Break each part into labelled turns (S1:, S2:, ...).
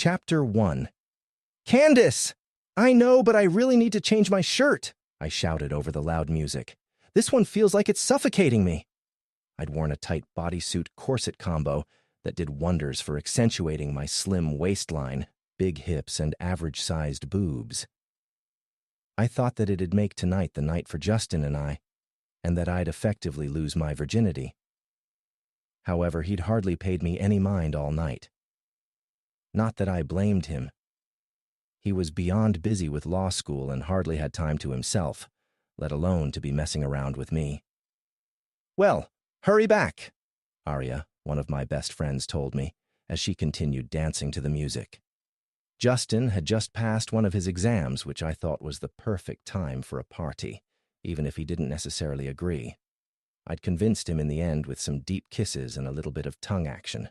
S1: Chapter 1. "Candace! I know, but I really need to change my shirt," I shouted over the loud music. "This one feels like it's suffocating me." I'd worn a tight bodysuit corset combo that did wonders for accentuating my slim waistline, big hips, and average-sized boobs. I thought that it'd make tonight the night for Justin and I, and that I'd effectively lose my virginity. However, he'd hardly paid me any mind all night. Not that I blamed him. He was beyond busy with law school and hardly had time to himself, let alone to be messing around with me. "Well, hurry back," Arya, one of my best friends, told me as she continued dancing to the music. Justin had just passed one of his exams, which I thought was the perfect time for a party, even if he didn't necessarily agree. I'd convinced him in the end with some deep kisses and a little bit of tongue action.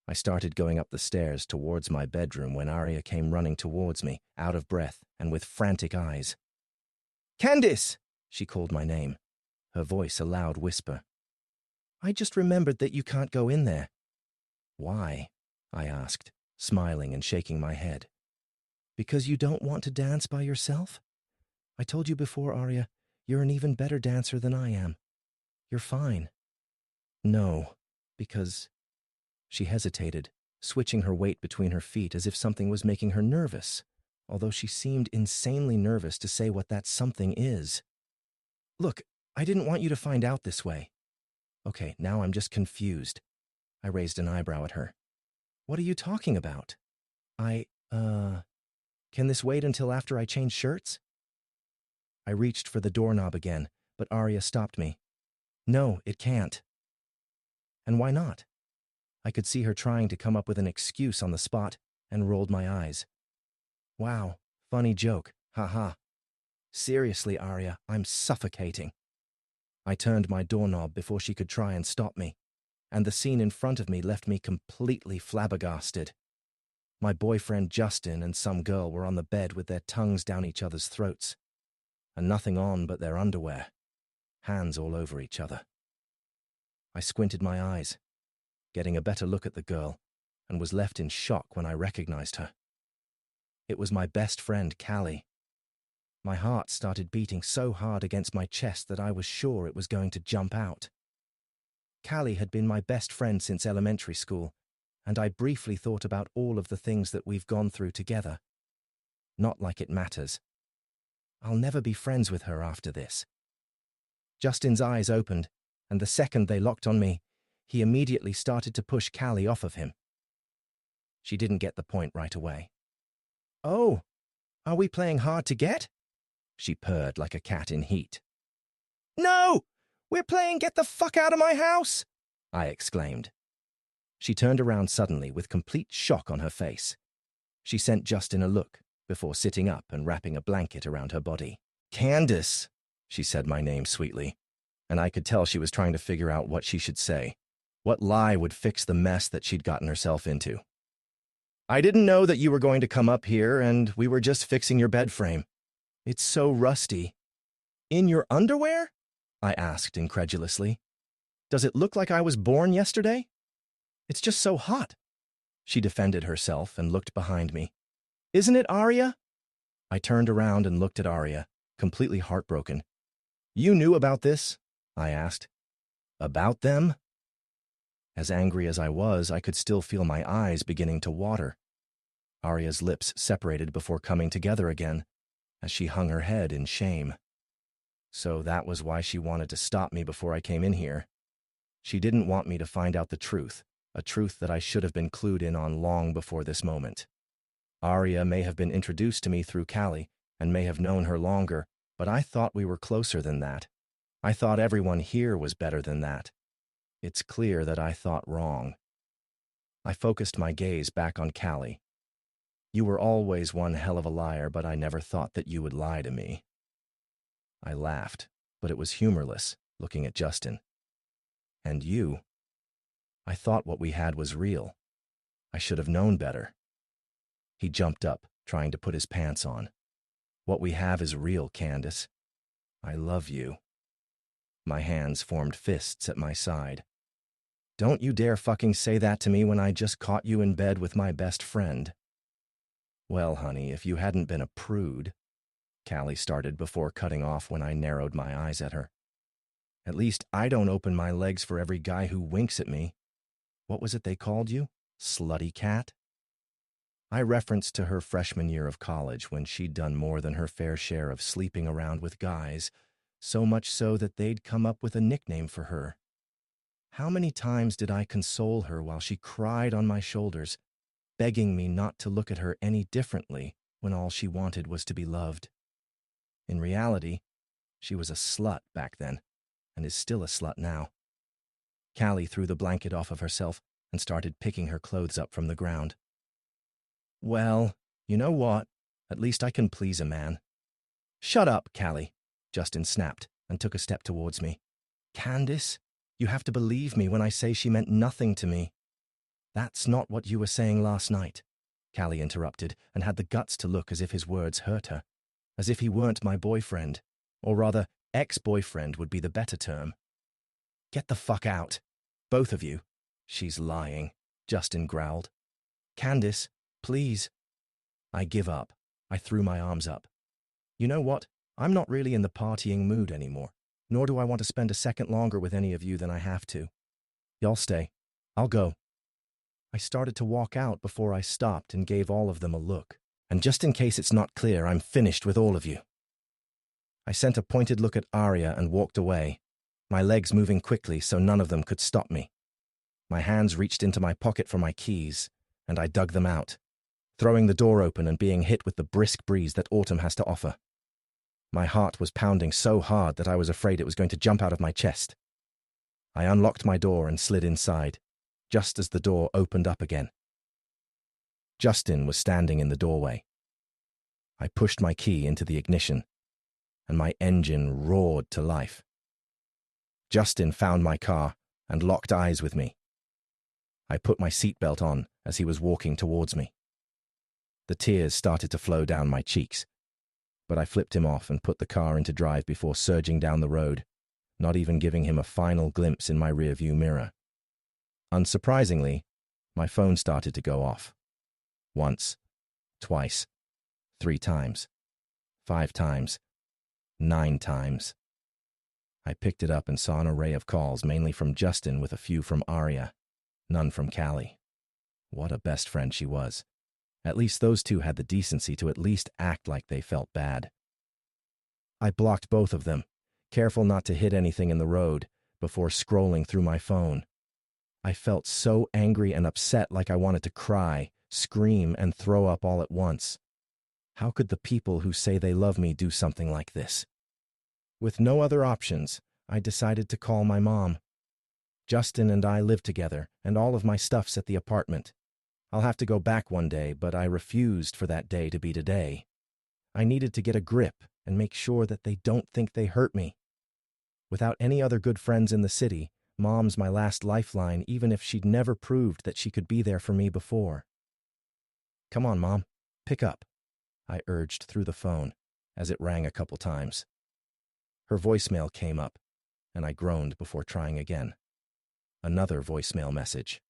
S1: I started going up the stairs towards my bedroom when Arya came running towards me, out of breath and with frantic eyes. "Candace!" she called my name, her voice a loud whisper. "I just remembered that you can't go in there." "Why?" I asked, smiling and shaking my head. "Because you don't want to dance by yourself? I told you before, Arya, you're an even better dancer than I am. You're fine." "No, because..." She hesitated, switching her weight between her feet as if something was making her nervous, although she seemed insanely nervous to say what that something is. "Look, I didn't want you to find out this way." "Okay, now I'm just confused." I raised an eyebrow at her. "What are you talking about?" Can this wait until after I change shirts?" I reached for the doorknob again, but Arya stopped me. "No, it can't." "And why not?" I could see her trying to come up with an excuse on the spot and rolled my eyes. "Wow, funny joke, haha. Seriously, Arya, I'm suffocating." I turned my doorknob before she could try and stop me, and the scene in front of me left me completely flabbergasted. My boyfriend Justin and some girl were on the bed with their tongues down each other's throats, and nothing on but their underwear, hands all over each other. I squinted my eyes, getting a better look at the girl, and was left in shock when I recognized her. It was my best friend, Callie. My heart started beating so hard against my chest that I was sure it was going to jump out. Callie had been my best friend since elementary school, and I briefly thought about all of the things that we've gone through together. Not like it matters. I'll never be friends with her after this. Justin's eyes opened, and the second they locked on me, he immediately started to push Callie off of him. She didn't get the point right away. "Oh, are we playing hard to get?" She purred like a cat in heat. "No! We're playing get the fuck out of my house!" I exclaimed. She turned around suddenly with complete shock on her face. She sent Justin a look before sitting up and wrapping a blanket around her body. "Candace," she said my name sweetly, and I could tell she was trying to figure out what she should say. What lie would fix the mess that she'd gotten herself into? "I didn't know that you were going to come up here, and we were just fixing your bed frame. It's so rusty." "In your underwear?" I asked incredulously. "Does it look like I was born yesterday? It's just so hot." She defended herself and looked behind me. "Isn't it, Arya?" I turned around and looked at Arya, completely heartbroken. "You knew about this?" I asked. "About them?" As angry as I was, I could still feel my eyes beginning to water. Arya's lips separated before coming together again, as she hung her head in shame. So that was why she wanted to stop me before I came in here. She didn't want me to find out the truth, a truth that I should have been clued in on long before this moment. Arya may have been introduced to me through Callie, and may have known her longer, but I thought we were closer than that. I thought everyone here was better than that. It's clear that I thought wrong. I focused my gaze back on Callie. "You were always one hell of a liar, but I never thought that you would lie to me." I laughed, but it was humorless, looking at Justin. "And you? I thought what we had was real. I should have known better." He jumped up, trying to put his pants on. "What we have is real, Candace. I love you." My hands formed fists at my side. "Don't you dare fucking say that to me when I just caught you in bed with my best friend." Well, honey, if you hadn't been a prude, Callie started before cutting off when I narrowed my eyes at her. At least I don't open my legs for every guy who winks at me. What was it they called you? Slutty cat? I referenced to her freshman year of college when she'd done more than her fair share of sleeping around with guys, so much so that they'd come up with a nickname for her. How many times did I console her while she cried on my shoulders, begging me not to look at her any differently when all she wanted was to be loved? In reality, she was a slut back then, and is still a slut now. Callie threw the blanket off of herself and started picking her clothes up from the ground. Well, you know what? At least I can please a man. Shut up, Callie, Justin snapped and took a step towards me. Candace, you have to believe me when I say she meant nothing to me. That's not what you were saying last night, Callie interrupted and had the guts to look as if his words hurt her, as if he weren't my boyfriend, or rather, ex-boyfriend would be the better term. Get the fuck out, both of you. She's lying, Justin growled. Candace, please. I give up. I threw my arms up. You know what? I'm not really in the partying mood anymore, nor do I want to spend a second longer with any of you than I have to. Y'all stay. I'll go. I started to walk out before I stopped and gave all of them a look. And just in case it's not clear, I'm finished with all of you. I sent a pointed look at Arya and walked away, my legs moving quickly so none of them could stop me. My hands reached into my pocket for my keys, and I dug them out, throwing the door open and being hit with the brisk breeze that autumn has to offer. My heart was pounding so hard that I was afraid it was going to jump out of my chest. I unlocked my door and slid inside, just as the door opened up again. Justin was standing in the doorway. I pushed my key into the ignition, and my engine roared to life. Justin found my car and locked eyes with me. I put my seatbelt on as he was walking towards me. The tears started to flow down my cheeks, but I flipped him off and put the car into drive before surging down the road, not even giving him a final glimpse in my rearview mirror. Unsurprisingly, my phone started to go off. Once, twice, 3 times, 5 times, 9 times. I picked it up and saw an array of calls, mainly from Justin with a few from Arya, none from Callie. What a best friend she was. At least those two had the decency to at least act like they felt bad. I blocked both of them, careful not to hit anything in the road, before scrolling through my phone. I felt so angry and upset, like I wanted to cry, scream, and throw up all at once. How could the people who say they love me do something like this? With no other options, I decided to call my mom. Justin and I live together, and all of my stuff's at the apartment. I'll have to go back one day, but I refused for that day to be today. I needed to get a grip and make sure that they don't think they hurt me. Without any other good friends in the city, Mom's my last lifeline, even if she'd never proved that she could be there for me before. Come on, Mom, pick up, I urged through the phone as it rang a couple times. Her voicemail came up, and I groaned before trying again. Another voicemail message.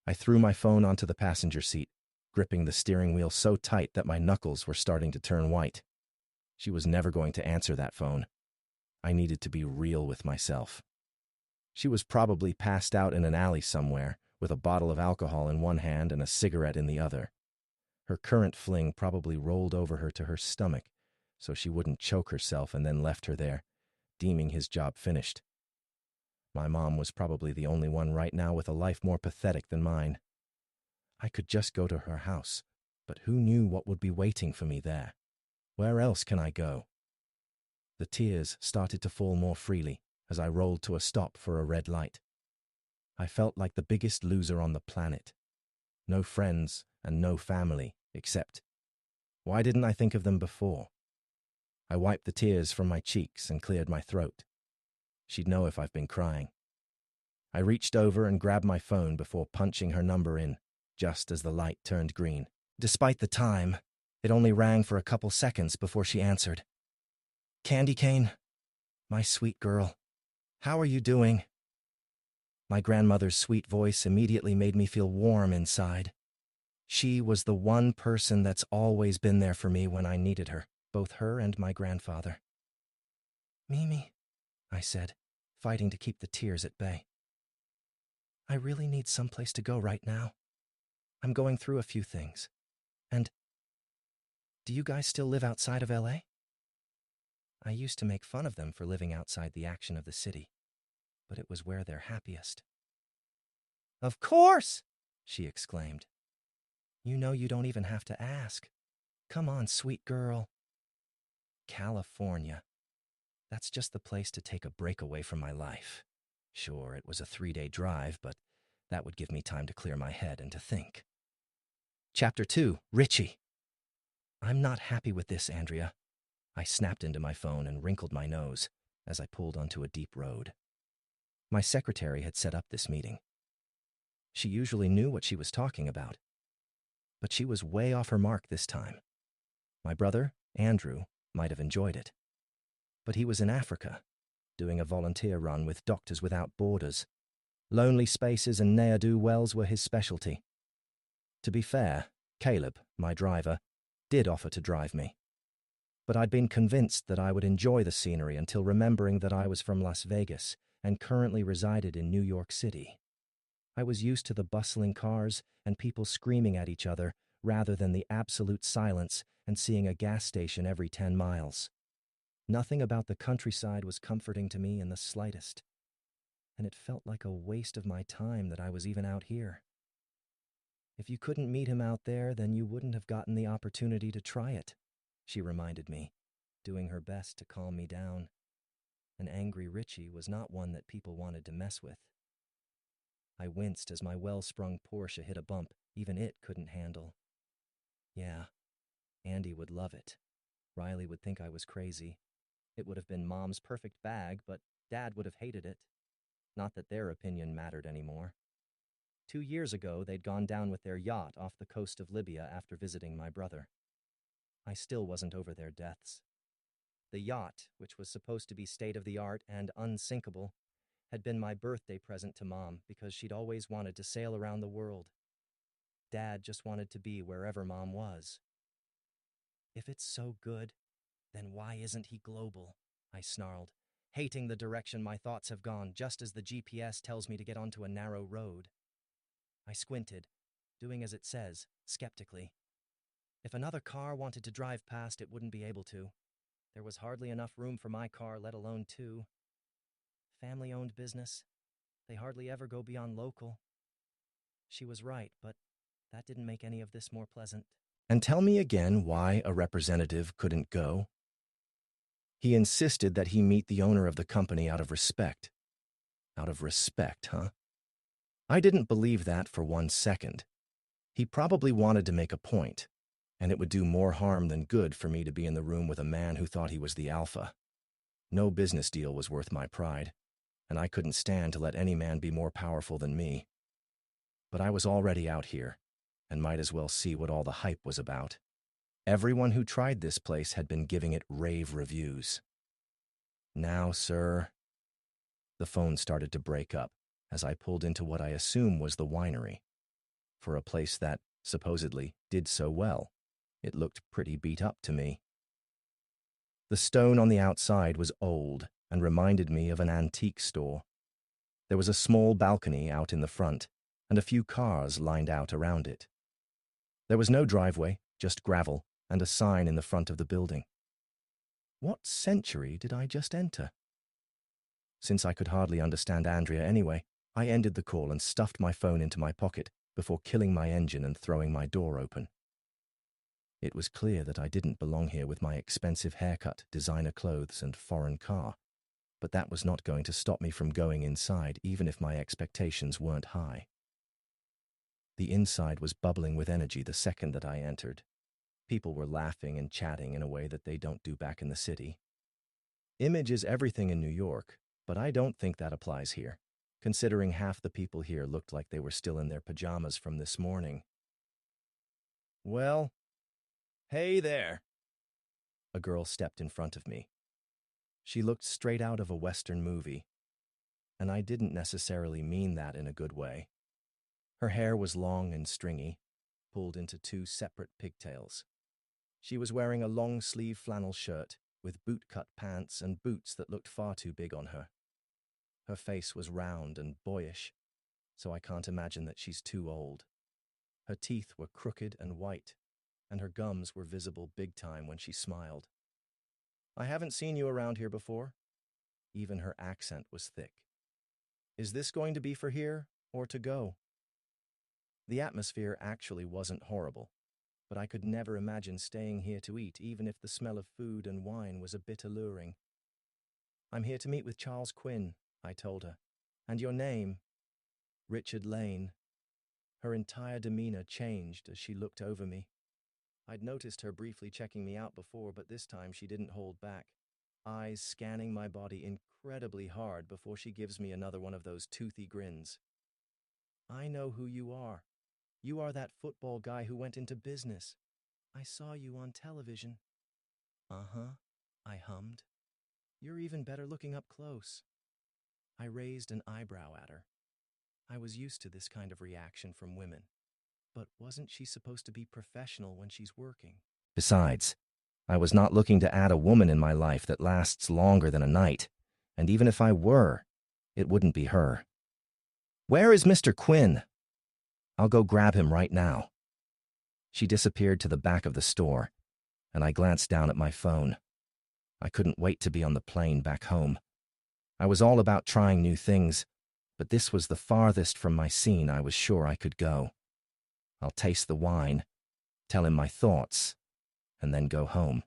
S1: I threw my phone onto the passenger seat, gripping the steering wheel so tight that my knuckles were starting to turn white. She was never going to answer that phone. I needed to be real with myself. She was probably passed out in an alley somewhere, with a bottle of alcohol in one hand and a cigarette in the other. Her current fling probably rolled over her to her stomach, so she wouldn't choke herself, and then left her there, deeming his job finished. My mom was probably the only one right now with a life more pathetic than mine. I could just go to her house, but who knew what would be waiting for me there? Where else can I go? The tears started to fall more freely as I rolled to a stop for a red light. I felt like the biggest loser on the planet. No friends and no family, except. Why didn't I think of them before? I wiped the tears from my cheeks and cleared my throat. She'd know if I've been crying. I reached over and grabbed my phone before punching her number in, just as the light turned green. Despite the time, it only rang for a couple seconds before she answered. Candy Cane, my sweet girl, how are you doing? My grandmother's sweet voice immediately made me feel warm inside. She was the one person that's always been there for me when I needed her, both her and my grandfather. "Mimi," I said, fighting to keep the tears at bay. "I really need someplace to go right now. I'm going through a few things. And do you guys still live outside of LA?" I used to make fun of them for living outside the action of the city, but it was where they're happiest. "Of course!" she exclaimed. "You know you don't even have to ask. Come on, sweet girl." California. That's just the place to take a break away from my life. Sure, it was a 3-day drive, but that would give me time to clear my head and to think. Chapter 2, Richie. "I'm not happy with this, Andrea." I snapped into my phone and wrinkled my nose as I pulled onto a deep road. My secretary had set up this meeting. She usually knew what she was talking about, but she was way off her mark this time. My brother, Andrew, might have enjoyed it, but he was in Africa, doing a volunteer run with Doctors Without Borders. Lonely spaces and ne'er-do-wells were his specialty. To be fair, Caleb, my driver, did offer to drive me. But I'd been convinced that I would enjoy the scenery until remembering that I was from Las Vegas and currently resided in New York City. I was used to the bustling cars and people screaming at each other rather than the absolute silence and seeing a gas station every 10 miles. Nothing about the countryside was comforting to me in the slightest, and it felt like a waste of my time that I was even out here. "If you couldn't meet him out there, then you wouldn't have gotten the opportunity to try it," she reminded me, doing her best to calm me down. An angry Richie was not one that people wanted to mess with. I winced as my well-sprung Porsche hit a bump even it couldn't handle. Yeah, Andy would love it. Riley would think I was crazy. It would have been Mom's perfect bag, but Dad would have hated it. Not that their opinion mattered anymore. 2 years ago, they'd gone down with their yacht off the coast of Libya after visiting my brother. I still wasn't over their deaths. The yacht, which was supposed to be state-of-the-art and unsinkable, had been my birthday present to Mom because she'd always wanted to sail around the world. Dad just wanted to be wherever Mom was. "If it's so good, then why isn't he global?" I snarled, hating the direction my thoughts have gone just as the GPS tells me to get onto a narrow road. I squinted, doing as it says, skeptically. If another car wanted to drive past, it wouldn't be able to. There was hardly enough room for my car, let alone 2. Family-owned business. They hardly ever go beyond local. She was right, but that didn't make any of this more pleasant. "And tell me again why a representative couldn't go?" "He insisted that he meet the owner of the company out of respect." Out of respect, huh? I didn't believe that for 1 second. He probably wanted to make a point, and it would do more harm than good for me to be in the room with a man who thought he was the alpha. No business deal was worth my pride, and I couldn't stand to let any man be more powerful than me. But I was already out here, and might as well see what all the hype was about. Everyone who tried this place had been giving it rave reviews. "Now, sir." The phone started to break up as I pulled into what I assume was the winery. For a place that, supposedly, did so well, it looked pretty beat up to me. The stone on the outside was old and reminded me of an antique store. There was a small balcony out in the front, and a few cars lined out around it. There was no driveway, just gravel, and a sign in the front of the building. What century did I just enter? Since I could hardly understand Andrea anyway, I ended the call and stuffed my phone into my pocket before killing my engine and throwing my door open. It was clear that I didn't belong here with my expensive haircut, designer clothes, and foreign car, but that was not going to stop me from going inside even if my expectations weren't high. The inside was bubbling with energy the second that I entered. People were laughing and chatting in a way that they don't do back in the city. Image is everything in New York, but I don't think that applies here, considering half the people here looked like they were still in their pajamas from this morning. "Well, hey there." A girl stepped in front of me. She looked straight out of a Western movie, and I didn't necessarily mean that in a good way. Her hair was long and stringy, pulled into two separate pigtails. She was wearing a long-sleeve flannel shirt with boot-cut pants and boots that looked far too big on her. Her face was round and boyish, so I can't imagine that she's too old. Her teeth were crooked and white, and her gums were visible big time when she smiled. "I haven't seen you around here before." Even her accent was thick. "Is this going to be for here or to go?" The atmosphere actually wasn't horrible, but I could never imagine staying here to eat, even if the smell of food and wine was a bit alluring. "I'm here to meet with Charles Quinn," I told her. "And your name?" "Richard Lane." Her entire demeanor changed as she looked over me. I'd noticed her briefly checking me out before, but this time she didn't hold back, eyes scanning my body incredibly hard before she gives me another one of those toothy grins. "I know who you are. You are that football guy who went into business. I saw you on television." "Uh-huh," I hummed. "You're even better looking up close." I raised an eyebrow at her. I was used to this kind of reaction from women. But wasn't she supposed to be professional when she's working? Besides, I was not looking to add a woman in my life that lasts longer than a night, and even if I were, it wouldn't be her. "Where is Mr. Quinn?" "I'll go grab him right now." She disappeared to the back of the store, and I glanced down at my phone. I couldn't wait to be on the plane back home. I was all about trying new things, but this was the farthest from my scene I was sure I could go. I'll taste the wine, tell him my thoughts, and then go home.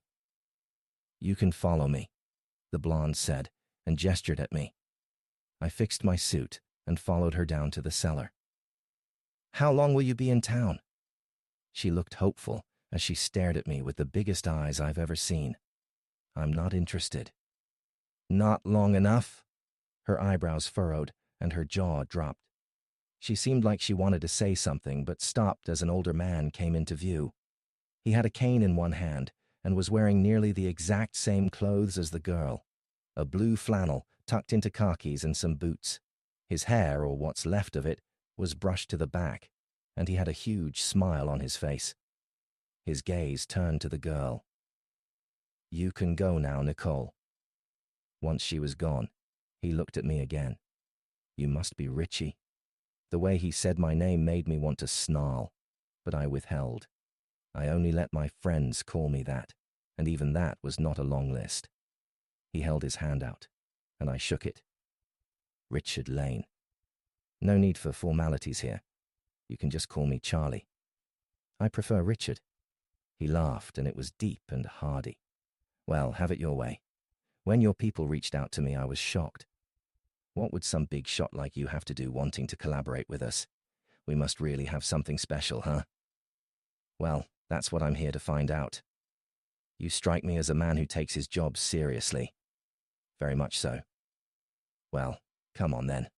S1: "You can follow me," the blonde said, and gestured at me. I fixed my suit and followed her down to the cellar. "How long will you be in town?" She looked hopeful as she stared at me with the biggest eyes I've ever seen. "I'm not interested." "Not long enough?" Her eyebrows furrowed and her jaw dropped. She seemed like she wanted to say something, but stopped as an older man came into view. He had a cane in one hand and was wearing nearly the exact same clothes as the girl, a blue flannel tucked into khakis and some boots. His hair, or what's left of it, was brushed to the back, and he had a huge smile on his face. His gaze turned to the girl. "You can go now, Nicole." Once she was gone, he looked at me again. "You must be Richie." The way he said my name made me want to snarl, but I withheld. I only let my friends call me that, and even that was not a long list. He held his hand out, and I shook it. "Richard Lane. No need for formalities here. You can just call me Charlie." "I prefer Richard." He laughed, and it was deep and hearty. "Well, have it your way. When your people reached out to me, I was shocked. What would some big shot like you have to do wanting to collaborate with us? We must really have something special, huh?" "Well, that's what I'm here to find out. You strike me as a man who takes his job seriously." "Very much so." "Well, come on then."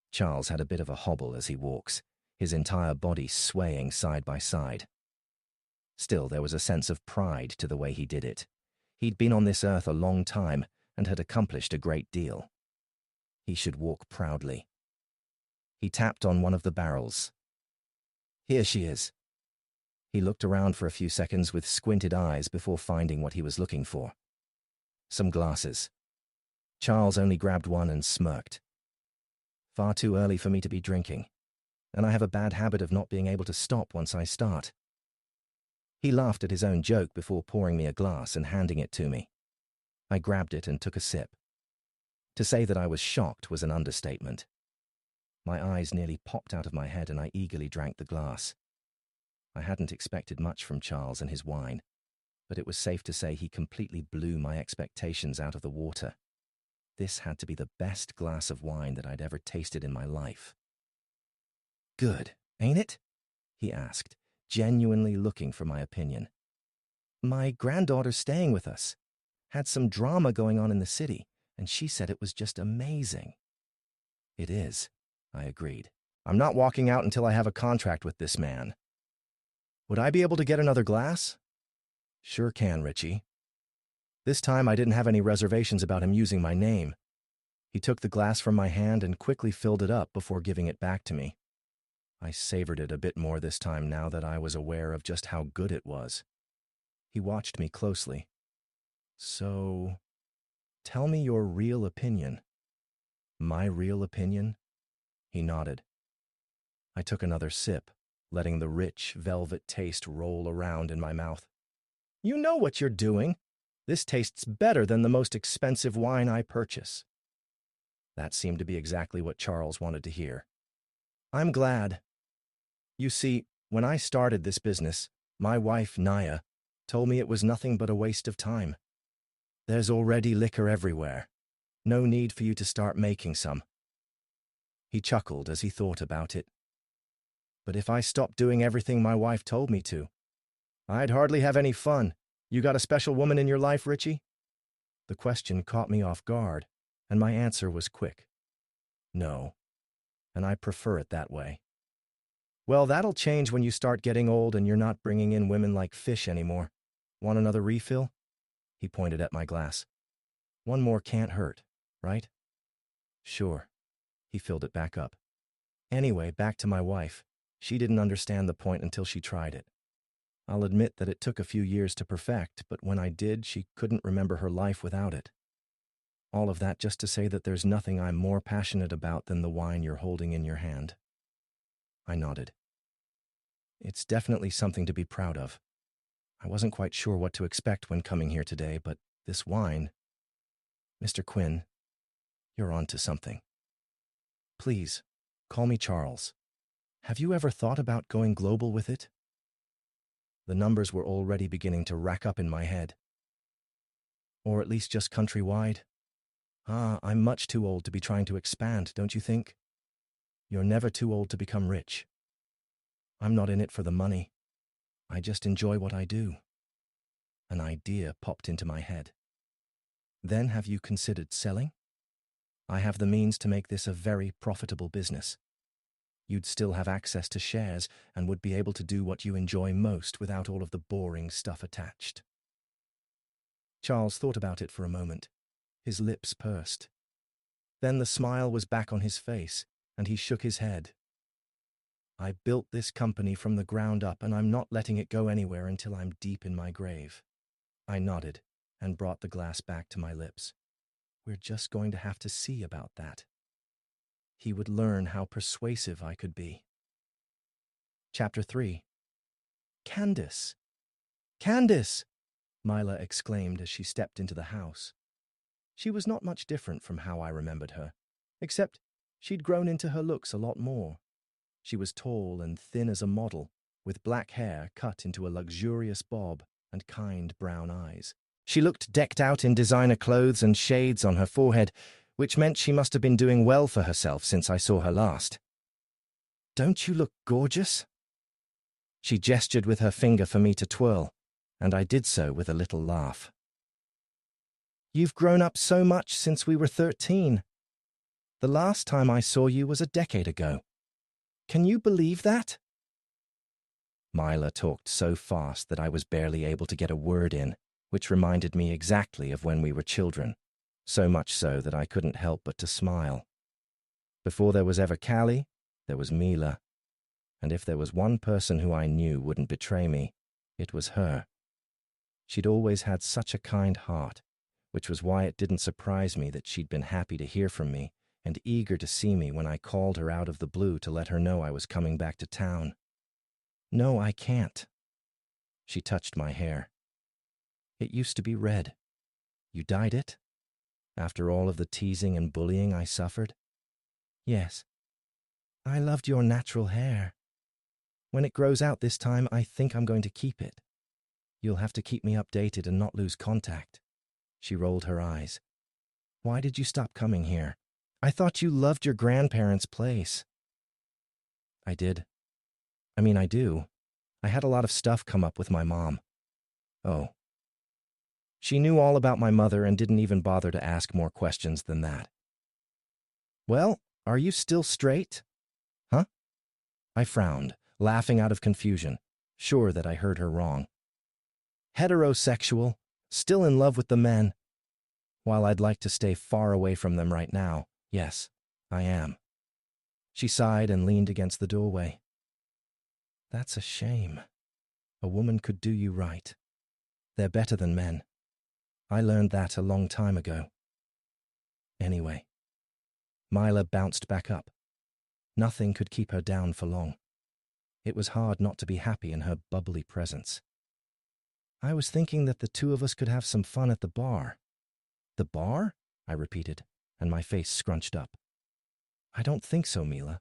S1: Charles had a bit of a hobble as he walks, his entire body swaying side by side. Still, there was a sense of pride to the way he did it. He'd been on this earth a long time and had accomplished a great deal. He should walk proudly. He tapped on one of the barrels. "Here she is." He looked around for a few seconds with squinted eyes before finding what he was looking for. Some glasses. Charles only grabbed one and smirked. "Far too early for me to be drinking, and I have a bad habit of not being able to stop once I start." He laughed at his own joke before pouring me a glass and handing it to me. I grabbed it and took a sip. To say that I was shocked was an understatement. My eyes nearly popped out of my head and I eagerly drank the glass. I hadn't expected much from Charles and his wine, but it was safe to say he completely blew my expectations out of the water. This had to be the best glass of wine that I'd ever tasted in my life. "Good, ain't it?" he asked, genuinely looking for my opinion. "My granddaughter's staying with us. Had some drama going on in the city, and she said it was just amazing." "It is," I agreed. "I'm not walking out until I have a contract with this man." "Would I be able to get another glass?" "Sure can, Richie." This time I didn't have any reservations about him using my name. He took the glass from my hand and quickly filled it up before giving it back to me. I savored it a bit more this time now that I was aware of just how good it was. He watched me closely. So, tell me your real opinion. My real opinion? He nodded. I took another sip, letting the rich, velvet taste roll around in my mouth. You know what you're doing. This tastes better than the most expensive wine I purchase. That seemed to be exactly what Charles wanted to hear. I'm glad. You see, when I started this business, my wife, Natte, told me it was nothing but a waste of time. There's already liquor everywhere. No need for you to start making some. He chuckled as he thought about it. But if I stopped doing everything my wife told me to, I'd hardly have any fun. You got a special woman in your life, Richie? The question caught me off guard, and my answer was quick. No, and I prefer it that way. Well, that'll change when you start getting old and you're not bringing in women like fish anymore. Want another refill? He pointed at my glass. One more can't hurt, right? Sure. He filled it back up. Anyway, back to my wife. She didn't understand the point until she tried it. I'll admit that it took a few years to perfect, but when I did, she couldn't remember her life without it. All of that just to say that there's nothing I'm more passionate about than the wine you're holding in your hand. I nodded. It's definitely something to be proud of. I wasn't quite sure what to expect when coming here today, but this wine... Mr. Quinn, you're on to something. Please, call me Charles. Have you ever thought about going global with it? The numbers were already beginning to rack up in my head. Or at least just countrywide. I'm much too old to be trying to expand, don't you think? You're never too old to become rich. I'm not in it for the money. I just enjoy what I do. An idea popped into my head. Then have you considered selling? I have the means to make this a very profitable business. You'd still have access to shares and would be able to do what you enjoy most without all of the boring stuff attached. Charles thought about it for a moment. His lips pursed. Then the smile was back on his face, and he shook his head. I built this company from the ground up, and I'm not letting it go anywhere until I'm deep in my grave. I nodded and brought the glass back to my lips. We're just going to have to see about that. He would learn how persuasive I could be. Chapter 3. Candace! Candace! Mila exclaimed as she stepped into the house. She was not much different from how I remembered her, except she'd grown into her looks a lot more. She was tall and thin as a model, with black hair cut into a luxurious bob and kind brown eyes. She looked decked out in designer clothes and shades on her forehead, which meant she must have been doing well for herself since I saw her last. Don't you look gorgeous? She gestured with her finger for me to twirl, and I did so with a little laugh. You've grown up so much since we were 13. The last time I saw you was a decade ago. Can you believe that? Mila talked so fast that I was barely able to get a word in, which reminded me exactly of when we were children, so much so that I couldn't help but to smile. Before there was ever Callie, there was Mila, and if there was one person who I knew wouldn't betray me, it was her. She'd always had such a kind heart, which was why it didn't surprise me that she'd been happy to hear from me and eager to see me when I called her out of the blue to let her know I was coming back to town. No, I can't. She touched my hair. It used to be red. You dyed it? After all of the teasing and bullying I suffered? Yes. I loved your natural hair. When it grows out this time, I think I'm going to keep it. You'll have to keep me updated and not lose contact. She rolled her eyes. Why did you stop coming here? I thought you loved your grandparents' place. I did. I do. I had a lot of stuff come up with my mom. Oh. She knew all about my mother and didn't even bother to ask more questions than that. Well, are you still straight? Huh? I frowned, laughing out of confusion, sure that I heard her wrong. Heterosexual, still in love with the men. While I'd like to stay far away from them right now, yes, I am. She sighed and leaned against the doorway. That's a shame. A woman could do you right. They're better than men. I learned that a long time ago. Anyway, Mila bounced back up. Nothing could keep her down for long. It was hard not to be happy in her bubbly presence. I was thinking that the two of us could have some fun at the bar. The bar? I repeated, and my face scrunched up. I don't think so, Mila.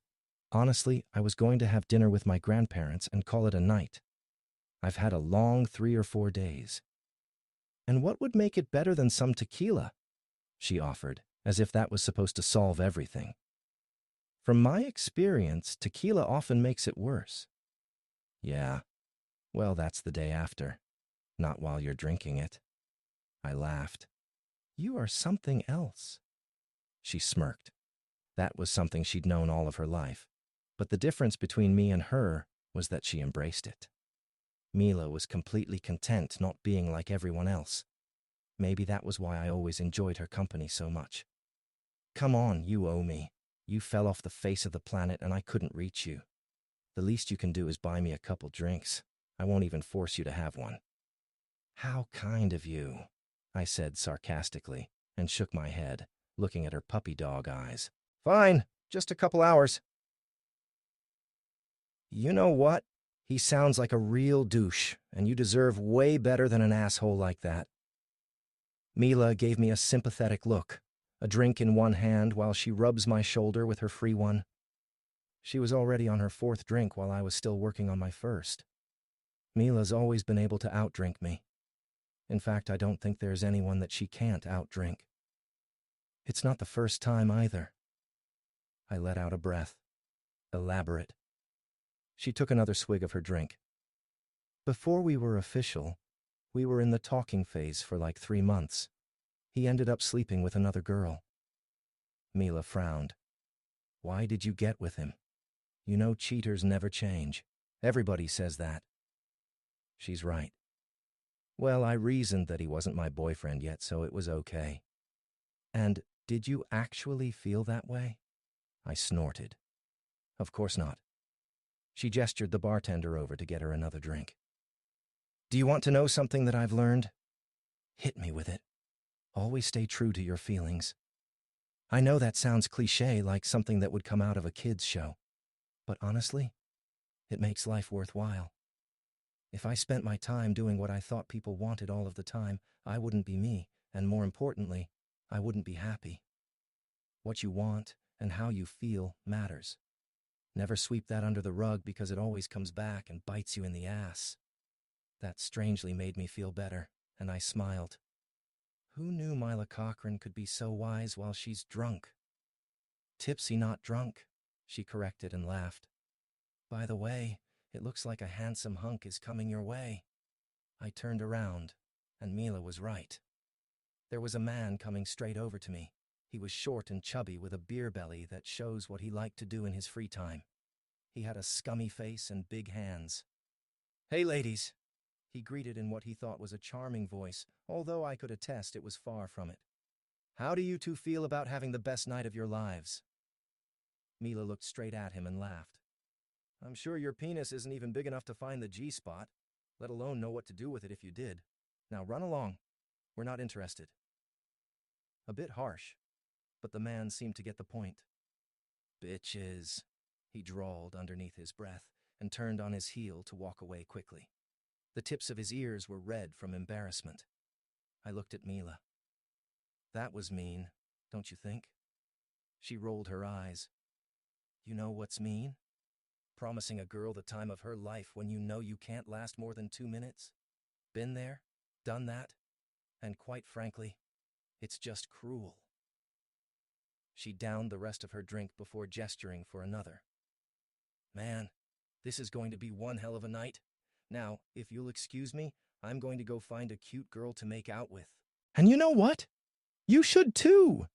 S1: Honestly, I was going to have dinner with my grandparents and call it a night. I've had a long 3 or 4 days. And what would make it better than some tequila? She offered, as if that was supposed to solve everything. From my experience, tequila often makes it worse. Yeah, well, that's the day after, not while you're drinking it. I laughed. You are something else. She smirked. That was something she'd known all of her life, but the difference between me and her was that she embraced it. Mila was completely content not being like everyone else. Maybe that was why I always enjoyed her company so much. Come on, you owe me. You fell off the face of the planet and I couldn't reach you. The least you can do is buy me a couple drinks. I won't even force you to have one. How kind of you, I said sarcastically, and shook my head, looking at her puppy dog eyes. Fine, just a couple hours. You know what? He sounds like a real douche, and you deserve way better than an asshole like that. Mila gave me a sympathetic look, a drink in one hand while she rubs my shoulder with her free one. She was already on her 4th drink while I was still working on my 1st. Mila's always been able to outdrink me. In fact, I don't think there's anyone that she can't outdrink. It's not the first time either. I let out a breath. Elaborate. She took another swig of her drink. Before we were official, we were in the talking phase for like 3 months. He ended up sleeping with another girl. Mila frowned. Why did you get with him? You know cheaters never change. Everybody says that. She's right. Well, I reasoned that he wasn't my boyfriend yet, so it was okay. And did you actually feel that way? I snorted. Of course not. She gestured the bartender over to get her another drink. Do you want to know something that I've learned? Hit me with it. Always stay true to your feelings. I know that sounds cliché, like something that would come out of a kid's show. But honestly, it makes life worthwhile. If I spent my time doing what I thought people wanted all of the time, I wouldn't be me, and more importantly, I wouldn't be happy. What you want and how you feel matters. Never sweep that under the rug because it always comes back and bites you in the ass. That strangely made me feel better, and I smiled. Who knew Mila Cochran could be so wise while she's drunk? Tipsy, not drunk, she corrected and laughed. By the way, it looks like a handsome hunk is coming your way. I turned around, and Mila was right. There was a man coming straight over to me. He was short and chubby with a beer belly that shows what he liked to do in his free time. He had a scummy face and big hands. Hey, ladies, he greeted in what he thought was a charming voice, although I could attest it was far from it. How do you two feel about having the best night of your lives? Mila looked straight at him and laughed. I'm sure your penis isn't even big enough to find the G-spot, let alone know what to do with it if you did. Now run along. We're not interested. A bit harsh, but the man seemed to get the point. Bitches, he drawled underneath his breath and turned on his heel to walk away quickly. The tips of his ears were red from embarrassment. I looked at Mila. That was mean, don't you think? She rolled her eyes. You know what's mean? Promising a girl the time of her life when you know you can't last more than 2 minutes? Been there, done that, and quite frankly, it's just cruel. She downed the rest of her drink before gesturing for another. Man, this is going to be one hell of a night. Now, if you'll excuse me, I'm going to go find a cute girl to make out with. And you know what? You should too.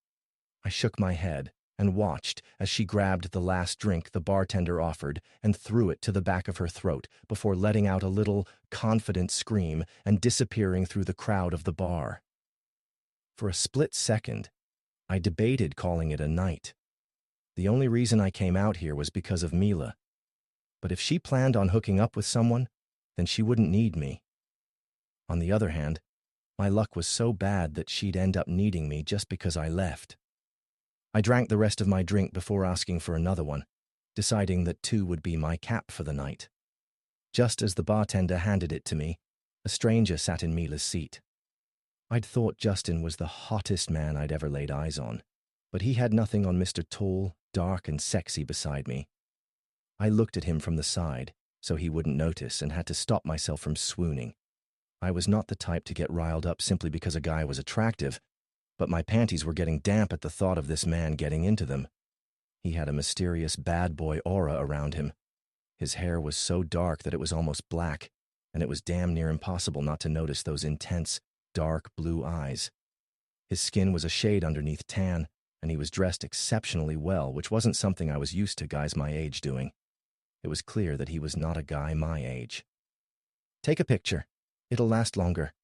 S1: I shook my head and watched as she grabbed the last drink the bartender offered and threw it to the back of her throat before letting out a little, confident scream and disappearing through the crowd of the bar. For a split second, I debated calling it a night. The only reason I came out here was because of Mila. But if she planned on hooking up with someone, then she wouldn't need me. On the other hand, my luck was so bad that she'd end up needing me just because I left. I drank the rest of my drink before asking for another one, deciding that 2 would be my cap for the night. Just as the bartender handed it to me, a stranger sat in Mila's seat. I'd thought Justin was the hottest man I'd ever laid eyes on, but he had nothing on Mr. Tall, dark, and sexy beside me. I looked at him from the side, so he wouldn't notice, and had to stop myself from swooning. I was not the type to get riled up simply because a guy was attractive, but my panties were getting damp at the thought of this man getting into them. He had a mysterious bad boy aura around him. His hair was so dark that it was almost black, and it was damn near impossible not to notice those intense, dark blue eyes. His skin was a shade underneath tan, and he was dressed exceptionally well, which wasn't something I was used to guys my age doing. It was clear that he was not a guy my age. "Take a picture. It'll last longer."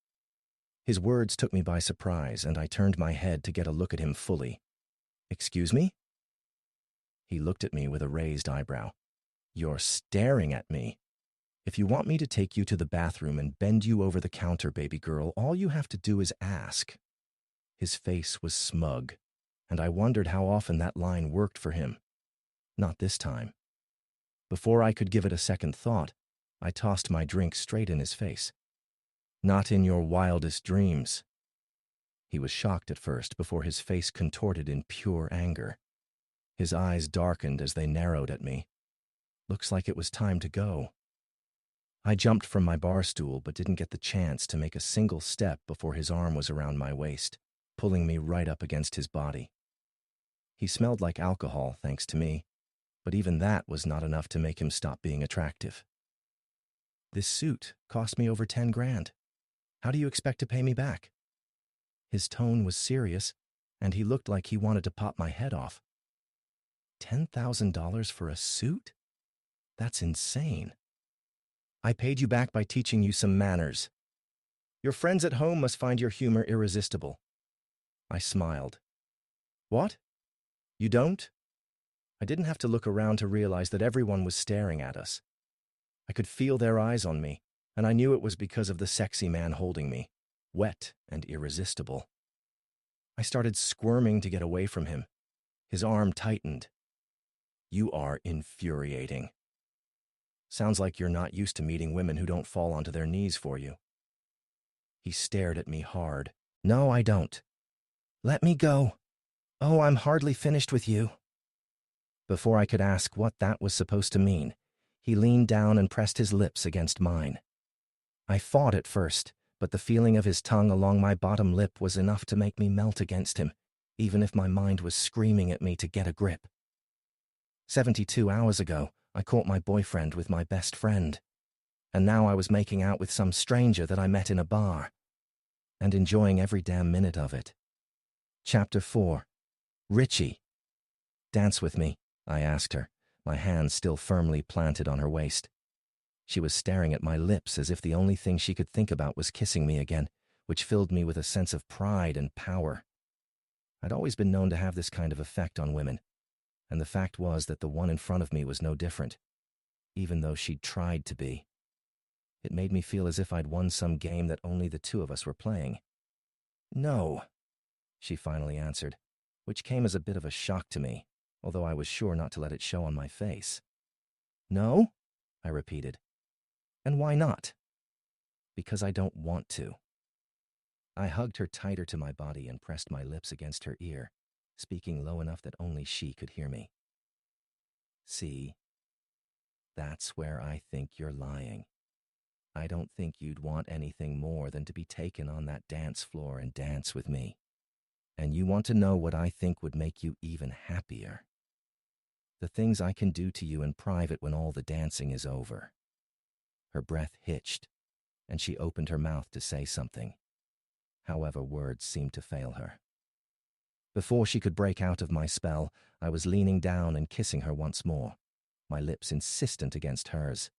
S1: His words took me by surprise, and I turned my head to get a look at him fully. "Excuse me?" He looked at me with a raised eyebrow. "You're staring at me. If you want me to take you to the bathroom and bend you over the counter, baby girl, all you have to do is ask." His face was smug, and I wondered how often that line worked for him. Not this time. Before I could give it a second thought, I tossed my drink straight in his face. "Not in your wildest dreams." He was shocked at first before his face contorted in pure anger. His eyes darkened as they narrowed at me. Looks like it was time to go. I jumped from my bar stool but didn't get the chance to make a single step before his arm was around my waist, pulling me right up against his body. He smelled like alcohol, thanks to me, but even that was not enough to make him stop being attractive. "This suit cost me over 10 grand. How do you expect to pay me back?" His tone was serious, and he looked like he wanted to pop my head off. $10,000 for a suit? That's insane. "I paid you back by teaching you some manners. Your friends at home must find your humor irresistible." I smiled. "What? You don't?" I didn't have to look around to realize that everyone was staring at us. I could feel their eyes on me, and I knew it was because of the sexy man holding me, wet and irresistible. I started squirming to get away from him. His arm tightened. "You are infuriating. Sounds like you're not used to meeting women who don't fall onto their knees for you." He stared at me hard. "No, I don't. Let me go. Oh, I'm hardly finished with you." Before I could ask what that was supposed to mean, he leaned down and pressed his lips against mine. I fought at first, but the feeling of his tongue along my bottom lip was enough to make me melt against him, even if my mind was screaming at me to get a grip. 72 hours ago, I caught my boyfriend with my best friend, and now I was making out with some stranger that I met in a bar, and enjoying every damn minute of it. Chapter 4. Richie. "Dance with me," I asked her, my hands still firmly planted on her waist. She was staring at my lips as if the only thing she could think about was kissing me again, which filled me with a sense of pride and power. I'd always been known to have this kind of effect on women, and the fact was that the one in front of me was no different, even though she'd tried to be. It made me feel as if I'd won some game that only the two of us were playing. "No," she finally answered, which came as a bit of a shock to me, although I was sure not to let it show on my face. "No?" I repeated. "And why not?" "Because I don't want to." I hugged her tighter to my body and pressed my lips against her ear, speaking low enough that only she could hear me. "See, that's where I think you're lying. I don't think you'd want anything more than to be taken on that dance floor and dance with me. And you want to know what I think would make you even happier. The things I can do to you in private when all the dancing is over." Her breath hitched, and she opened her mouth to say something. However, words seemed to fail her. Before she could break out of my spell, I was leaning down and kissing her once more, my lips insistent against hers.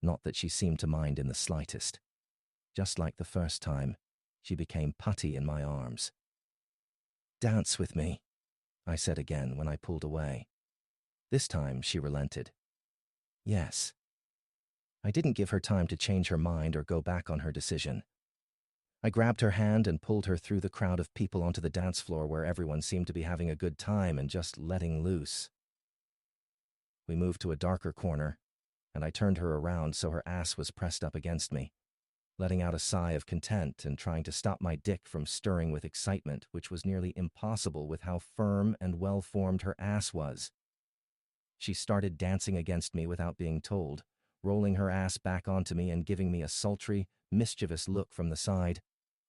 S1: Not that she seemed to mind in the slightest. Just like the first time, she became putty in my arms. "Dance with me," I said again when I pulled away. This time she relented. "Yes, I didn't give her time to change her mind or go back on her decision. I grabbed her hand and pulled her through the crowd of people onto the dance floor where everyone seemed to be having a good time and just letting loose. We moved to a darker corner, and I turned her around so her ass was pressed up against me, letting out a sigh of content and trying to stop my dick from stirring with excitement, which was nearly impossible with how firm and well-formed her ass was. She started dancing against me without being told, rolling her ass back onto me and giving me a sultry, mischievous look from the side,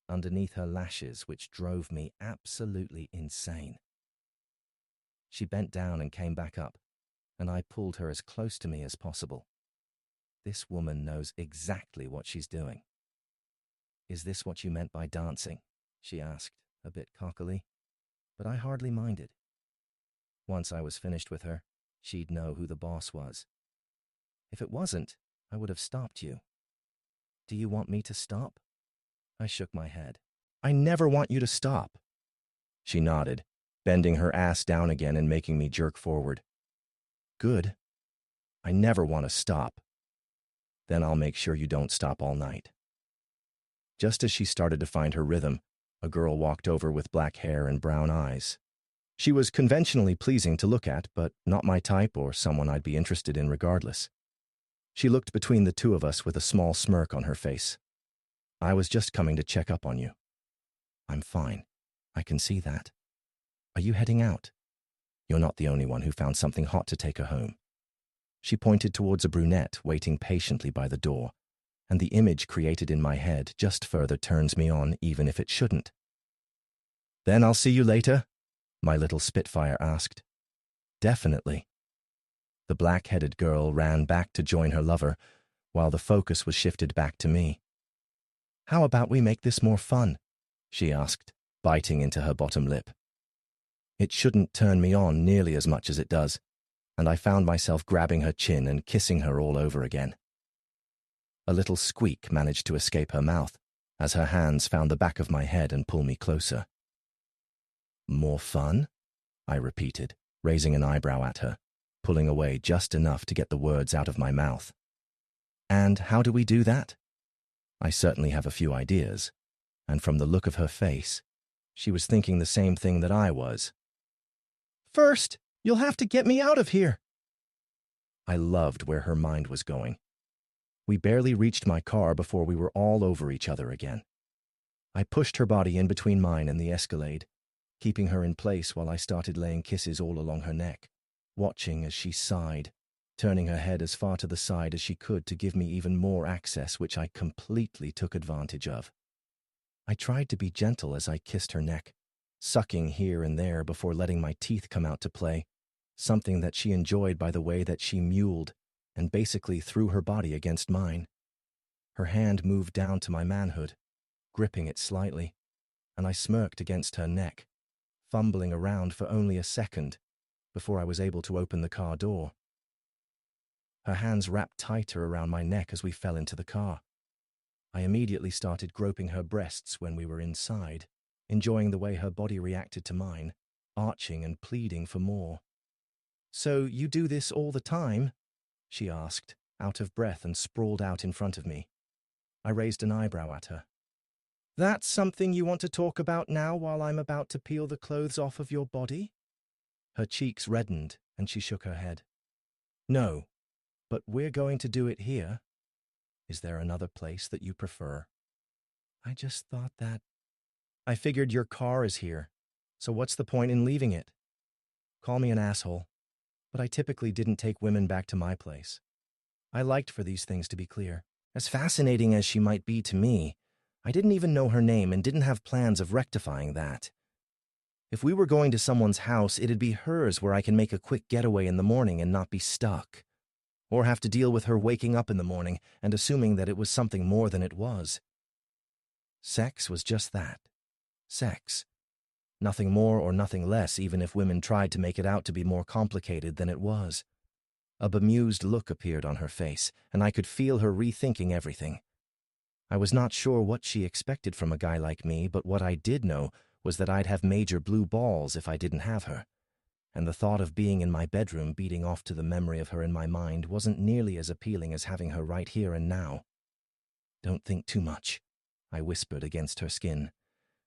S1: underneath her lashes, which drove me absolutely insane. She bent down and came back up, and I pulled her as close to me as possible. This woman knows exactly what she's doing. "Is this what you meant by dancing?" she asked, a bit cockily, but I hardly minded. Once I was finished with her, she'd know who the boss was. If it wasn't, I would have stopped you. "Do you want me to stop?" I shook my head. "I never want you to stop." She nodded, bending her ass down again and making me jerk forward. "Good. I never want to stop. Then I'll make sure you don't stop all night." Just as she started to find her rhythm, a girl walked over with black hair and brown eyes. She was conventionally pleasing to look at, but not my type or someone I'd be interested in regardless. She looked between the two of us with a small smirk on her face. "I was just coming to check up on you." "I'm fine. I can see that. Are you heading out? You're not the only one who found something hot to take her home." She pointed towards a brunette waiting patiently by the door, and the image created in my head just further turns me on even if it shouldn't. "Then I'll see you later?" my little Spitfire asked. "Definitely." The black-headed girl ran back to join her lover, while the focus was shifted back to me. "How about we make this more fun?" she asked, biting into her bottom lip. It shouldn't turn me on nearly as much as it does, and I found myself grabbing her chin and kissing her all over again. A little squeak managed to escape her mouth as her hands found the back of my head and pulled me closer. "More fun?" I repeated, raising an eyebrow at her, pulling away just enough to get the words out of my mouth. "And how do we do that?" I certainly have a few ideas, and from the look of her face, she was thinking the same thing that I was. "First, you'll have to get me out of here." I loved where her mind was going. We barely reached my car before we were all over each other again. I pushed her body in between mine and the Escalade, keeping her in place while I started laying kisses all along her neck, watching as she sighed, turning her head as far to the side as she could to give me even more access, which I completely took advantage of. I tried to be gentle as I kissed her neck, sucking here and there before letting my teeth come out to play, something that she enjoyed by the way that she mewled and basically threw her body against mine. Her hand moved down to my manhood, gripping it slightly, and I smirked against her neck, fumbling around for only a second before I was able to open the car door. Her hands wrapped tighter around my neck as we fell into the car. I immediately started groping her breasts when we were inside, enjoying the way her body reacted to mine, arching and pleading for more. "So you do this all the time?" she asked, out of breath and sprawled out in front of me. I raised an eyebrow at her. "That's something you want to talk about now while I'm about to peel the clothes off of your body?" Her cheeks reddened and she shook her head. "No, but we're going to do it here. Is there another place that you prefer?" "I just thought that—" "I figured your car is here, so what's the point in leaving it?" Call me an asshole, but I typically didn't take women back to my place. I liked for these things to be clear. As fascinating as she might be to me, I didn't even know her name and didn't have plans of rectifying that. If we were going to someone's house, it'd be hers where I can make a quick getaway in the morning and not be stuck, or have to deal with her waking up in the morning and assuming that it was something more than it was. Sex was just that. Sex. Nothing more or nothing less, even if women tried to make it out to be more complicated than it was. A bemused look appeared on her face, and I could feel her rethinking everything. I was not sure what she expected from a guy like me, but what I did know was that I'd have major blue balls if I didn't have her. and the thought of being in my bedroom beating off to the memory of her in my mind wasn't nearly as appealing as having her right here and now. "Don't think too much," I whispered against her skin,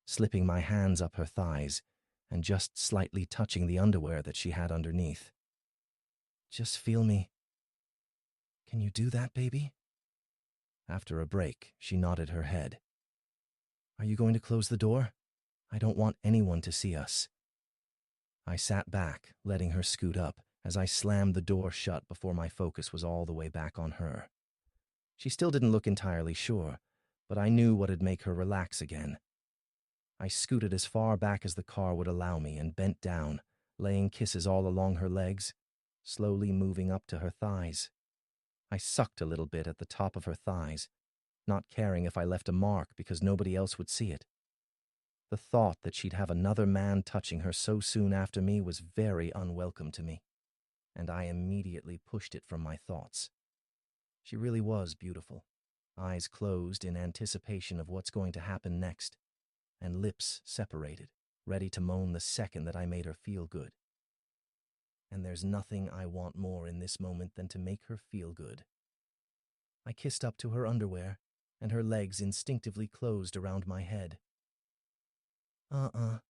S1: slipping my hands up her thighs and just slightly touching the underwear that she had underneath. "Just feel me. Can you do that, baby?" After a break, she nodded her head. "Are you going to close the door? I don't want anyone to see us." I sat back, letting her scoot up, as I slammed the door shut before my focus was all the way back on her. She still didn't look entirely sure, but I knew what'd make her relax again. I scooted as far back as the car would allow me and bent down, laying kisses all along her legs, slowly moving up to her thighs. I sucked a little bit at the top of her thighs, not caring if I left a mark because nobody else would see it. The thought that she'd have another man touching her so soon after me was very unwelcome to me, and I immediately pushed it from my thoughts. She really was beautiful, eyes closed in anticipation of what's going to happen next, and lips separated, ready to moan the second that I made her feel good. And there's nothing I want more in this moment than to make her feel good. I kissed up to her underwear, and her legs instinctively closed around my head. I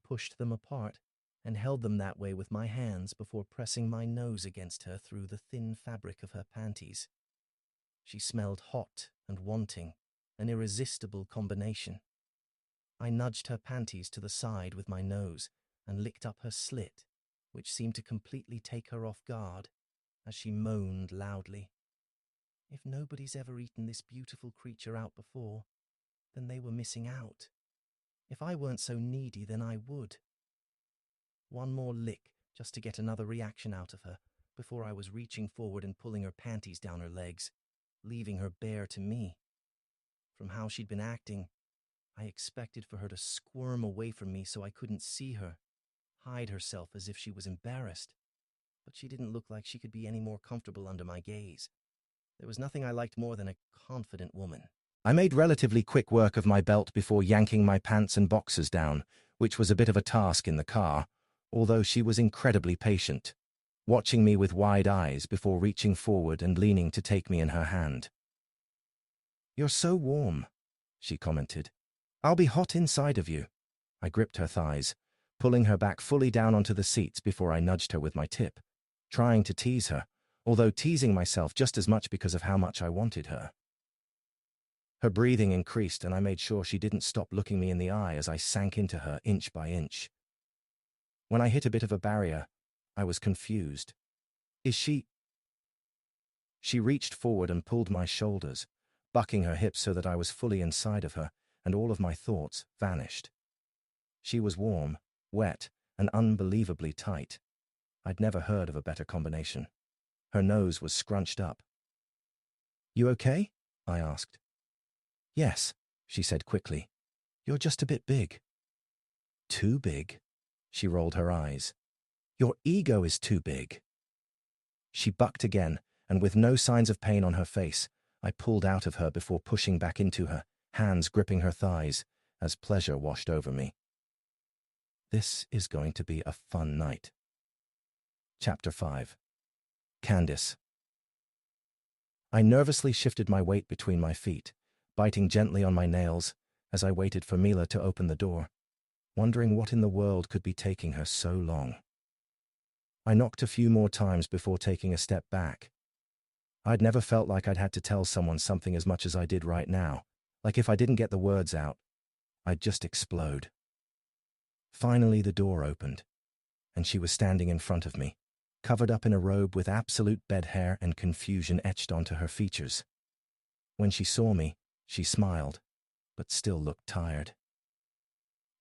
S1: pushed them apart and held them that way with my hands before pressing my nose against her through the thin fabric of her panties. She smelled hot and wanting, an irresistible combination. I nudged her panties to the side with my nose and licked up her slit, which seemed to completely take her off guard, as she moaned loudly. If nobody's ever eaten this beautiful creature out before, then they were missing out. If I weren't so needy, then I would. One more lick just to get another reaction out of her before I was reaching forward and pulling her panties down her legs, leaving her bare to me. From how she'd been acting, I expected for her to squirm away from me so I couldn't see her, hide herself as if she was embarrassed. But she didn't look like she could be any more comfortable under my gaze. There was nothing I liked more than a confident woman. I made relatively quick work of my belt before yanking my pants and boxers down, which was a bit of a task in the car, although she was incredibly patient, watching me with wide eyes before reaching forward and leaning to take me in her hand. "You're so warm," she commented. "I'll be hot inside of you." I gripped her thighs, pulling her back fully down onto the seats before I nudged her with my tip, trying to tease her, although teasing myself just as much because of how much I wanted her. Her breathing increased, and I made sure she didn't stop looking me in the eye as I sank into her inch by inch. When I hit a bit of a barrier, I was confused. "Is she—" She reached forward and pulled my shoulders, bucking her hips so that I was fully inside of her, and all of my thoughts vanished. She was warm, wet, and unbelievably tight. I'd never heard of a better combination. Her nose was scrunched up. "You okay?" I asked. "Yes," she said quickly. "You're just a bit big." "Too big?" She rolled her eyes. "Your ego is too big." She bucked again, and with no signs of pain on her face, I pulled out of her before pushing back into her, hands gripping her thighs, as pleasure washed over me. This is going to be a fun night. Chapter 5. Candace. I nervously shifted my weight between my feet, biting gently on my nails as I waited for Mila to open the door, wondering what in the world could be taking her so long. I knocked a few more times before taking a step back. I'd never felt like I'd had to tell someone something as much as I did right now, like if I didn't get the words out, I'd just explode. Finally, the door opened, and she was standing in front of me, covered up in a robe with absolute bed hair and confusion etched onto her features. When she saw me, she smiled, but still looked tired.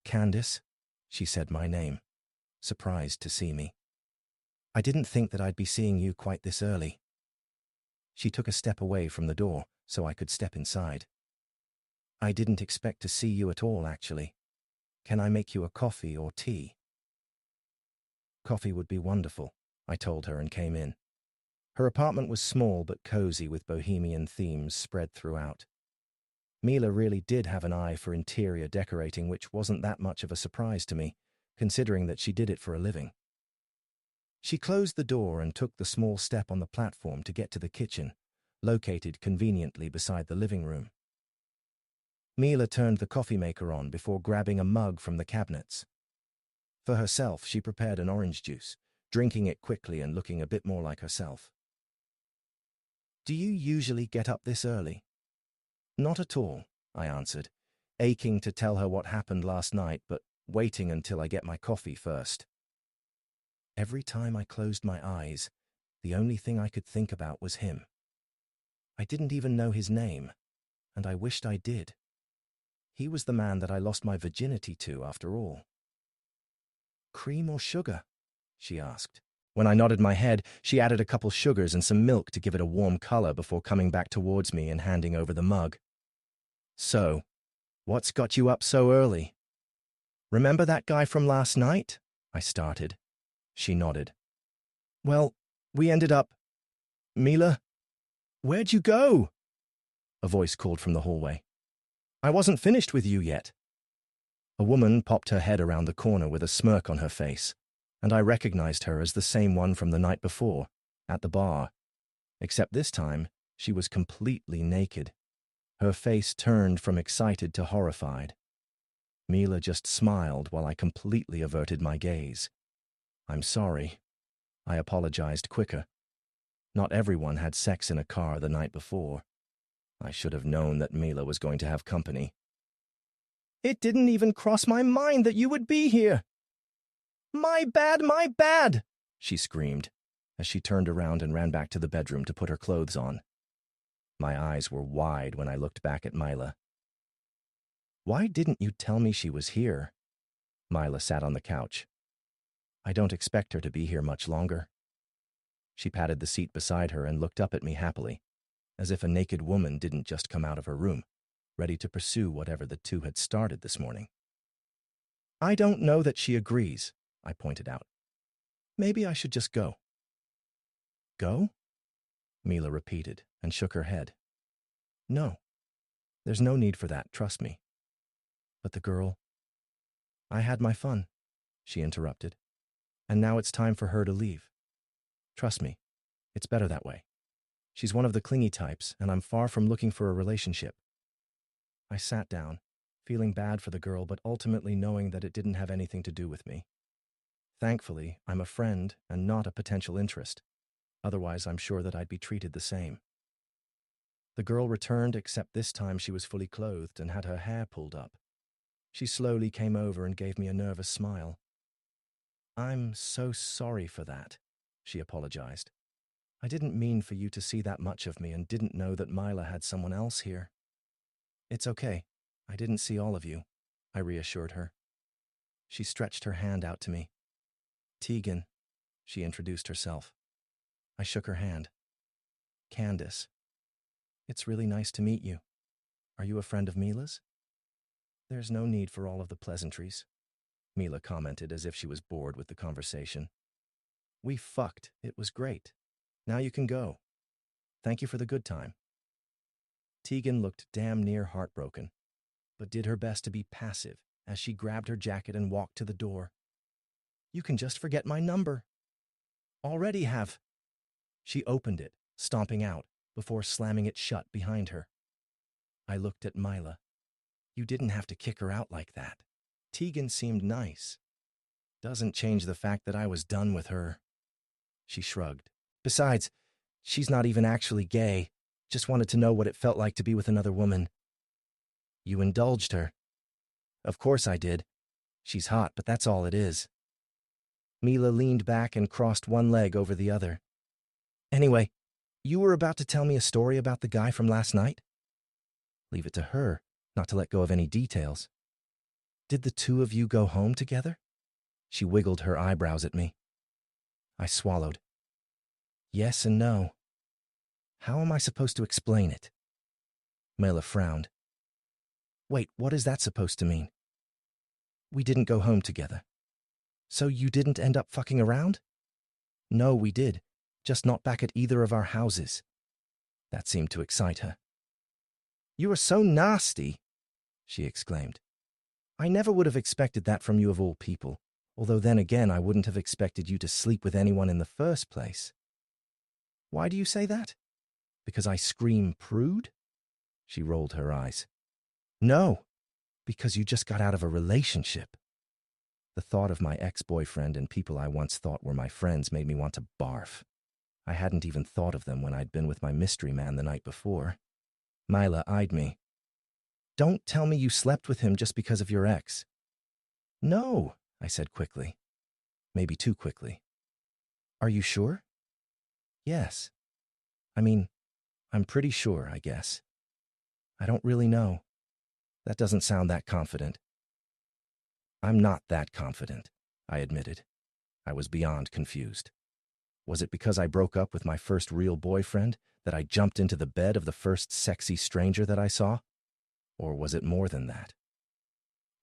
S1: "Candace," she said my name, surprised to see me. "I didn't think that I'd be seeing you quite this early." She took a step away from the door so I could step inside. "I didn't expect to see you at all, actually. Can I make you a coffee or tea?" "Coffee would be wonderful," I told her and came in. Her apartment was small but cozy with bohemian themes spread throughout. Mila really did have an eye for interior decorating, which wasn't that much of a surprise to me, considering that she did it for a living. She closed the door and took the small step on the platform to get to the kitchen, located conveniently beside the living room. Mila turned the coffee maker on before grabbing a mug from the cabinets. For herself, she prepared an orange juice, drinking it quickly and looking a bit more like herself. "Do you usually get up this early?" "Not at all," I answered, aching to tell her what happened last night, but waiting until I get my coffee first. Every time I closed my eyes, the only thing I could think about was him. I didn't even know his name, and I wished I did. He was the man that I lost my virginity to, after all. "Cream or sugar?" she asked. When I nodded my head, she added a couple sugars and some milk to give it a warm color before coming back towards me and handing over the mug. "So, what's got you up so early?" "Remember that guy from last night?" I started. She nodded. "Well, we ended up—" "Mila? Where'd you go?" a voice called from the hallway. "I wasn't finished with you yet." A woman popped her head around the corner with a smirk on her face, and I recognized her as the same one from the night before, at the bar, except this time she was completely naked. Her face turned from excited to horrified. Mila just smiled while I completely averted my gaze. "I'm sorry." I apologized quicker. Not everyone had sex in a car the night before. I should have known that Mila was going to have company. "It didn't even cross my mind that you would be here." My bad," she screamed, as she turned around and ran back to the bedroom to put her clothes on. My eyes were wide when I looked back at Mila. "Why didn't you tell me she was here?" Mila sat on the couch. "I don't expect her to be here much longer." She patted the seat beside her and looked up at me happily, as if a naked woman didn't just come out of her room, ready to pursue whatever the two had started this morning. "I don't know that she agrees," I pointed out. "Maybe I should just go." "Go?" Mila repeated and shook her head. "No, there's no need for that, trust me." "But the girl—" "I had my fun," she interrupted, "and now it's time for her to leave. Trust me, it's better that way. She's one of the clingy types, and I'm far from looking for a relationship." I sat down, feeling bad for the girl, but ultimately knowing that it didn't have anything to do with me. Thankfully, I'm a friend and not a potential interest. Otherwise, I'm sure that I'd be treated the same. The girl returned, except this time she was fully clothed and had her hair pulled up. She slowly came over and gave me a nervous smile. "I'm so sorry for that," she apologized. "I didn't mean for you to see that much of me and didn't know that Mila had someone else here." "It's okay. I didn't see all of you," I reassured her. She stretched her hand out to me. "Tegan," she introduced herself. I shook her hand. "Candace. It's really nice to meet you. Are you a friend of Mila's?" "There's no need for all of the pleasantries," Mila commented as if she was bored with the conversation. "We fucked. It was great. Now you can go. Thank you for the good time." Tegan looked damn near heartbroken, but did her best to be passive as she grabbed her jacket and walked to the door. "You can just forget my number." "Already have." She opened it, stomping out, before slamming it shut behind her. I looked at Mila. You didn't have to kick her out like that. Tegan seemed nice. Doesn't change the fact that I was done with her. She shrugged. Besides, she's not even actually gay. Just wanted to know what it felt like to be with another woman. You indulged her. Of course I did. She's hot, but that's all it is. Mila leaned back and crossed one leg over the other. Anyway, you were about to tell me a story about the guy from last night? Leave it to her, not to let go of any details. Did the two of you go home together? She wiggled her eyebrows at me. I swallowed. Yes and no. How am I supposed to explain it? Mila frowned. Wait, what is that supposed to mean? We didn't go home together. So you didn't end up fucking around? No, we did, just not back at either of our houses. That seemed to excite her. You are so nasty, she exclaimed. I never would have expected that from you of all people. Although then again, I wouldn't have expected you to sleep with anyone in the first place. Why do you say that? Because I scream prude? She rolled her eyes. No, because you just got out of a relationship. The thought of my ex-boyfriend and people I once thought were my friends made me want to barf. I hadn't even thought of them when I'd been with my mystery man the night before. Mila eyed me. Don't tell me you slept with him just because of your ex. No, I said quickly. Maybe too quickly. Are you sure? Yes. I mean, I'm pretty sure, I guess. I don't really know. That doesn't sound that confident. I'm not that confident, I admitted. I was beyond confused. Was it because I broke up with my first real boyfriend that I jumped into the bed of the first sexy stranger that I saw? Or was it more than that?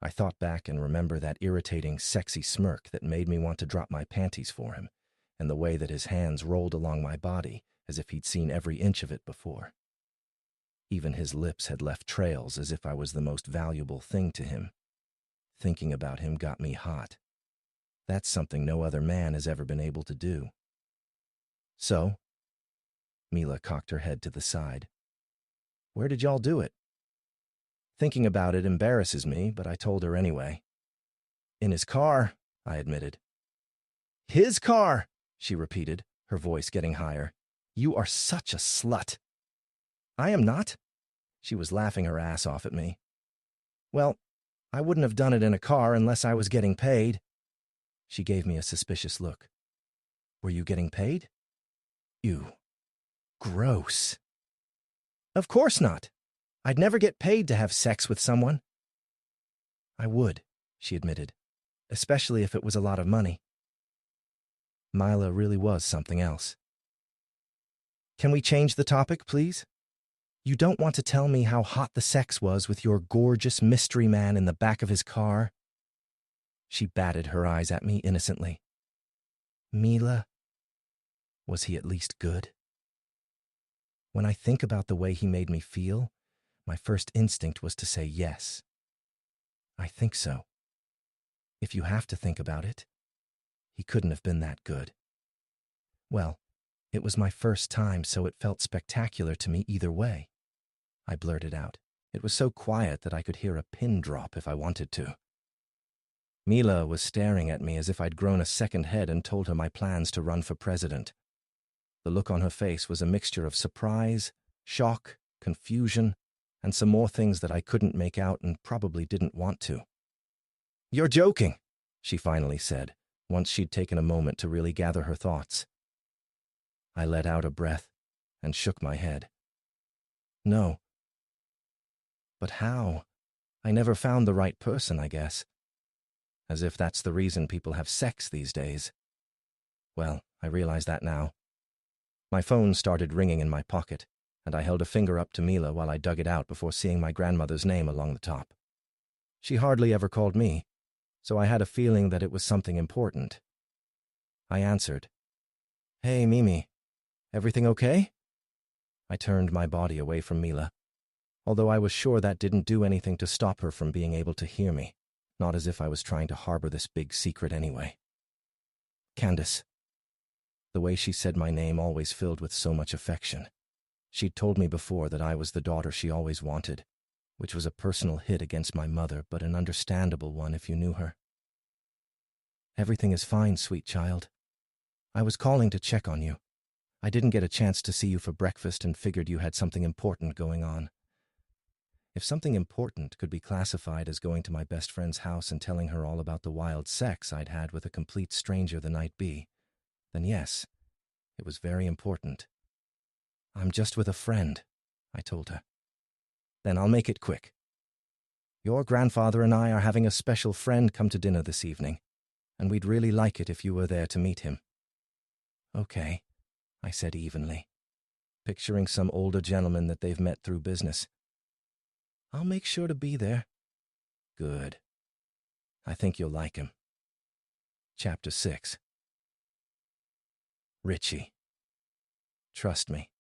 S1: I thought back and remember that irritating, sexy smirk that made me want to drop my panties for him, and the way that his hands rolled along my body as if he'd seen every inch of it before. Even his lips had left trails as if I was the most valuable thing to him. Thinking about him got me hot. That's something no other man has ever been able to do. So? Mila cocked her head to the side. Where did y'all do it? Thinking about it embarrasses me, but I told her anyway. In his car, I admitted. His car, she repeated, her voice getting higher. You are such a slut. I am not. She was laughing her ass off at me. Well, I wouldn't have done it in a car unless I was getting paid. She gave me a suspicious look. Were you getting paid? Ew. Gross. Of course not. I'd never get paid to have sex with someone. I would, she admitted, especially if it was a lot of money. Mila really was something else. Can we change the topic, please? You don't want to tell me how hot the sex was with your gorgeous mystery man in the back of his car? She batted her eyes at me innocently. Mila, was he at least good? When I think about the way he made me feel, my first instinct was to say yes. I think so. If you have to think about it, he couldn't have been that good. Well, it was my first time, so it felt spectacular to me either way. I blurted out. It was so quiet that I could hear a pin drop if I wanted to. Mila was staring at me as if I'd grown a second head and told her my plans to run for president. The look on her face was a mixture of surprise, shock, confusion, and some more things that I couldn't make out and probably didn't want to. You're joking, she finally said, once she'd taken a moment to really gather her thoughts. I let out a breath and shook my head. No. But how? I never found the right person, I guess. As if that's the reason people have sex these days. Well, I realize that now. My phone started ringing in my pocket, and I held a finger up to Mila while I dug it out before seeing my grandmother's name along the top. She hardly ever called me, so I had a feeling that it was something important. I answered. Hey, Mimi. Everything okay? I turned my body away from Mila, although I was sure that didn't do anything to stop her from being able to hear me, not as if I was trying to harbor this big secret anyway. Candace. The way she said my name always filled with so much affection. She'd told me before that I was the daughter she always wanted, which was a personal hit against my mother, but an understandable one if you knew her. Everything is fine, sweet child. I was calling to check on you. I didn't get a chance to see you for breakfast and figured you had something important going on. If something important could be classified as going to my best friend's house and telling her all about the wild sex I'd had with a complete stranger the night be, then yes, it was very important. I'm just with a friend, I told her. Then I'll make it quick. Your grandfather and I are having a special friend come to dinner this evening, and we'd really like it if you were there to meet him. Okay, I said evenly, picturing some older gentleman that they've met through business. I'll make sure to be there. Good. I think you'll like him. Chapter 6. Richie. Trust me,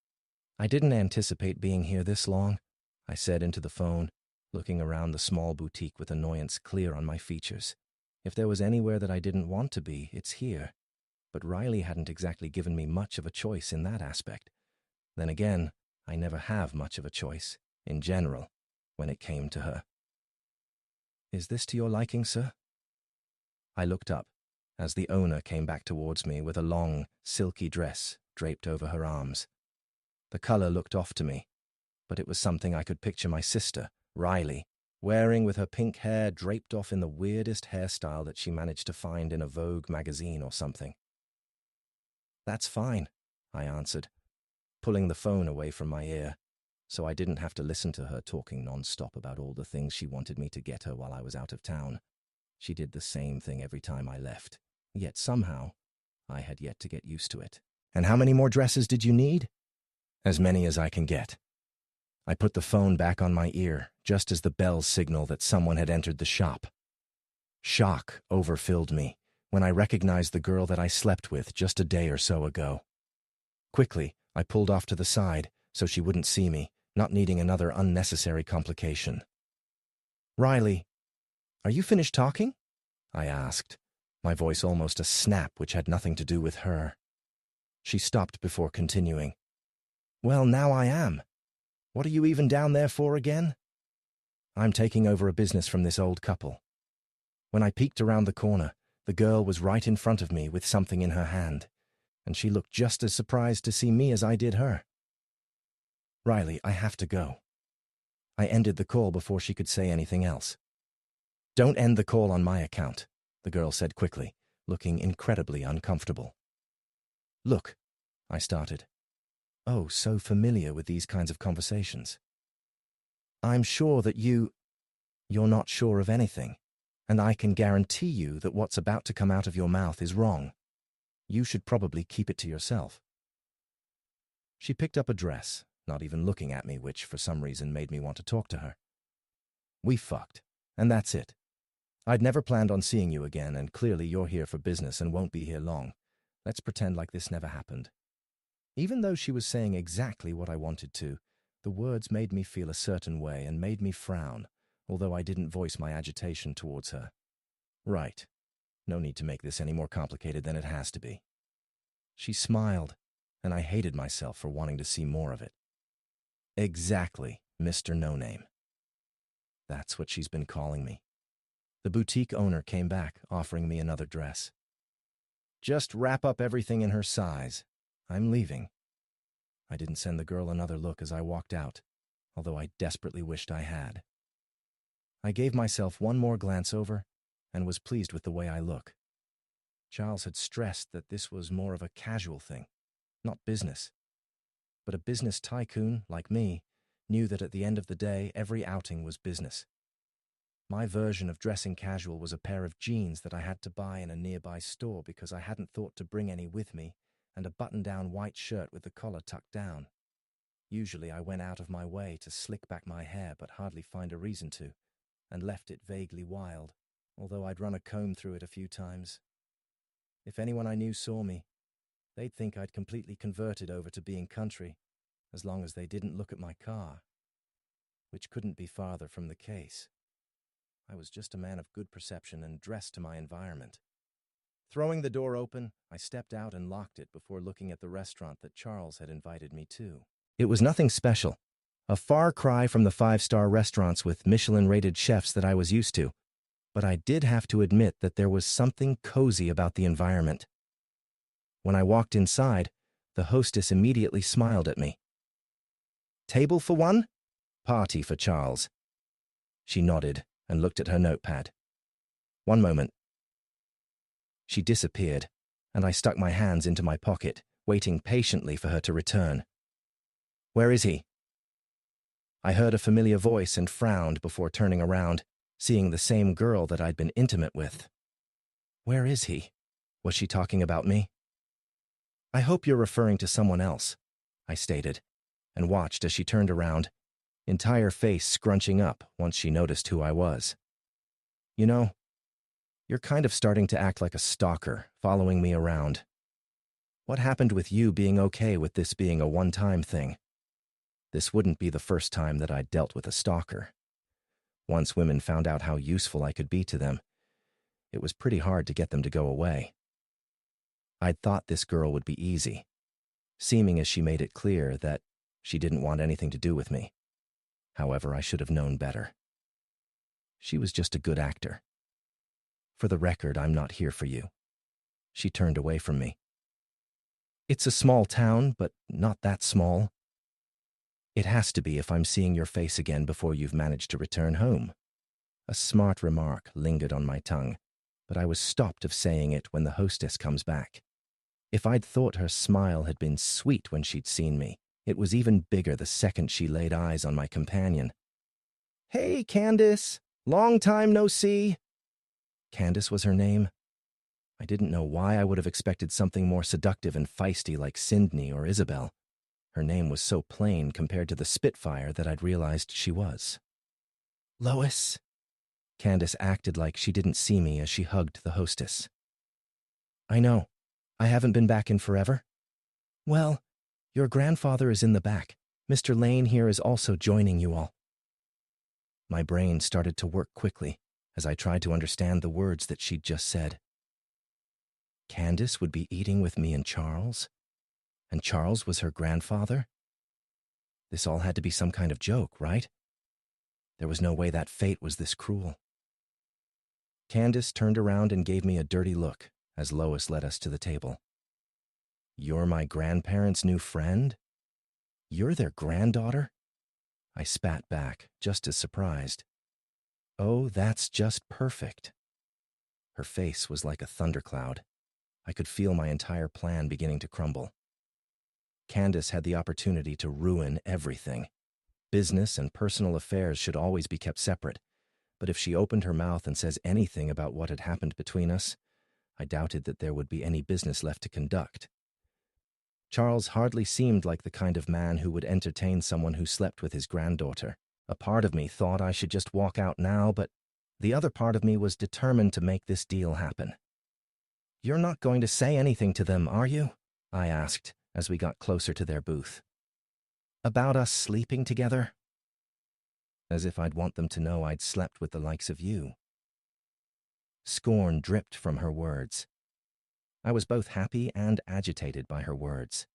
S1: I didn't anticipate being here this long, I said into the phone, looking around the small boutique with annoyance clear on my features. If there was anywhere that I didn't want to be, it's here. But Riley hadn't exactly given me much of a choice in that aspect. Then again, I never have much of a choice, in general, when it came to her. "Is this to your liking, sir?" I looked up as the owner came back towards me with a long, silky dress draped over her arms. The color looked off to me, but it was something I could picture my sister, Riley, wearing with her pink hair draped off in the weirdest hairstyle that she managed to find in a Vogue magazine or something. "That's fine," I answered, pulling the phone away from my ear, so I didn't have to listen to her talking non-stop about all the things she wanted me to get her while I was out of town. She did the same thing every time I left, yet somehow I had yet to get used to it. "And how many more dresses did you need?" "As many as I can get." I put the phone back on my ear, just as the bells signaled that someone had entered the shop. Shock overfilled me when I recognized the girl that I slept with just a day or so ago. Quickly, I pulled off to the side so she wouldn't see me, not needing another unnecessary complication. "Riley, are you finished talking?" I asked, my voice almost a snap which had nothing to do with her. She stopped before continuing. "Well, now I am. What are you even down there for again?" "I'm taking over a business from this old couple." When I peeked around the corner, the girl was right in front of me with something in her hand, and she looked just as surprised to see me as I did her. "Riley, I have to go." I ended the call before she could say anything else. "Don't end the call on my account," the girl said quickly, looking incredibly uncomfortable. "Look," I started. Oh, so familiar with these kinds of conversations. "I'm sure that you're not sure of anything, and I can guarantee you that what's about to come out of your mouth is wrong. You should probably keep it to yourself." She picked up a dress, not even looking at me, which for some reason made me want to talk to her. "We fucked, and that's it. I'd never planned on seeing you again, and clearly you're here for business and won't be here long. Let's pretend like this never happened." Even though she was saying exactly what I wanted to, the words made me feel a certain way and made me frown, although I didn't voice my agitation towards her. "Right. No need to make this any more complicated than it has to be." She smiled, and I hated myself for wanting to see more of it. "Exactly, Mr. No-Name." That's what she's been calling me. The boutique owner came back, offering me another dress. "Just wrap up everything in her size. I'm leaving." I didn't send the girl another look as I walked out, although I desperately wished I had. I gave myself one more glance over and was pleased with the way I look. Charles had stressed that this was more of a casual thing, not business. But a business tycoon, like me, knew that at the end of the day, every outing was business. My version of dressing casual was a pair of jeans that I had to buy in a nearby store because I hadn't thought to bring any with me, and a button-down white shirt with the collar tucked down. Usually I went out of my way to slick back my hair but hardly find a reason to, and left it vaguely wild, although I'd run a comb through it a few times. If anyone I knew saw me, they'd think I'd completely converted over to being country, as long as they didn't look at my car, which couldn't be farther from the case. I was just a man of good perception and dressed to my environment. Throwing the door open, I stepped out and locked it before looking at the restaurant that Charles had invited me to. It was nothing special, a far cry from the five-star restaurants with Michelin-rated chefs that I was used to, but I did have to admit that there was something cozy about the environment. When I walked inside, the hostess immediately smiled at me. "Table for one? Party for Charles." She nodded and looked at her notepad. "One moment." She disappeared, and I stuck my hands into my pocket, waiting patiently for her to return. "Where is he?" I heard a familiar voice and frowned before turning around, seeing the same girl that I'd been intimate with. "Where is he?" Was she talking about me? "I hope you're referring to someone else," I stated, and watched as she turned around, entire face scrunching up once she noticed who I was. "You know, you're kind of starting to act like a stalker, following me around. What happened with you being okay with this being a one-time thing? This wouldn't be the first time that I'd dealt with a stalker. Once women found out how useful I could be to them, It was pretty hard to get them to go away. I'd thought this girl would be easy, seeming as she made it clear that she didn't want anything to do with me. However, I should have known better. She was just a good actor. For the record, I'm not here for you. She turned away from me. It's a small town, but not that small. It has to be if I'm seeing your face again before you've managed to return home. A smart remark lingered on my tongue, but I was stopped of saying it when the hostess comes back. If I'd thought her smile had been sweet when she'd seen me, it was even bigger the second she laid eyes on my companion. "Hey, Candace! Long time no see!" Candace was her name. I didn't know why I would have expected something more seductive and feisty like Sydney or Isabel. Her name was so plain compared to the Spitfire that I'd realized she was. "Lois." Candace acted like she didn't see me as she hugged the hostess. "I know. I haven't been back in forever." "Well, your grandfather is in the back. Mr. Lane here is also joining you all." My brain started to work quickly as I tried to understand the words that she'd just said. Candace would be eating with me and Charles? And Charles was her grandfather? This all had to be some kind of joke, right? There was no way that fate was this cruel. Candace turned around and gave me a dirty look as Lois led us to the table. "You're my grandparents' new friend? You're their granddaughter?" I spat back, just as surprised. "Oh, that's just perfect." Her face was like a thundercloud. I could feel my entire plan beginning to crumble. Candace had the opportunity to ruin everything. Business and personal affairs should always be kept separate, but if she opened her mouth and says anything about what had happened between us, I doubted that there would be any business left to conduct. Charles hardly seemed like the kind of man who would entertain someone who slept with his granddaughter. A part of me thought I should just walk out now, but the other part of me was determined to make this deal happen. "You're not going to say anything to them, are you?" I asked as we got closer to their booth. "About us sleeping together?" As if I'd want them to know I'd slept with the likes of you. Scorn dripped from her words. I was both happy and agitated by her words.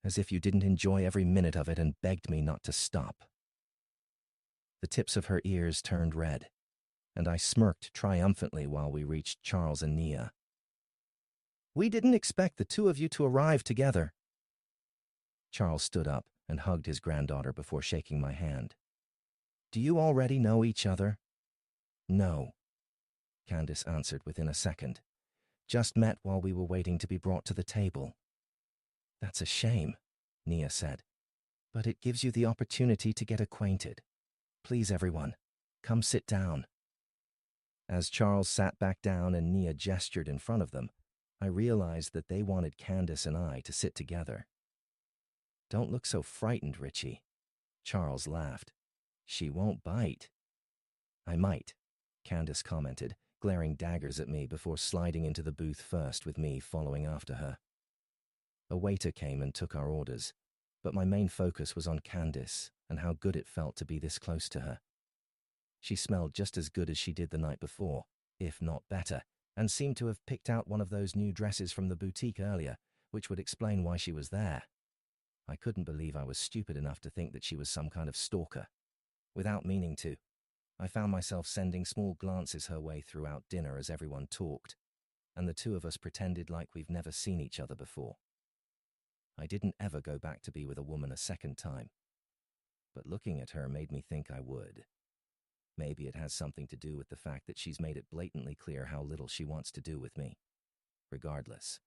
S1: As if you didn't enjoy every minute of it and begged me not to stop. The tips of her ears turned red, and I smirked triumphantly while we reached Charles and Nia. "We didn't expect the two of you to arrive together." Charles stood up and hugged his granddaughter before shaking my hand. "Do you already know each other?" "No," Candace answered within a second. "Just met while we were waiting to be brought to the table." "That's a shame," Nia said. "But it gives you the opportunity to get acquainted. Please, everyone, come sit down." As Charles sat back down and Nia gestured in front of them, I realized that they wanted Candace and I to sit together. "Don't look so frightened, Richie." Charles laughed. "She won't bite." "I might," Candace commented, glaring daggers at me before sliding into the booth first with me following after her. A waiter came and took our orders, but my main focus was on Candace and how good it felt to be this close to her. She smelled just as good as she did the night before, if not better, and seemed to have picked out one of those new dresses from the boutique earlier, which would explain why she was there. I couldn't believe I was stupid enough to think that she was some kind of stalker. Without meaning to, I found myself sending small glances her way throughout dinner as everyone talked, and the two of us pretended like we've never seen each other before. I didn't ever go back to be with a woman a second time, but looking at her made me think I would. Maybe it has something to do with the fact that she's made it blatantly clear how little she wants to do with me. Regardless,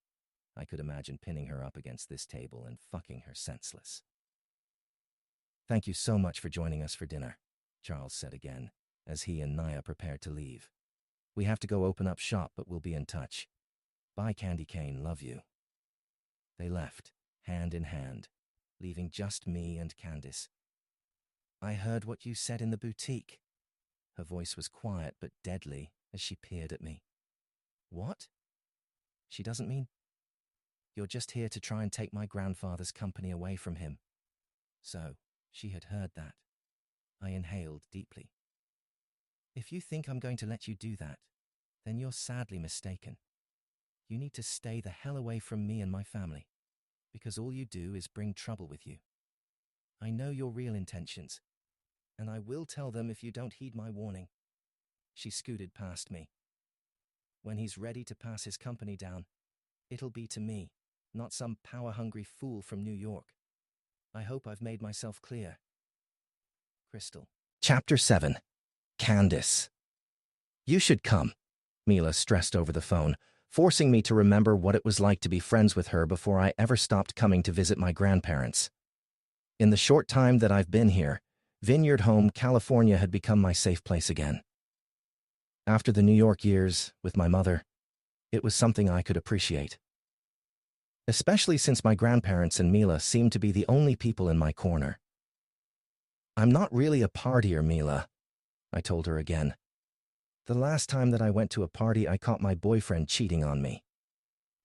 S1: I could imagine pinning her up against this table and fucking her senseless. "Thank you so much for joining us for dinner," Charles said again, as he and Nia prepared to leave. "We have to go open up shop, but we'll be in touch. Bye, Candy Cane, love you." They left, hand in hand, leaving just me and Candace. "I heard what you said in the boutique." Her voice was quiet but deadly as she peered at me. "What?" "She doesn't mean—" "You're just here to try and take my grandfather's company away from him." So, she had heard that. I inhaled deeply. "If you think I'm going to let you do that, then you're sadly mistaken. You need to stay the hell away from me and my family, because all you do is bring trouble with you. I know your real intentions, and I will tell them if you don't heed my warning." She scooted past me. "When he's ready to pass his company down, it'll be to me, not some power-hungry fool from New York. I hope I've made myself clear." Crystal. Chapter 7. Candace. "You should come," Mila stressed over the phone, forcing me to remember what it was like to be friends with her before I ever stopped coming to visit my grandparents. In the short time that I've been here, Vineyard Home, California had become my safe place again. After the New York years with my mother, it was something I could appreciate. Especially since my grandparents and Mila seemed to be the only people in my corner. "I'm not really a partier, Mila," I told her again. "The last time that I went to a party, I caught my boyfriend cheating on me."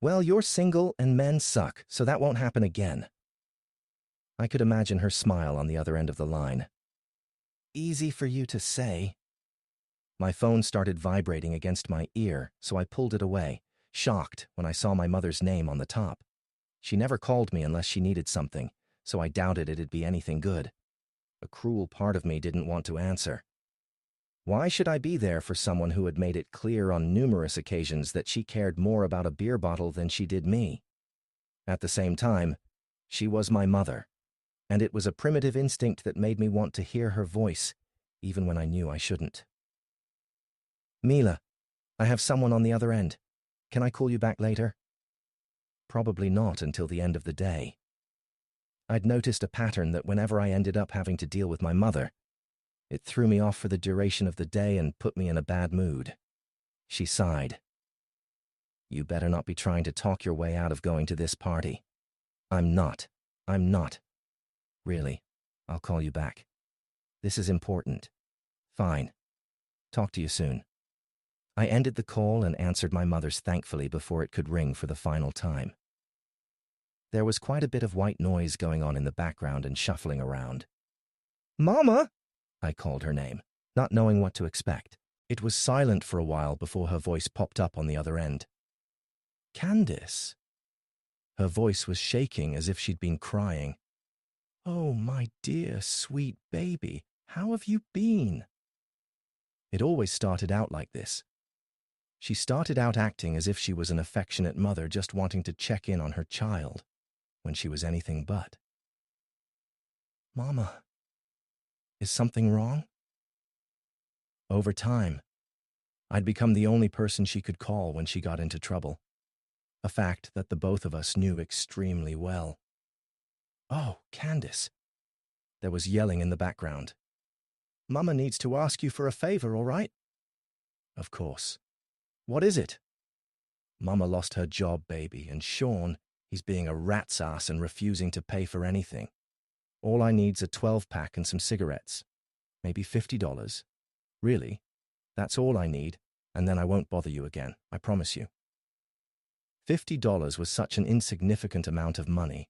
S1: "Well, you're single and men suck, so that won't happen again." I could imagine her smile on the other end of the line. "Easy for you to say." My phone started vibrating against my ear, so I pulled it away, shocked when I saw my mother's name on the top. She never called me unless she needed something, so I doubted it'd be anything good. A cruel part of me didn't want to answer. Why should I be there for someone who had made it clear on numerous occasions that she cared more about a beer bottle than she did me? At the same time, she was my mother, and it was a primitive instinct that made me want to hear her voice, even when I knew I shouldn't. "Mila, I have someone on the other end. Can I call you back later?" Probably not until the end of the day. I'd noticed a pattern that whenever I ended up having to deal with my mother, it threw me off for the duration of the day and put me in a bad mood. She sighed. "You better not be trying to talk your way out of going to this party." I'm not. "Really, I'll call you back. This is important." "Fine. Talk to you soon." I ended the call and answered my mother's thankfully before it could ring for the final time. There was quite a bit of white noise going on in the background and shuffling around. "Mama!" I called her name, not knowing what to expect. It was silent for a while before her voice popped up on the other end. "Candace." Her voice was shaking as if she'd been crying. "Oh, my dear, sweet baby, how have you been?" It always started out like this. She started out acting as if she was an affectionate mother just wanting to check in on her child, when she was anything but. "Mama, is something wrong?" Over time, I'd become the only person she could call when she got into trouble, a fact that the both of us knew extremely well. "Oh, Candace." There was yelling in the background. "Mama needs to ask you for a favor, all right?" "Of course. What is it?" "Mama lost her job, baby, and Sean, he's being a rat's ass and refusing to pay for anything. All I need's a 12-pack and some cigarettes. Maybe $50. Really? That's all I need, and then I won't bother you again, I promise you." $50 was such an insignificant amount of money,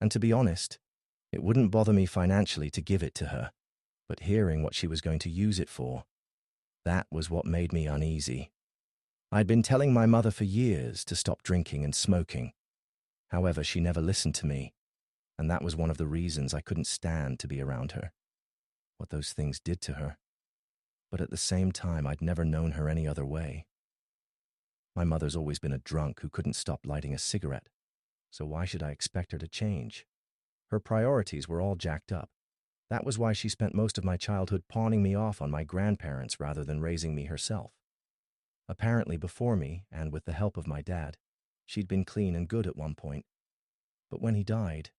S1: and to be honest, it wouldn't bother me financially to give it to her, but hearing what she was going to use it for, that was what made me uneasy. I'd been telling my mother for years to stop drinking and smoking. However, she never listened to me, and that was one of the reasons I couldn't stand to be around her. What those things did to her. But at the same time, I'd never known her any other way. My mother's always been a drunk who couldn't stop lighting a cigarette, so why should I expect her to change? Her priorities were all jacked up. That was why she spent most of my childhood pawning me off on my grandparents rather than raising me herself. Apparently before me, and with the help of my dad, she'd been clean and good at one point. But when he died,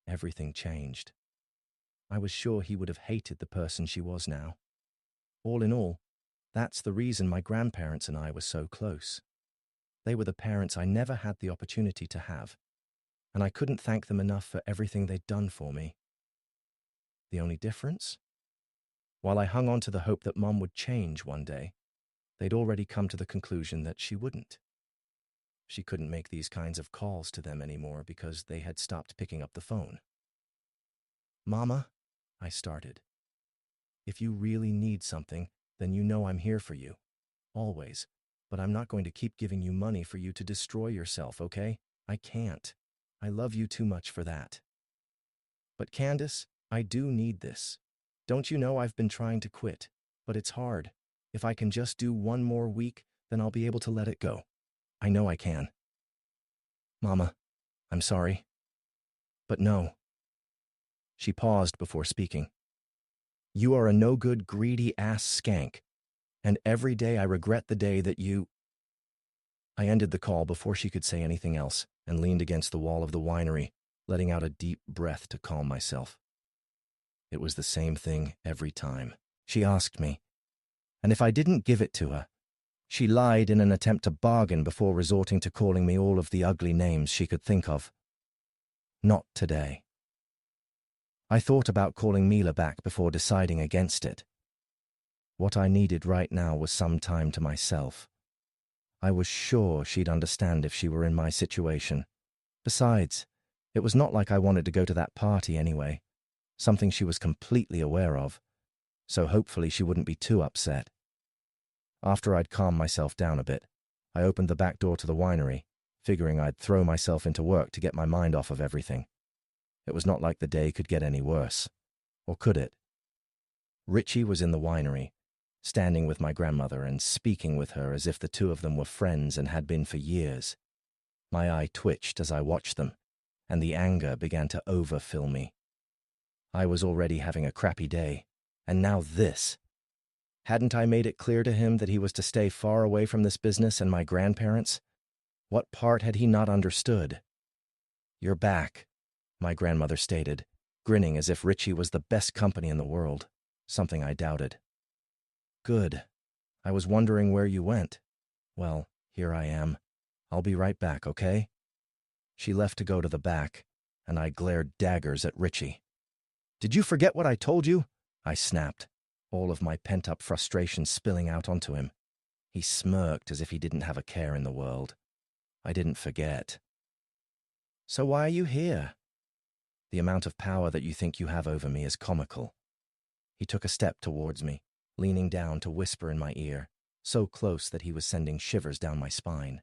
S1: everything changed. I was sure he would have hated the person she was now. All in all, that's the reason my grandparents and I were so close. They were the parents I never had the opportunity to have, and I couldn't thank them enough for everything they'd done for me. The only difference? While I hung on to the hope that Mom would change one day, they'd already come to the conclusion that she wouldn't. She couldn't make these kinds of calls to them anymore because they had stopped picking up the phone. "Mama," I started. "If you really need something, then you know I'm here for you. Always. But I'm not going to keep giving you money for you to destroy yourself, okay? I can't. I love you too much for that. But Candace, I do need this. Don't you know I've been trying to quit, but it's hard. If I can just do one more week, then I'll be able to let it go. I know I can. Mama, I'm sorry. But no. She paused before speaking. You are a no-good, greedy ass skank, and every day I regret the day that you... I ended the call before she could say anything else and leaned against the wall of the winery, letting out a deep breath to calm myself. It was the same thing every time. She asked me, and if I didn't give it to her, she lied in an attempt to bargain before resorting to calling me all of the ugly names she could think of. Not today. I thought about calling Mila back before deciding against it. What I needed right now was some time to myself. I was sure she'd understand if she were in my situation. Besides, it was not like I wanted to go to that party anyway, something she was completely aware of, so hopefully she wouldn't be too upset. After I'd calmed myself down a bit, I opened the back door to the winery, figuring I'd throw myself into work to get my mind off of everything. It was not like the day could get any worse. Or could it? Richie was in the winery, standing with my grandmother and speaking with her as if the two of them were friends and had been for years. My eye twitched as I watched them, and the anger began to overfill me. I was already having a crappy day, and now this. Hadn't I made it clear to him that he was to stay far away from this business and my grandparents? What part had he not understood? You're back, my grandmother stated, grinning as if Richie was the best company in the world, something I doubted. Good. I was wondering where you went. Well, here I am. I'll be right back, okay? She left to go to the back, and I glared daggers at Richie. Did you forget what I told you? I snapped, all of my pent-up frustration spilling out onto him. He smirked as if he didn't have a care in the world. I didn't forget. So why are you here? The amount of power that you think you have over me is comical. He took a step towards me, leaning down to whisper in my ear, so close that he was sending shivers down my spine.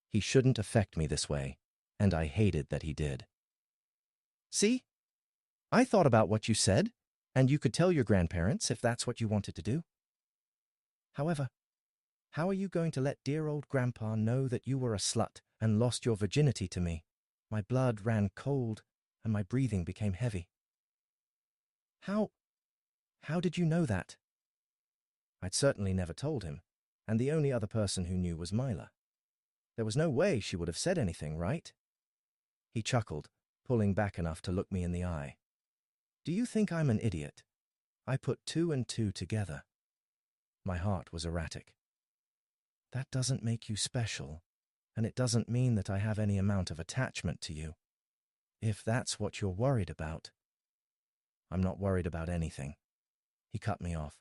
S1: He shouldn't affect me this way, and I hated that he did. See? I thought about what you said, and you could tell your grandparents if that's what you wanted to do. However, how are you going to let dear old Grandpa know that you were a slut and lost your virginity to me? My blood ran cold, and my breathing became heavy. How did you know that? I'd certainly never told him, and the only other person who knew was Mila. There was no way she would have said anything, right? He chuckled, pulling back enough to look me in the eye. Do you think I'm an idiot? I put two and two together. My heart was erratic. That doesn't make you special, and it doesn't mean that I have any amount of attachment to you. If that's what you're worried about. I'm not worried about anything. He cut me off.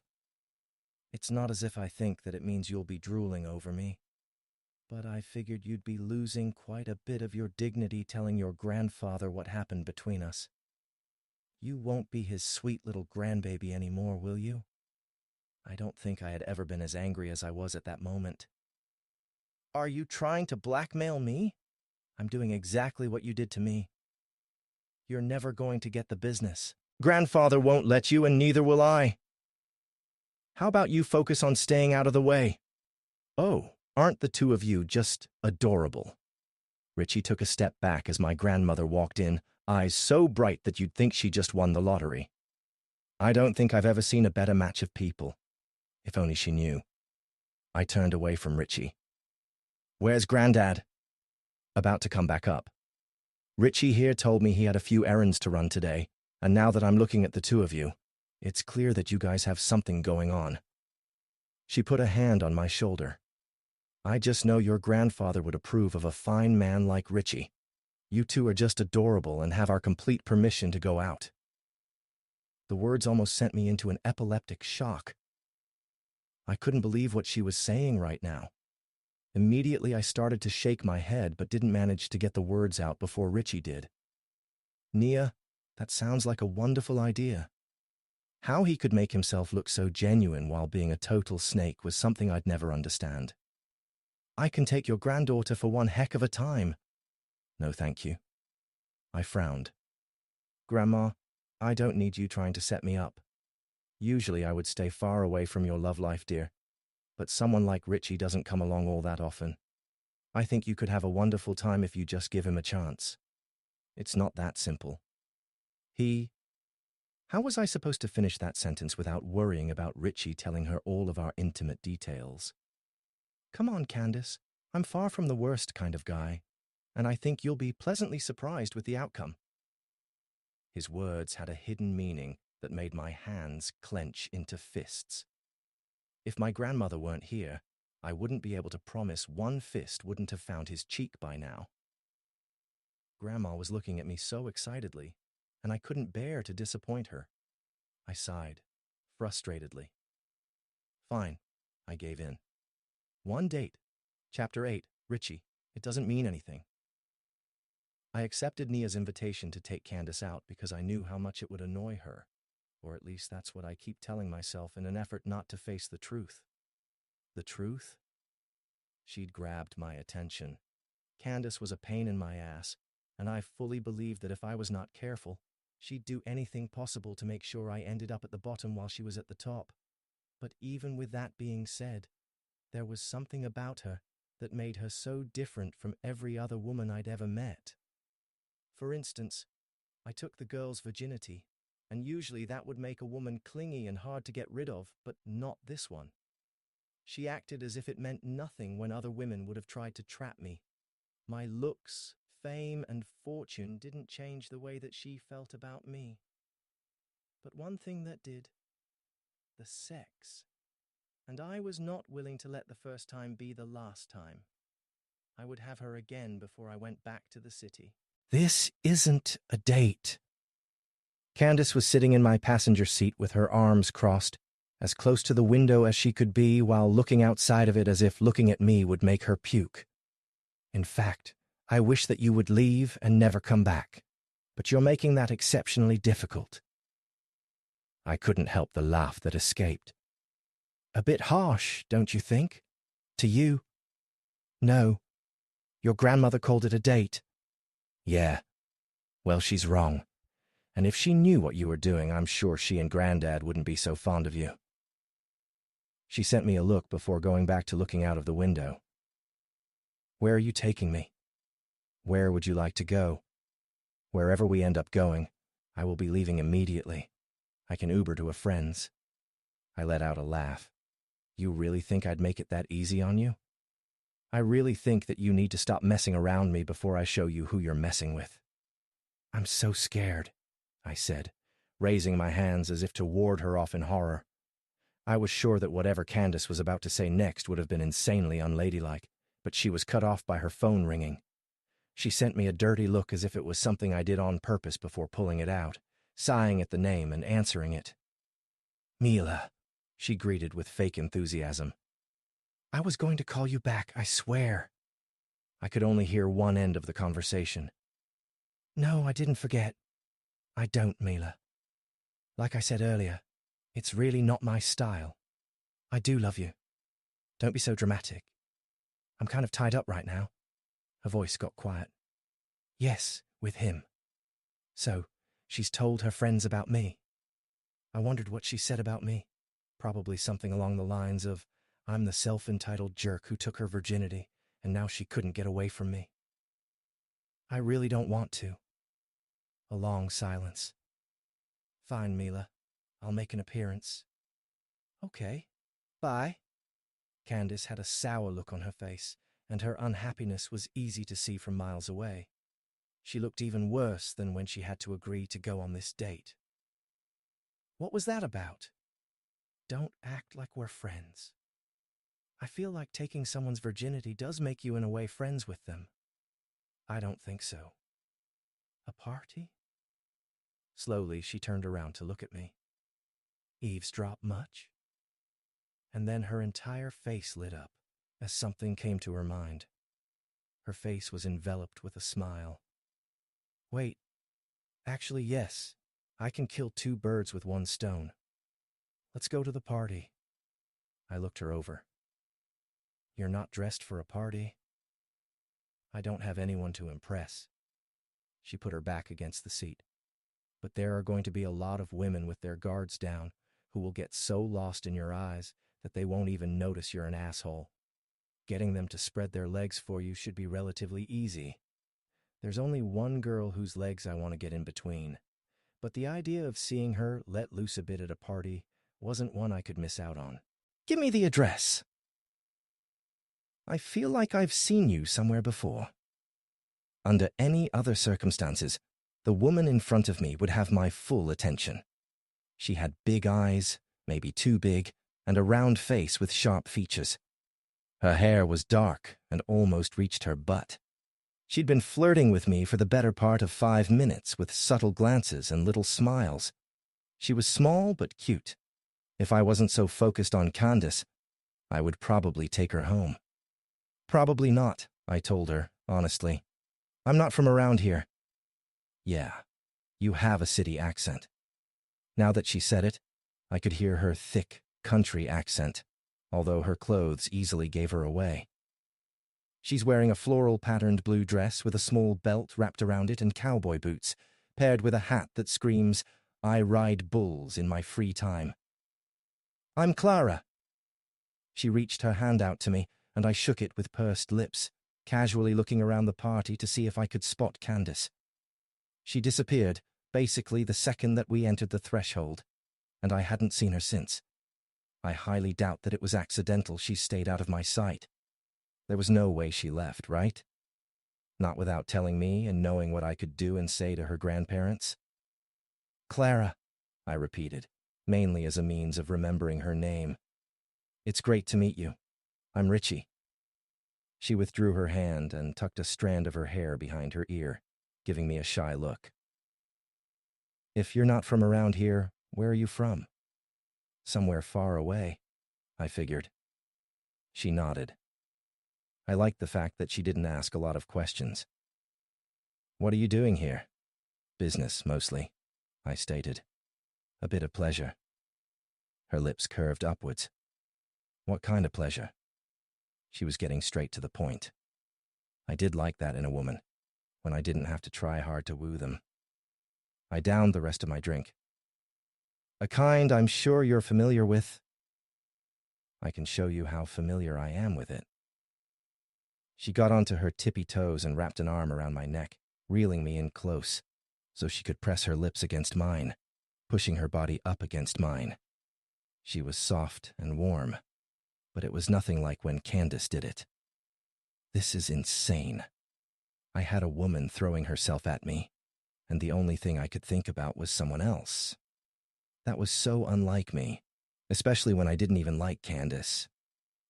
S1: It's not as if I think that it means you'll be drooling over me. But I figured you'd be losing quite a bit of your dignity telling your grandfather what happened between us. You won't be his sweet little grandbaby anymore, will you? I don't think I had ever been as angry as I was at that moment. Are you trying to blackmail me? I'm doing exactly what you did to me. You're never going to get the business. Grandfather won't let you, and neither will I. How about you focus on staying out of the way? Oh, aren't the two of you just adorable? Richie took a step back as my grandmother walked in, eyes so bright that you'd think she just won the lottery. I don't think I've ever seen a better match of people. If only she knew. I turned away from Richie. Where's Granddad? About to come back up. Richie here told me he had a few errands to run today, and now that I'm looking at the two of you, it's clear that you guys have something going on. She put a hand on my shoulder. I just know your grandfather would approve of a fine man like Richie. You two are just adorable and have our complete permission to go out. The words almost sent me into an epileptic shock. I couldn't believe what she was saying right now. Immediately I started to shake my head but didn't manage to get the words out before Richie did. Nia, that sounds like a wonderful idea. How he could make himself look so genuine while being a total snake was something I'd never understand. I can take your granddaughter for one heck of a time." "No, thank you." I frowned. "Grandma, I don't need you trying to set me up. Usually I would stay far away from your love life, dear, but someone like Richie doesn't come along all that often. I think you could have a wonderful time if you just give him a chance. It's not that simple. How was I supposed to finish that sentence without worrying about Richie telling her all of our intimate details? "Come on, Candace. I'm far from the worst kind of guy, and I think you'll be pleasantly surprised with the outcome." His words had a hidden meaning that made my hands clench into fists. If my grandmother weren't here, I wouldn't be able to promise one fist wouldn't have found his cheek by now. Grandma was looking at me so excitedly, and I couldn't bear to disappoint her. I sighed, frustratedly. "Fine," I gave in. "One date. Chapter 8, Richie. It doesn't mean anything." I accepted Nia's invitation to take Candace out because I knew how much it would annoy her, or at least that's what I keep telling myself in an effort not to face the truth. The truth? She'd grabbed my attention. Candace was a pain in my ass, and I fully believed that if I was not careful, she'd do anything possible to make sure I ended up at the bottom while she was at the top. But even with that being said, there was something about her that made her so different from every other woman I'd ever met. For instance, I took the girl's virginity, and usually that would make a woman clingy and hard to get rid of, but not this one. She acted as if it meant nothing when other women would have tried to trap me. My looks, fame, and fortune didn't change the way that she felt about me. But one thing that did: the sex. And I was not willing to let the first time be the last time. I would have her again before I went back to the city. "This isn't a date." Candace was sitting in my passenger seat with her arms crossed, as close to the window as she could be while looking outside of it as if looking at me would make her puke. "In fact, I wish that you would leave and never come back, but you're making that exceptionally difficult." I couldn't help the laugh that escaped. "A bit harsh, don't you think? To you?" "No. Your grandmother called it a date." "Yeah. Well, she's wrong. And if she knew what you were doing, I'm sure she and Granddad wouldn't be so fond of you." She sent me a look before going back to looking out of the window. "Where are you taking me? Where would you like to go?" "Wherever we end up going, I will be leaving immediately. I can Uber to a friend's." I let out a laugh. "You really think I'd make it that easy on you? I really think that you need to stop messing around me before I show you who you're messing with." "I'm so scared," I said, raising my hands as if to ward her off in horror. I was sure that whatever Candace was about to say next would have been insanely unladylike, but she was cut off by her phone ringing. She sent me a dirty look as if it was something I did on purpose before pulling it out, sighing at the name and answering it. "Mila," she greeted with fake enthusiasm. "I was going to call you back, I swear." I could only hear one end of the conversation. "No, I didn't forget. I don't, Mila. Like I said earlier, it's really not my style. I do love you. Don't be so dramatic. I'm kind of tied up right now." Her voice got quiet. "Yes, with him. So, she's told her friends about me. I wondered what she said about me. Probably something along the lines of, I'm the self-entitled jerk who took her virginity, and now she couldn't get away from me." "I really don't want to." A long silence. "Fine, Mila. I'll make an appearance." "Okay. Bye." Candace had a sour look on her face, and her unhappiness was easy to see from miles away. She looked even worse than when she had to agree to go on this date. What was that about? Don't act like we're friends. I feel like taking someone's virginity does make you in a way friends with them. I don't think so. A party? Slowly, she turned around to look at me. Eavesdrop much? And then her entire face lit up as something came to her mind. Her face was enveloped with a smile. Wait, actually, yes, I can kill two birds with one stone. Let's go to the party. I looked her over. You're not dressed for a party? I don't have anyone to impress. She put her back against the seat. But there are going to be a lot of women with their guards down who will get so lost in your eyes that they won't even notice you're an asshole. Getting them to spread their legs for you should be relatively easy. There's only one girl whose legs I want to get in between, but the idea of seeing her let loose a bit at a party wasn't one I could miss out on. Give me the address. I feel like I've seen you somewhere before. Under any other circumstances, the woman in front of me would have my full attention. She had big eyes, maybe too big, and a round face with sharp features. Her hair was dark and almost reached her butt. She'd been flirting with me for the better part of 5 minutes with subtle glances and little smiles. She was small but cute. If I wasn't so focused on Candace, I would probably take her home. Probably not, I told her, honestly. I'm not from around here. Yeah, you have a city accent. Now that she said it, I could hear her thick, country accent, although her clothes easily gave her away. She's wearing a floral-patterned blue dress with a small belt wrapped around it and cowboy boots, paired with a hat that screams, "I ride bulls in my free time." I'm Clara. She reached her hand out to me, and I shook it with pursed lips, casually looking around the party to see if I could spot Candace. She disappeared, basically the second that we entered the threshold, and I hadn't seen her since. I highly doubt that it was accidental she stayed out of my sight. There was no way she left, right? Not without telling me and knowing what I could do and say to her grandparents. Clara, I repeated, mainly as a means of remembering her name. It's great to meet you. I'm Richie. She withdrew her hand and tucked a strand of her hair behind her ear, giving me a shy look. If you're not from around here, where are you from? Somewhere far away, I figured. She nodded. I liked the fact that she didn't ask a lot of questions. What are you doing here? Business, mostly, I stated. A bit of pleasure. Her lips curved upwards. What kind of pleasure? She was getting straight to the point. I did like that in a woman, when I didn't have to try hard to woo them. I downed the rest of my drink. A kind I'm sure you're familiar with. I can show you how familiar I am with it. She got onto her tippy toes and wrapped an arm around my neck, reeling me in close, so she could press her lips against mine, pushing her body up against mine. She was soft and warm, but it was nothing like when Candace did it. This is insane. I had a woman throwing herself at me, and the only thing I could think about was someone else. That was so unlike me, especially when I didn't even like Candace.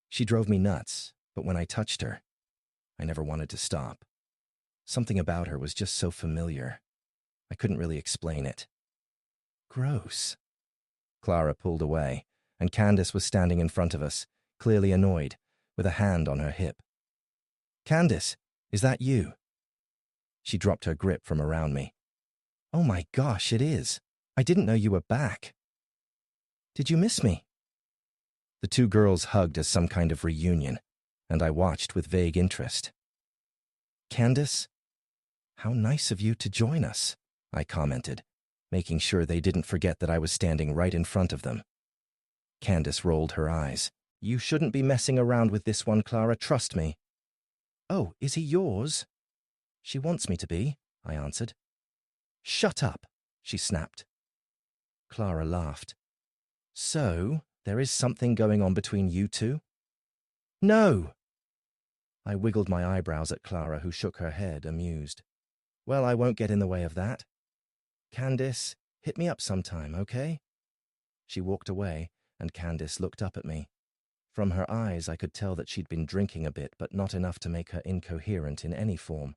S1: She drove me nuts, but when I touched her, I never wanted to stop. Something about her was just so familiar. I couldn't really explain it. Gross. Clara pulled away, and Candace was standing in front of us, clearly annoyed, with a hand on her hip. Candace, is that you? She dropped her grip from around me. Oh my gosh, it is. I didn't know you were back. Did you miss me? The two girls hugged as some kind of reunion, and I watched with vague interest. Candace, how nice of you to join us, I commented, making sure they didn't forget that I was standing right in front of them. Candace rolled her eyes. You shouldn't be messing around with this one, Clara, trust me. Oh, is he yours? She wants me to be, I answered. Shut up, she snapped. Clara laughed. So, there is something going on between you two? No! I wiggled my eyebrows at Clara, who shook her head, amused. Well, I won't get in the way of that. Candace, hit me up sometime, okay? She walked away, and Candace looked up at me. From her eyes, I could tell that she'd been drinking a bit, but not enough to make her incoherent in any form.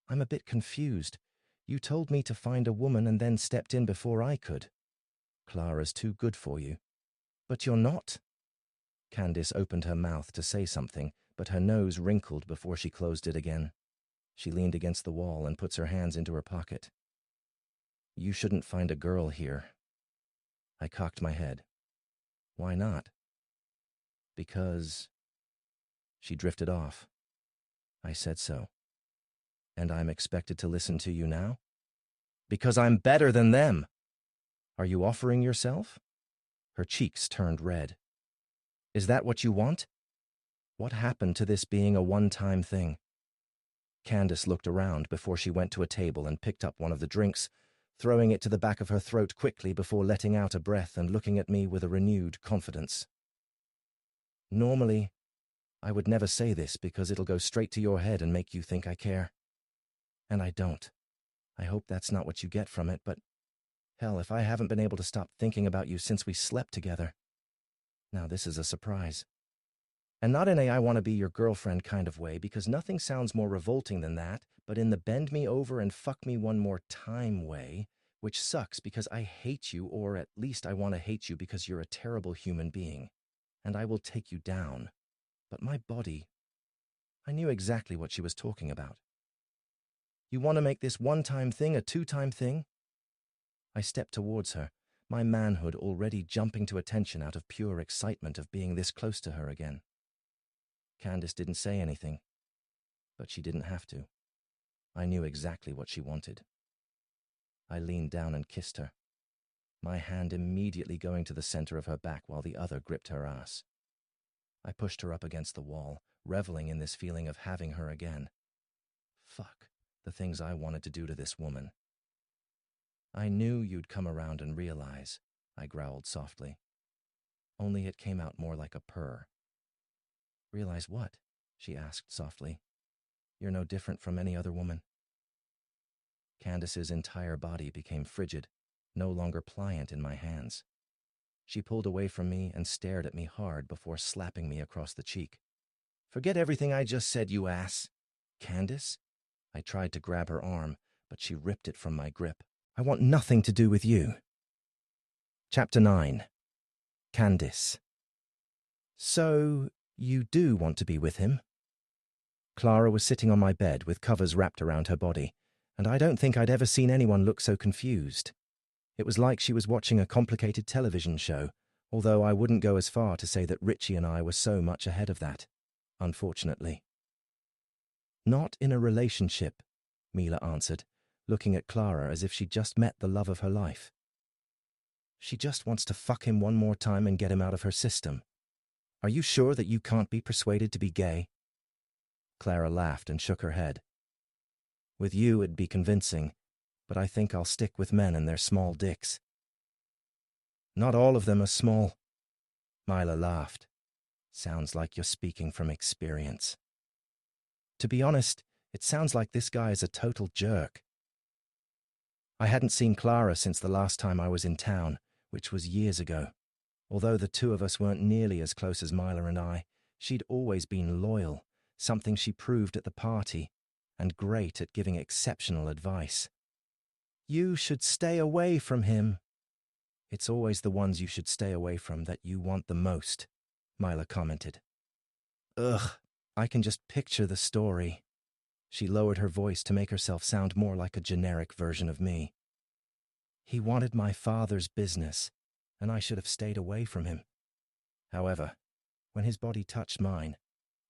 S1: I'm a bit confused. You told me to find a woman and then stepped in before I could. Clara's too good for you. But you're not? Candace opened her mouth to say something, but her nose wrinkled before she closed it again. She leaned against the wall and puts her hands into her pocket. You shouldn't find a girl here. I cocked my head. Why not? Because She drifted off. I said so. And I'm expected to listen to you now? Because I'm better than them. Are you offering yourself? Her cheeks turned red. Is that what you want? What happened to this being a one-time thing? Candace looked around before she went to a table and picked up one of the drinks, throwing it to the back of her throat quickly before letting out a breath and looking at me with a renewed confidence. Normally, I would never say this because it'll go straight to your head and make you think I care. And I don't. I hope that's not what you get from it, but hell, if I haven't been able to stop thinking about you since we slept together. Now this is a surprise. And not in a I want to be your girlfriend kind of way, because nothing sounds more revolting than that, but in the bend me over and fuck me one more time way, which sucks because I hate you, or at least I want to hate you because you're a terrible human being, and I will take you down. But my body, I knew exactly what she was talking about. You want to make this one-time thing a two-time thing? I stepped towards her, my manhood already jumping to attention out of pure excitement of being this close to her again. Candace didn't say anything, but she didn't have to. I knew exactly what she wanted. I leaned down and kissed her, my hand immediately going to the center of her back while the other gripped her ass. I pushed her up against the wall, reveling in this feeling of having her again. Fuck, the things I wanted to do to this woman. I knew you'd come around and realize, I growled softly. Only it came out more like a purr. Realize what? She asked softly. You're no different from any other woman. Candace's entire body became frigid, no longer pliant in my hands. She pulled away from me and stared at me hard before slapping me across the cheek. Forget everything I just said, you ass. Candace? I tried to grab her arm, but she ripped it from my grip. I want nothing to do with you. Chapter 9. Candace. So, you do want to be with him? Clara was sitting on my bed with covers wrapped around her body, and I don't think I'd ever seen anyone look so confused. It was like she was watching a complicated television show, although I wouldn't go as far to say that Richie and I were so much ahead of that, unfortunately. Not in a relationship, Mila answered, looking at Clara as if she'd just met the love of her life. She just wants to fuck him one more time and get him out of her system. Are you sure that you can't be persuaded to be gay? Clara laughed and shook her head. With you it'd be convincing, but I think I'll stick with men and their small dicks. Not all of them are small. Mila laughed. Sounds like you're speaking from experience. To be honest, it sounds like this guy is a total jerk. I hadn't seen Clara since the last time I was in town, which was years ago. Although the two of us weren't nearly as close as Mila and I, she'd always been loyal, something she proved at the party, and great at giving exceptional advice. You should stay away from him. It's always the ones you should stay away from that you want the most, Mila commented. Ugh, I can just picture the story. She lowered her voice to make herself sound more like a generic version of me. He wanted my father's business, and I should have stayed away from him. However, when his body touched mine,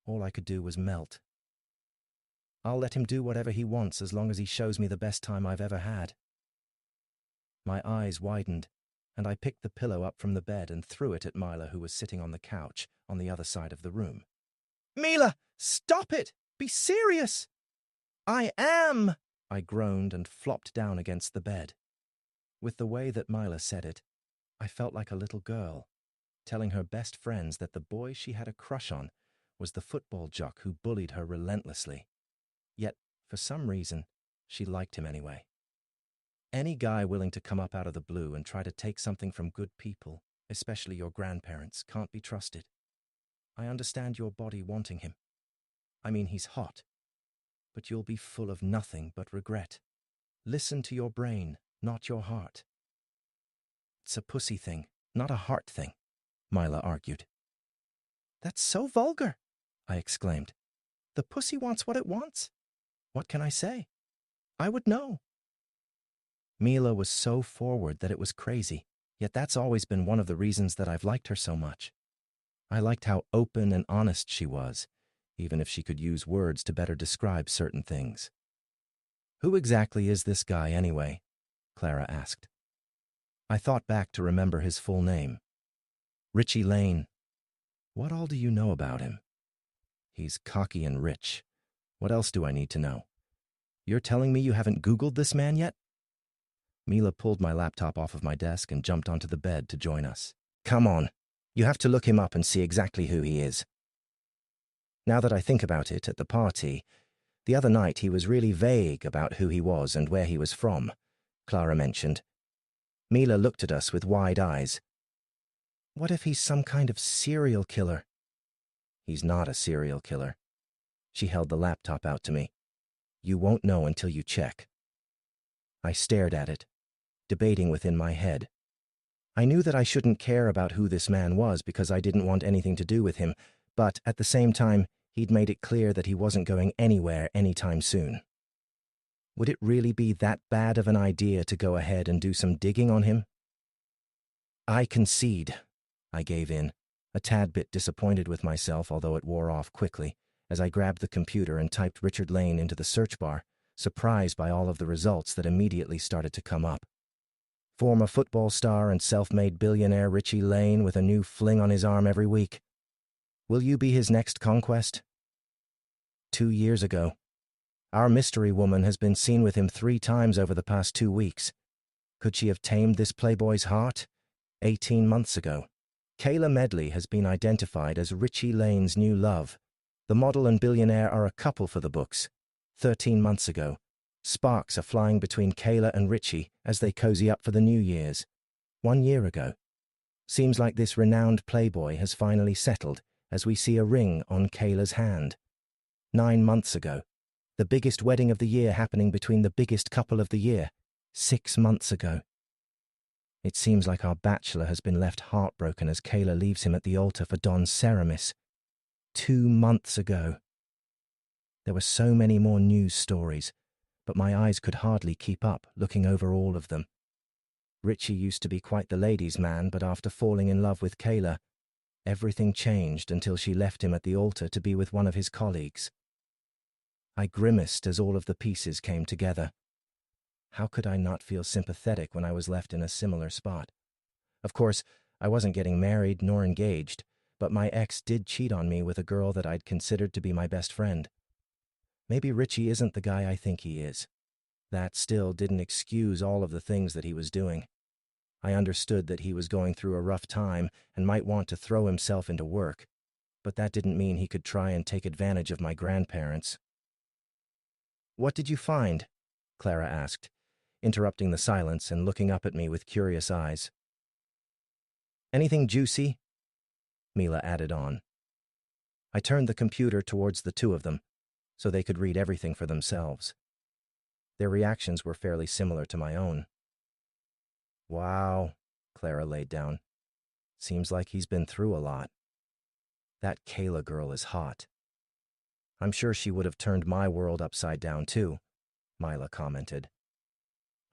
S1: all I could do was melt. I'll let him do whatever he wants as long as he shows me the best time I've ever had. My eyes widened, and I picked the pillow up from the bed and threw it at Mila, who was sitting on the couch on the other side of the room. Mila, stop it! Be serious! I am! I groaned and flopped down against the bed. With the way that Mila said it, I felt like a little girl, telling her best friends that the boy she had a crush on was the football jock who bullied her relentlessly. Yet, for some reason, she liked him anyway. Any guy willing to come up out of the blue and try to take something from good people, especially your grandparents, can't be trusted. I understand your body wanting him. I mean, he's hot. But you'll be full of nothing but regret. Listen to your brain, not your heart. It's a pussy thing, not a heart thing, Mila argued. That's so vulgar, I exclaimed. The pussy wants what it wants. What can I say? I would know. Mila was so forward that it was crazy, yet that's always been one of the reasons that I've liked her so much. I liked how open and honest she was, even if she could use words to better describe certain things. "Who exactly is this guy, anyway?" Clara asked. I thought back to remember his full name. Richie Lane. What all do you know about him? He's cocky and rich. What else do I need to know? You're telling me you haven't Googled this man yet? Mila pulled my laptop off of my desk and jumped onto the bed to join us. Come on. You have to look him up and see exactly who he is. Now that I think about it, at the party, the other night he was really vague about who he was and where he was from, Clara mentioned. Mila looked at us with wide eyes. What if he's some kind of serial killer? He's not a serial killer. She held the laptop out to me. You won't know until you check. I stared at it, debating within my head. I knew that I shouldn't care about who this man was because I didn't want anything to do with him, but at the same time, he'd made it clear that he wasn't going anywhere anytime soon. Would it really be that bad of an idea to go ahead and do some digging on him? I concede. I gave in, a tad bit disappointed with myself, although it wore off quickly, as I grabbed the computer and typed Richard Lane into the search bar, surprised by all of the results that immediately started to come up. Former football star and self-made billionaire Richie Lane with a new fling on his arm every week. Will you be his next conquest? 2 years ago. Our mystery woman has been seen with him 3 times over the past 2 weeks. Could she have tamed this playboy's heart? 18 months ago. Kayla Medley has been identified as Richie Lane's new love. The model and billionaire are a couple for the books. 13 months ago. Sparks are flying between Kayla and Richie as they cozy up for the New Year's. 1 year ago. Seems like this renowned playboy has finally settled as we see a ring on Kayla's hand. 9 months ago. The biggest wedding of the year happening between the biggest couple of the year. 6 months ago. It seems like our bachelor has been left heartbroken as Kayla leaves him at the altar for Don Ceramis. 2 months ago. There were so many more news stories, but my eyes could hardly keep up, looking over all of them. Richie used to be quite the ladies' man, but after falling in love with Kayla, everything changed until she left him at the altar to be with one of his colleagues. I grimaced as all of the pieces came together. How could I not feel sympathetic when I was left in a similar spot? Of course, I wasn't getting married nor engaged, but my ex did cheat on me with a girl that I'd considered to be my best friend. Maybe Richie isn't the guy I think he is. That still didn't excuse all of the things that he was doing. I understood that he was going through a rough time and might want to throw himself into work, but that didn't mean he could try and take advantage of my grandparents. What did you find? Clara asked, interrupting the silence and looking up at me with curious eyes. Anything juicy? Mila added on. I turned the computer towards the 2 of them, so they could read everything for themselves. Their reactions were fairly similar to my own. Wow, Clara laid down. Seems like he's been through a lot. That Kayla girl is hot. I'm sure she would have turned my world upside down too, Mila commented.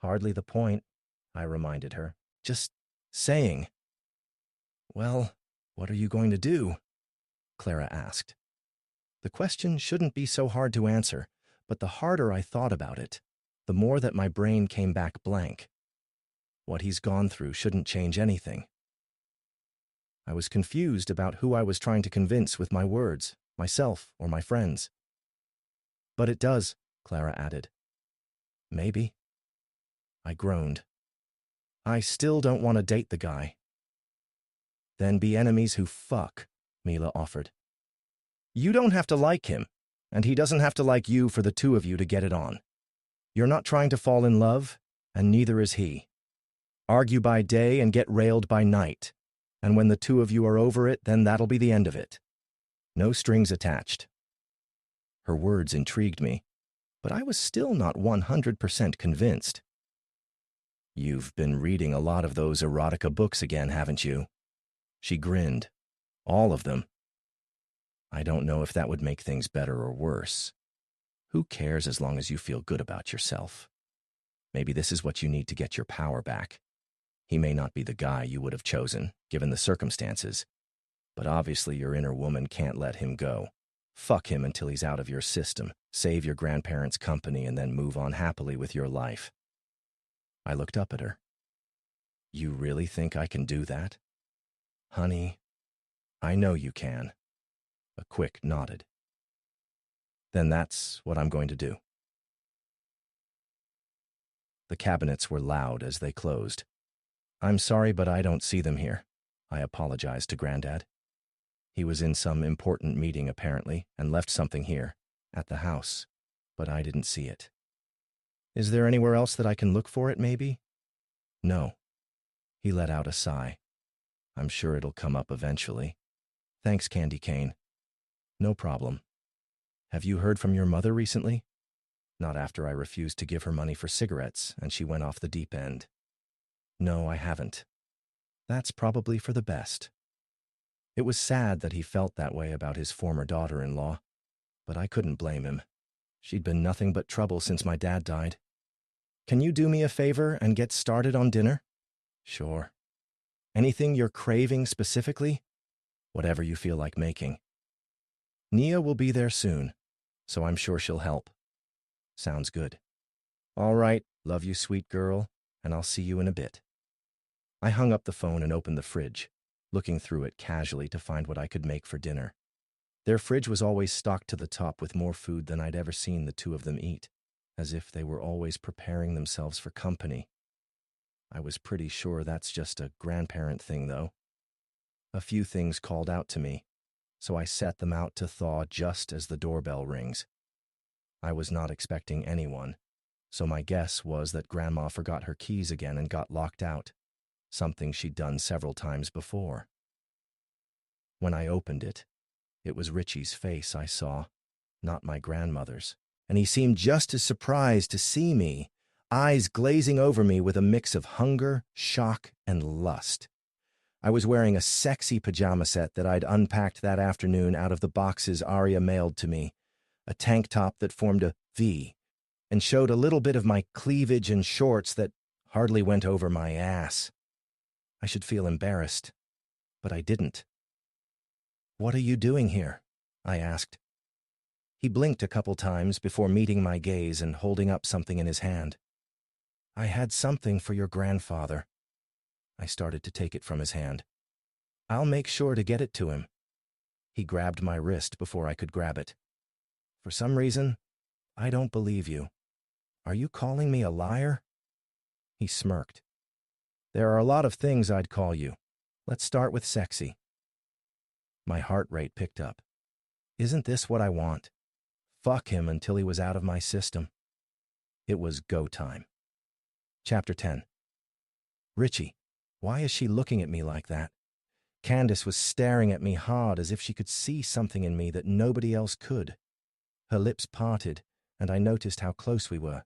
S1: Hardly the point, I reminded her. Just saying. Well, what are you going to do? Clara asked. The question shouldn't be so hard to answer, but the harder I thought about it, the more that my brain came back blank. What he's gone through shouldn't change anything. I was confused about who I was trying to convince with my words, myself or my friends. But it does, Clara added. Maybe. I groaned. I still don't want to date the guy. Then be enemies who fuck, Mila offered. You don't have to like him, and he doesn't have to like you for the 2 of you to get it on. You're not trying to fall in love, and neither is he. Argue by day and get railed by night, and when the 2 of you are over it, then that'll be the end of it. No strings attached. Her words intrigued me, but I was still not 100% convinced. You've been reading a lot of those erotica books again, haven't you? She grinned. All of them. I don't know if that would make things better or worse. Who cares as long as you feel good about yourself? Maybe this is what you need to get your power back. He may not be the guy you would have chosen, given the circumstances, but obviously your inner woman can't let him go. Fuck him until he's out of your system, save your grandparents' company, and then move on happily with your life. I looked up at her. You really think I can do that? Honey, I know you can. A quick nodded. Then that's what I'm going to do. The cabinets were loud as they closed. I'm sorry, but I don't see them here. I apologized to Granddad. He was in some important meeting, apparently, and left something here, at the house, but I didn't see it. Is there anywhere else that I can look for it, maybe? No. He let out a sigh. I'm sure it'll come up eventually. Thanks, Candy Cane. No problem. Have you heard from your mother recently? Not after I refused to give her money for cigarettes and she went off the deep end. No, I haven't. That's probably for the best. It was sad that he felt that way about his former daughter-in-law, but I couldn't blame him. She'd been nothing but trouble since my dad died. Can you do me a favor and get started on dinner? Sure. Anything you're craving specifically? Whatever you feel like making. Nia will be there soon, so I'm sure she'll help. Sounds good. All right, love you, sweet girl, and I'll see you in a bit. I hung up the phone and opened the fridge, looking through it casually to find what I could make for dinner. Their fridge was always stocked to the top with more food than I'd ever seen the two of them eat, as if they were always preparing themselves for company. I was pretty sure that's just a grandparent thing, though. A few things called out to me, so I set them out to thaw just as the doorbell rings. I was not expecting anyone, so my guess was that Grandma forgot her keys again and got locked out, something she'd done several times before. When I opened it, it was Richie's face I saw, not my grandmother's, and he seemed just as surprised to see me, eyes glazing over me with a mix of hunger, shock, and lust. I was wearing a sexy pajama set that I'd unpacked that afternoon out of the boxes Arya mailed to me, a tank top that formed a V and showed a little bit of my cleavage and shorts that hardly went over my ass. I should feel embarrassed, but I didn't. What are you doing here? I asked. He blinked a couple times before meeting my gaze and holding up something in his hand. I had something for your grandfather. I started to take it from his hand. I'll make sure to get it to him. He grabbed my wrist before I could grab it. For some reason, I don't believe you. Are you calling me a liar? He smirked. There are a lot of things I'd call you. Let's start with sexy. My heart rate picked up. Isn't this what I want? Fuck him until he was out of my system. It was go time. Chapter 10. Richie, why is she looking at me like that? Candace was staring at me hard as if she could see something in me that nobody else could. Her lips parted, and I noticed how close we were,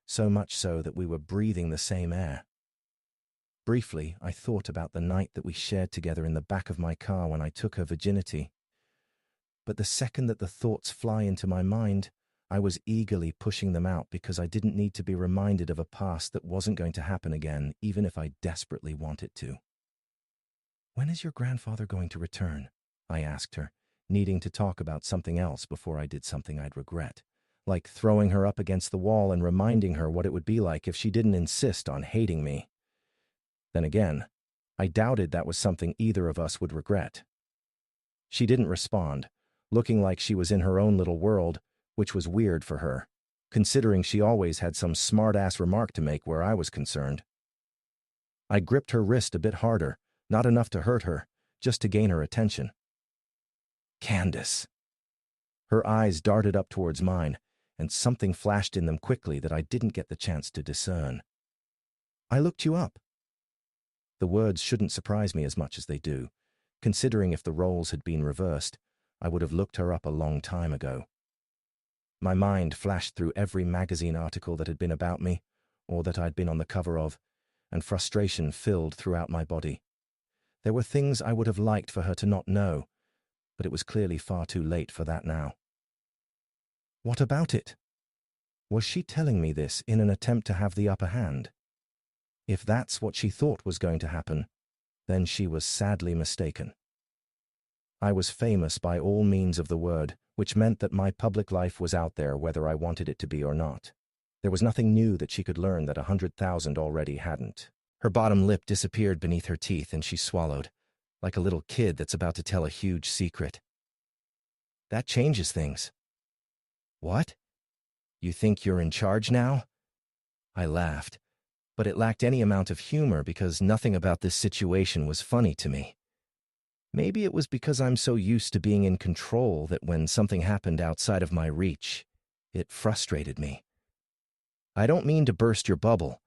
S1: so much so that we were breathing the same air. Briefly, I thought about the night that we shared together in the back of my car when I took her virginity. But the second that the thoughts fly into my mind, I was eagerly pushing them out because I didn't need to be reminded of a past that wasn't going to happen again, even if I desperately want it to. When is your grandfather going to return? I asked her, needing to talk about something else before I did something I'd regret, like throwing her up against the wall and reminding her what it would be like if she didn't insist on hating me. Then again, I doubted that was something either of us would regret. She didn't respond, looking like she was in her own little world, which was weird for her, considering she always had some smart-ass remark to make where I was concerned. I gripped her wrist a bit harder, not enough to hurt her, just to gain her attention. Candace. Her eyes darted up towards mine, and something flashed in them quickly that I didn't get the chance to discern. I looked you up. The words shouldn't surprise me as much as they do, considering if the roles had been reversed, I would have looked her up a long time ago. My mind flashed through every magazine article that had been about me, or that I'd been on the cover of, and frustration filled throughout my body. There were things I would have liked for her to not know, but it was clearly far too late for that now. What about it? Was she telling me this in an attempt to have the upper hand? If that's what she thought was going to happen, then she was sadly mistaken. I was famous by all means of the word, which meant that my public life was out there whether I wanted it to be or not. There was nothing new that she could learn that 100,000 already hadn't. Her bottom lip disappeared beneath her teeth and she swallowed, like a little kid that's about to tell a huge secret. That changes things. What? You think you're in charge now? I laughed, but it lacked any amount of humor because nothing about this situation was funny to me. Maybe it was because I'm so used to being in control that when something happened outside of my reach, it frustrated me. I don't mean to burst your bubble,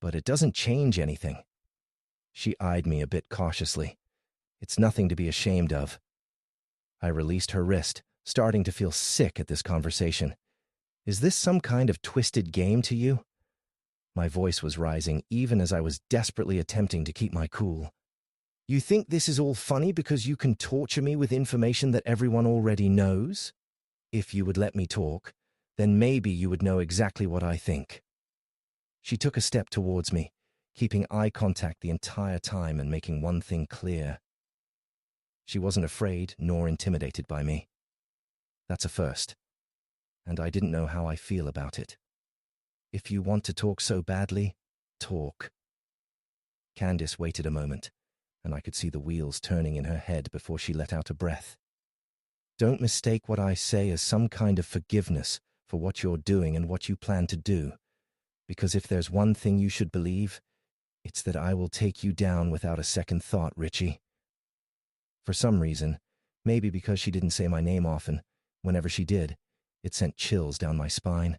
S1: but it doesn't change anything. She eyed me a bit cautiously. It's nothing to be ashamed of. I released her wrist, starting to feel sick at this conversation. Is this some kind of twisted game to you? My voice was rising even as I was desperately attempting to keep my cool. You think this is all funny because you can torture me with information that everyone already knows? If you would let me talk, then maybe you would know exactly what I think. She took a step towards me, keeping eye contact the entire time and making one thing clear. She wasn't afraid nor intimidated by me. That's a first, and I didn't know how I feel about it. If you want to talk so badly, talk. Candace waited a moment, and I could see the wheels turning in her head before she let out a breath. Don't mistake what I say as some kind of forgiveness for what you're doing and what you plan to do, because if there's one thing you should believe, it's that I will take you down without a second thought, Richie. For some reason, maybe because she didn't say my name often, whenever she did, it sent chills down my spine.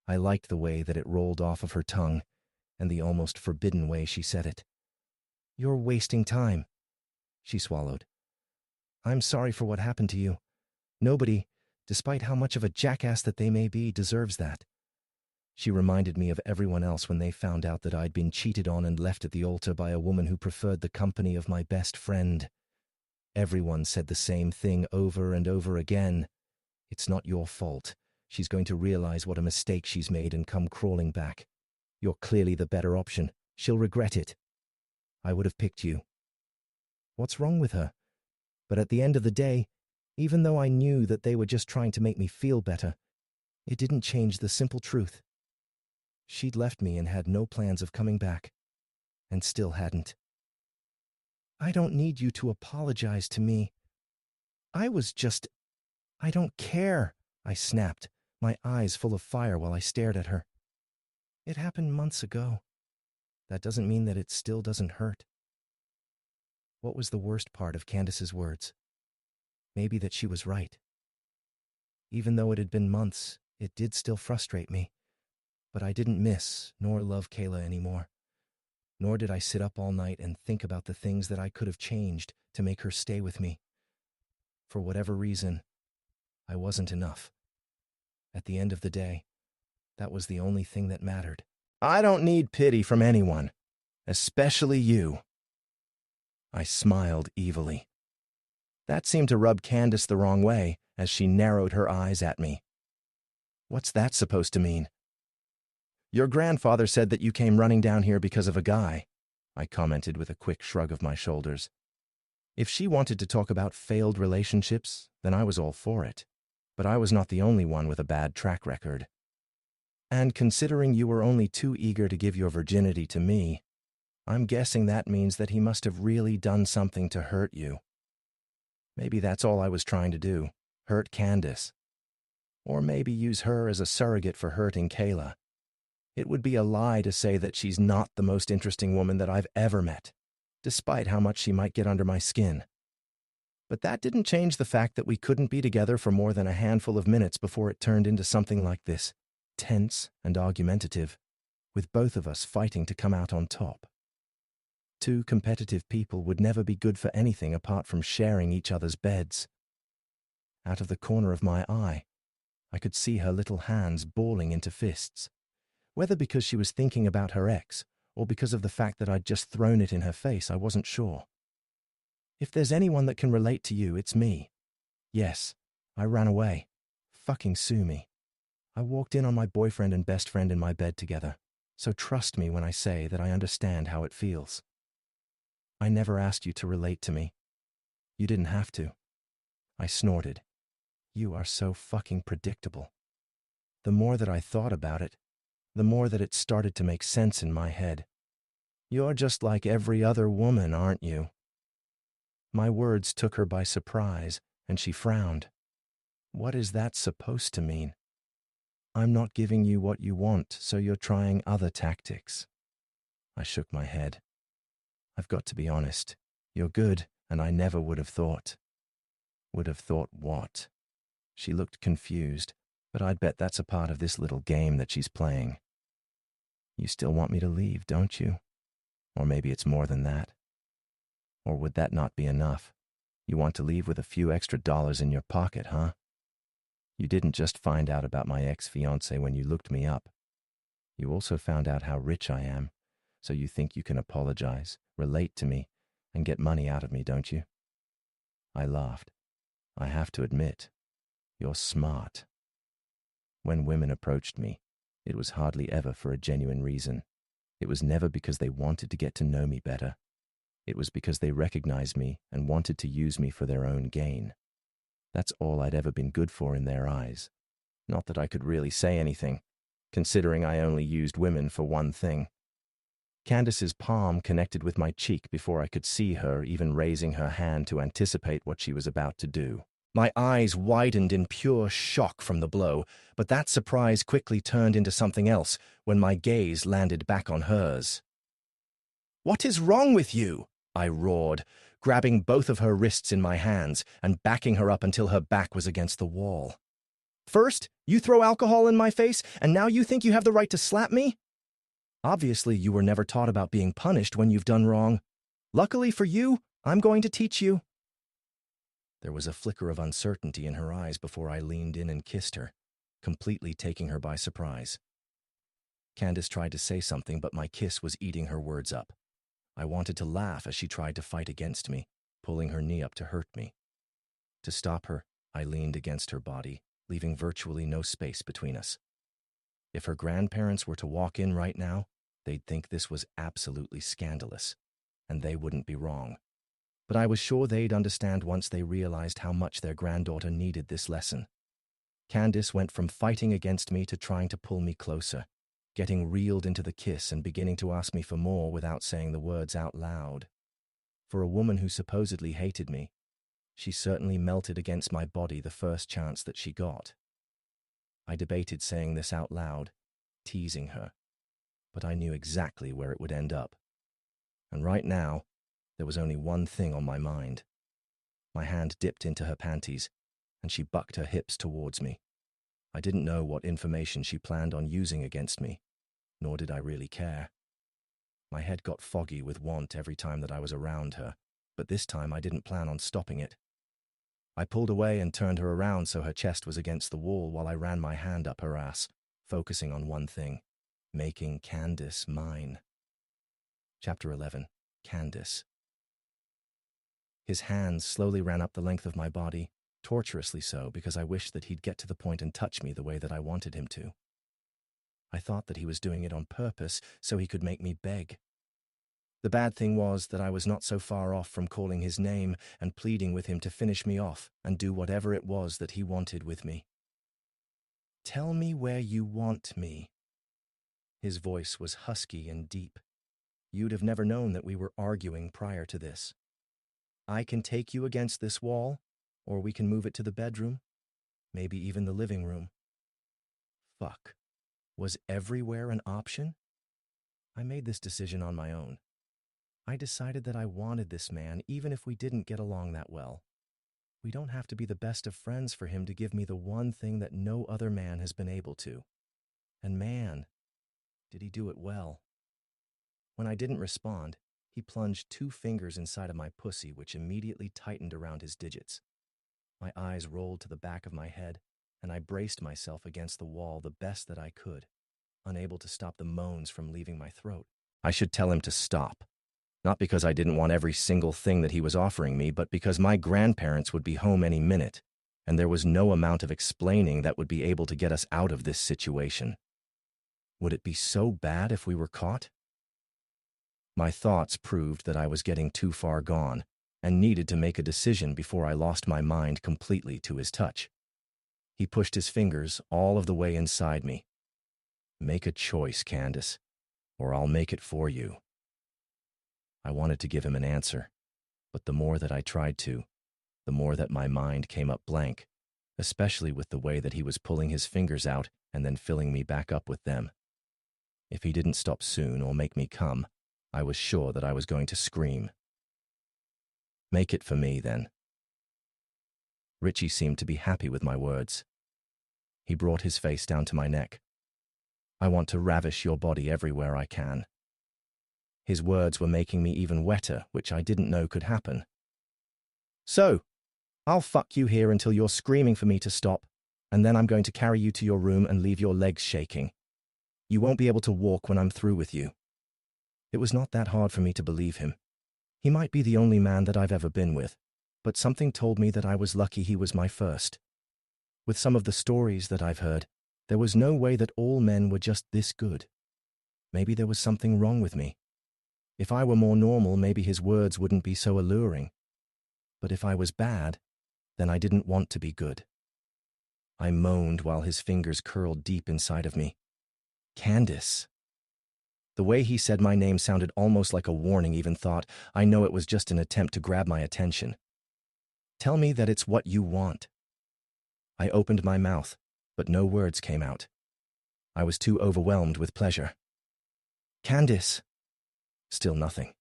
S1: I liked the way that it rolled off of her tongue, and the almost forbidden way she said it. You're wasting time. She swallowed. I'm sorry for what happened to you. Nobody, despite how much of a jackass that they may be, deserves that. She reminded me of everyone else when they found out that I'd been cheated on and left at the altar by a woman who preferred the company of my best friend. Everyone said the same thing over and over again. It's not your fault. She's going to realize what a mistake she's made and come crawling back. You're clearly the better option. She'll regret it. I would have picked you. What's wrong with her? But at the end of the day, even though I knew that they were just trying to make me feel better, it didn't change the simple truth. She'd left me and had no plans of coming back, and still hadn't. I don't need you to apologize to me. I don't care, I snapped, my eyes full of fire while I stared at her. It happened months ago. That doesn't mean that it still doesn't hurt. What was the worst part of Candace's words? Maybe that she was right. Even though it had been months, it did still frustrate me. But I didn't miss nor love Kayla anymore. Nor did I sit up all night and think about the things that I could have changed to make her stay with me. For whatever reason, I wasn't enough. At the end of the day, that was the only thing that mattered. I don't need pity from anyone, especially you. I smiled evilly. That seemed to rub Candace the wrong way as she narrowed her eyes at me. What's that supposed to mean? Your grandfather said that you came running down here because of a guy, I commented with a quick shrug of my shoulders. If she wanted to talk about failed relationships, then I was all for it. But I was not the only one with a bad track record. And considering you were only too eager to give your virginity to me, I'm guessing that means that he must have really done something to hurt you. Maybe that's all I was trying to do, hurt Candace. Or maybe use her as a surrogate for hurting Kayla. It would be a lie to say that she's not the most interesting woman that I've ever met, despite how much she might get under my skin. But that didn't change the fact that we couldn't be together for more than a handful of minutes before it turned into something like this, tense and argumentative, with both of us fighting to come out on top. Two competitive people would never be good for anything apart from sharing each other's beds. Out of the corner of my eye, I could see her little hands balling into fists. Whether because she was thinking about her ex, or because of the fact that I'd just thrown it in her face, I wasn't sure. If there's anyone that can relate to you, it's me. Yes, I ran away. Fucking sue me. I walked in on my boyfriend and best friend in my bed together, so trust me when I say that I understand how it feels. I never asked you to relate to me. You didn't have to. I snorted. You are so fucking predictable. The more that I thought about it, the more that it started to make sense in my head. You're just like every other woman, aren't you? My words took her by surprise, and she frowned. What is that supposed to mean? I'm not giving you what you want, so you're trying other tactics. I shook my head. I've got to be honest. You're good, and I never would have thought. Would have thought what? She looked confused, but I'd bet that's a part of this little game that she's playing. You still want me to leave, don't you? Or maybe it's more than that. Or would that not be enough? You want to leave with a few extra dollars in your pocket, huh? You didn't just find out about my ex-fiancé when you looked me up. You also found out how rich I am, so you think you can apologize, relate to me, and get money out of me, don't you? I laughed. I have to admit, you're smart. When women approached me, it was hardly ever for a genuine reason. It was never because they wanted to get to know me better. It was because they recognized me and wanted to use me for their own gain. That's all I'd ever been good for in their eyes. Not that I could really say anything, considering I only used women for one thing. Candace's palm connected with my cheek before I could see her even raising her hand to anticipate what she was about to do. My eyes widened in pure shock from the blow, but that surprise quickly turned into something else when my gaze landed back on hers. "What is wrong with you?" I roared, grabbing both of her wrists in my hands and backing her up until her back was against the wall. "First, you throw alcohol in my face, and now you think you have the right to slap me? Obviously, you were never taught about being punished when you've done wrong. Luckily for you, I'm going to teach you." There was a flicker of uncertainty in her eyes before I leaned in and kissed her, completely taking her by surprise. Candace tried to say something, but my kiss was eating her words up. I wanted to laugh as she tried to fight against me, pulling her knee up to hurt me. To stop her, I leaned against her body, leaving virtually no space between us. If her grandparents were to walk in right now, they'd think this was absolutely scandalous, and they wouldn't be wrong. But I was sure they'd understand once they realized how much their granddaughter needed this lesson. Candace went from fighting against me to trying to pull me closer, getting reeled into the kiss and beginning to ask me for more without saying the words out loud. For a woman who supposedly hated me, she certainly melted against my body the first chance that she got. I debated saying this out loud, teasing her, but I knew exactly where it would end up. And right now, there was only one thing on my mind. My hand dipped into her panties, and she bucked her hips towards me. I didn't know what information she planned on using against me, nor did I really care. My head got foggy with want every time that I was around her, but this time I didn't plan on stopping it. I pulled away and turned her around so her chest was against the wall while I ran my hand up her ass, focusing on one thing: making Candace mine. Chapter 11. Candace. His hands slowly ran up the length of my body, torturously so because I wished that he'd get to the point and touch me the way that I wanted him to. I thought that he was doing it on purpose so he could make me beg. The bad thing was that I was not so far off from calling his name and pleading with him to finish me off and do whatever it was that he wanted with me. "Tell me where you want me." His voice was husky and deep. You'd have never known that we were arguing prior to this. "I can take you against this wall, or we can move it to the bedroom, maybe even the living room." Fuck. Was everywhere an option? I made this decision on my own. I decided that I wanted this man even if we didn't get along that well. We don't have to be the best of friends for him to give me the one thing that no other man has been able to. And man, did he do it well. When I didn't respond, he plunged 2 fingers inside of my pussy, which immediately tightened around his digits. My eyes rolled to the back of my head, and I braced myself against the wall the best that I could, unable to stop the moans from leaving my throat. I should tell him to stop. Not because I didn't want every single thing that he was offering me, but because my grandparents would be home any minute, and there was no amount of explaining that would be able to get us out of this situation. Would it be so bad if we were caught? My thoughts proved that I was getting too far gone, and needed to make a decision before I lost my mind completely to his touch. He pushed his fingers all of the way inside me. "Make a choice, Candace, or I'll make it for you." I wanted to give him an answer, but the more that I tried to, the more that my mind came up blank, especially with the way that he was pulling his fingers out and then filling me back up with them. If he didn't stop soon or make me come, I was sure that I was going to scream. "Make it for me, then." Richie seemed to be happy with my words. He brought his face down to my neck. "I want to ravish your body everywhere I can." His words were making me even wetter, which I didn't know could happen. "So, I'll fuck you here until you're screaming for me to stop, and then I'm going to carry you to your room and leave your legs shaking. You won't be able to walk when I'm through with you." It was not that hard for me to believe him. He might be the only man that I've ever been with, but something told me that I was lucky he was my first. With some of the stories that I've heard, there was no way that all men were just this good. Maybe there was something wrong with me. If I were more normal, maybe his words wouldn't be so alluring. But if I was bad, then I didn't want to be good. I moaned while his fingers curled deep inside of me. "Candace." The way he said my name sounded almost like a warning. Even thought, I know it was just an attempt to grab my attention. "Tell me that it's what you want." I opened my mouth, but no words came out. I was too overwhelmed with pleasure. "Candace." Still nothing.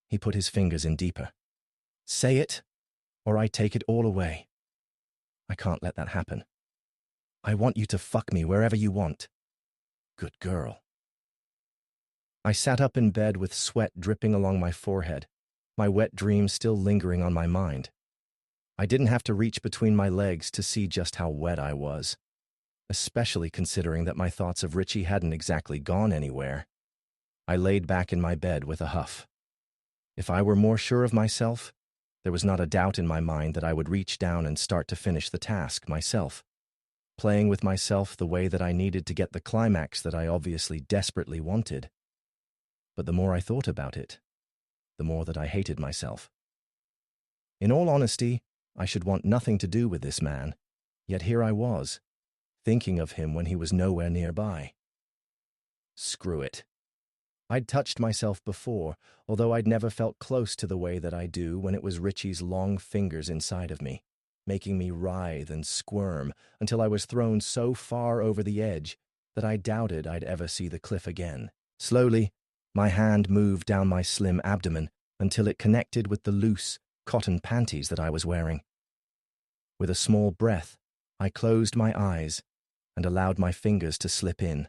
S1: He put his fingers in deeper. "Say it, or I take it all away." "I can't let that happen. I want you to fuck me wherever you want." "Good girl." I sat up in bed with sweat dripping along my forehead, my wet dreams still lingering on my mind. I didn't have to reach between my legs to see just how wet I was, especially considering that my thoughts of Richie hadn't exactly gone anywhere. I laid back in my bed with a huff. If I were more sure of myself, there was not a doubt in my mind that I would reach down and start to finish the task myself, playing with myself the way that I needed to get the climax that I obviously desperately wanted. But the more I thought about it, the more that I hated myself. In all honesty, I should want nothing to do with this man, yet here I was, thinking of him when he was nowhere nearby. Screw it. I'd touched myself before, although I'd never felt close to the way that I do when it was Richie's long fingers inside of me, making me writhe and squirm until I was thrown so far over the edge that I doubted I'd ever see the cliff again. Slowly, my hand moved down my slim abdomen until it connected with the loose, cotton panties that I was wearing. With a small breath, I closed my eyes and allowed my fingers to slip in,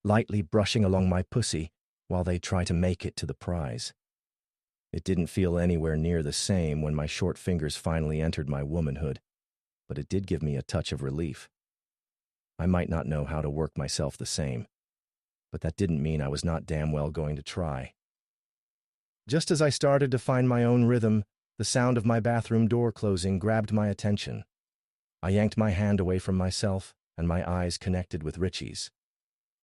S1: lightly brushing along my pussy while they try to make it to the prize. It didn't feel anywhere near the same when my short fingers finally entered my womanhood, but it did give me a touch of relief. I might not know how to work myself the same, but that didn't mean I was not damn well going to try. Just as I started to find my own rhythm, the sound of my bathroom door closing grabbed my attention. I yanked my hand away from myself, and my eyes connected with Richie's.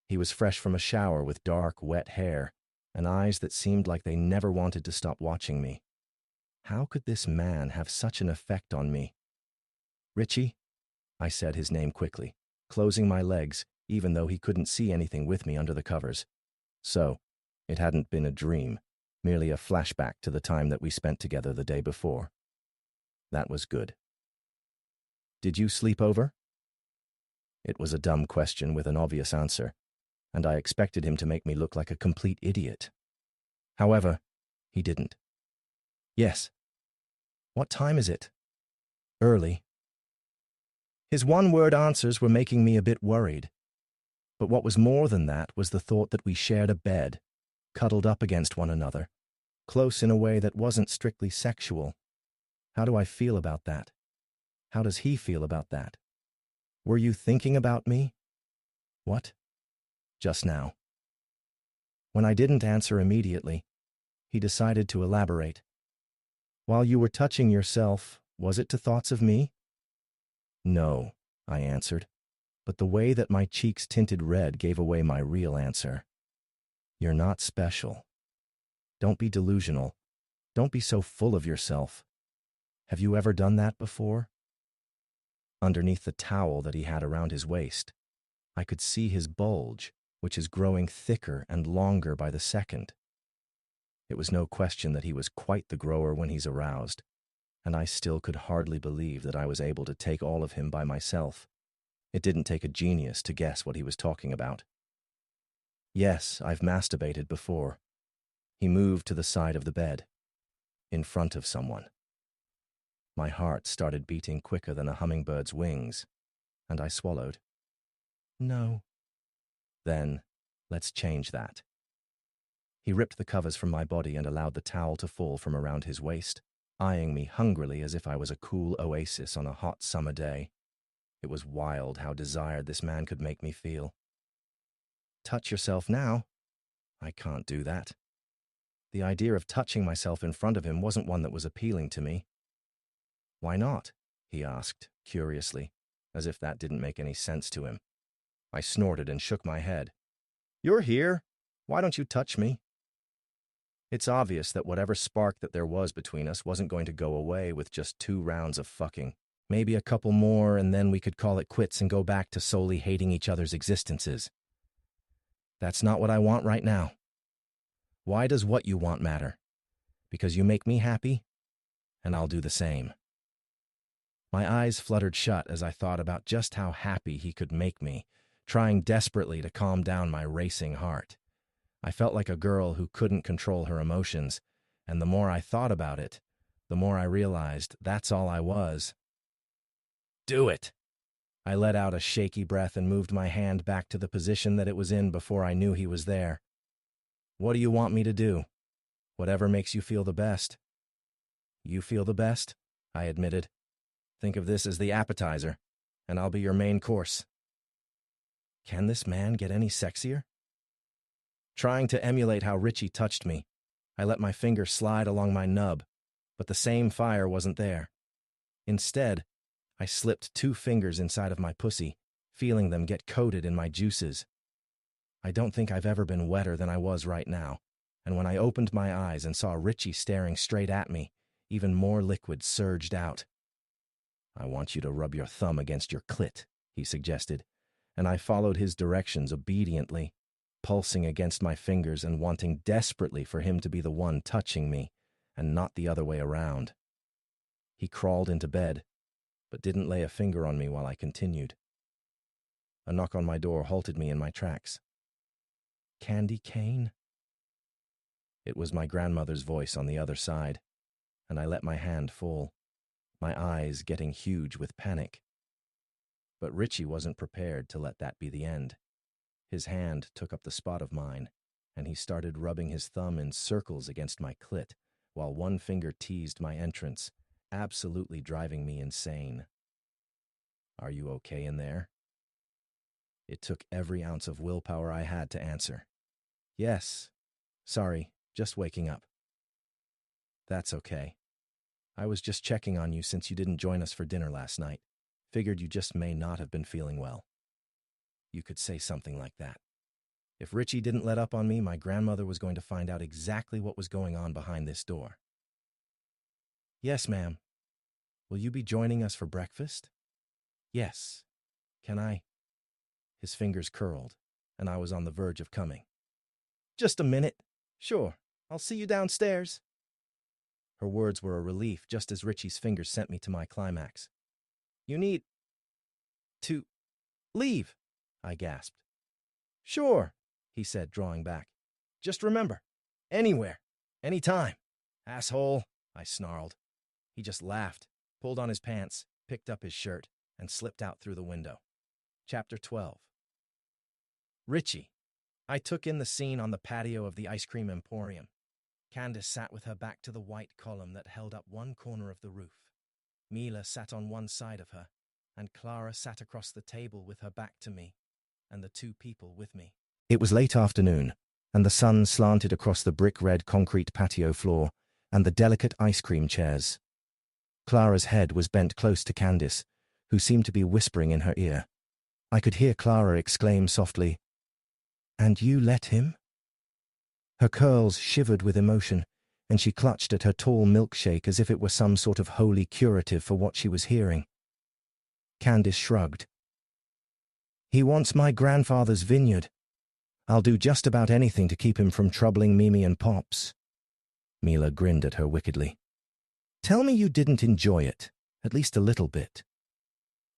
S1: He was fresh from a shower with dark, wet hair, and eyes that seemed like they never wanted to stop watching me. How could this man have such an effect on me? "Richie," I said his name quickly, closing my legs, even though he couldn't see anything with me under the covers. So, it hadn't been a dream, merely a flashback to the time that we spent together the day before. That was good. "Did you sleep over?" It was a dumb question with an obvious answer, and I expected him to make me look like a complete idiot. However, he didn't. "Yes." "What time is it?" "Early." His one-word answers were making me a bit worried. But what was more than that was the thought that we shared a bed, cuddled up against one another, close in a way that wasn't strictly sexual. How do I feel about that? How does he feel about that? "Were you thinking about me?" "What?" "Just now." When I didn't answer immediately, he decided to elaborate. "While you were touching yourself, was it to thoughts of me?" "No," I answered, but the way that my cheeks tinted red gave away my real answer. "You're not special. Don't be delusional. Don't be so full of yourself. Have you ever done that before? Underneath the towel that he had around his waist, I could see his bulge, which is growing thicker and longer by the second. It was no question that he was quite the grower when he's aroused, and I still could hardly believe that I was able to take all of him by myself. It didn't take a genius to guess what he was talking about. Yes, I've masturbated before. He moved to the side of the bed, in front of someone. My heart started beating quicker than a hummingbird's wings, and I swallowed. No. Then, let's change that. He ripped the covers from my body and allowed the towel to fall from around his waist, eyeing me hungrily as if I was a cool oasis on a hot summer day. It was wild how desired this man could make me feel. Touch yourself now? I can't do that. The idea of touching myself in front of him wasn't one that was appealing to me. Why not? He asked, curiously, as if that didn't make any sense to him. I snorted and shook my head. You're here. Why don't you touch me? It's obvious that whatever spark that there was between us wasn't going to go away with just 2 rounds of fucking. Maybe a couple more, and then we could call it quits and go back to solely hating each other's existences. That's not what I want right now. Why does what you want matter? Because you make me happy, and I'll do the same. My eyes fluttered shut as I thought about just how happy he could make me, trying desperately to calm down my racing heart. I felt like a girl who couldn't control her emotions, and the more I thought about it, the more I realized that's all I was. Do it! I let out a shaky breath and moved my hand back to the position that it was in before I knew he was there. What do you want me to do? Whatever makes you feel the best. You feel the best? I admitted. Think of this as the appetizer, and I'll be your main course. Can this man get any sexier? Trying to emulate how Richie touched me, I let my finger slide along my nub, but the same fire wasn't there. Instead, I slipped 2 fingers inside of my pussy, feeling them get coated in my juices. I don't think I've ever been wetter than I was right now, and when I opened my eyes and saw Richie staring straight at me, even more liquid surged out. I want you to rub your thumb against your clit, he suggested, and I followed his directions obediently, pulsing against my fingers and wanting desperately for him to be the one touching me, and not the other way around. He crawled into bed, but didn't lay a finger on me while I continued. A knock on my door halted me in my tracks. Candy cane? It was my grandmother's voice on the other side, and I let my hand fall, my eyes getting huge with panic. But Richie wasn't prepared to let that be the end. His hand took up the spot of mine, and he started rubbing his thumb in circles against my clit, while one finger teased my entrance, absolutely driving me insane. Are you okay in there? It took every ounce of willpower I had to answer. Yes. Sorry, just waking up. That's okay. I was just checking on you since you didn't join us for dinner last night. Figured you just may not have been feeling well. You could say something like that. If Richie didn't let up on me, my grandmother was going to find out exactly what was going on behind this door. Yes, ma'am. Will you be joining us for breakfast? Yes. Can I? His fingers curled, and I was on the verge of coming. Just a minute. Sure, I'll see you downstairs. Her words were a relief just as Richie's fingers sent me to my climax. You need to leave, I gasped. Sure, he said, drawing back. Just remember, anywhere, anytime. Asshole, I snarled. He just laughed, pulled on his pants, picked up his shirt, and slipped out through the window. Chapter 12. Richie. I took in the scene on the patio of the ice cream emporium. Candace sat with her back to the white column that held up one corner of the roof. Mila sat on one side of her, and Clara sat across the table with her back to me, and the 2 people with me. It was late afternoon, and the sun slanted across the brick-red concrete patio floor and the delicate ice cream chairs. Clara's head was bent close to Candace, who seemed to be whispering in her ear. I could hear Clara exclaim softly, "And you let him?" Her curls shivered with emotion, and she clutched at her tall milkshake as if it were some sort of holy curative for what she was hearing. Candace shrugged. "He wants my grandfather's vineyard. I'll do just about anything to keep him from troubling Mimi and Pops." Mila grinned at her wickedly. "Tell me you didn't enjoy it, at least a little bit."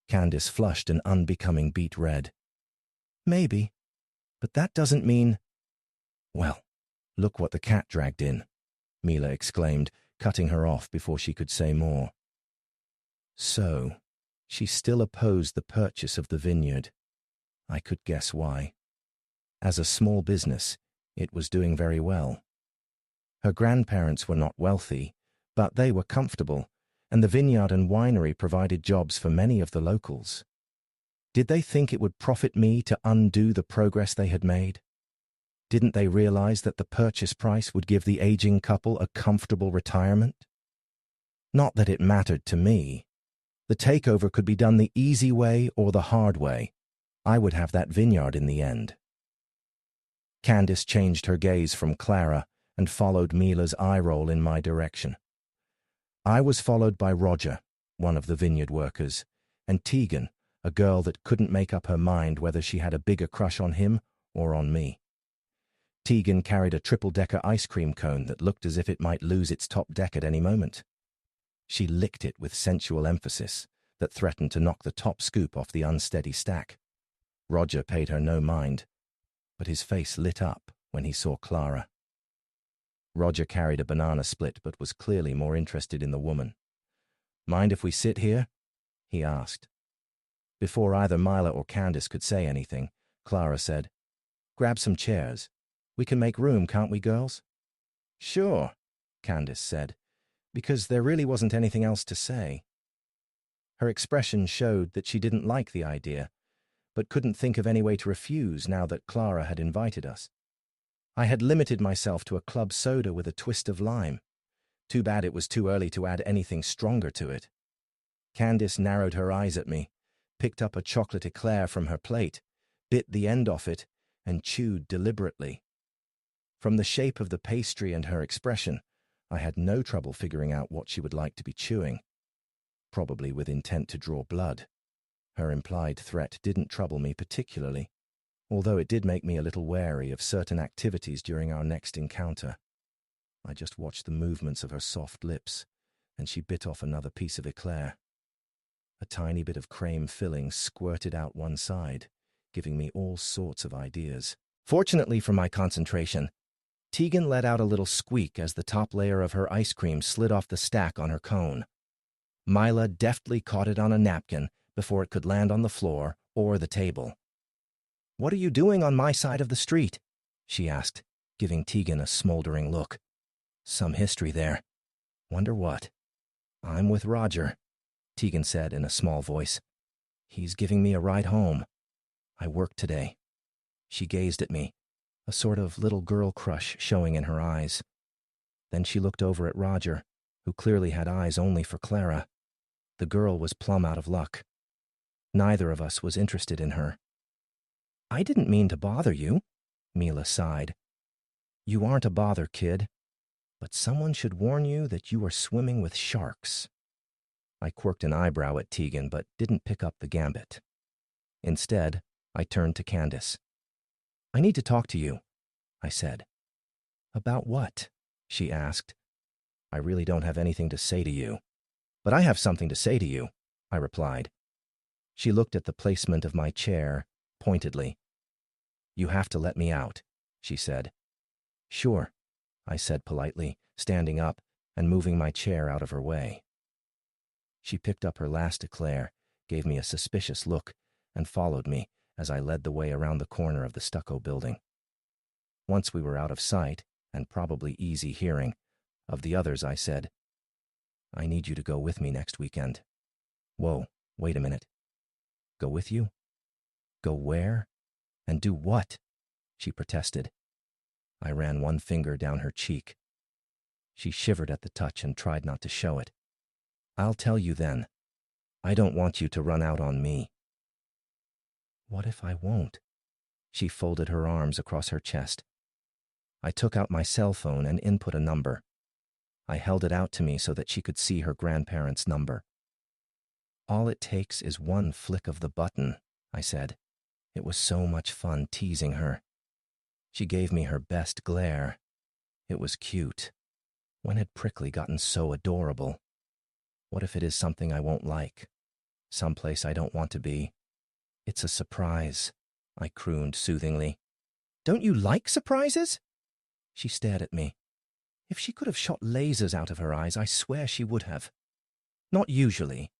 S1: Candace flushed an unbecoming beet red. "Maybe, but that doesn't mean—" "Well, look what the cat dragged in," Mila exclaimed, cutting her off before she could say more. So, she still opposed the purchase of the vineyard. I could guess why. As a small business, it was doing very well. Her grandparents were not wealthy, but they were comfortable, and the vineyard and winery provided jobs for many of the locals. Did they think it would profit me to undo the progress they had made? Didn't they realize that the purchase price would give the aging couple a comfortable retirement? Not that it mattered to me. The takeover could be done the easy way or the hard way. I would have that vineyard in the end. Candace changed her gaze from Clara and followed Mila's eye roll in my direction. I was followed by Roger, one of the vineyard workers, and Tegan, a girl that couldn't make up her mind whether she had a bigger crush on him or on me. Tegan carried a triple-decker ice cream cone that looked as if it might lose its top deck at any moment. She licked it with sensual emphasis that threatened to knock the top scoop off the unsteady stack. Roger paid her no mind, but his face lit up when he saw Clara. Roger carried a banana split but was clearly more interested in the woman. "Mind if we sit here?" he asked. Before either Mila or Candace could say anything, Clara said, "Grab some chairs. We can make room, can't we, girls?" "Sure," Candace said, because there really wasn't anything else to say. Her expression showed that she didn't like the idea, but couldn't think of any way to refuse now that Clara had invited us. I had limited myself to a club soda with a twist of lime. Too bad it was too early to add anything stronger to it. Candace narrowed her eyes at me, picked up a chocolate eclair from her plate, bit the end off it, and chewed deliberately. From the shape of the pastry and her expression, I had no trouble figuring out what she would like to be chewing. Probably with intent to draw blood. Her implied threat didn't trouble me particularly, although it did make me a little wary of certain activities during our next encounter. I just watched the movements of her soft lips, and she bit off another piece of eclair. A tiny bit of creme filling squirted out one side, giving me all sorts of ideas. Fortunately for my concentration, Tegan let out a little squeak as the top layer of her ice cream slid off the stack on her cone. Mila deftly caught it on a napkin before it could land on the floor or the table. "What are you doing on my side of the street?" she asked, giving Tegan a smoldering look. "Some history there. Wonder what?" "I'm with Roger," Tegan said in a small voice. "He's giving me a ride home. I worked today." She gazed at me, a sort of little girl crush showing in her eyes. Then she looked over at Roger, who clearly had eyes only for Clara. The girl was plumb out of luck. Neither of us was interested in her. "I didn't mean to bother you," Mila sighed. "You aren't a bother, kid. But someone should warn you that you are swimming with sharks." I quirked an eyebrow at Tegan, but didn't pick up the gambit. Instead, I turned to Candace. "I need to talk to you," I said. "About what?" she asked. "I really don't have anything to say to you." "But I have something to say to you," I replied. She looked at the placement of my chair, pointedly. "You have to let me out," she said. "Sure," I said politely, standing up and moving my chair out of her way. She picked up her last eclair, gave me a suspicious look, and followed me as I led the way around the corner of the stucco building. Once we were out of sight, and probably easy hearing, of the others, I said, "I need you to go with me next weekend." "Whoa, wait a minute. Go with you? Go where? And do what?" she protested. I ran one finger down her cheek. She shivered at the touch and tried not to show it. "I'll tell you then. I don't want you to run out on me." "What if I won't?" She folded her arms across her chest. I took out my cell phone and input a number. I held it out to me so that she could see her grandparents' number. "All it takes is one flick of the button," I said. It was so much fun teasing her. She gave me her best glare. It was cute. When had Prickly gotten so adorable? What if it is something I won't like? Someplace I don't want to be? "It's a surprise," I crooned soothingly. "Don't you like surprises?" She stared at me. If she could have shot lasers out of her eyes, I swear she would have. "Not usually,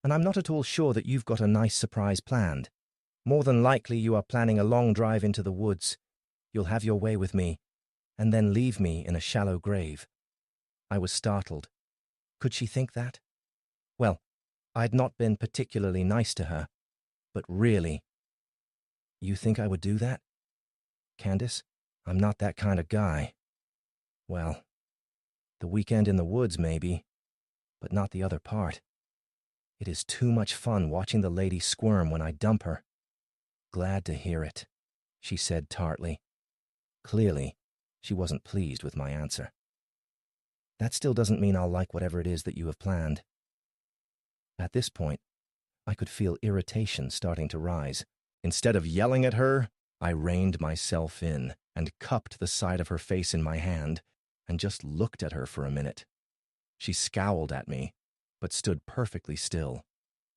S1: and I'm not at all sure that you've got a nice surprise planned. More than likely you are planning a long drive into the woods. You'll have your way with me, and then leave me in a shallow grave." I was startled. Could she think that? Well, I'd not been particularly nice to her, but really. "You think I would do that?" "Candace, I'm not that kind of guy." "Well, the weekend in the woods maybe, but not the other part. It is too much fun watching the lady squirm when I dump her." "Glad to hear it," she said tartly. Clearly, she wasn't pleased with my answer. "That still doesn't mean I'll like whatever it is that you have planned." At this point, I could feel irritation starting to rise. Instead of yelling at her, I reined myself in and cupped the side of her face in my hand and just looked at her for a minute. She scowled at me, but stood perfectly still.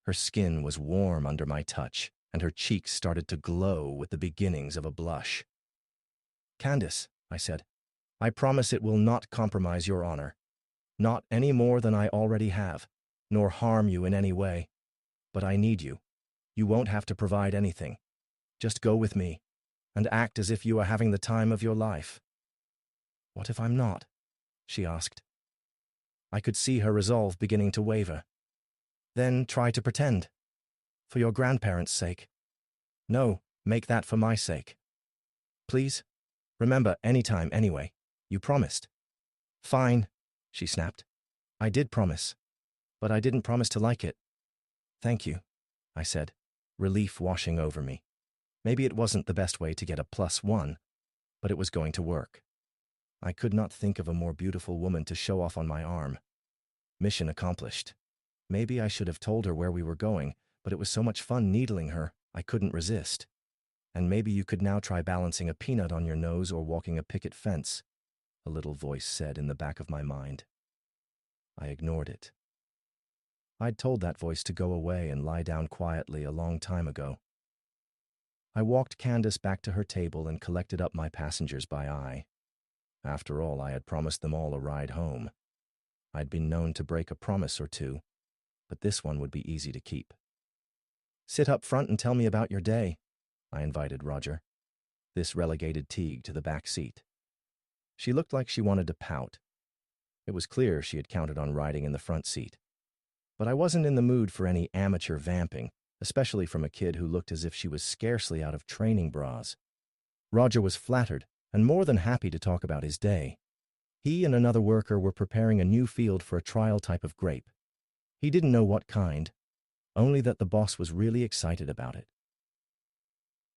S1: Her skin was warm under my touch, and her cheeks started to glow with the beginnings of a blush. "Candace," I said, "I promise it will not compromise your honor. Not any more than I already have, nor harm you in any way. But I need you. You won't have to provide anything. Just go with me, and act as if you are having the time of your life." "What if I'm not?" she asked. I could see her resolve beginning to waver. "Then try to pretend. For your grandparents' sake. No, make that for my sake. Please? Remember, anytime, anyway. You promised." "Fine," she snapped. "I did promise, but I didn't promise to like it." "Thank you," I said, relief washing over me. Maybe it wasn't the best way to get a +1, but it was going to work. I could not think of a more beautiful woman to show off on my arm. Mission accomplished. Maybe I should have told her where we were going, but it was so much fun needling her, I couldn't resist. "And maybe you could now try balancing a peanut on your nose or walking a picket fence," a little voice said in the back of my mind. I ignored it. I'd told that voice to go away and lie down quietly a long time ago. I walked Candace back to her table and collected up my passengers by eye. After all, I had promised them all a ride home. I'd been known to break a promise or two, but this one would be easy to keep. "Sit up front and tell me about your day," I invited Roger. This relegated Teague to the back seat. She looked like she wanted to pout. It was clear she had counted on riding in the front seat. But I wasn't in the mood for any amateur vamping, especially from a kid who looked as if she was scarcely out of training bras. Roger was flattered and more than happy to talk about his day. He and another worker were preparing a new field for a trial type of grape. He didn't know what kind, only that the boss was really excited about it.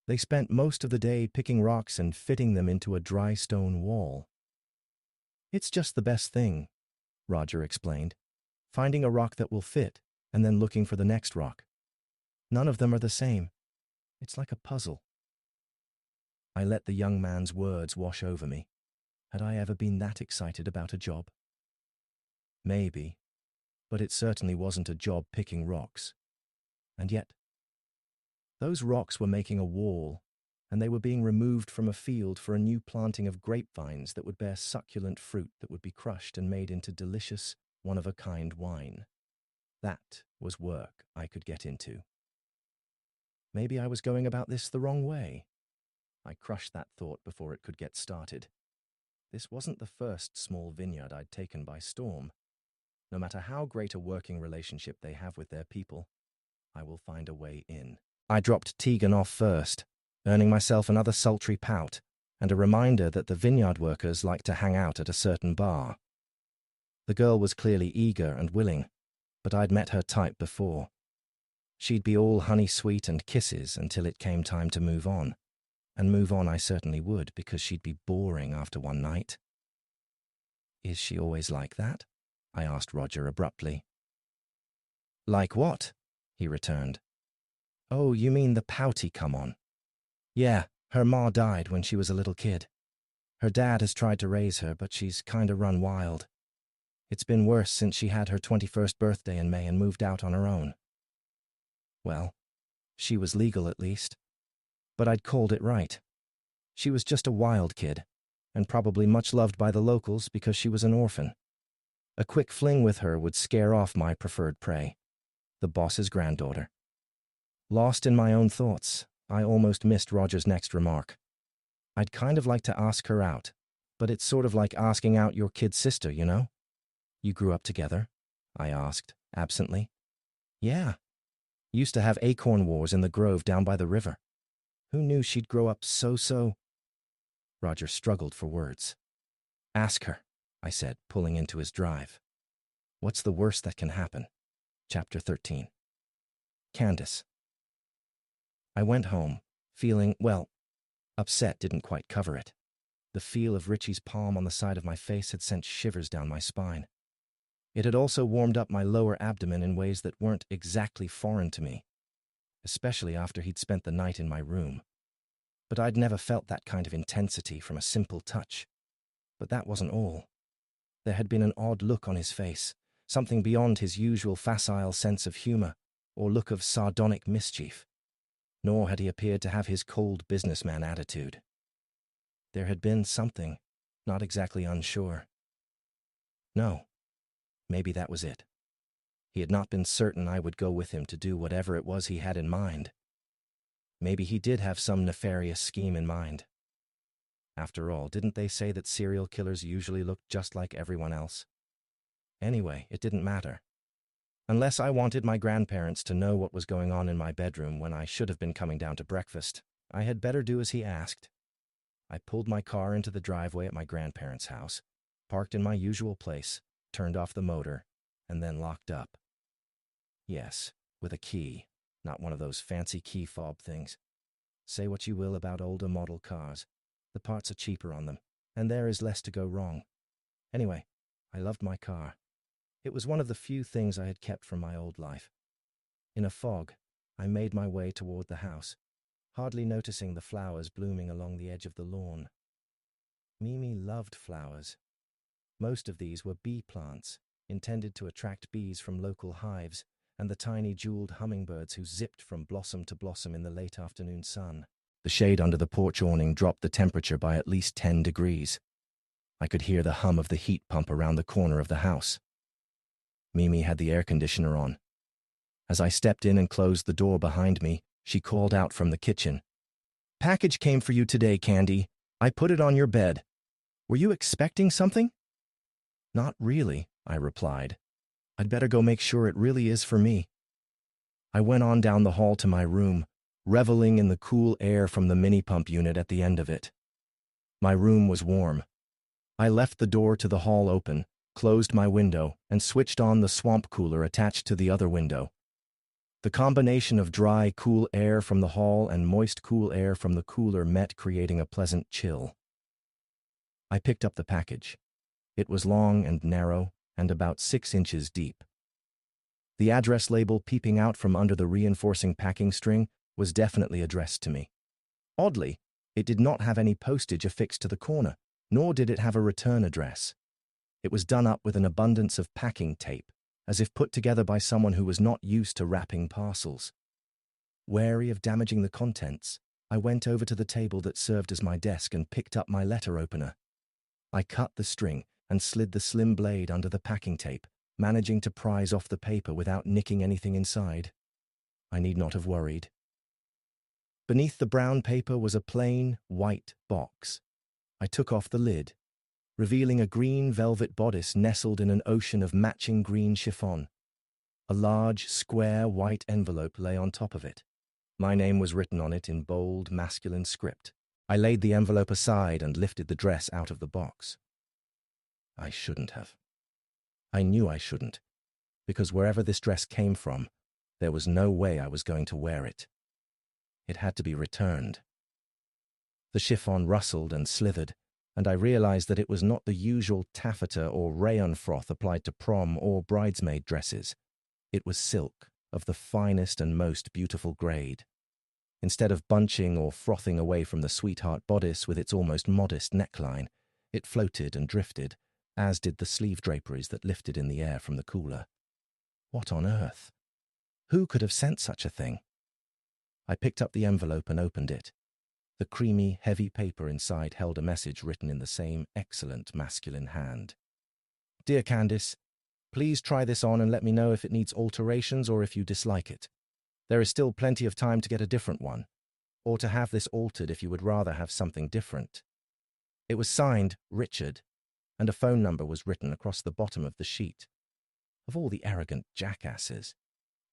S1: They spent most of the day picking rocks and fitting them into a dry stone wall. "It's just the best thing," Roger explained, "finding a rock that will fit and then looking for the next rock. None of them are the same. It's like a puzzle." I let the young man's words wash over me. Had I ever been that excited about a job? Maybe, but it certainly wasn't a job picking rocks. And yet, those rocks were making a wall, and they were being removed from a field for a new planting of grapevines that would bear succulent fruit that would be crushed and made into delicious, one-of-a-kind wine. That was work I could get into. Maybe I was going about this the wrong way. I crushed that thought before it could get started. This wasn't the first small vineyard I'd taken by storm. No matter how great a working relationship they have with their people, I will find a way in. I dropped Tegan off first, earning myself another sultry pout and a reminder that the vineyard workers like to hang out at a certain bar. The girl was clearly eager and willing, but I'd met her type before. She'd be all honey-sweet and kisses until it came time to move on. And move on I certainly would, because she'd be boring after one night. Is she always like that? I asked Roger abruptly. Like what? He returned. Oh, you mean the pouty come on? Yeah, her ma died when she was a little kid. Her dad has tried to raise her, but she's kinda run wild. It's been worse since she had her 21st birthday in May and moved out on her own. Well, she was legal at least. But I'd called it right. She was just a wild kid, and probably much loved by the locals because she was an orphan. A quick fling with her would scare off my preferred prey, the boss's granddaughter. Lost in my own thoughts, I almost missed Roger's next remark. I'd kind of like to ask her out, but it's sort of like asking out your kid sister, you know? You grew up together? I asked, absently. Yeah. Used to have acorn wars in the grove down by the river. Who knew she'd grow up so? Roger struggled for words. Ask her, I said, pulling into his drive. What's the worst that can happen? Chapter 13. Candace. I went home, feeling, well, upset didn't quite cover it. The feel of Richie's palm on the side of my face had sent shivers down my spine. It had also warmed up my lower abdomen in ways that weren't exactly foreign to me, especially after he'd spent the night in my room. But I'd never felt that kind of intensity from a simple touch. But that wasn't all. There had been an odd look on his face, something beyond his usual facile sense of humor or look of sardonic mischief. Nor had he appeared to have his cold businessman attitude. There had been something, not exactly unsure. No, maybe that was it. He had not been certain I would go with him to do whatever it was he had in mind. Maybe he did have some nefarious scheme in mind. After all, didn't they say that serial killers usually look just like everyone else? Anyway, it didn't matter. Unless I wanted my grandparents to know what was going on in my bedroom when I should have been coming down to breakfast, I had better do as he asked. I pulled my car into the driveway at my grandparents' house, parked in my usual place, turned off the motor, and then locked up. Yes, with a key, not one of those fancy key fob things. Say what you will about older model cars. The parts are cheaper on them, and there is less to go wrong. Anyway, I loved my car. It was one of the few things I had kept from my old life. In a fog, I made my way toward the house, hardly noticing the flowers blooming along the edge of the lawn. Mimi loved flowers. Most of these were bee plants, intended to attract bees from local hives and the tiny jeweled hummingbirds who zipped from blossom to blossom in the late afternoon sun. The shade under the porch awning dropped the temperature by at least 10 degrees. I could hear the hum of the heat pump around the corner of the house. Mimi had the air conditioner on. As I stepped in and closed the door behind me, she called out from the kitchen. "Package came for you today, Candy. I put it on your bed. Were you expecting something?" "Not really," I replied. "I'd better go make sure it really is for me." I went on down the hall to my room, reveling in the cool air from the mini-pump unit at the end of it. My room was warm. I left the door to the hall open, closed my window, and switched on the swamp cooler attached to the other window. The combination of dry, cool air from the hall and moist, cool air from the cooler met, creating a pleasant chill. I picked up the package. It was long and narrow and about 6 inches deep. The address label peeping out from under the reinforcing packing string was definitely addressed to me. Oddly, it did not have any postage affixed to the corner, nor did it have a return address. It was done up with an abundance of packing tape, as if put together by someone who was not used to wrapping parcels. Wary of damaging the contents, I went over to the table that served as my desk and picked up my letter opener. I cut the string and slid the slim blade under the packing tape, managing to prise off the paper without nicking anything inside. I need not have worried. Beneath the brown paper was a plain, white box. I took off the lid, revealing a green velvet bodice nestled in an ocean of matching green chiffon. A large, square, white envelope lay on top of it. My name was written on it in bold, masculine script. I laid the envelope aside and lifted the dress out of the box. I shouldn't have. I knew I shouldn't, because wherever this dress came from, there was no way I was going to wear it. It had to be returned. The chiffon rustled and slithered, and I realized that it was not the usual taffeta or rayon froth applied to prom or bridesmaid dresses. It was silk of the finest and most beautiful grade. Instead of bunching or frothing away from the sweetheart bodice with its almost modest neckline, it floated and drifted, as did the sleeve draperies that lifted in the air from the cooler. What on earth? Who could have sent such a thing? I picked up the envelope and opened it. The creamy, heavy paper inside held a message written in the same excellent masculine hand. Dear Candice, please try this on and let me know if it needs alterations or if you dislike it. There is still plenty of time to get a different one, or to have this altered if you would rather have something different. It was signed Richard, and a phone number was written across the bottom of the sheet. Of all the arrogant jackasses,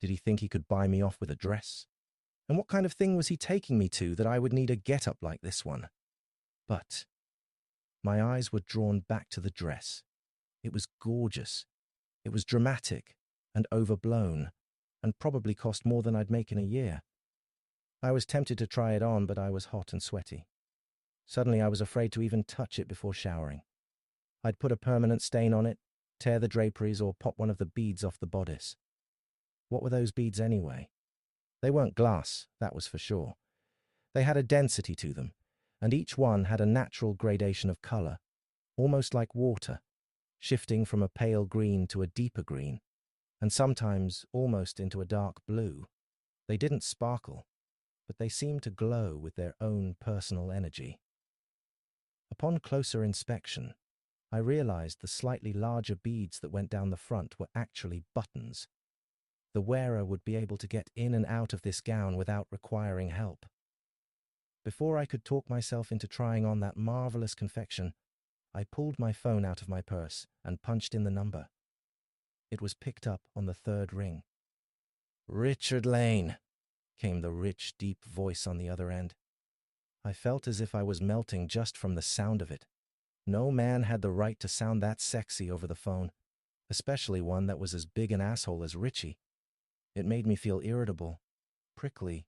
S1: did he think he could buy me off with a dress? And what kind of thing was he taking me to that I would need a get-up like this one? But my eyes were drawn back to the dress. It was gorgeous. It was dramatic and overblown, and probably cost more than I'd make in a year. I was tempted to try it on, but I was hot and sweaty. Suddenly I was afraid to even touch it before showering. I'd put a permanent stain on it, tear the draperies, or pop one of the beads off the bodice. What were those beads anyway? They weren't glass, that was for sure. They had a density to them, and each one had a natural gradation of color, almost like water, shifting from a pale green to a deeper green, and sometimes almost into a dark blue. They didn't sparkle, but they seemed to glow with their own personal energy. Upon closer inspection, I realized the slightly larger beads that went down the front were actually buttons. The wearer would be able to get in and out of this gown without requiring help. Before I could talk myself into trying on that marvelous confection, I pulled my phone out of my purse and punched in the number. It was picked up on the third ring. "Richard Lane," came the rich, deep voice on the other end. I felt as if I was melting just from the sound of it. No man had the right to sound that sexy over the phone, especially one that was as big an asshole as Richie. It made me feel irritable, prickly,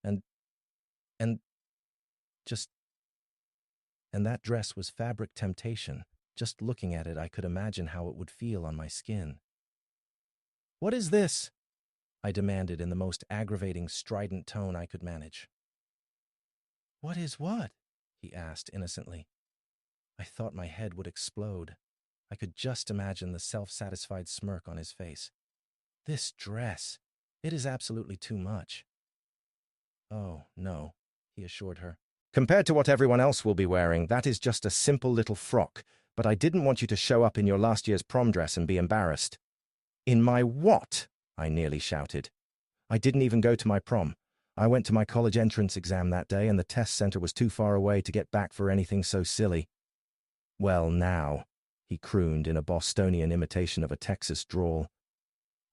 S1: and that dress was fabric temptation. Just looking at it, I could imagine how it would feel on my skin. "What is this?" I demanded in the most aggravating, strident tone I could manage. "What is what?" he asked innocently. I thought my head would explode. I could just imagine the self-satisfied smirk on his face. "This dress. It is absolutely too much." "Oh, no," he assured her. "Compared to what everyone else will be wearing, that is just a simple little frock, but I didn't want you to show up in your last year's prom dress and be embarrassed." "In my what?" I nearly shouted. "I didn't even go to my prom. I went to my college entrance exam that day, and the test center was too far away to get back for anything so silly." "Well, now," he crooned in a Bostonian imitation of a Texas drawl.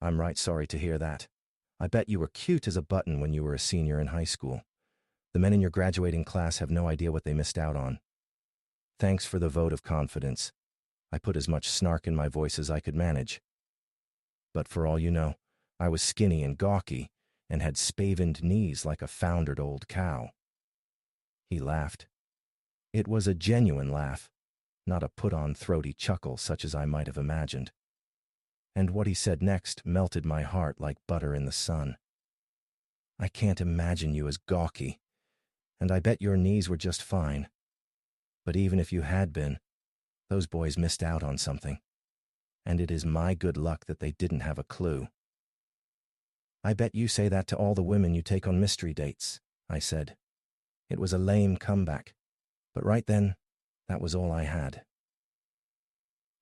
S1: "I'm right sorry to hear that. I bet you were cute as a button when you were a senior in high school. The men in your graduating class have no idea what they missed out on. Thanks for the vote of confidence." I put as much snark in my voice as I could manage. "But for all you know, I was skinny and gawky and had spavined knees like a foundered old cow." He laughed. It was a genuine laugh, not a put-on throaty chuckle such as I might have imagined. And what he said next melted my heart like butter in the sun. "I can't imagine you as gawky, and I bet your knees were just fine. But even if you had been, those boys missed out on something, and it is my good luck that they didn't have a clue." "I bet you say that to all the women you take on mystery dates," I said. It was a lame comeback, but right then, that was all I had.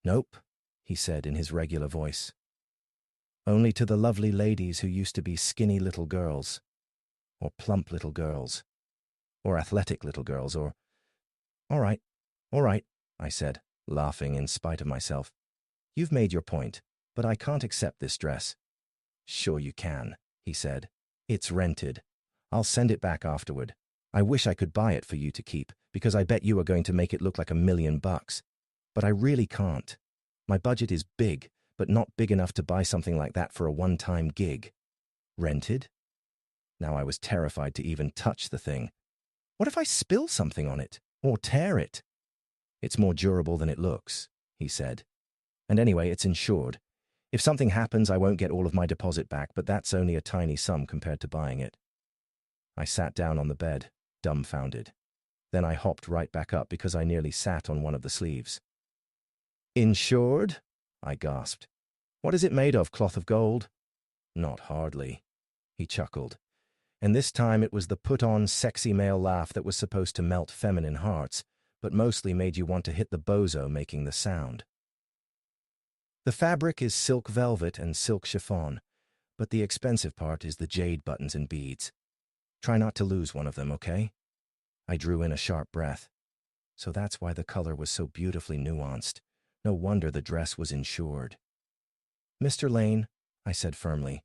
S1: "Nope," he said in his regular voice. "Only to the lovely ladies who used to be skinny little girls, or plump little girls, or athletic little girls, or—" All right, I said, laughing in spite of myself. "You've made your point, but I can't accept this dress." "Sure you can," he said. "It's rented. I'll send it back afterward. I wish I could buy it for you to keep, because I bet you are going to make it look like $1,000,000. But I really can't. My budget is big, but not big enough to buy something like that for a one-time gig." "Rented?" Now I was terrified to even touch the thing. What if I spill something on it, or tear it? It's more durable than it looks, he said. And anyway, it's insured. If something happens, I won't get all of my deposit back, but that's only a tiny sum compared to buying it. I sat down on the bed, dumbfounded. Then I hopped right back up because I nearly sat on one of the sleeves. Insured? I gasped. What is it made of, cloth of gold? Not hardly, he chuckled. And this time it was the put-on sexy male laugh that was supposed to melt feminine hearts, but mostly made you want to hit the bozo making the sound. The fabric is silk velvet and silk chiffon, but the expensive part is the jade buttons and beads. Try not to lose one of them, okay? I drew in a sharp breath. So that's why the color was so beautifully nuanced. No wonder the dress was insured. Mr. Lane, I said firmly,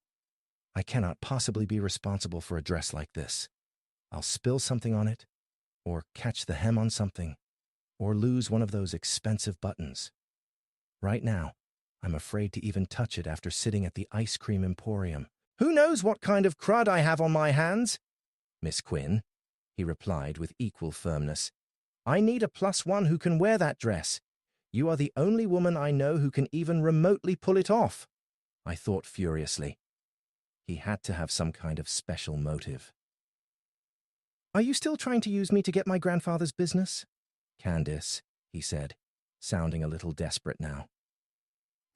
S1: I cannot possibly be responsible for a dress like this. I'll spill something on it, or catch the hem on something, or lose one of those expensive buttons. Right now, I'm afraid to even touch it after sitting at the ice cream emporium. Who knows what kind of crud I have on my hands? Miss Quinn, he replied with equal firmness. I need a +1 who can wear that dress. You are the only woman I know who can even remotely pull it off. I thought furiously. He had to have some kind of special motive. Are you still trying to use me to get my grandfather's business? Candace, he said, sounding a little desperate now.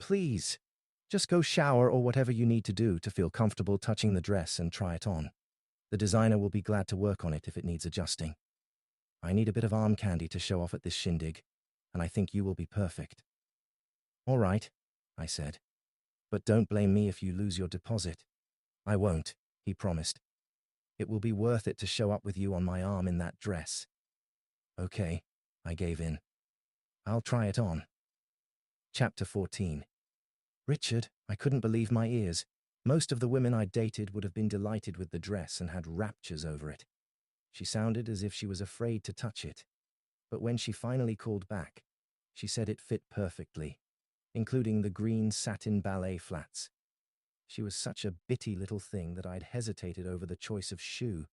S1: Please, just go shower or whatever you need to do to feel comfortable touching the dress and try it on. The designer will be glad to work on it if it needs adjusting. I need a bit of arm candy to show off at this shindig, and I think you will be perfect. All right, I said, but don't blame me if you lose your deposit. I won't, he promised. It will be worth it to show up with you on my arm in that dress. Okay, I gave in. I'll try it on. Chapter 14. Richard, I couldn't believe my ears. Most of the women I dated would have been delighted with the dress and had raptures over it. She sounded as if she was afraid to touch it. But when she finally called back, she said it fit perfectly, including the green satin ballet flats. She was such a bitty little thing that I'd hesitated over the choice of shoe,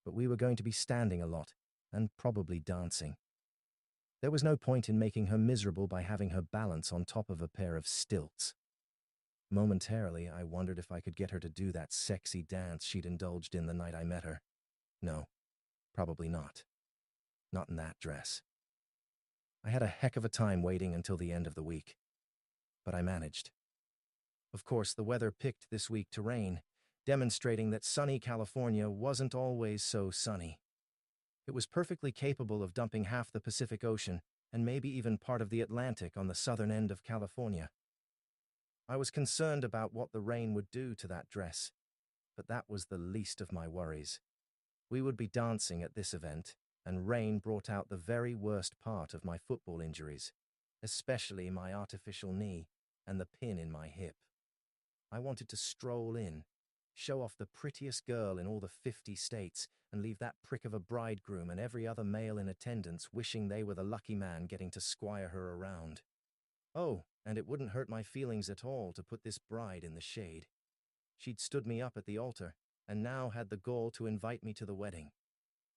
S1: but we were going to be standing a lot, and probably dancing. There was no point in making her miserable by having her balance on top of a pair of stilts. Momentarily, I wondered if I could get her to do that sexy dance she'd indulged in the night I met her. No, probably not. Not in that dress. I had a heck of a time waiting until the end of the week. But I managed. Of course, the weather picked this week to rain, demonstrating that sunny California wasn't always so sunny. It was perfectly capable of dumping half the Pacific Ocean and maybe even part of the Atlantic on the southern end of California. I was concerned about what the rain would do to that dress, but that was the least of my worries. We would be dancing at this event, and rain brought out the very worst part of my football injuries, especially my artificial knee and the pin in my hip. I wanted to stroll in, show off the prettiest girl in all the 50 states, and leave that prick of a bridegroom and every other male in attendance wishing they were the lucky man getting to squire her around. Oh, and it wouldn't hurt my feelings at all to put this bride in the shade. She'd stood me up at the altar, and now had the gall to invite me to the wedding.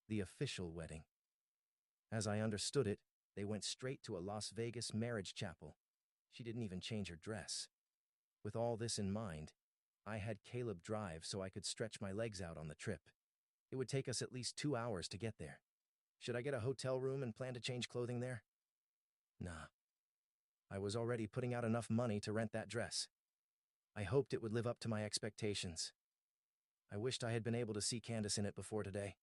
S1: The official wedding. As I understood it, they went straight to a Las Vegas marriage chapel. She didn't even change her dress. With all this in mind, I had Caleb drive so I could stretch my legs out on the trip. It would take us at least 2 hours to get there. Should I get a hotel room and plan to change clothing there? Nah. I was already putting out enough money to rent that dress. I hoped it would live up to my expectations. I wished I had been able to see Candace in it before today.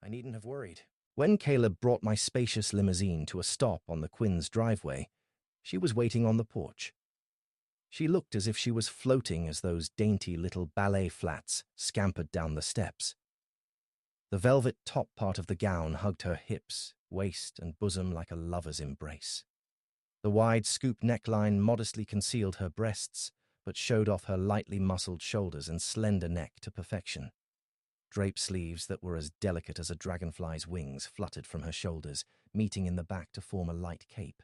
S1: I needn't have worried. When Caleb brought my spacious limousine to a stop on the Quinn's driveway, she was waiting on the porch. She looked as if she was floating as those dainty little ballet flats scampered down the steps. The velvet top part of the gown hugged her hips, waist, and bosom like a lover's embrace. The wide scoop neckline modestly concealed her breasts, but showed off her lightly muscled shoulders and slender neck to perfection. Drape sleeves that were as delicate as a dragonfly's wings fluttered from her shoulders, meeting in the back to form a light cape.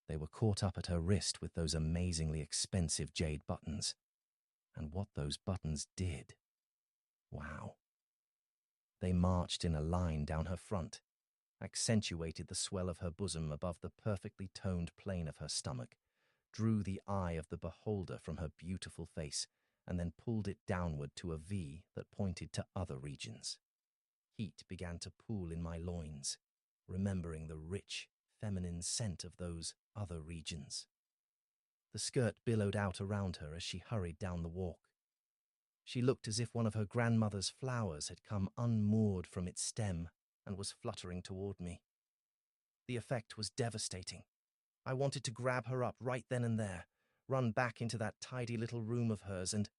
S1: They were caught up at her wrist with those amazingly expensive jade buttons. And what those buttons did. Wow. They marched in a line down her front, accentuated the swell of her bosom above the perfectly toned plane of her stomach, drew the eye of the beholder from her beautiful face, and then pulled it downward to a V that pointed to other regions. Heat began to pool in my loins, remembering the rich, feminine scent of those other regions. The skirt billowed out around her as she hurried down the walk. She looked as if one of her grandmother's flowers had come unmoored from its stem and was fluttering toward me. The effect was devastating. I wanted to grab her up right then and there, run back into that tidy little room of hers and...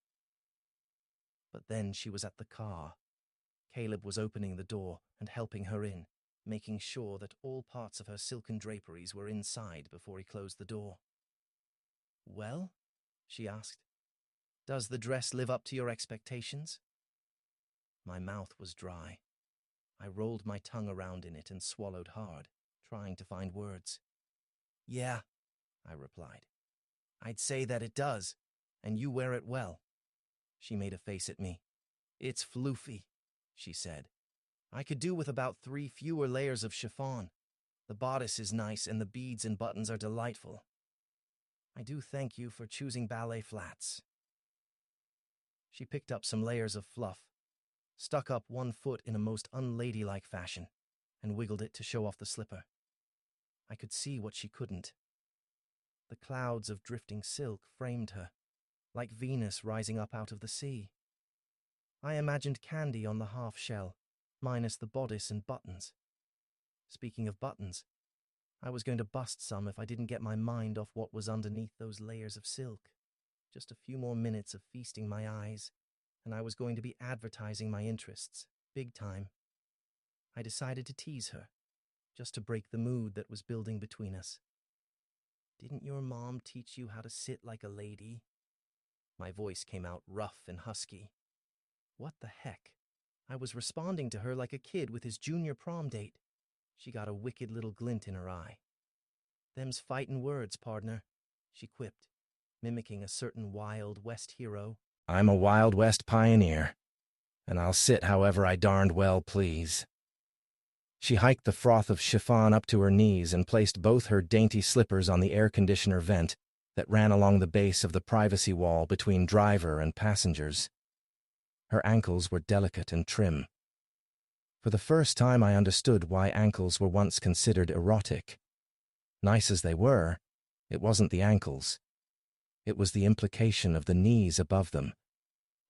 S1: But then she was at the car. Caleb was opening the door and helping her in, making sure that all parts of her silken draperies were inside before he closed the door. "Well?" she asked. "Does the dress live up to your expectations?" My mouth was dry. I rolled my tongue around in it and swallowed hard, trying to find words. "Yeah," I replied. "I'd say that it does, and you wear it well." She made a face at me. "It's floofy," she said. "I could do with about 3 fewer layers of chiffon. The bodice is nice and the beads and buttons are delightful. I do thank you for choosing ballet flats." She picked up some layers of fluff, stuck up one foot in a most unladylike fashion, and wiggled it to show off the slipper. I could see what she couldn't. The clouds of drifting silk framed her, like Venus rising up out of the sea. I imagined candy on the half shell, minus the bodice and buttons. Speaking of buttons, I was going to bust some if I didn't get my mind off what was underneath those layers of silk. Just a few more minutes of feasting my eyes, and I was going to be advertising my interests, big time. I decided to tease her, just to break the mood that was building between us. "Didn't your mom teach you how to sit like a lady?" My voice came out rough and husky. What the heck? I was responding to her like a kid with his junior prom date. She got a wicked little glint in her eye. "Them's fightin' words, pardner," she quipped, mimicking a certain Wild West hero. "I'm a Wild West pioneer, and I'll sit however I darned well please." She hiked the froth of chiffon up to her knees and placed both her dainty slippers on the air conditioner vent that ran along the base of the privacy wall between driver and passengers. Her ankles were delicate and trim. For the first time I understood why ankles were once considered erotic. Nice as they were, it wasn't the ankles. It was the implication of the knees above them,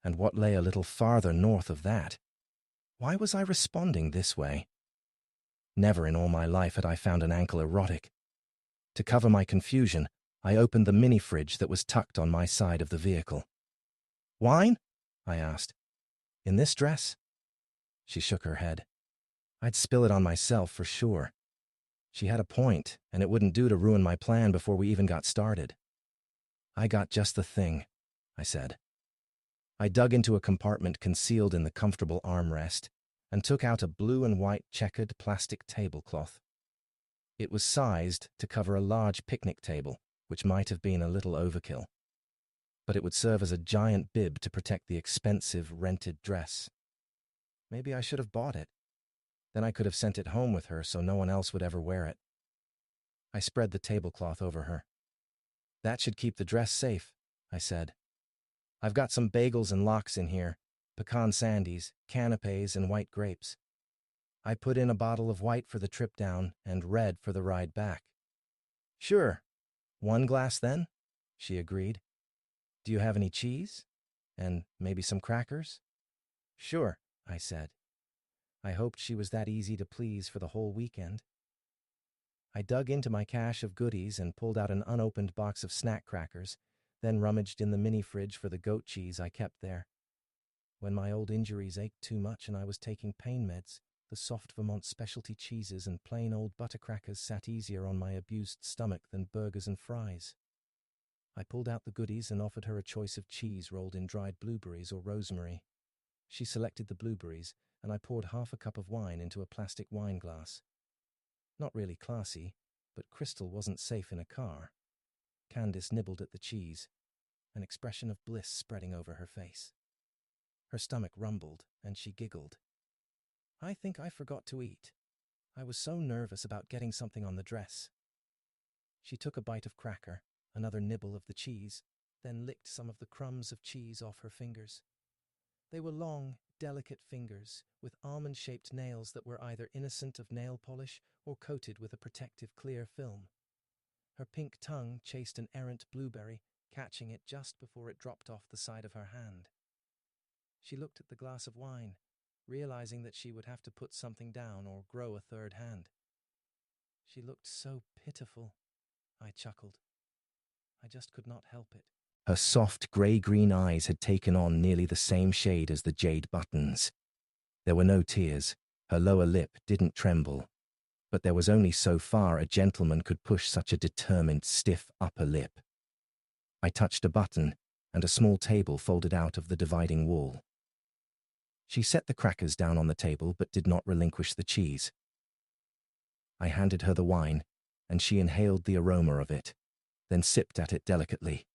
S1: and what lay a little farther north of that. Why was I responding this way? Never in all my life had I found an ankle erotic. To cover my confusion, I opened the mini-fridge that was tucked on my side of the vehicle. "Wine?" I asked. "In this dress?" She shook her head. I'd spill it on myself for sure. She had a point, and it wouldn't do to ruin my plan before we even got started. "I got just the thing," I said. I dug into a compartment concealed in the comfortable armrest and took out a blue and white checkered plastic tablecloth. It was sized to cover a large picnic table, which might have been a little overkill. But it would serve as a giant bib to protect the expensive rented dress. Maybe I should have bought it. Then I could have sent it home with her so no one else would ever wear it. I spread the tablecloth over her. "That should keep the dress safe," I said. "I've got some bagels and lox in here, pecan sandies, canapes, and white grapes. I put in a bottle of white for the trip down and red for the ride back." "Sure. 1 glass then?" she agreed. "Do you have any cheese? And maybe some crackers?" "Sure," I said. I hoped she was that easy to please for the whole weekend. I dug into my cache of goodies and pulled out an unopened box of snack crackers, then rummaged in the mini-fridge for the goat cheese I kept there. When my old injuries ached too much and I was taking pain meds, the soft Vermont specialty cheeses and plain old butter crackers sat easier on my abused stomach than burgers and fries. I pulled out the goodies and offered her a choice of cheese rolled in dried blueberries or rosemary. She selected the blueberries, and I poured half a cup of wine into a plastic wine glass. Not really classy, but Crystal wasn't safe in a car. Candace nibbled at the cheese, an expression of bliss spreading over her face. Her stomach rumbled, and she giggled. "I think I forgot to eat. I was so nervous about getting something on the dress. She took a bite of cracker, another nibble of the cheese, then licked some of the crumbs of cheese off her fingers. They were long, delicate fingers, with almond-shaped nails that were either innocent of nail polish or coated with a protective clear film. Her pink tongue chased an errant blueberry, catching it just before it dropped off the side of her hand. She looked at the glass of wine, realizing that she would have to put something down or grow a third hand. She looked so pitiful, I chuckled. I just could not help it. Her soft grey-green eyes had taken on nearly the same shade as the jade buttons. There were no tears. Her lower lip didn't tremble. But there was only so far a gentleman could push such a determined, stiff upper lip. I touched a button, and a small table folded out of the dividing wall. She set the crackers down on the table but did not relinquish the cheese. I handed her the wine, and she inhaled the aroma of it, then sipped at it delicately.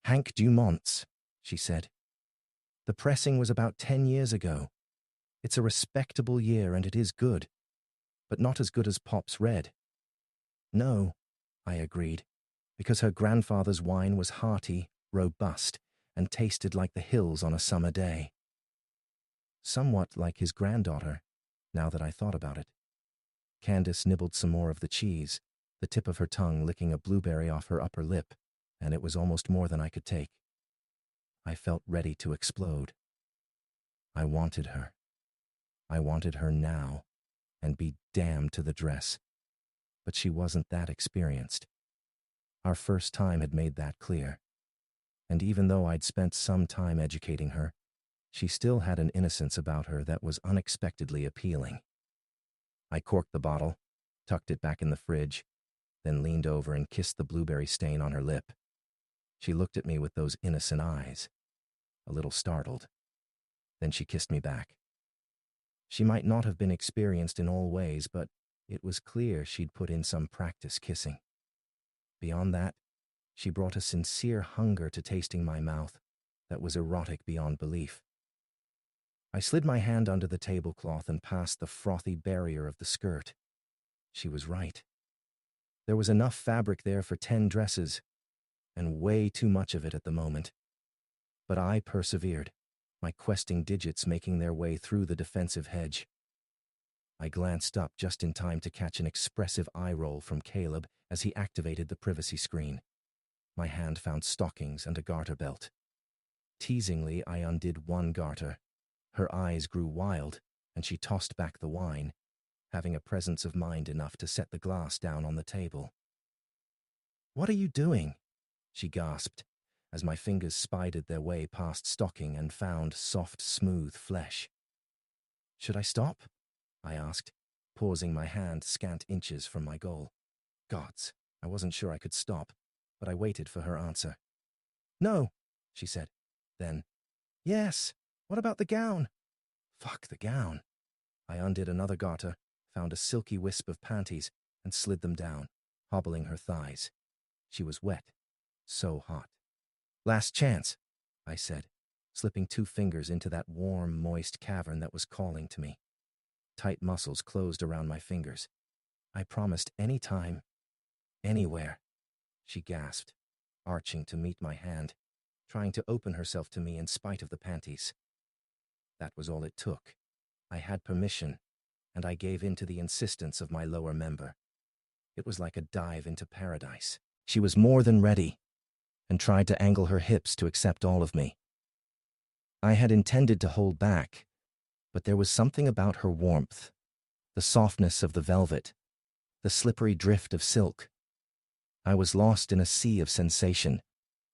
S1: "Hank Dumont's," she said. "The pressing was about 10 years ago. It's a respectable year and it is good, but not as good as Pop's Red." "No," I agreed, because her grandfather's wine was hearty, robust, and tasted like the hills on a summer day. Somewhat like his granddaughter, now that I thought about it. Candace nibbled some more of the cheese, the tip of her tongue licking a blueberry off her upper lip, and it was almost more than I could take. I felt ready to explode. I wanted her. I wanted her now, and be damned to the dress. But she wasn't that experienced. Our first time had made that clear. And even though I'd spent some time educating her, she still had an innocence about her that was unexpectedly appealing. I corked the bottle, tucked it back in the fridge, then leaned over and kissed the blueberry stain on her lip. She looked at me with those innocent eyes, a little startled. Then she kissed me back. She might not have been experienced in all ways, but it was clear she'd put in some practice kissing. Beyond that, she brought a sincere hunger to tasting my mouth that was erotic beyond belief. I slid my hand under the tablecloth and past the frothy barrier of the skirt. She was right. There was enough fabric there for 10 dresses, and way too much of it at the moment. But I persevered, my questing digits making their way through the defensive hedge. I glanced up just in time to catch an expressive eye roll from Caleb as he activated the privacy screen. My hand found stockings and a garter belt. Teasingly, I undid one garter. Her eyes grew wild, and she tossed back the wine, having a presence of mind enough to set the glass down on the table. "What are you doing?" she gasped, as my fingers spidered their way past stocking and found soft, smooth flesh. "Should I stop?" I asked, pausing my hand scant inches from my goal. Gods, I wasn't sure I could stop, but I waited for her answer. "No," she said. Then, "Yes, what about the gown?" Fuck the gown. I undid another garter, found a silky wisp of panties, and slid them down, hobbling her thighs. She was wet, so hot. "Last chance," I said, slipping 2 fingers into that warm, moist cavern that was calling to me. Tight muscles closed around my fingers. "I promised any time, anywhere," she gasped, arching to meet my hand, trying to open herself to me in spite of the panties. That was all it took. I had permission, and I gave in to the insistence of my lower member. It was like a dive into paradise. She was more than ready, and tried to angle her hips to accept all of me. I had intended to hold back, but there was something about her warmth, the softness of the velvet, the slippery drift of silk. I was lost in a sea of sensation,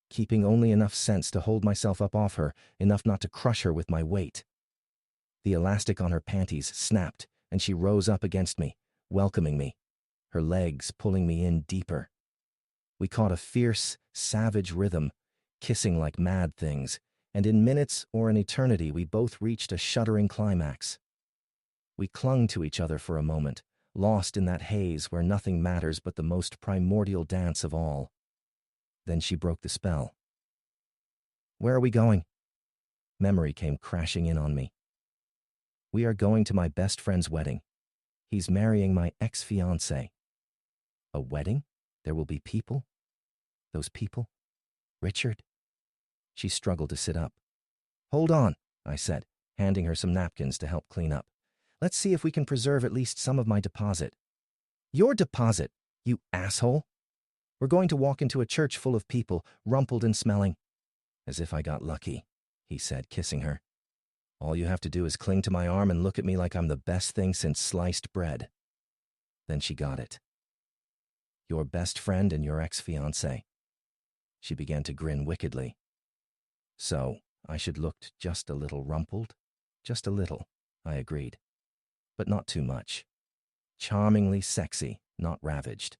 S1: keeping only enough sense to hold myself up off her, enough not to crush her with my weight. The elastic on her panties snapped, and she rose up against me, welcoming me, her legs pulling me in deeper. We caught a fierce, savage rhythm, kissing like mad things, and in minutes or an eternity we both reached a shuddering climax. We clung to each other for a moment, lost in that haze where nothing matters but the most primordial dance of all. Then she broke the spell. "Where are we going?" Memory came crashing in on me. "We are going to my best friend's wedding. He's marrying my ex-fiancé. A wedding? There will be people? Those people? Richard? She struggled to sit up. Hold on, I said, handing her some napkins to help clean up. Let's see if we can preserve at least some of my deposit. Your deposit, you asshole? We're going to walk into a church full of people, rumpled and smelling. As if I got lucky, he said, kissing her. All you have to do is cling to my arm and look at me like I'm the best thing since sliced bread. Then she got it. Your best friend and your ex-fiancé. She began to grin wickedly. So, I should look just a little rumpled? Just a little, I agreed. But not too much. Charmingly sexy, not ravaged.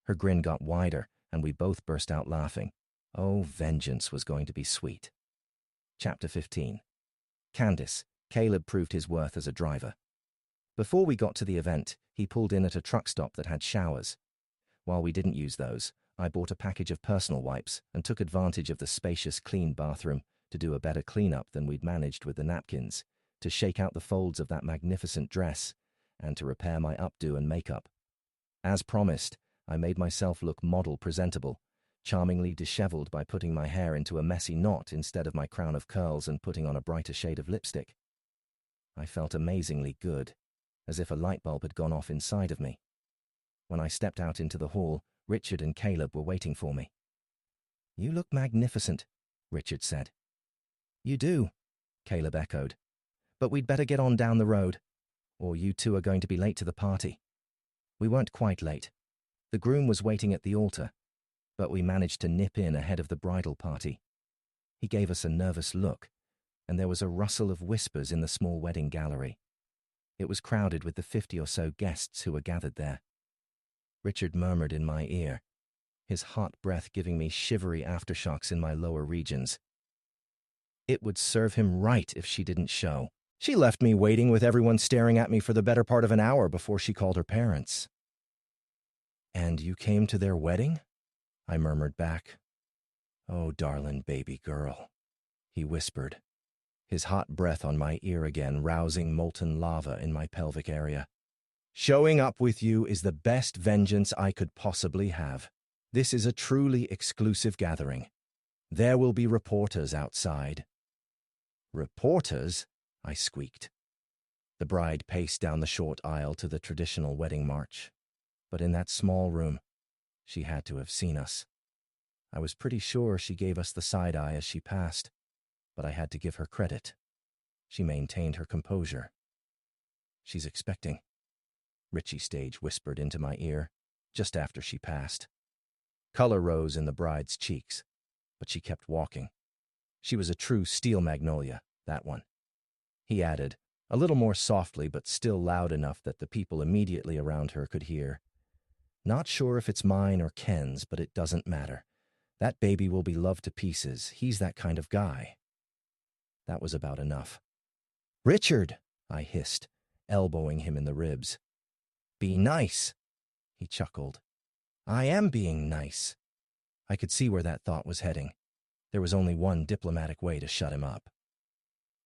S1: Her grin got wider, and we both burst out laughing. Oh, vengeance was going to be sweet. Chapter 15. Candace, Caleb proved his worth as a driver. Before we got to the event, he pulled in at a truck stop that had showers. While we didn't use those, I bought a package of personal wipes and took advantage of the spacious, clean bathroom to do a better cleanup than we'd managed with the napkins, to shake out the folds of that magnificent dress, and to repair my updo and makeup. As promised, I made myself look model presentable, charmingly disheveled by putting my hair into a messy knot instead of my crown of curls and putting on a brighter shade of lipstick. I felt amazingly good, as if a light bulb had gone off inside of me. When I stepped out into the hall, Richard and Caleb were waiting for me. You look magnificent, Richard said. You do, Caleb echoed. But we'd better get on down the road, or you two are going to be late to the party. We weren't quite late. The groom was waiting at the altar, but we managed to nip in ahead of the bridal party. He gave us a nervous look, and there was a rustle of whispers in the small wedding gallery. It was crowded with the 50 or so guests who were gathered there. Richard murmured in my ear, his hot breath giving me shivery aftershocks in my lower regions. It would serve him right if she didn't show. She left me waiting with everyone staring at me for the better part of an hour before she called her parents. And you came to their wedding? I murmured back. Oh, darling baby girl, he whispered, his hot breath on my ear again, rousing molten lava in my pelvic area. Showing up with you is the best vengeance I could possibly have. This is a truly exclusive gathering. There will be reporters outside. Reporters? I squeaked. The bride paced down the short aisle to the traditional wedding march. But in that small room, she had to have seen us. I was pretty sure she gave us the side eye as she passed, but I had to give her credit. She maintained her composure. She's expecting, Richie Stage whispered into my ear, just after she passed. Color rose in the bride's cheeks, but she kept walking. She was a true steel magnolia, that one. He added, a little more softly but still loud enough that the people immediately around her could hear. Not sure if it's mine or Ken's, but it doesn't matter. That baby will be loved to pieces. He's that kind of guy. That was about enough. Richard, I hissed, elbowing him in the ribs. Be nice, he chuckled. I am being nice. I could see where that thought was heading. There was only one diplomatic way to shut him up.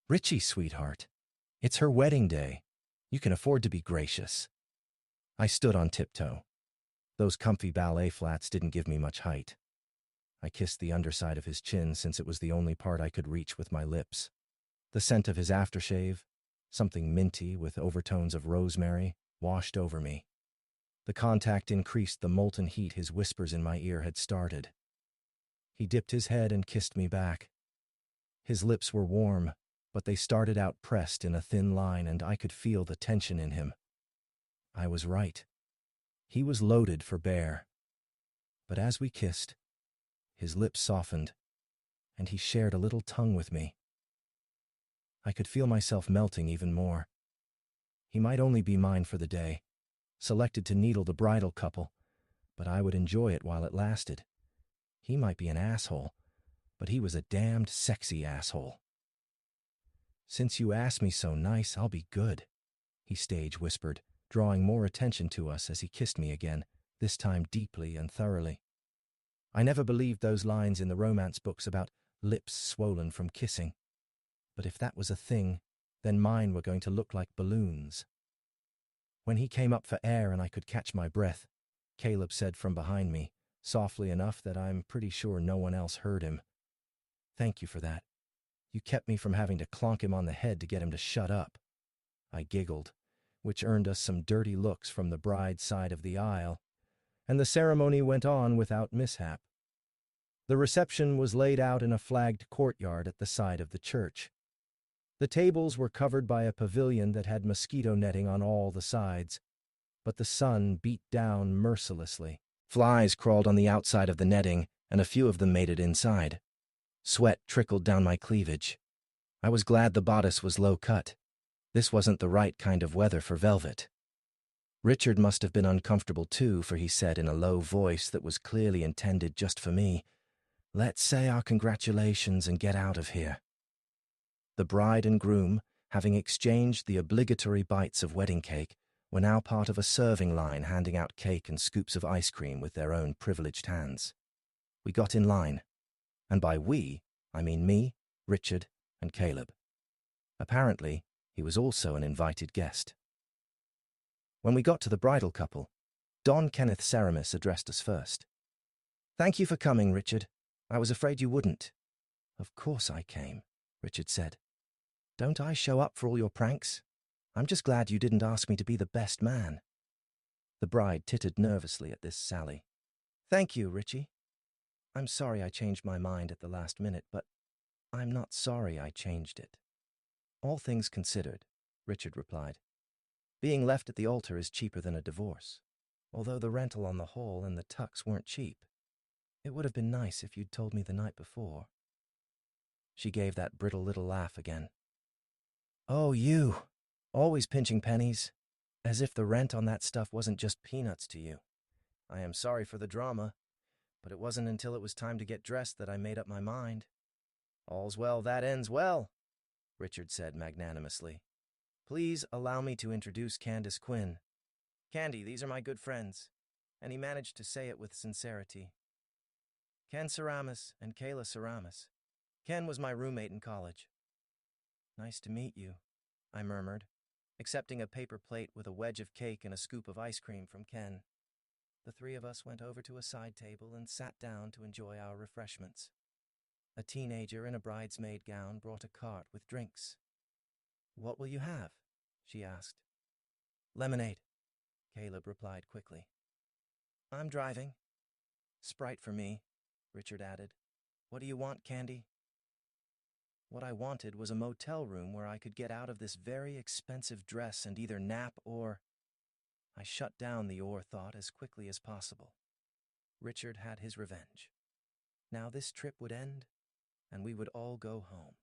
S1: Richie, sweetheart, it's her wedding day. You can afford to be gracious. I stood on tiptoe. Those comfy ballet flats didn't give me much height. I kissed the underside of his chin since it was the only part I could reach with my lips. The scent of his aftershave, something minty with overtones of rosemary, washed over me. The contact increased the molten heat his whispers in my ear had started. He dipped his head and kissed me back. His lips were warm, but they started out pressed in a thin line, and I could feel the tension in him. I was right. He was loaded for bear. But as we kissed, his lips softened, and he shared a little tongue with me. I could feel myself melting even more. He might only be mine for the day, selected to needle the bridal couple, but I would enjoy it while it lasted. He might be an asshole, but he was a damned sexy asshole. Since you asked me so nice, I'll be good, he stage whispered, drawing more attention to us as he kissed me again, this time deeply and thoroughly. I never believed those lines in the romance books about lips swollen from kissing. But if that was a thing, then mine were going to look like balloons. When he came up for air and I could catch my breath, Caleb said from behind me, softly enough that I'm pretty sure no one else heard him. "Thank you for that. You kept me from having to clonk him on the head to get him to shut up." I giggled, which earned us some dirty looks from the bride's side of the aisle, and the ceremony went on without mishap. The reception was laid out in a flagged courtyard at the side of the church. The tables were covered by a pavilion that had mosquito netting on all the sides, but the sun beat down mercilessly. Flies crawled on the outside of the netting, and a few of them made it inside. Sweat trickled down my cleavage. I was glad the bodice was low cut. This wasn't the right kind of weather for velvet. Richard must have been uncomfortable too, for he said in a low voice that was clearly intended just for me, "Let's say our congratulations and get out of here." The bride and groom, having exchanged the obligatory bites of wedding cake, were now part of a serving line handing out cake and scoops of ice cream with their own privileged hands. We got in line, and by we, I mean me, Richard, and Caleb. Apparently, he was also an invited guest. When we got to the bridal couple, Don Kenneth Ceramis addressed us first. "Thank you for coming, Richard. I was afraid you wouldn't." "Of course I came," Richard said. "Don't I show up for all your pranks? I'm just glad you didn't ask me to be the best man." The bride tittered nervously at this sally. "Thank you, Richie. I'm sorry I changed my mind at the last minute, but I'm not sorry I changed it." "All things considered," Richard replied, "being left at the altar is cheaper than a divorce, although the rental on the hall and the tux weren't cheap. It would have been nice if you'd told me the night before." She gave that brittle little laugh again. "Oh, you, always pinching pennies, as if the rent on that stuff wasn't just peanuts to you. I am sorry for the drama, but it wasn't until it was time to get dressed that I made up my mind." "All's well that ends well," Richard said magnanimously. "Please allow me to introduce Candace Quinn. Candy, these are my good friends," and he managed to say it with sincerity. "Ken Ceramis and Kayla Ceramis. Ken was my roommate in college." "Nice to meet you," I murmured, accepting a paper plate with a wedge of cake and a scoop of ice cream from Ken. The three of us went over to a side table and sat down to enjoy our refreshments. A teenager in a bridesmaid gown brought a cart with drinks. "What will you have?" she asked. "Lemonade," Caleb replied quickly. "I'm driving." "Sprite for me," Richard added. "What do you want, Candy?" What I wanted was a motel room where I could get out of this very expensive dress and either nap or... I shut down the "or" thought as quickly as possible. Richard had his revenge. Now this trip would end, and we would all go home.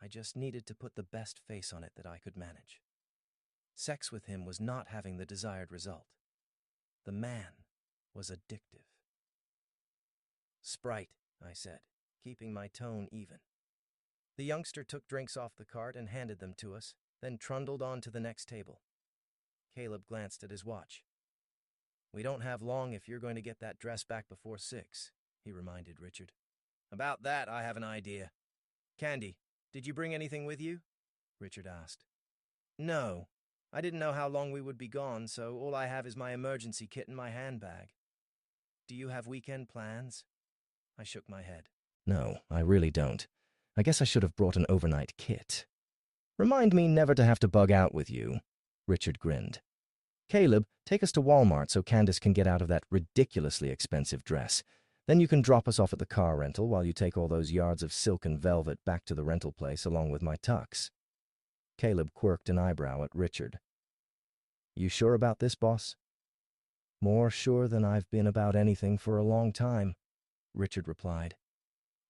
S1: I just needed to put the best face on it that I could manage. Sex with him was not having the desired result. The man was addictive. "Sprite," I said, keeping my tone even. The youngster took drinks off the cart and handed them to us, then trundled on to the next table. Caleb glanced at his watch. "We don't have long if you're going to get that dress back before 6, he reminded Richard. "About that, I have an idea. Candy, did you bring anything with you?" Richard asked. "No. I didn't know how long we would be gone, so all I have is my emergency kit in my handbag. Do you have weekend plans?" I shook my head. "No, I really don't. I guess I should have brought an overnight kit." "Remind me never to have to bug out with you," Richard grinned. "Caleb, take us to Walmart so Candace can get out of that ridiculously expensive dress. Then you can drop us off at the car rental while you take all those yards of silk and velvet back to the rental place along with my tux." Caleb quirked an eyebrow at Richard. "You sure about this, boss?" "More sure than I've been about anything for a long time," Richard replied.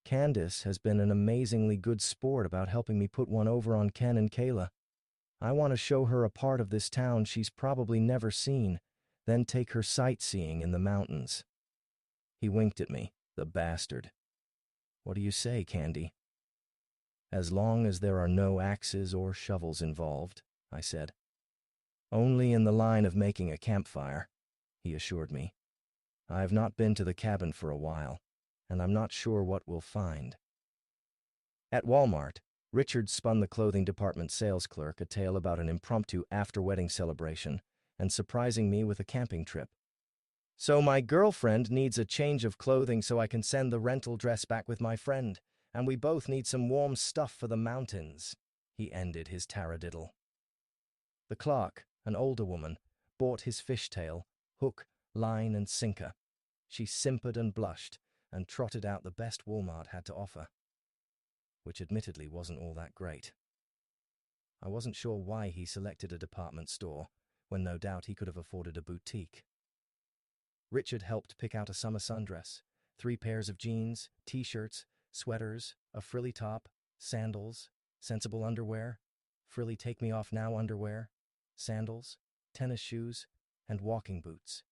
S1: "Candace has been an amazingly good sport about helping me put one over on Ken and Kayla. I want to show her a part of this town she's probably never seen, then take her sightseeing in the mountains." He winked at me, the bastard. "What do you say, Candy?" "As long as there are no axes or shovels involved," I said. "Only in the line of making a campfire," he assured me. "I've not been to the cabin for a while, and I'm not sure what we'll find." At Walmart, Richard spun the clothing department sales clerk a tale about an impromptu after-wedding celebration and surprising me with a camping trip. "So my girlfriend needs a change of clothing so I can send the rental dress back with my friend, and we both need some warm stuff for the mountains," he ended his taradiddle. The clerk, an older woman, bought his fishtail, hook, line, and sinker. She simpered and blushed and trotted out the best Walmart had to offer, which admittedly wasn't all that great. I wasn't sure why he selected a department store, when no doubt he could have afforded a boutique. Richard helped pick out a summer sundress, 3 pairs of jeans, t-shirts, sweaters, a frilly top, sandals, sensible underwear, frilly take-me-off-now underwear, sandals, tennis shoes, and walking boots.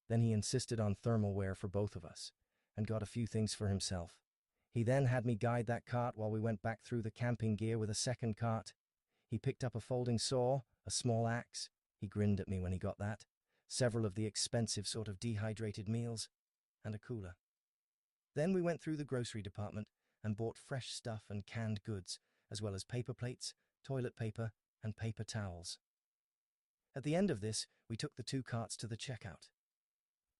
S1: Then he insisted on thermal wear for both of us, and got a few things for himself. He then had me guide that cart while we went back through the camping gear with a second cart. He picked up a folding saw, a small axe, he grinned at me when he got that, several of the expensive sort of dehydrated meals, and a cooler. Then we went through the grocery department and bought fresh stuff and canned goods, as well as paper plates, toilet paper, and paper towels. At the end of this, we took the 2 carts to the checkout.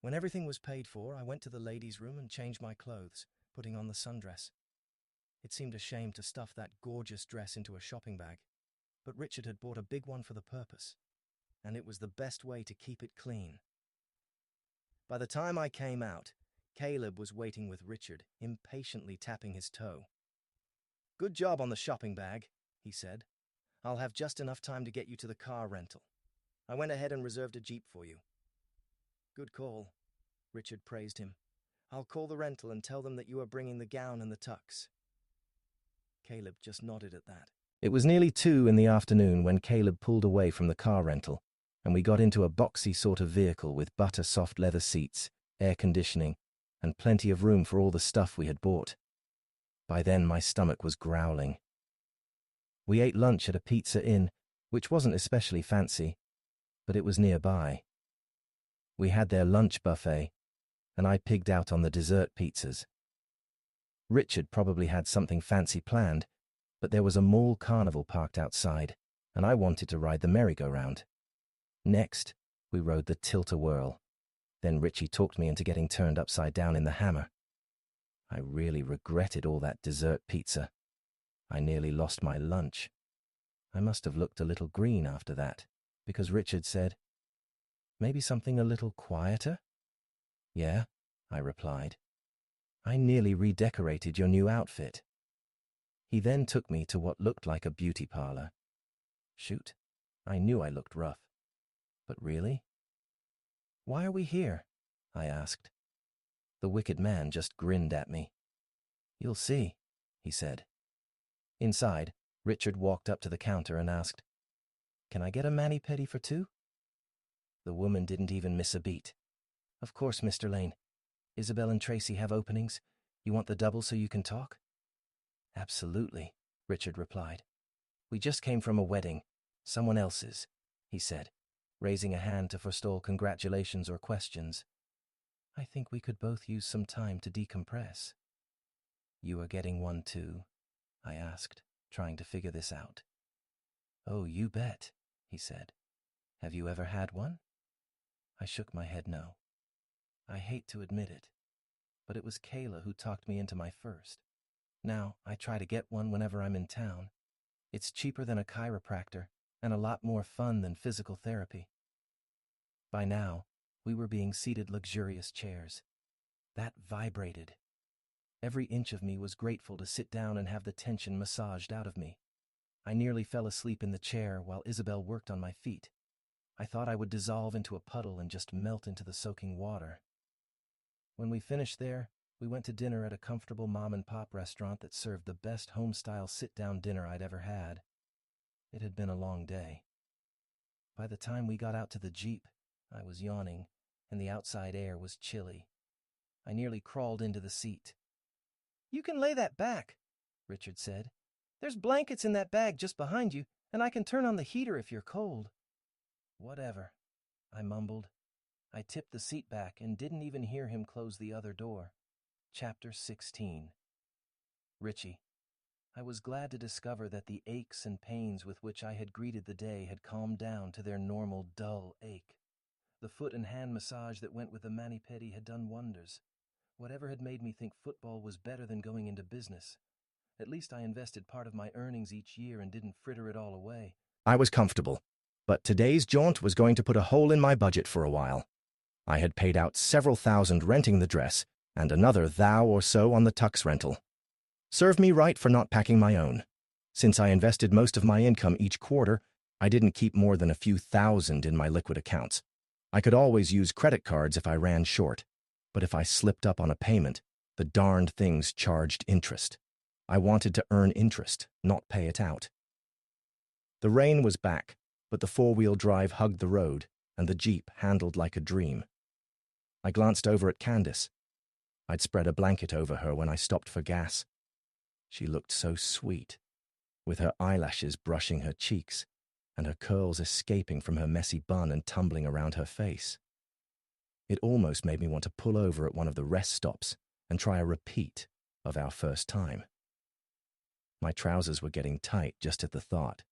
S1: When everything was paid for, I went to the ladies' room and changed my clothes, putting on the sundress. It seemed a shame to stuff that gorgeous dress into a shopping bag, but Richard had bought a big one for the purpose, and it was the best way to keep it clean. By the time I came out, Caleb was waiting with Richard, impatiently tapping his toe. "Good job on the shopping bag," he said. "I'll have just enough time to get you to the car rental. I went ahead and reserved a Jeep for you." "Good call," Richard praised him. "I'll call the rental and tell them that you are bringing the gown and the tux." Caleb just nodded at that. It was nearly 2 in the afternoon when Caleb pulled away from the car rental, and we got into a boxy sort of vehicle with butter-soft leather seats, air conditioning, and plenty of room for all the stuff we had bought. By then, my stomach was growling. We ate lunch at a pizza inn, which wasn't especially fancy, but it was nearby. We had their lunch buffet, and I pigged out on the dessert pizzas. Richard probably had something fancy planned, but there was a mall carnival parked outside, and I wanted to ride the merry-go-round. Next, we rode the tilt-a-whirl. Then Richie talked me into getting turned upside down in the hammer. I really regretted all that dessert pizza. I nearly lost my lunch. I must have looked a little green after that, because Richard said, "Maybe something a little quieter?" "Yeah," I replied. "I nearly redecorated your new outfit." He then took me to what looked like a beauty parlor. Shoot, I knew I looked rough. But really? "Why are we here?" I asked. The wicked man just grinned at me. "You'll see," he said. Inside, Richard walked up to the counter and asked, "Can I get a mani-pedi for 2?" The woman didn't even miss a beat. "Of course, Mr. Lane. Isabel and Tracy have openings. You want the double so you can talk?" "Absolutely," Richard replied. "We just came from a wedding. Someone else's," he said, raising a hand to forestall congratulations or questions. "I think we could both use some time to decompress." "You are getting one too?" I asked, trying to figure this out. "Oh, you bet," he said. "Have you ever had one?" I shook my head no. I hate to admit it, but it was Kayla who talked me into my first. Now, I try to get one whenever I'm in town. It's cheaper than a chiropractor and a lot more fun than physical therapy. By now, we were being seated luxurious chairs. That vibrated. Every inch of me was grateful to sit down and have the tension massaged out of me. I nearly fell asleep in the chair while Isabel worked on my feet. I thought I would dissolve into a puddle and just melt into the soaking water. When we finished there, we went to dinner at a comfortable mom-and-pop restaurant that served the best home-style sit-down dinner I'd ever had. It had been a long day. By the time we got out to the Jeep, I was yawning, and the outside air was chilly. I nearly crawled into the seat. "You can lay that back," Richard said. "There's blankets in that bag just behind you, and I can turn on the heater if you're cold." "Whatever," I mumbled. I tipped the seat back and didn't even hear him close the other door. Chapter 16. Richie. I was glad to discover that the aches and pains with which I had greeted the day had calmed down to their normal dull ache. The foot and hand massage that went with the mani-pedi had done wonders. Whatever had made me think football was better than going into business. At least I invested part of my earnings each year and didn't fritter it all away. I was comfortable, but today's jaunt was going to put a hole in my budget for a while. I had paid out several thousand renting the dress, and another thou or so on the tux rental. Served me right for not packing my own. Since I invested most of my income each quarter, I didn't keep more than a few thousand in my liquid accounts. I could always use credit cards if I ran short, but if I slipped up on a payment, the darned things charged interest. I wanted to earn interest, not pay it out. The rain was back, but the four-wheel drive hugged the road, and the Jeep handled like a dream. I glanced over at Candace. I'd spread a blanket over her when I stopped for gas. She looked so sweet, with her eyelashes brushing her cheeks, and her curls escaping from her messy bun and tumbling around her face. It almost made me want to pull over at one of the rest stops and try a repeat of our first time. My trousers were getting tight just at the thought,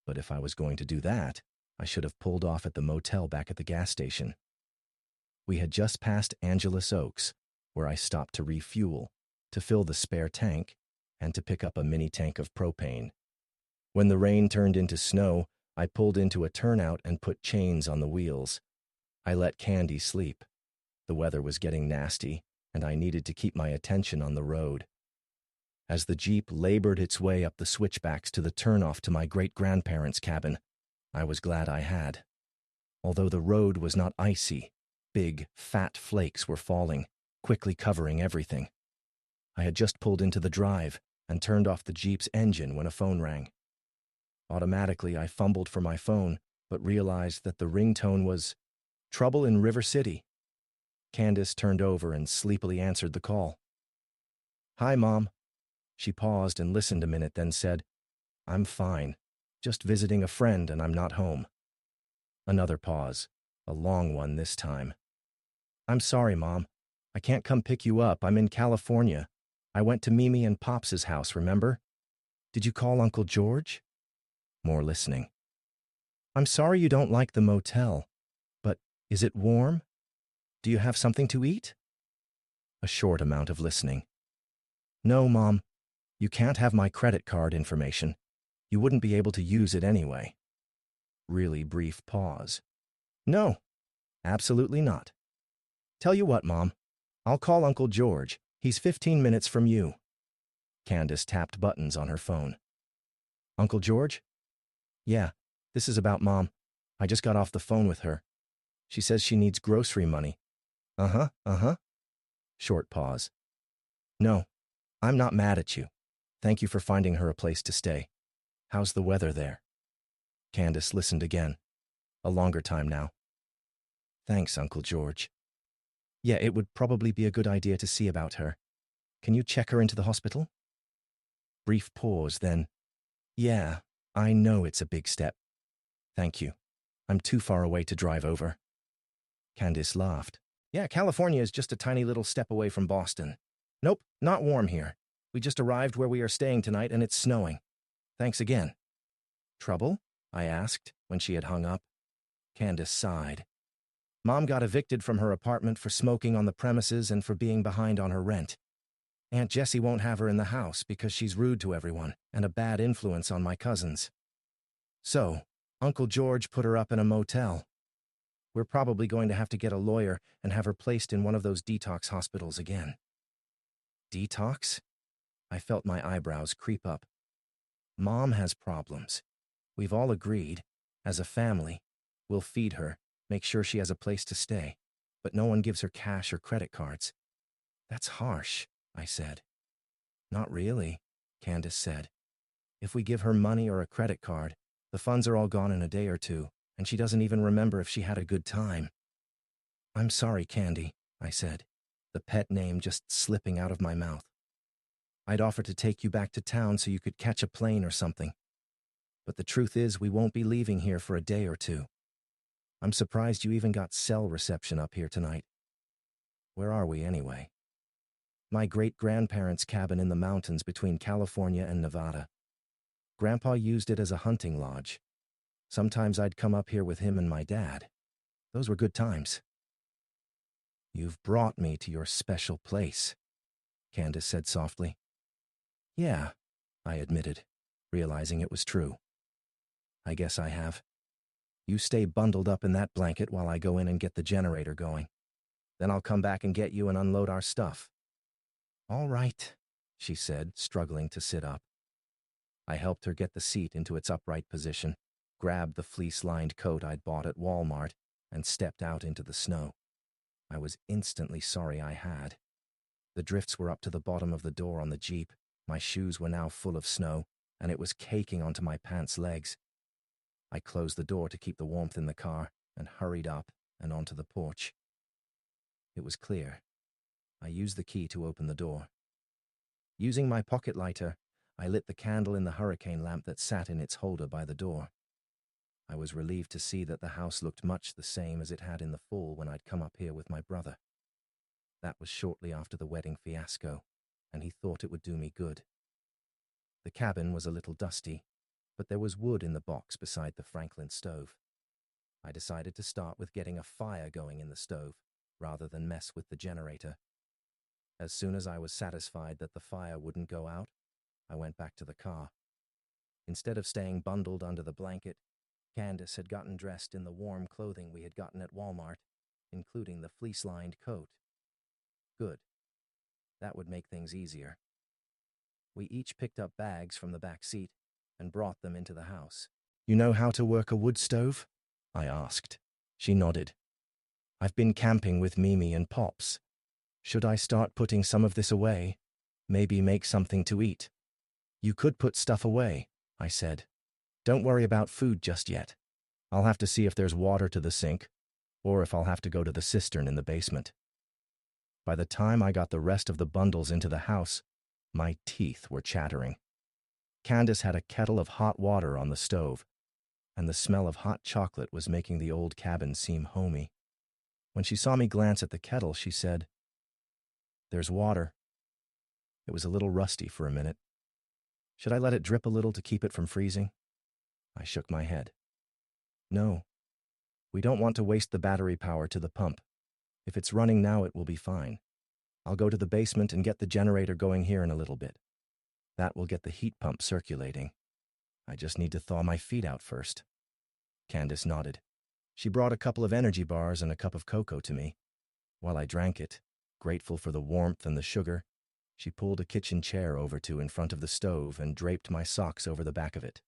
S1: but if I was going to do that, I should have pulled off at the motel back at the gas station. We had just passed Angelus Oaks, where I stopped to refuel, to fill the spare tank, and to pick up a mini tank of propane. When the rain turned into snow, I pulled into a turnout and put chains on the wheels. I let Candy sleep. The weather was getting nasty, and I needed to keep my attention on the road. As the Jeep labored its way up the switchbacks to the turnoff to my great-grandparents' cabin, I was glad I had. Although the road was not icy, big, fat flakes were falling, quickly covering everything. I had just pulled into the drive and turned off the Jeep's engine when a phone rang. Automatically, I fumbled for my phone, but realized that the ringtone was Trouble in River City. Candace turned over and sleepily answered the call. "Hi, Mom." She paused and listened a minute, then said, "I'm fine. Just visiting a friend and I'm not home." Another pause, a long one this time. "I'm sorry, Mom. I can't come pick you up. I'm in California. I went to Mimi and Pops's house, remember? Did you call Uncle George?" More listening. "I'm sorry you don't like the motel, but is it warm? Do you have something to eat?" A short amount of listening. "No, Mom. You can't have my credit card information. You wouldn't be able to use it anyway." Really brief pause. "No, absolutely not. Tell you what, Mom. I'll call Uncle George. He's 15 minutes from you." Candace tapped buttons on her phone. "Uncle George? Yeah, this is about Mom. I just got off the phone with her. She says she needs grocery money." Uh-huh. Short pause. "No, I'm not mad at you. Thank you for finding her a place to stay. How's the weather there?" Candace listened again. A longer time now. "Thanks, Uncle George. Yeah, it would probably be a good idea to see about her. Can you check her into the hospital?" Brief pause, then, "Yeah, I know it's a big step. Thank you. I'm too far away to drive over." Candace laughed. "Yeah, California is just a tiny little step away from Boston. Nope, not warm here. We just arrived where we are staying tonight and it's snowing. Thanks again." "Trouble?" I asked when she had hung up. Candace sighed. "Mom got evicted from her apartment for smoking on the premises and for being behind on her rent. Aunt Jessie won't have her in the house because she's rude to everyone and a bad influence on my cousins. So, Uncle George put her up in a motel. We're probably going to have to get a lawyer and have her placed in one of those detox hospitals again." "Detox?" I felt my eyebrows creep up. "Mom has problems. We've all agreed, as a family, we'll feed her, make sure she has a place to stay, but no one gives her cash or credit cards." "That's harsh," I said. "Not really," Candace said. "If we give her money or a credit card, the funds are all gone in a day or two, and she doesn't even remember if she had a good time." "I'm sorry, Candy," I said, the pet name just slipping out of my mouth. "I'd offer to take you back to town so you could catch a plane or something. But the truth is we won't be leaving here for a day or two. I'm surprised you even got cell reception up here tonight. Where are we anyway?" My great-grandparents' cabin in the mountains between California and Nevada. Grandpa used it as a hunting lodge. Sometimes I'd come up here with him and my dad. Those were good times. "You've brought me to your special place," Candace said softly. "Yeah," I admitted, realizing it was true. "I guess I have. You stay bundled up in that blanket while I go in and get the generator going. Then I'll come back and get you and unload our stuff." "All right," she said, struggling to sit up. I helped her get the seat into its upright position, grabbed the fleece-lined coat I'd bought at Walmart, and stepped out into the snow. I was instantly sorry I had. The drifts were up to the bottom of the door on the Jeep, my shoes were now full of snow, and it was caking onto my pants' legs. I closed the door to keep the warmth in the car and hurried up and onto the porch. It was clear. I used the key to open the door. Using my pocket lighter, I lit the candle in the hurricane lamp that sat in its holder by the door. I was relieved to see that the house looked much the same as it had in the fall when I'd come up here with my brother. That was shortly after the wedding fiasco, and he thought it would do me good. The cabin was a little dusty, but there was wood in the box beside the Franklin stove. I decided to start with getting a fire going in the stove, rather than mess with the generator. As soon as I was satisfied that the fire wouldn't go out, I went back to the car. Instead of staying bundled under the blanket, Candace had gotten dressed in the warm clothing we had gotten at Walmart, including the fleece-lined coat. Good. That would make things easier. We each picked up bags from the back seat and brought them into the house. "You know how to work a wood stove?" I asked. She nodded. "I've been camping with Mimi and Pops. Should I start putting some of this away? Maybe make something to eat?" "You could put stuff away," I said. "Don't worry about food just yet. I'll have to see if there's water to the sink, or if I'll have to go to the cistern in the basement." By the time I got the rest of the bundles into the house, my teeth were chattering. Candace had a kettle of hot water on the stove, and the smell of hot chocolate was making the old cabin seem homey. When she saw me glance at the kettle, she said, "There's water." It was a little rusty for a minute. "Should I let it drip a little to keep it from freezing?" I shook my head. "No. We don't want to waste the battery power to the pump. If it's running now, it will be fine. I'll go to the basement and get the generator going here in a little bit. That will get the heat pump circulating. I just need to thaw my feet out first." Candace nodded. She brought a couple of energy bars and a cup of cocoa to me. While I drank it, grateful for the warmth and the sugar, she pulled a kitchen chair over to in front of the stove and draped my socks over the back of it.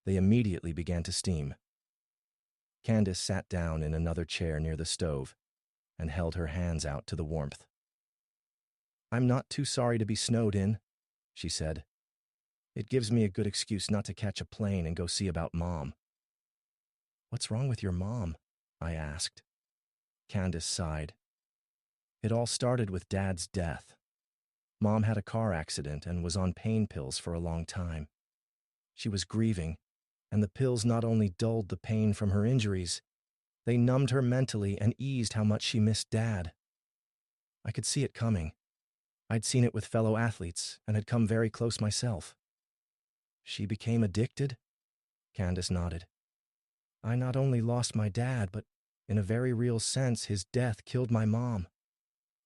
S1: They immediately began to steam. Candace sat down in another chair near the stove and held her hands out to the warmth. "I'm not too sorry to be snowed in," she said. "It gives me a good excuse not to catch a plane and go see about Mom." "What's wrong with your mom?" I asked. Candace sighed. "It all started with Dad's death. Mom had a car accident and was on pain pills for a long time. She was grieving, and the pills not only dulled the pain from her injuries, they numbed her mentally and eased how much she missed Dad. I could see it coming. I'd seen it with fellow athletes and had come very close myself." "She became addicted?" Candace nodded. "I not only lost my dad, but in a very real sense, his death killed my mom.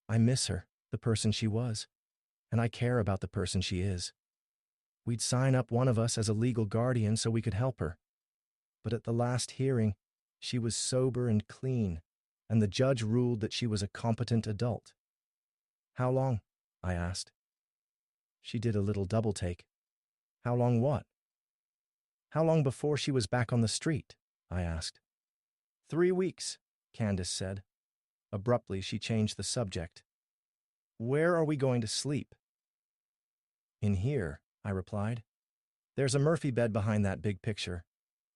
S1: I miss her, the person she was, and I care about the person she is. We'd sign up one of us as a legal guardian so we could help her. But at the last hearing, she was sober and clean, and the judge ruled that she was a competent adult." "How long?" I asked. She did a little double take. "How long what?" "How long before she was back on the street?" I asked. 3 weeks, Candace said. Abruptly, she changed the subject. "Where are we going to sleep?" "In here," I replied. "There's a Murphy bed behind that big picture.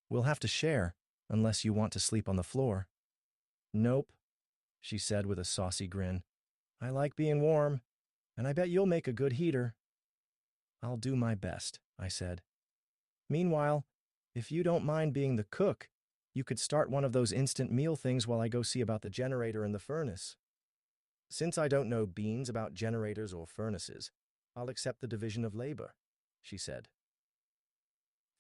S1: We'll have to share, unless you want to sleep on the floor." "Nope," she said with a saucy grin. "I like being warm, and I bet you'll make a good heater." "I'll do my best," I said. "Meanwhile, if you don't mind being the cook, you could start one of those instant meal things while I go see about the generator and the furnace." Since I don't know beans about generators or furnaces, I'll accept the division of labor, she said.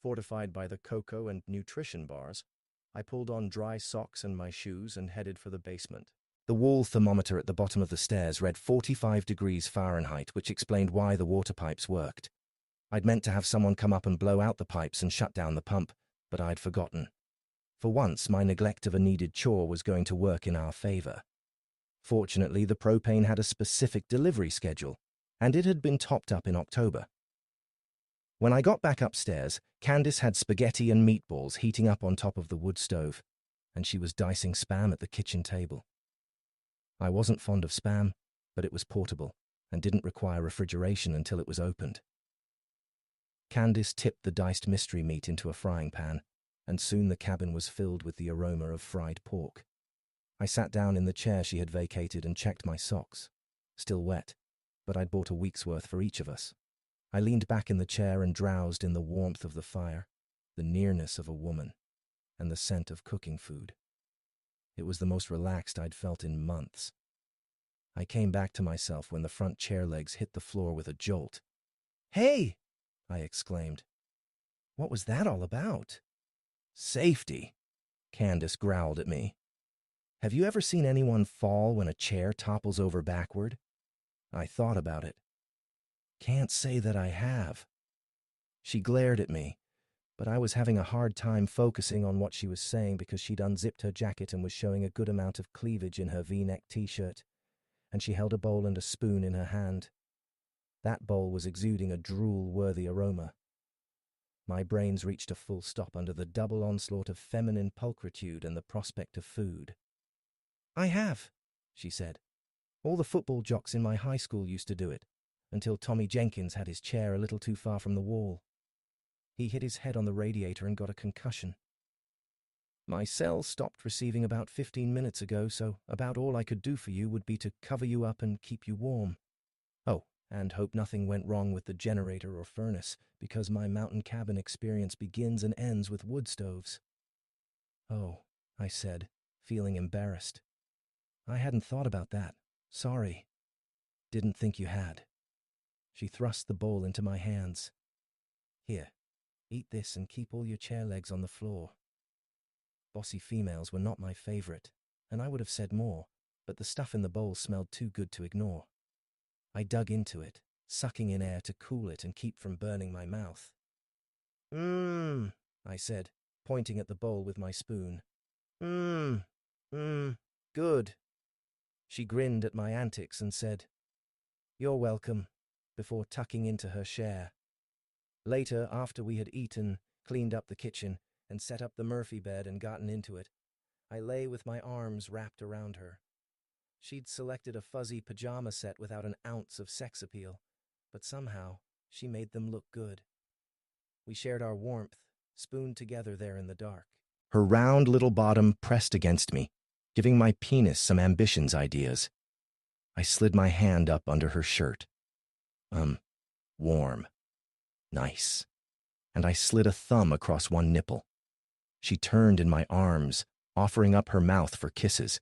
S1: Fortified by the cocoa and nutrition bars, I pulled on dry socks and my shoes and headed for the basement. The wall thermometer at the bottom of the stairs read 45 degrees Fahrenheit, which explained why the water pipes worked. I'd meant to have someone come up and blow out the pipes and shut down the pump, but I'd forgotten. For once, my neglect of a needed chore was going to work in our favor. Fortunately, the propane had a specific delivery schedule, and it had been topped up in October. When I got back upstairs, Candace had spaghetti and meatballs heating up on top of the wood stove, and she was dicing Spam at the kitchen table. I wasn't fond of Spam, but it was portable and didn't require refrigeration until it was opened. Candace tipped the diced mystery meat into a frying pan, and soon the cabin was filled with the aroma of fried pork. I sat down in the chair she had vacated and checked my socks. Still wet, but I'd bought a week's worth for each of us. I leaned back in the chair and drowsed in the warmth of the fire, the nearness of a woman, and the scent of cooking food. It was the most relaxed I'd felt in months. I came back to myself when the front chair legs hit the floor with a jolt. "Hey!" I exclaimed. "What was that all about?" "Safety," Candace growled at me. "Have you ever seen anyone fall when a chair topples over backward?" I thought about it. "Can't say that I have." She glared at me, but I was having a hard time focusing on what she was saying because she'd unzipped her jacket and was showing a good amount of cleavage in her V-neck t-shirt, and she held a bowl and a spoon in her hand. That bowl was exuding a drool-worthy aroma. My brains reached a full stop under the double onslaught of feminine pulchritude and the prospect of food. "I have," she said. "All the football jocks in my high school used to do it, until Tommy Jenkins had his chair a little too far from the wall. He hit his head on the radiator and got a concussion. My cell stopped receiving about 15 minutes ago, so about all I could do for you would be to cover you up and keep you warm. Oh, and hope nothing went wrong with the generator or furnace, because my mountain cabin experience begins and ends with wood stoves." "Oh," I said, feeling embarrassed. "I hadn't thought about that. Sorry." "Didn't think you had." She thrust the bowl into my hands. "Here, eat this and keep all your chair legs on the floor." Bossy females were not my favorite, and I would have said more, but the stuff in the bowl smelled too good to ignore. I dug into it, sucking in air to cool it and keep from burning my mouth. I said, pointing at the bowl with my spoon. Good." She grinned at my antics and said, "You're welcome," before tucking into her share. Later, after we had eaten, cleaned up the kitchen, and set up the Murphy bed and gotten into it, I lay with my arms wrapped around her. She'd selected a fuzzy pajama set without an ounce of sex appeal, but somehow she made them look good. We shared our warmth, spooned together there in the dark. Her round little bottom pressed against me, giving my penis some ambitions ideas. I slid my hand up under her shirt. Warm. Nice. And I slid a thumb across one nipple. She turned in my arms, offering up her mouth for kisses.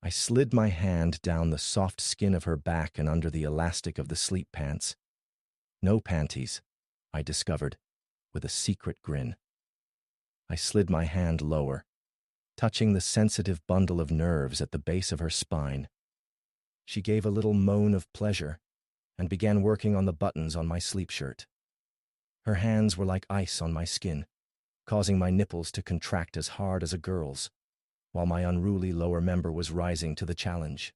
S1: I slid my hand down the soft skin of her back and under the elastic of the sleep pants. No panties, I discovered, with a secret grin. I slid my hand lower, touching the sensitive bundle of nerves at the base of her spine. She gave a little moan of pleasure and began working on the buttons on my sleep shirt. Her hands were like ice on my skin, causing my nipples to contract as hard as a girl's, while my unruly lower member was rising to the challenge.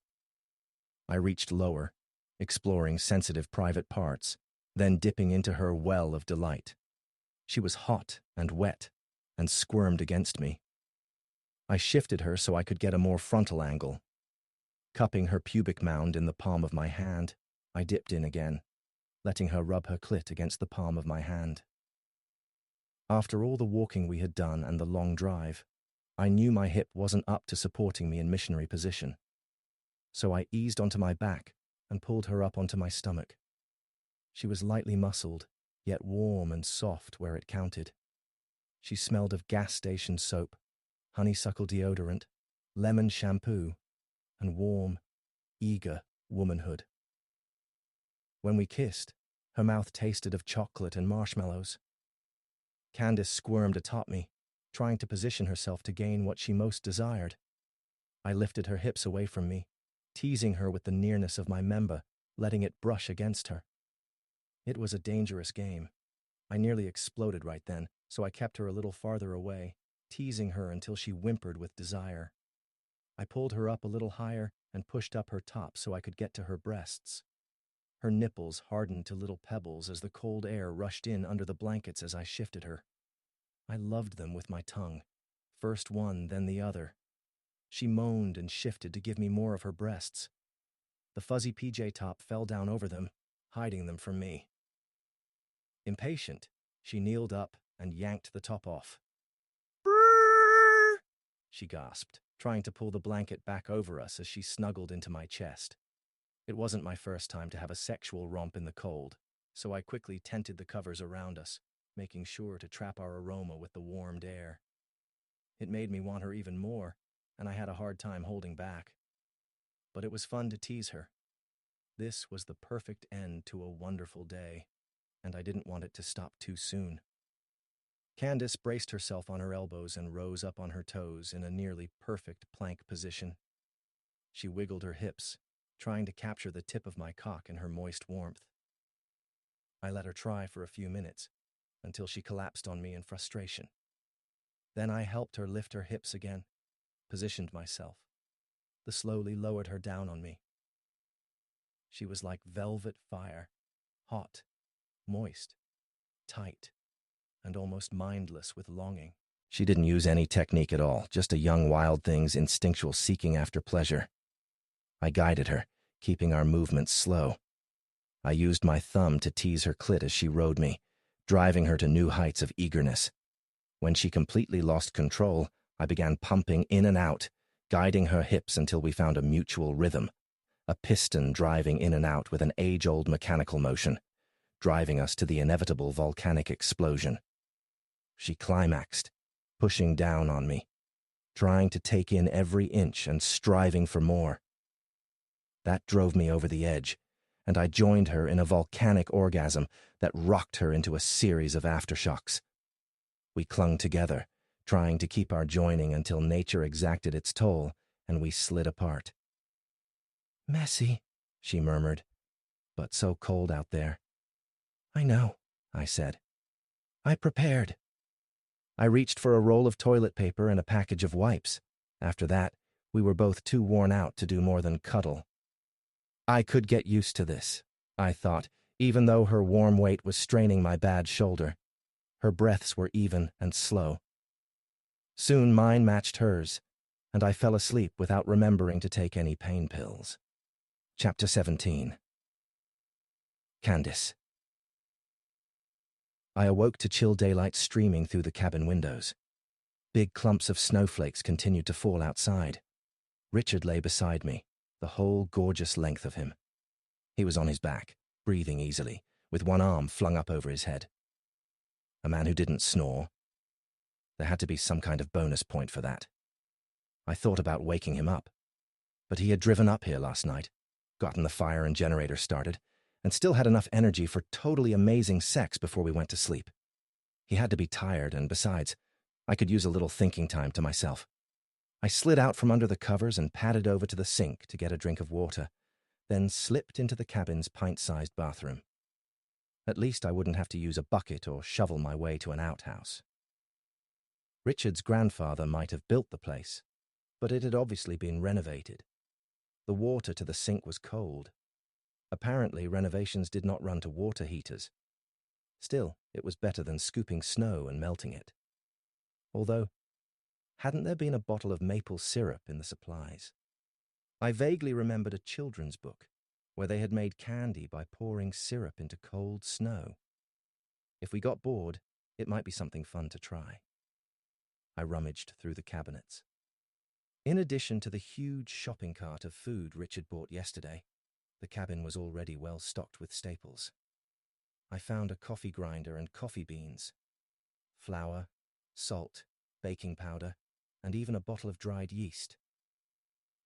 S1: I reached lower, exploring sensitive private parts, then dipping into her well of delight. She was hot and wet and squirmed against me. I shifted her so I could get a more frontal angle. Cupping her pubic mound in the palm of my hand, I dipped in again, letting her rub her clit against the palm of my hand. After all the walking we had done and the long drive, I knew my hip wasn't up to supporting me in missionary position. So I eased onto my back and pulled her up onto my stomach. She was lightly muscled, yet warm and soft where it counted. She smelled of gas station soap, honeysuckle deodorant, lemon shampoo, and warm, eager womanhood. When we kissed, her mouth tasted of chocolate and marshmallows. Candace squirmed atop me, trying to position herself to gain what she most desired. I lifted her hips away from me, teasing her with the nearness of my member, letting it brush against her. It was a dangerous game. I nearly exploded right then, so I kept her a little farther away, teasing her until she whimpered with desire. I pulled her up a little higher and pushed up her top so I could get to her breasts. Her nipples hardened to little pebbles as the cold air rushed in under the blankets as I shifted her. I loved them with my tongue, first one, then the other. She moaned and shifted to give me more of her breasts. The fuzzy PJ top fell down over them, hiding them from me. Impatient, she kneeled up and yanked the top off. "Brrr!" she gasped, trying to pull the blanket back over us as she snuggled into my chest. It wasn't my first time to have a sexual romp in the cold, so I quickly tented the covers around us, making sure to trap our aroma with the warmed air. It made me want her even more, and I had a hard time holding back. But it was fun to tease her. This was the perfect end to a wonderful day, and I didn't want it to stop too soon. Candace braced herself on her elbows and rose up on her toes in a nearly perfect plank position. She wiggled her hips, trying to capture the tip of my cock in her moist warmth. I let her try for a few minutes, until she collapsed on me in frustration. Then I helped her lift her hips again, positioned myself, then slowly lowered her down on me. She was like velvet fire, hot, moist, tight, and almost mindless with longing. She didn't use any technique at all, just a young wild thing's instinctual seeking after pleasure. I guided her, keeping our movements slow. I used my thumb to tease her clit as she rode me, driving her to new heights of eagerness. When she completely lost control, I began pumping in and out, guiding her hips until we found a mutual rhythm, a piston driving in and out with an age-old mechanical motion, driving us to the inevitable volcanic explosion. She climaxed, pushing down on me, trying to take in every inch and striving for more. That drove me over the edge, and I joined her in a volcanic orgasm that rocked her into a series of aftershocks. We clung together, trying to keep our joining until nature exacted its toll, and we slid apart. "Messy," she murmured, "but so cold out there." "I know," I said. "I prepared." I reached for a roll of toilet paper and a package of wipes. After that, we were both too worn out to do more than cuddle. I could get used to this, I thought, even though her warm weight was straining my bad shoulder. Her breaths were even and slow. Soon mine matched hers, and I fell asleep without remembering to take any pain pills. Chapter 17. Candace. I awoke to chill daylight streaming through the cabin windows. Big clumps of snowflakes continued to fall outside. Richard lay beside me, the whole gorgeous length of him. He was on his back, breathing easily, with one arm flung up over his head. A man who didn't snore. There had to be some kind of bonus point for that. I thought about waking him up, but he had driven up here last night, gotten the fire and generator started, and still had enough energy for totally amazing sex before we went to sleep. He had to be tired, and besides, I could use a little thinking time to myself. I slid out from under the covers and padded over to the sink to get a drink of water, then slipped into the cabin's pint-sized bathroom. At least I wouldn't have to use a bucket or shovel my way to an outhouse. Richard's grandfather might have built the place, but it had obviously been renovated. The water to the sink was cold. Apparently, renovations did not run to water heaters. Still, it was better than scooping snow and melting it. Although, hadn't there been a bottle of maple syrup in the supplies? I vaguely remembered a children's book where they had made candy by pouring syrup into cold snow. If we got bored, it might be something fun to try. I rummaged through the cabinets. In addition to the huge shopping cart of food Richard bought yesterday, the cabin was already well stocked with staples. I found a coffee grinder and coffee beans, flour, salt, baking powder, and even a bottle of dried yeast.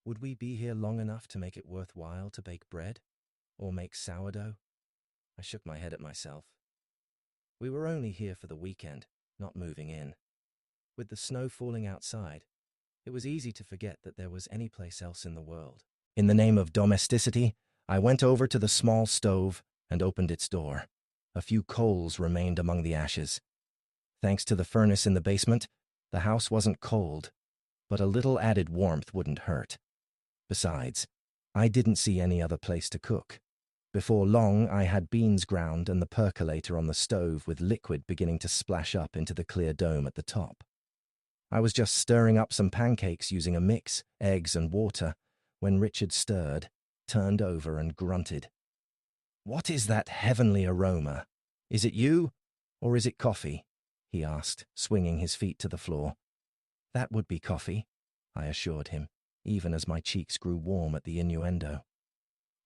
S1: Would we be here long enough to make it worthwhile to bake bread? Or make sourdough? I shook my head at myself. We were only here for the weekend, not moving in. With the snow falling outside, it was easy to forget that there was any place else in the world. In the name of domesticity, I went over to the small stove and opened its door. A few coals remained among the ashes. Thanks to the furnace in the basement, the house wasn't cold, but a little added warmth wouldn't hurt. Besides, I didn't see any other place to cook. Before long, I had beans ground and the percolator on the stove with liquid beginning to splash up into the clear dome at the top. I was just stirring up some pancakes using a mix, eggs and water, when Richard stirred, turned over and grunted. "What is that heavenly aroma? Is it you, or is it coffee?" he asked, swinging his feet to the floor. "That would be coffee," I assured him, even as my cheeks grew warm at the innuendo.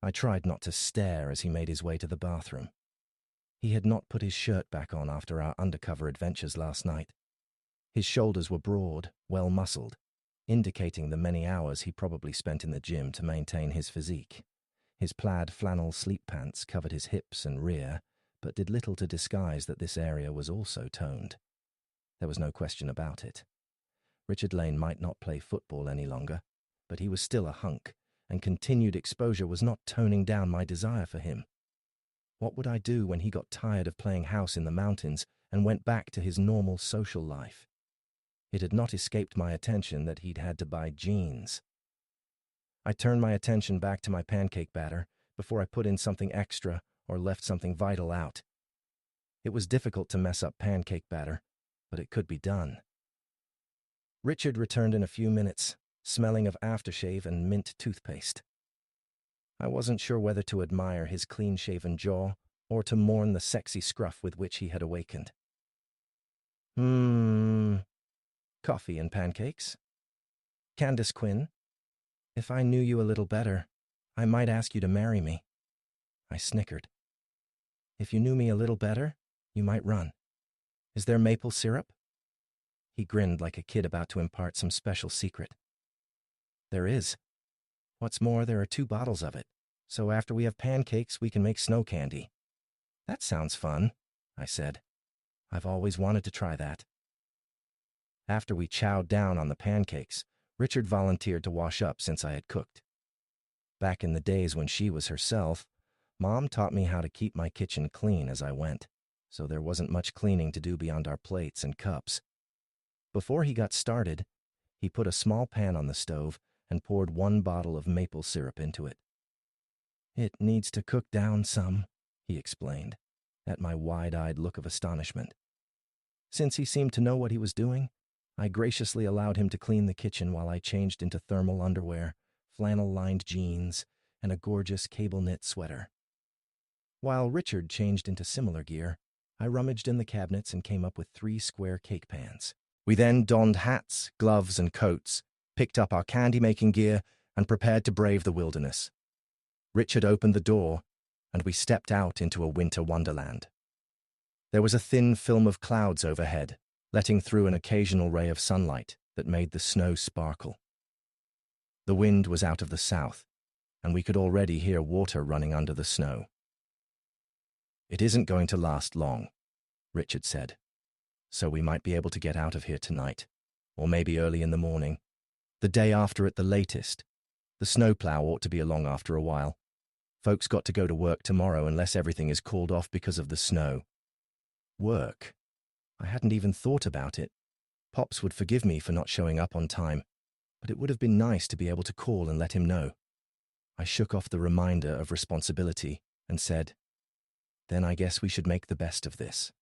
S1: I tried not to stare as he made his way to the bathroom. He had not put his shirt back on after our undercover adventures last night. His shoulders were broad, well-muscled, indicating the many hours he probably spent in the gym to maintain his physique. His plaid flannel sleep pants covered his hips and rear, but did little to disguise that this area was also toned. There was no question about it. Richard Lane might not play football any longer, but he was still a hunk, and continued exposure was not toning down my desire for him. What would I do when he got tired of playing house in the mountains and went back to his normal social life? It had not escaped my attention that he'd had to buy jeans. I turned my attention back to my pancake batter before I put in something extra or left something vital out. It was difficult to mess up pancake batter, but it could be done. Richard returned in a few minutes, smelling of aftershave and mint toothpaste. I wasn't sure whether to admire his clean-shaven jaw or to mourn the sexy scruff with which he had awakened. Coffee and pancakes? Candace Quinn, if I knew you a little better, I might ask you to marry me. I snickered. If you knew me a little better, you might run. Is there maple syrup? He grinned like a kid about to impart some special secret. There is. What's more, there are 2 bottles of it, so after we have pancakes, we can make snow candy. That sounds fun, I said. I've always wanted to try that. After we chowed down on the pancakes, Richard volunteered to wash up since I had cooked. Back in the days when she was herself, Mom taught me how to keep my kitchen clean as I went, so there wasn't much cleaning to do beyond our plates and cups. Before he got started, he put a small pan on the stove and poured 1 bottle of maple syrup into it. "It needs to cook down some," he explained, at my wide-eyed look of astonishment. Since he seemed to know what he was doing, I graciously allowed him to clean the kitchen while I changed into thermal underwear, flannel-lined jeans, and a gorgeous cable-knit sweater. While Richard changed into similar gear, I rummaged in the cabinets and came up with 3 square cake pans. We then donned hats, gloves, and coats, picked up our candy-making gear, and prepared to brave the wilderness. Richard opened the door, and we stepped out into a winter wonderland. There was a thin film of clouds overhead, letting through an occasional ray of sunlight that made the snow sparkle. The wind was out of the south, and we could already hear water running under the snow. "It isn't going to last long," Richard said, "so we might be able to get out of here tonight, or maybe early in the morning. The day after at the latest. The snowplow ought to be along after a while. Folks got to go to work tomorrow unless everything is called off because of the snow." Work? I hadn't even thought about it. Pops would forgive me for not showing up on time, but it would have been nice to be able to call and let him know. I shook off the reminder of responsibility and said, "Then I guess we should make the best of this."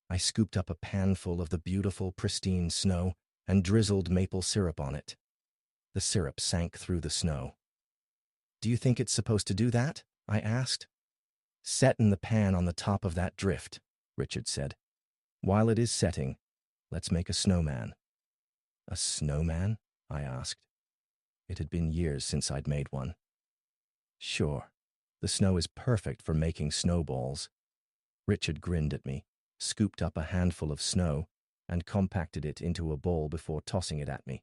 S1: I scooped up a panful of the beautiful, pristine snow and drizzled maple syrup on it. The syrup sank through the snow. "Do you think it's supposed to do that?" I asked. "Set in the pan on the top of that drift," Richard said. "While it is setting, let's make a snowman." "A snowman?" I asked. It had been years since I'd made one. "Sure. The snow is perfect for making snowballs." Richard grinned at me, scooped up a handful of snow, and compacted it into a ball before tossing it at me.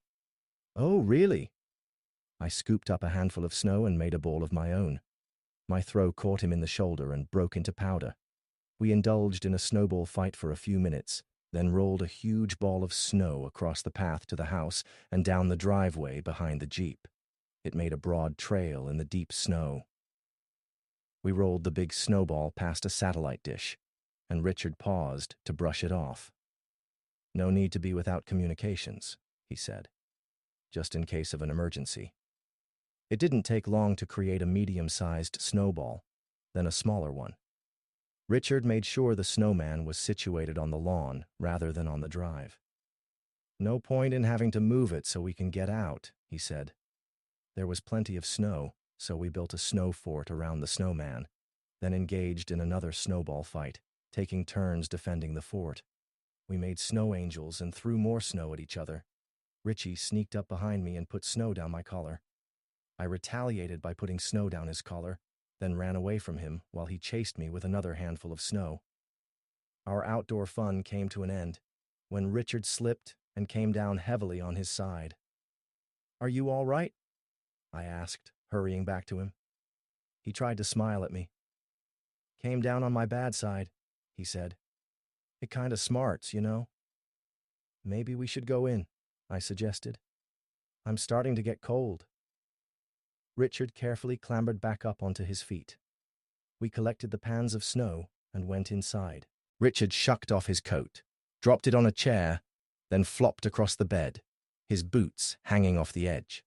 S1: "Oh, really?" I scooped up a handful of snow and made a ball of my own. My throw caught him in the shoulder and broke into powder. We indulged in a snowball fight for a few minutes, then rolled a huge ball of snow across the path to the house and down the driveway behind the Jeep. It made a broad trail in the deep snow. We rolled the big snowball past a satellite dish, and Richard paused to brush it off. "No need to be without communications," he said, "just in case of an emergency." It didn't take long to create a medium-sized snowball, then a smaller one. Richard made sure the snowman was situated on the lawn rather than on the drive. "No point in having to move it so we can get out," he said. There was plenty of snow, so we built a snow fort around the snowman, then engaged in another snowball fight, taking turns defending the fort. We made snow angels and threw more snow at each other. Richie sneaked up behind me and put snow down my collar. I retaliated by putting snow down his collar, then ran away from him while he chased me with another handful of snow. Our outdoor fun came to an end when Richard slipped and came down heavily on his side. "Are you all right?" I asked, hurrying back to him. He tried to smile at me. "Came down on my bad side," he said. "It kinda smarts, you know." "Maybe we should go in," I suggested. "I'm starting to get cold." Richard carefully clambered back up onto his feet. We collected the pans of snow and went inside. Richard shucked off his coat, dropped it on a chair, then flopped across the bed, his boots hanging off the edge.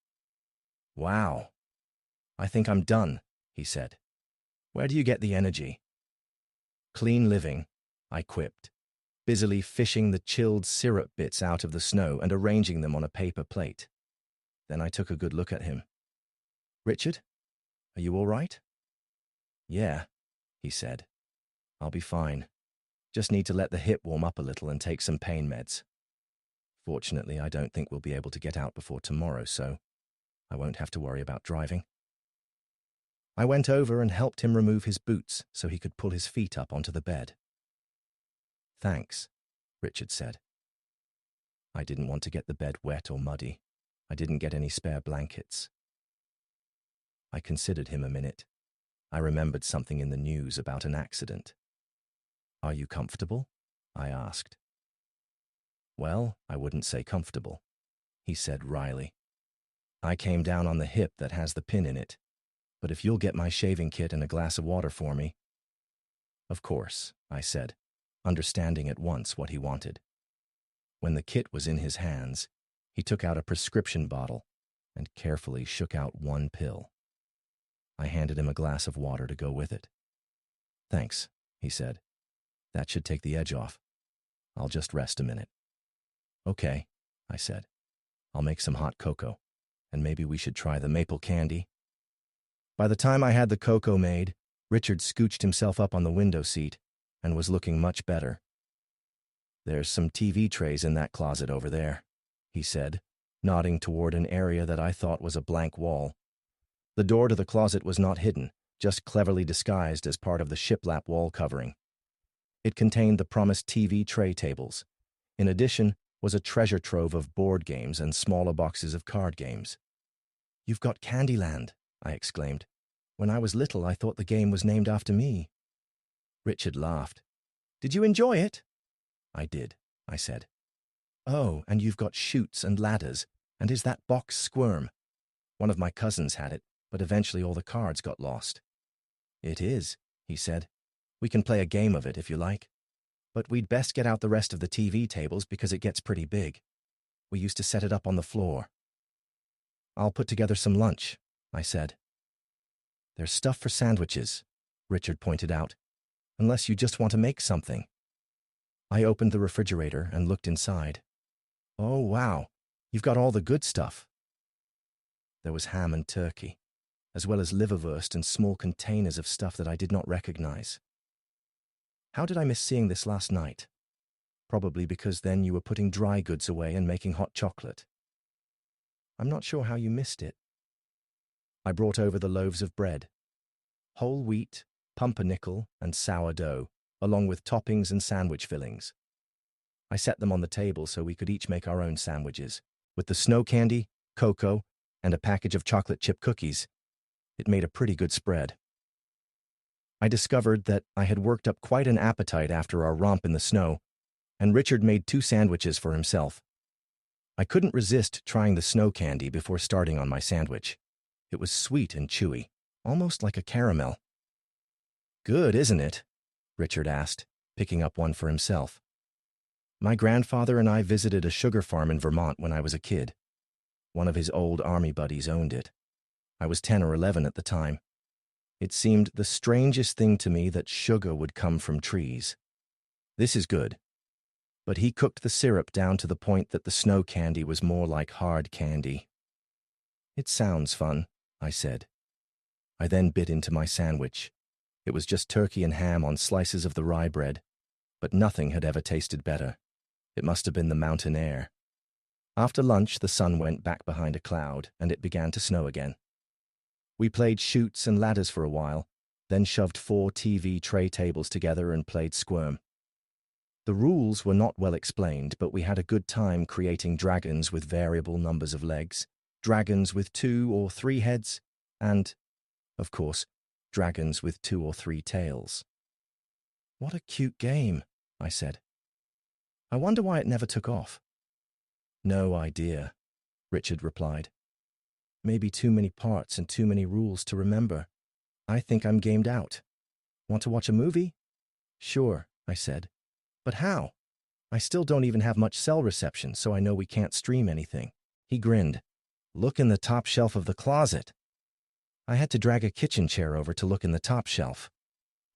S1: "Wow. I think I'm done," he said. "Where do you get the energy?" "Clean living," I quipped, busily fishing the chilled syrup bits out of the snow and arranging them on a paper plate. Then I took a good look at him. "Richard, are you all right?" "Yeah," he said. "I'll be fine. Just need to let the hip warm up a little and take some pain meds. Fortunately, I don't think we'll be able to get out before tomorrow, so I won't have to worry about driving." I went over and helped him remove his boots so he could pull his feet up onto the bed. "Thanks," Richard said. I didn't want to get the bed wet or muddy. I didn't get any spare blankets. I considered him a minute. I remembered something in the news about an accident. "Are you comfortable?" I asked. "Well, I wouldn't say comfortable," he said wryly. "I came down on the hip that has the pin in it, but if you'll get my shaving kit and a glass of water for me." "Of course," I said, understanding at once what he wanted. When the kit was in his hands, he took out a prescription bottle and carefully shook out one pill. I handed him a glass of water to go with it. "Thanks," he said. "That should take the edge off. I'll just rest a minute." "Okay," I said. "I'll make some hot cocoa, and maybe we should try the maple candy." By the time I had the cocoa made, Richard scooched himself up on the window seat and was looking much better. "There's some TV trays in that closet over there," he said, nodding toward an area that I thought was a blank wall. The door to the closet was not hidden, just cleverly disguised as part of the shiplap wall covering. It contained the promised TV tray tables. In addition was a treasure trove of board games and smaller boxes of card games. "You've got Candyland," I exclaimed. "When I was little, I thought the game was named after me." Richard laughed. "Did you enjoy it?" "I did," I said. "Oh, and you've got chutes and ladders, and is that box squirm? One of my cousins had it, but eventually all the cards got lost." "It is," he said. "We can play a game of it if you like. But we'd best get out the rest of the TV tables because it gets pretty big. We used to set it up on the floor." "I'll put together some lunch," I said. "There's stuff for sandwiches," Richard pointed out, "unless you just want to make something." I opened the refrigerator and looked inside. "Oh, wow, you've got all the good stuff." There was ham and turkey, as well as liverwurst and small containers of stuff that I did not recognize. "How did I miss seeing this last night?" "Probably because then you were putting dry goods away and making hot chocolate." "I'm not sure how you missed it." I brought over the loaves of bread. Whole wheat, pumpernickel, and sourdough, along with toppings and sandwich fillings. I set them on the table so we could each make our own sandwiches, with the snow candy, cocoa, and a package of chocolate chip cookies. It made a pretty good spread. I discovered that I had worked up quite an appetite after our romp in the snow, and Richard made 2 sandwiches for himself. I couldn't resist trying the snow candy before starting on my sandwich. It was sweet and chewy, almost like a caramel. "Good, isn't it?" Richard asked, picking up one for himself. My grandfather and I visited a sugar farm in Vermont when I was a kid. One of his old army buddies owned it. I was 10 or 11 at the time. It seemed the strangest thing to me that sugar would come from trees. "This is good." But he cooked the syrup down to the point that the snow candy was more like hard candy. "It sounds fun," I said. I then bit into my sandwich. It was just turkey and ham on slices of the rye bread, but nothing had ever tasted better. It must have been the mountain air. After lunch, the sun went back behind a cloud, and it began to snow again. We played chutes and ladders for a while, then shoved 4 TV tray tables together and played squirm. The rules were not well explained, but we had a good time creating dragons with variable numbers of legs, dragons with 2 or 3 heads, and, of course, dragons with 2 or 3 tails. "What a cute game," I said. "I wonder why it never took off." "No idea," Richard replied. "Maybe too many parts and too many rules to remember. I think I'm gamed out. Want to watch a movie?" "Sure," I said. "But how? I still don't even have much cell reception, so I know we can't stream anything." He grinned. "Look in the top shelf of the closet." I had to drag a kitchen chair over to look in the top shelf.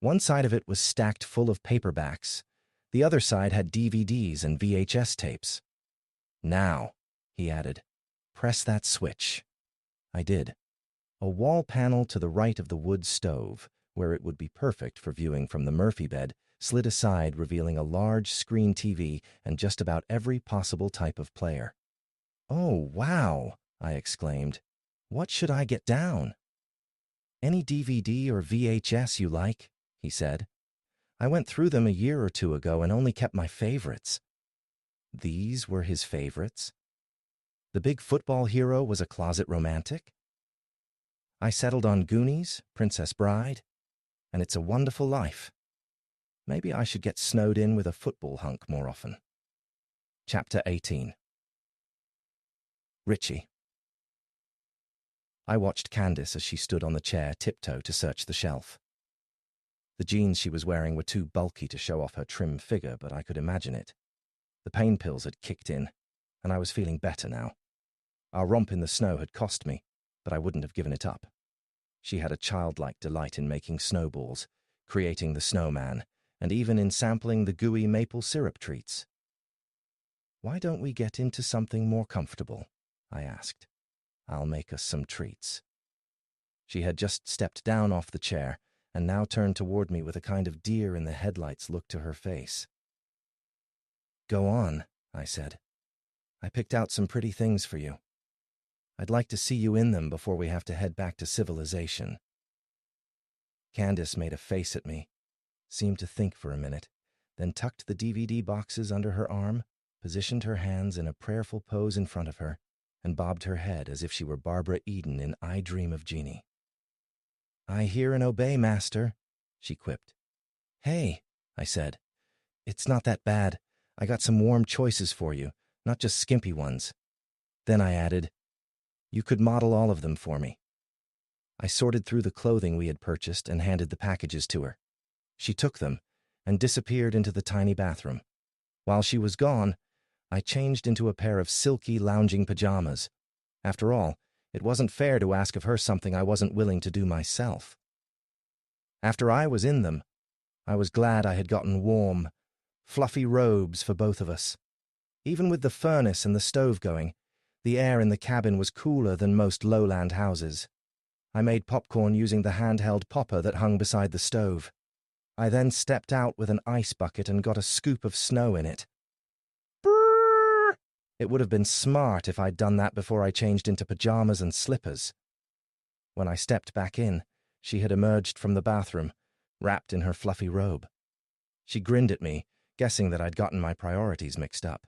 S1: One side of it was stacked full of paperbacks. The other side had DVDs and VHS tapes. "Now," he added, "press that switch." I did. A wall panel to the right of the wood stove, where it would be perfect for viewing from the Murphy bed, slid aside, revealing a large screen TV and just about every possible type of player. "Oh, wow," I exclaimed. "What should I get down?" "Any DVD or VHS you like," he said. "I went through them a year or 2 ago and only kept my favorites." These were his favorites? The big football hero was a closet romantic? I settled on Goonies, Princess Bride, and It's a Wonderful Life. Maybe I should get snowed in with a football hunk more often. Chapter 18. Richie. I watched Candace as she stood on the chair tiptoe to search the shelf. The jeans she was wearing were too bulky to show off her trim figure, but I could imagine it. The pain pills had kicked in, and I was feeling better now. Our romp in the snow had cost me, but I wouldn't have given it up. She had a childlike delight in making snowballs, creating the snowman, and even in sampling the gooey maple syrup treats. "Why don't we get into something more comfortable?" I asked. "I'll make us some treats." She had just stepped down off the chair and now turned toward me with a kind of deer-in-the-headlights look to her face. "Go on," I said. "I picked out some pretty things for you. I'd like to see you in them before we have to head back to civilization." Candace made a face at me, seemed to think for a minute, then tucked the DVD boxes under her arm, positioned her hands in a prayerful pose in front of her, and bobbed her head as if she were Barbara Eden in I Dream of Jeannie. "I hear and obey, master," she quipped. "Hey," I said. "It's not that bad. I got some warm choices for you, not just skimpy ones." Then I added, "You could model all of them for me." I sorted through the clothing we had purchased and handed the packages to her. She took them and disappeared into the tiny bathroom. While she was gone, I changed into a pair of silky lounging pajamas. After all, it wasn't fair to ask of her something I wasn't willing to do myself. After I was in them, I was glad I had gotten warm, fluffy robes for both of us. Even with the furnace and the stove going, the air in the cabin was cooler than most lowland houses. I made popcorn using the handheld popper that hung beside the stove. I then stepped out with an ice bucket and got a scoop of snow in it. Brrr! It would have been smart if I'd done that before I changed into pajamas and slippers. When I stepped back in, she had emerged from the bathroom, wrapped in her fluffy robe. She grinned at me, guessing that I'd gotten my priorities mixed up.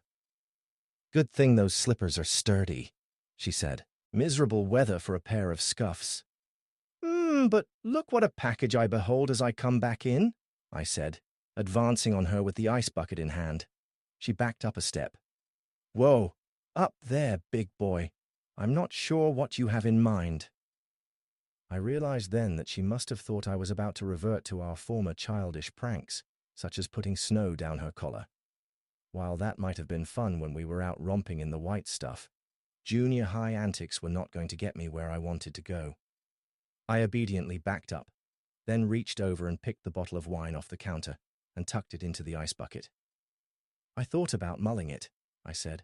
S1: "Good thing those slippers are sturdy," she said, Miserable weather for a pair of scuffs. But look what a package I behold as I come back in, I said, advancing on her with the ice bucket in hand. She backed up a step. Whoa, up there, big boy. I'm not sure what you have in mind. I realized then that she must have thought I was about to revert to our former childish pranks, such as putting snow down her collar. While that might have been fun when we were out romping in the white stuff, junior high antics were not going to get me where I wanted to go. I obediently backed up, then reached over and picked the bottle of wine off the counter and tucked it into the ice bucket. I thought about mulling it, I said,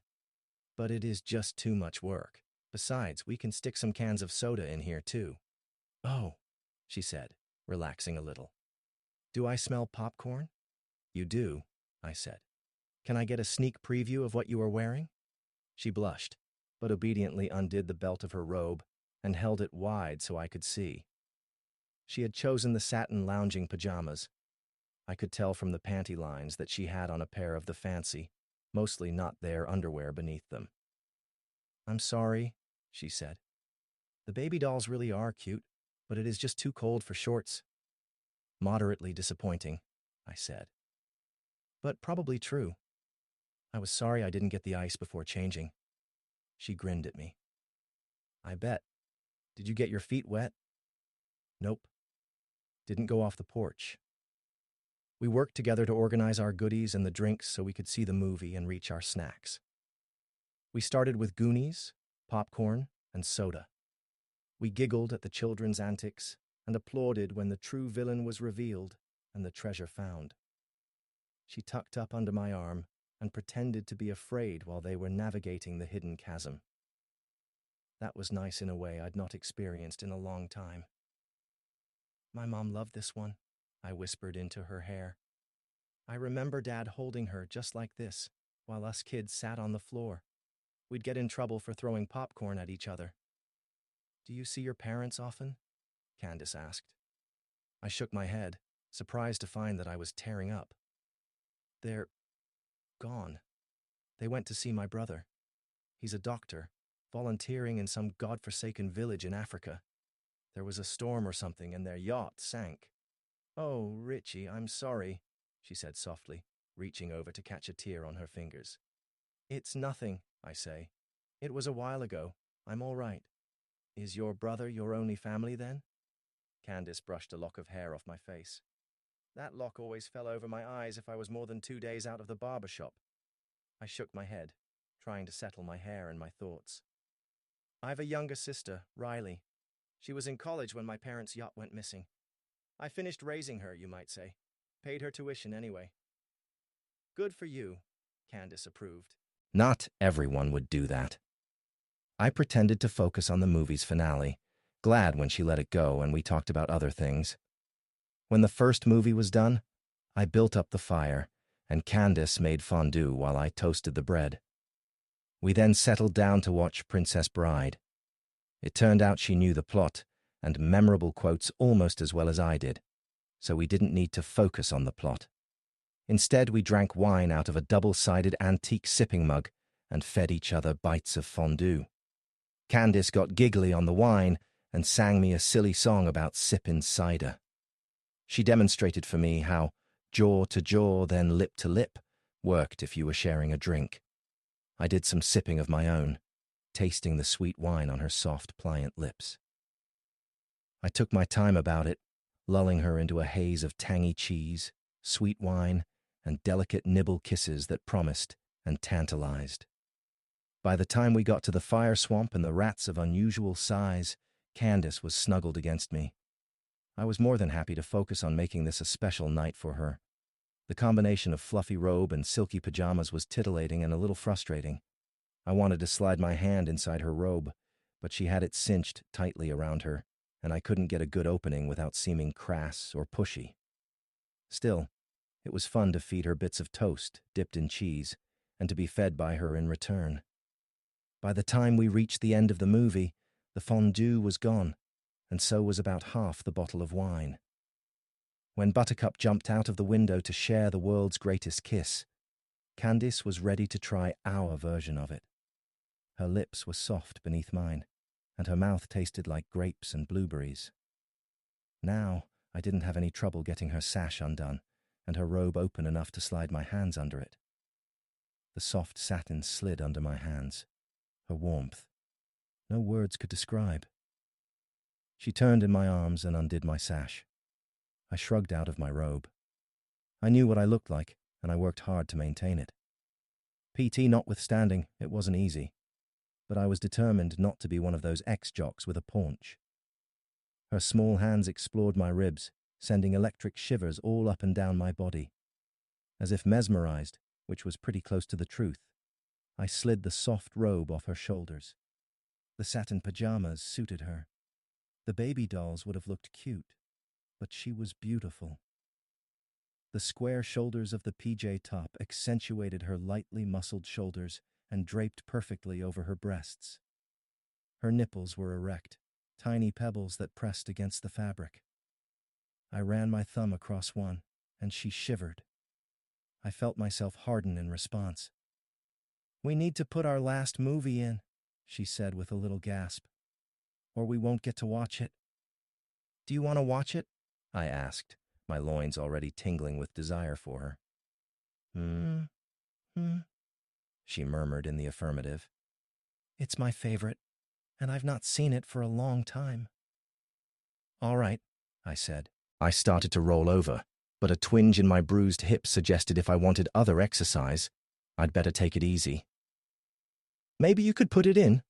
S1: but it is just too much work. Besides, we can stick some cans of soda in here too. Oh, she said, relaxing a little. Do I smell popcorn? You do, I said. Can I get a sneak preview of what you are wearing? She blushed, but obediently undid the belt of her robe and held it wide so I could see. She had chosen the satin lounging pajamas. I could tell from the panty lines that she had on a pair of the fancy, mostly not there underwear beneath them. I'm sorry, she said. The baby dolls really are cute, but it is just too cold for shorts. Moderately disappointing, I said. But probably true. I was sorry I didn't get the ice before changing. She grinned at me. I bet. Did you get your feet wet? Nope. Didn't go off the porch. We worked together to organize our goodies and the drinks so we could see the movie and reach our snacks. We started with Goonies, popcorn, and soda. We giggled at the children's antics and applauded when the true villain was revealed and the treasure found. She tucked up under my arm and pretended to be afraid while they were navigating the hidden chasm. That was nice in a way I'd not experienced in a long time. My mom loved this one, I whispered into her hair. I remember Dad holding her just like this, while us kids sat on the floor. We'd get in trouble for throwing popcorn at each other. Do you see your parents often? Candace asked. I shook my head, surprised to find that I was tearing up. They're gone. They went to see my brother. He's a doctor, volunteering in some godforsaken village in Africa. There was a storm or something and their yacht sank. Oh, Richie, I'm sorry, she said softly, reaching over to catch a tear on her fingers. It's nothing, I say. It was a while ago. I'm all right. Is your brother your only family then? Candace brushed a lock of hair off my face. That lock always fell over my eyes if I was more than 2 days out of the barber shop. I shook my head, trying to settle my hair and my thoughts. I've a younger sister, Riley. She was in college when my parents' yacht went missing. I finished raising her, you might say. Paid her tuition anyway. Good for you, Candace approved. Not everyone would do that. I pretended to focus on the movie's finale, glad when she let it go and we talked about other things. When the first movie was done, I built up the fire, and Candace made fondue while I toasted the bread. We then settled down to watch Princess Bride. It turned out she knew the plot and memorable quotes almost as well as I did, so we didn't need to focus on the plot. Instead, we drank wine out of a double-sided antique sipping mug and fed each other bites of fondue. Candace got giggly on the wine and sang me a silly song about sippin' cider. She demonstrated for me how jaw to jaw, then lip to lip worked if you were sharing a drink. I did some sipping of my own, tasting the sweet wine on her soft, pliant lips. I took my time about it, lulling her into a haze of tangy cheese, sweet wine, and delicate nibble kisses that promised and tantalized. By the time we got to the fire swamp and the rats of unusual size, Candace was snuggled against me. I was more than happy to focus on making this a special night for her. The combination of fluffy robe and silky pajamas was titillating and a little frustrating. I wanted to slide my hand inside her robe, but she had it cinched tightly around her, and I couldn't get a good opening without seeming crass or pushy. Still, it was fun to feed her bits of toast dipped in cheese, and to be fed by her in return. By the time we reached the end of the movie, the fondue was gone, and so was about half the bottle of wine. When Buttercup jumped out of the window to share the world's greatest kiss, Candace was ready to try our version of it. Her lips were soft beneath mine, and her mouth tasted like grapes and blueberries. Now, I didn't have any trouble getting her sash undone, and her robe open enough to slide my hands under it. The soft satin slid under my hands. Her warmth. No words could describe. She turned in my arms and undid my sash. I shrugged out of my robe. I knew what I looked like, and I worked hard to maintain it. PT notwithstanding, it wasn't easy, but I was determined not to be one of those ex-jocks with a paunch. Her small hands explored my ribs, sending electric shivers all up and down my body. As if mesmerized, which was pretty close to the truth, I slid the soft robe off her shoulders. The satin pajamas suited her. The baby dolls would have looked cute, but she was beautiful. The square shoulders of the PJ top accentuated her lightly muscled shoulders and draped perfectly over her breasts. Her nipples were erect, tiny pebbles that pressed against the fabric. I ran my thumb across one, and she shivered. I felt myself harden in response. "We need to put our last movie in," she said with a little gasp, "or we won't get to watch it." "Do you want to watch it?" I asked, my loins already tingling with desire for her. She murmured in the affirmative. "It's my favorite, and I've not seen it for a long time." "All right," I said. I started to roll over, but a twinge in my bruised hip suggested if I wanted other exercise, I'd better take it easy. "Maybe you could put it in."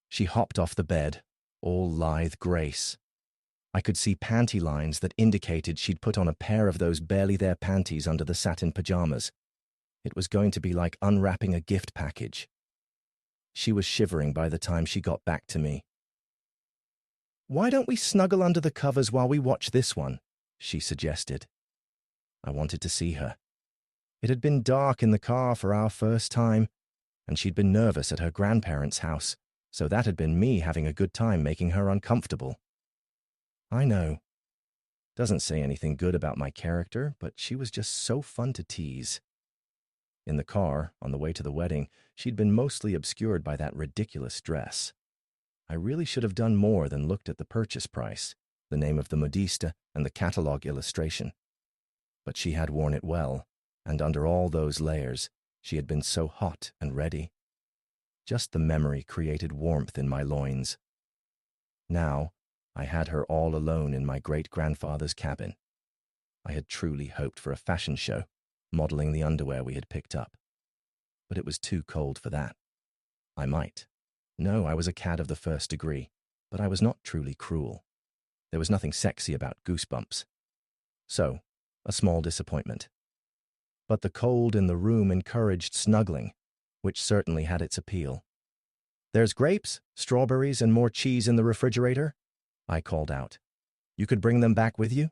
S1: She hopped off the bed, all lithe grace. I could see panty lines that indicated she'd put on a pair of those barely-there panties under the satin pajamas. It was going to be like unwrapping a gift package. She was shivering by the time she got back to me. "Why don't we snuggle under the covers while we watch this one?" she suggested. I wanted to see her. It had been dark in the car for our first time, and she'd been nervous at her grandparents' house, so that had been me having a good time making her uncomfortable. I know. Doesn't say anything good about my character, but she was just so fun to tease. In the car, on the way to the wedding, she'd been mostly obscured by that ridiculous dress. I really should have done more than looked at the purchase price, the name of the modiste, and the catalog illustration. But she had worn it well, and under all those layers, she had been so hot and ready. Just the memory created warmth in my loins. Now, I had her all alone in my great-grandfather's cabin. I had truly hoped for a fashion show, modeling the underwear we had picked up. But it was too cold for that. I might. No, I was a cad of the first degree, but I was not truly cruel. There was nothing sexy about goosebumps. So, a small disappointment. But the cold in the room encouraged snuggling, which certainly had its appeal. "There's grapes, strawberries, and more cheese in the refrigerator," I called out. "You could bring them back with you?"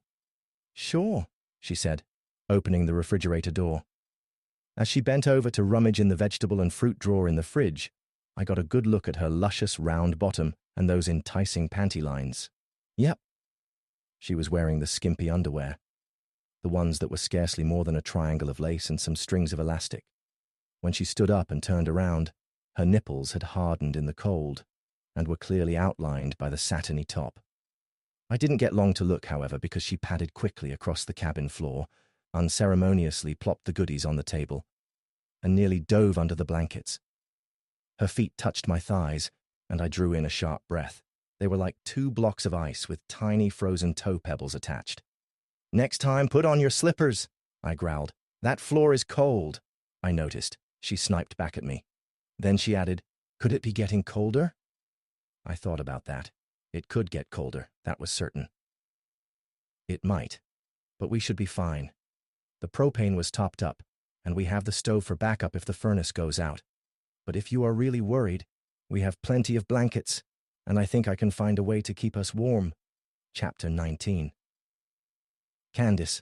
S1: "Sure," she said, opening the refrigerator door. As she bent over to rummage in the vegetable and fruit drawer in the fridge, I got a good look at her luscious round bottom and those enticing panty lines. Yep. She was wearing the skimpy underwear, the ones that were scarcely more than a triangle of lace and some strings of elastic. When she stood up and turned around, her nipples had hardened in the cold and were clearly outlined by the satiny top. I didn't get long to look, however, because she padded quickly across the cabin floor, unceremoniously plopped the goodies on the table, and nearly dove under the blankets. Her feet touched my thighs, and I drew in a sharp breath. They were like 2 blocks of ice with tiny frozen toe pebbles attached. "Next time, put on your slippers," I growled. "That floor is cold." I noticed. She sniped back at me. Then she added, "Could it be getting colder?" I thought about that. It could get colder, that was certain. It might, but we should be fine. The propane was topped up, and we have the stove for backup if the furnace goes out. But if you are really worried, we have plenty of blankets, and I think I can find a way to keep us warm. Chapter 19. Candace.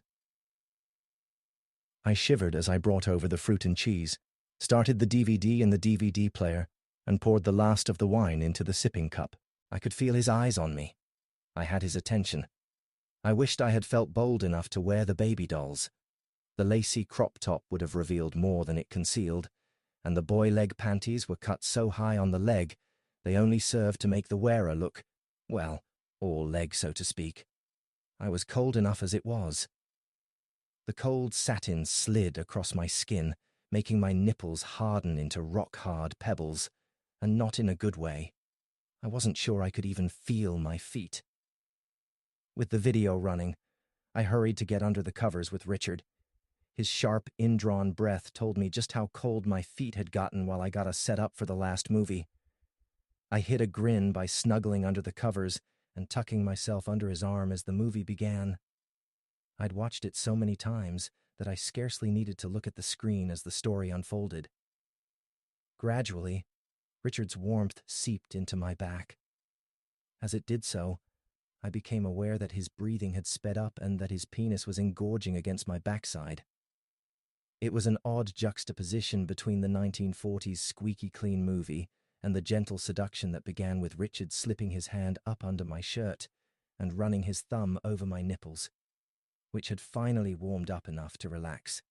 S1: I shivered as I brought over the fruit and cheese, started the DVD in the DVD player, and poured the last of the wine into the sipping cup. I could feel his eyes on me. I had his attention. I wished I had felt bold enough to wear the baby dolls. The lacy crop top would have revealed more than it concealed, and the boy leg panties were cut so high on the leg They only served to make the wearer look, well, all leg, so to speak. I was cold enough as it was. The cold satin slid across my skin, making my nipples harden into rock-hard pebbles, and not in a good way. I wasn't sure I could even feel my feet. With the video running, I hurried to get under the covers with Richard. His sharp, indrawn breath told me just how cold my feet had gotten while I got us set up for the last movie. I hid a grin by snuggling under the covers and tucking myself under his arm as the movie began. I'd watched it so many times that I scarcely needed to look at the screen as the story unfolded. Gradually, Richard's warmth seeped into my back. As it did so, I became aware that his breathing had sped up and that his penis was engorging against my backside. It was an odd juxtaposition between the 1940s squeaky clean movie and the gentle seduction that began with Richard slipping his hand up under my shirt and running his thumb over my nipples, which had finally warmed up enough to relax.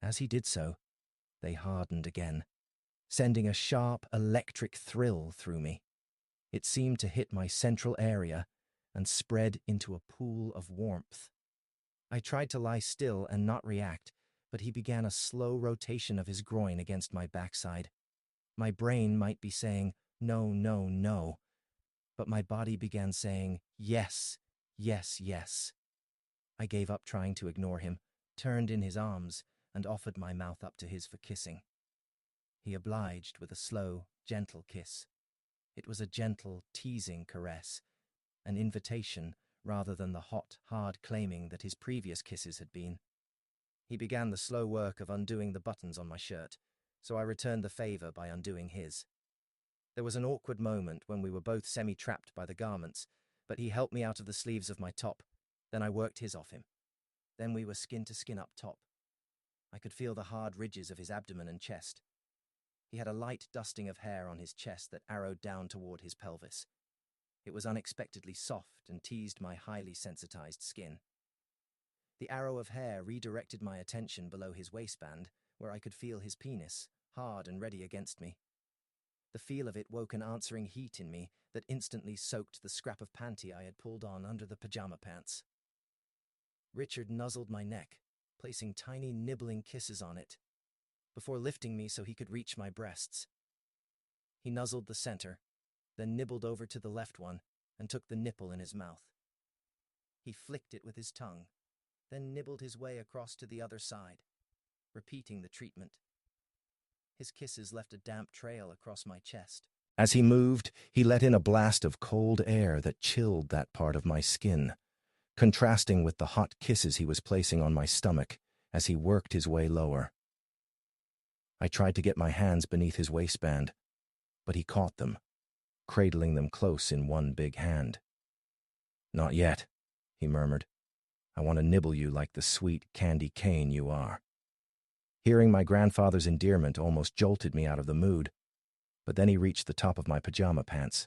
S1: As he did so, they hardened again, sending a sharp electric thrill through me. It seemed to hit my central area and spread into a pool of warmth. I tried to lie still and not react, but he began a slow rotation of his groin against my backside. My brain might be saying, no, no, no, but my body began saying, yes, yes, yes. I gave up trying to ignore him, turned in his arms, and offered my mouth up to his for kissing. He obliged with a slow, gentle kiss. It was a gentle, teasing caress, an invitation rather than the hot, hard claiming that his previous kisses had been. He began the slow work of undoing the buttons on my shirt, so I returned the favor by undoing his. There was an awkward moment when we were both semi-trapped by the garments, but he helped me out of the sleeves of my top. Then I worked his off him. Then we were skin to skin up top. I could feel the hard ridges of his abdomen and chest. He had a light dusting of hair on his chest that arrowed down toward his pelvis. It was unexpectedly soft and teased my highly sensitized skin. The arrow of hair redirected my attention below his waistband, where I could feel his penis, hard and ready against me. The feel of it woke an answering heat in me that instantly soaked the scrap of panty I had pulled on under the pajama pants. Richard nuzzled my neck, placing tiny nibbling kisses on it, before lifting me so he could reach my breasts. He nuzzled the center, then nibbled over to the left one and took the nipple in his mouth. He flicked it with his tongue, then nibbled his way across to the other side, repeating the treatment. His kisses left a damp trail across my chest. As he moved, he let in a blast of cold air that chilled that part of my skin, contrasting with the hot kisses he was placing on my stomach as he worked his way lower. I tried to get my hands beneath his waistband, but he caught them, cradling them close in one big hand. "Not yet," he murmured. "I want to nibble you like the sweet candy cane you are." Hearing my grandfather's endearment almost jolted me out of the mood, but then he reached the top of my pajama pants.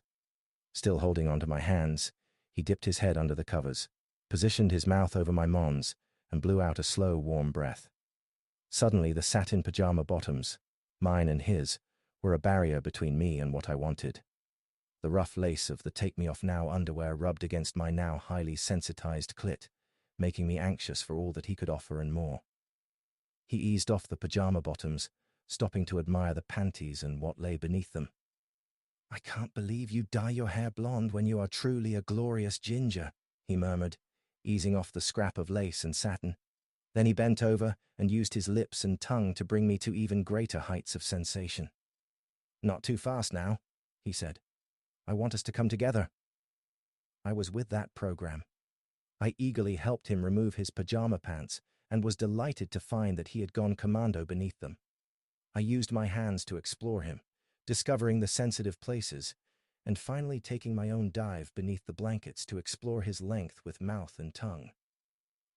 S1: Still holding onto my hands, he dipped his head under the covers, positioned his mouth over my mons, and blew out a slow, warm breath. Suddenly, the satin pajama bottoms, mine and his, were a barrier between me and what I wanted. The rough lace of the take-me-off-now underwear rubbed against my now highly sensitized clit, making me anxious for all that he could offer and more. He eased off the pajama bottoms, stopping to admire the panties and what lay beneath them. "I can't believe you dye your hair blonde when you are truly a glorious ginger," he murmured, easing off the scrap of lace and satin. Then he bent over and used his lips and tongue to bring me to even greater heights of sensation. "Not too fast now," he said. "I want us to come together." I was with that program. I eagerly helped him remove his pajama pants and was delighted to find that he had gone commando beneath them. I used my hands to explore him, discovering the sensitive places, and finally taking my own dive beneath the blankets to explore his length with mouth and tongue.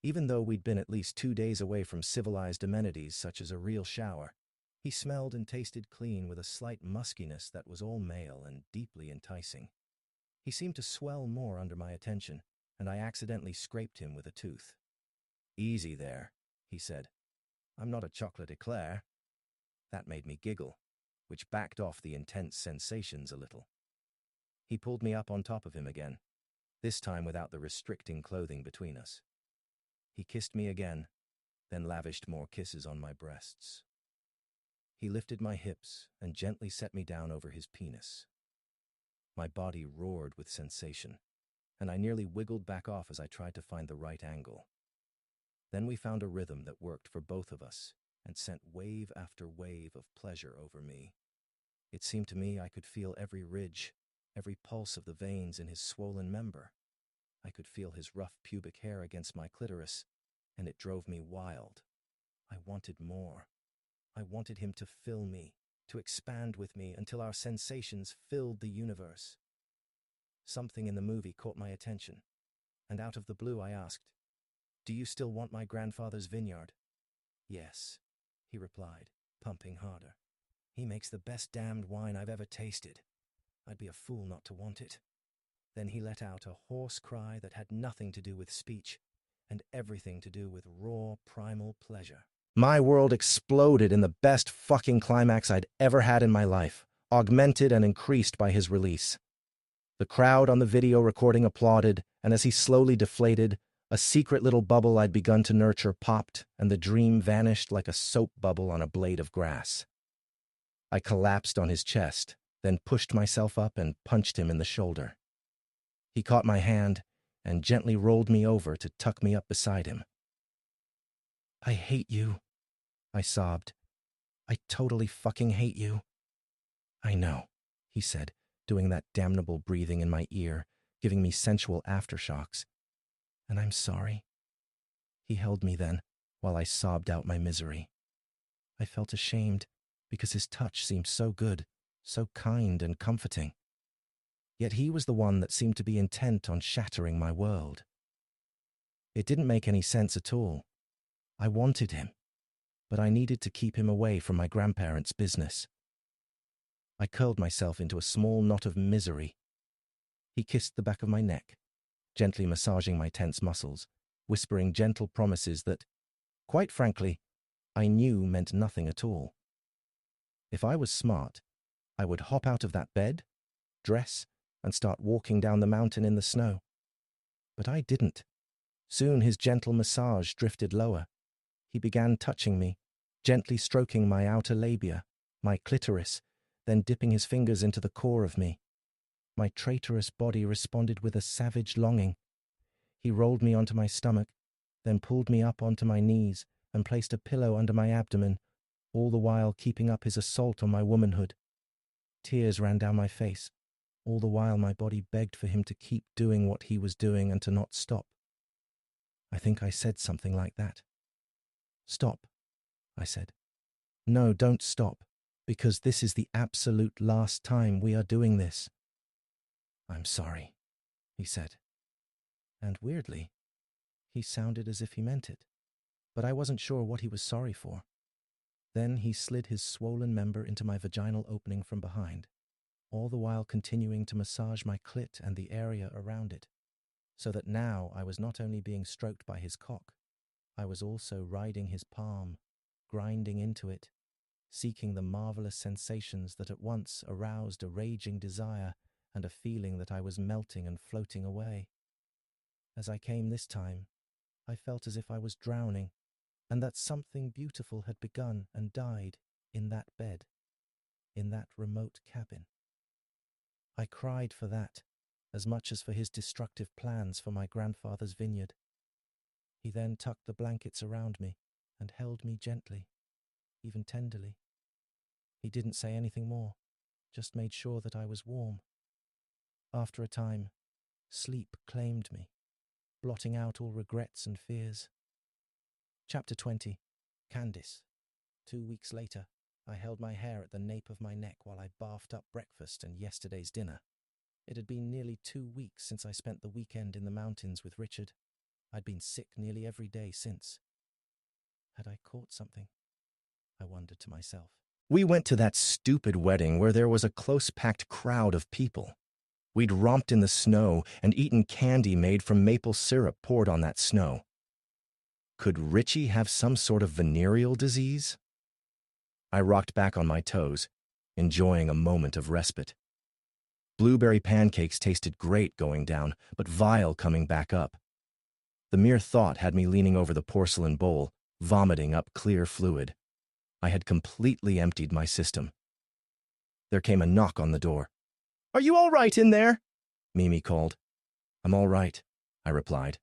S1: Even though we'd been at least 2 days away from civilized amenities such as a real shower, he smelled and tasted clean with a slight muskiness that was all male and deeply enticing. He seemed to swell more under my attention, and I accidentally scraped him with a tooth. "Easy there," he said. "I'm not a chocolate eclair." That made me giggle, which backed off the intense sensations a little. He pulled me up on top of him again, this time without the restricting clothing between us. He kissed me again, then lavished more kisses on my breasts. He lifted my hips and gently set me down over his penis. My body roared with sensation, and I nearly wiggled back off as I tried to find the right angle. Then we found a rhythm that worked for both of us and sent wave after wave of pleasure over me. It seemed to me I could feel every ridge, every pulse of the veins in his swollen member. I could feel his rough pubic hair against my clitoris, and it drove me wild. I wanted more. I wanted him to fill me, to expand with me until our sensations filled the universe. Something in the movie caught my attention, and out of the blue I asked, "Do you still want my grandfather's vineyard?" "Yes," he replied, pumping harder. "He makes the best damned wine I've ever tasted. I'd be a fool not to want it." Then he let out a hoarse cry that had nothing to do with speech and everything to do with raw, primal pleasure. My world exploded in the best fucking climax I'd ever had in my life, augmented and increased by his release. The crowd on the video recording applauded, and as he slowly deflated, a secret little bubble I'd begun to nurture popped, and the dream vanished like a soap bubble on a blade of grass. I collapsed on his chest, then pushed myself up and punched him in the shoulder. He caught my hand and gently rolled me over to tuck me up beside him. "I hate you," I sobbed. "I totally fucking hate you." "I know," he said, doing that damnable breathing in my ear, giving me sensual aftershocks. "And I'm sorry." He held me then, while I sobbed out my misery. I felt ashamed, because his touch seemed so good, so kind and comforting. Yet he was the one that seemed to be intent on shattering my world. It didn't make any sense at all. I wanted him, but I needed to keep him away from my grandparents' business. I curled myself into a small knot of misery. He kissed the back of my neck, gently massaging my tense muscles, whispering gentle promises that, quite frankly, I knew meant nothing at all. If I was smart, I would hop out of that bed, dress, and start walking down the mountain in the snow. But I didn't. Soon his gentle massage drifted lower. He began touching me, gently stroking my outer labia, my clitoris, then dipping his fingers into the core of me. My traitorous body responded with a savage longing. He rolled me onto my stomach, then pulled me up onto my knees and placed a pillow under my abdomen, all the while keeping up his assault on my womanhood. Tears ran down my face. All the while my body begged for him to keep doing what he was doing and to not stop. I think I said something like that. "Stop," I said. "No, don't stop, because this is the absolute last time we are doing this." "I'm sorry," he said. And weirdly, he sounded as if he meant it, but I wasn't sure what he was sorry for. Then he slid his swollen member into my vaginal opening from behind, all the while continuing to massage my clit and the area around it, so that now I was not only being stroked by his cock, I was also riding his palm, grinding into it, seeking the marvelous sensations that at once aroused a raging desire and a feeling that I was melting and floating away. As I came this time, I felt as if I was drowning, and that something beautiful had begun and died in that bed, in that remote cabin. I cried for that, as much as for his destructive plans for my grandfather's vineyard. He then tucked the blankets around me and held me gently, even tenderly. He didn't say anything more, just made sure that I was warm. After a time, sleep claimed me, blotting out all regrets and fears. Chapter 20. Candice. 2 weeks later, I held my hair at the nape of my neck while I bathed up breakfast and yesterday's dinner. It had been nearly 2 weeks since I spent the weekend in the mountains with Richard. I'd been sick nearly every day since. Had I caught something? I wondered to myself. We went to that stupid wedding where there was a close-packed crowd of people. We'd romped in the snow and eaten candy made from maple syrup poured on that snow. Could Richie have some sort of venereal disease? I rocked back on my toes, enjoying a moment of respite. Blueberry pancakes tasted great going down, but vile coming back up. The mere thought had me leaning over the porcelain bowl, vomiting up clear fluid. I had completely emptied my system. There came a knock on the door. "Are you all right in there?" Mimi called. "I'm all right," I replied.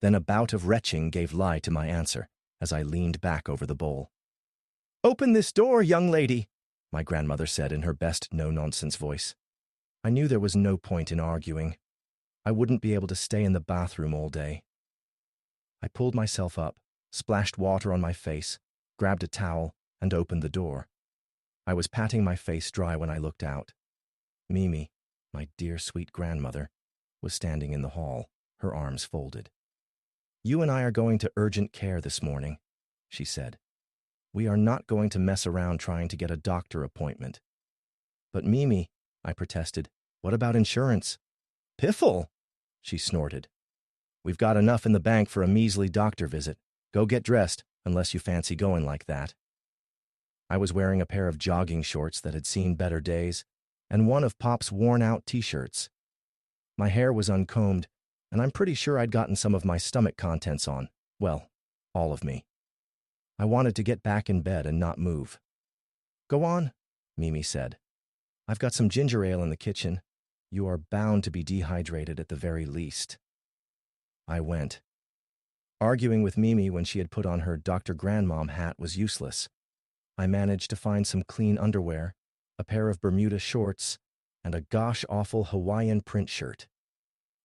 S1: Then a bout of retching gave lie to my answer as I leaned back over the bowl. "Open this door, young lady," my grandmother said in her best no-nonsense voice. I knew there was no point in arguing. I wouldn't be able to stay in the bathroom all day. I pulled myself up, splashed water on my face, grabbed a towel, and opened the door. I was patting my face dry when I looked out. Mimi, my dear sweet grandmother, was standing in the hall, her arms folded. "You and I are going to urgent care this morning," she said. "We are not going to mess around trying to get a doctor appointment." "But Mimi," I protested, "what about insurance?" "Piffle!" she snorted. "We've got enough in the bank for a measly doctor visit. Go get dressed, unless you fancy going like that." I was wearing a pair of jogging shorts that had seen better days, and one of Pop's worn-out t-shirts. My hair was uncombed, and I'm pretty sure I'd gotten some of my stomach contents on. Well, all of me. I wanted to get back in bed and not move. "Go on," Mimi said. "I've got some ginger ale in the kitchen. You are bound to be dehydrated at the very least." I went. Arguing with Mimi when she had put on her Dr. Grandmom hat was useless. I managed to find some clean underwear, a pair of Bermuda shorts, and a gosh-awful Hawaiian print shirt.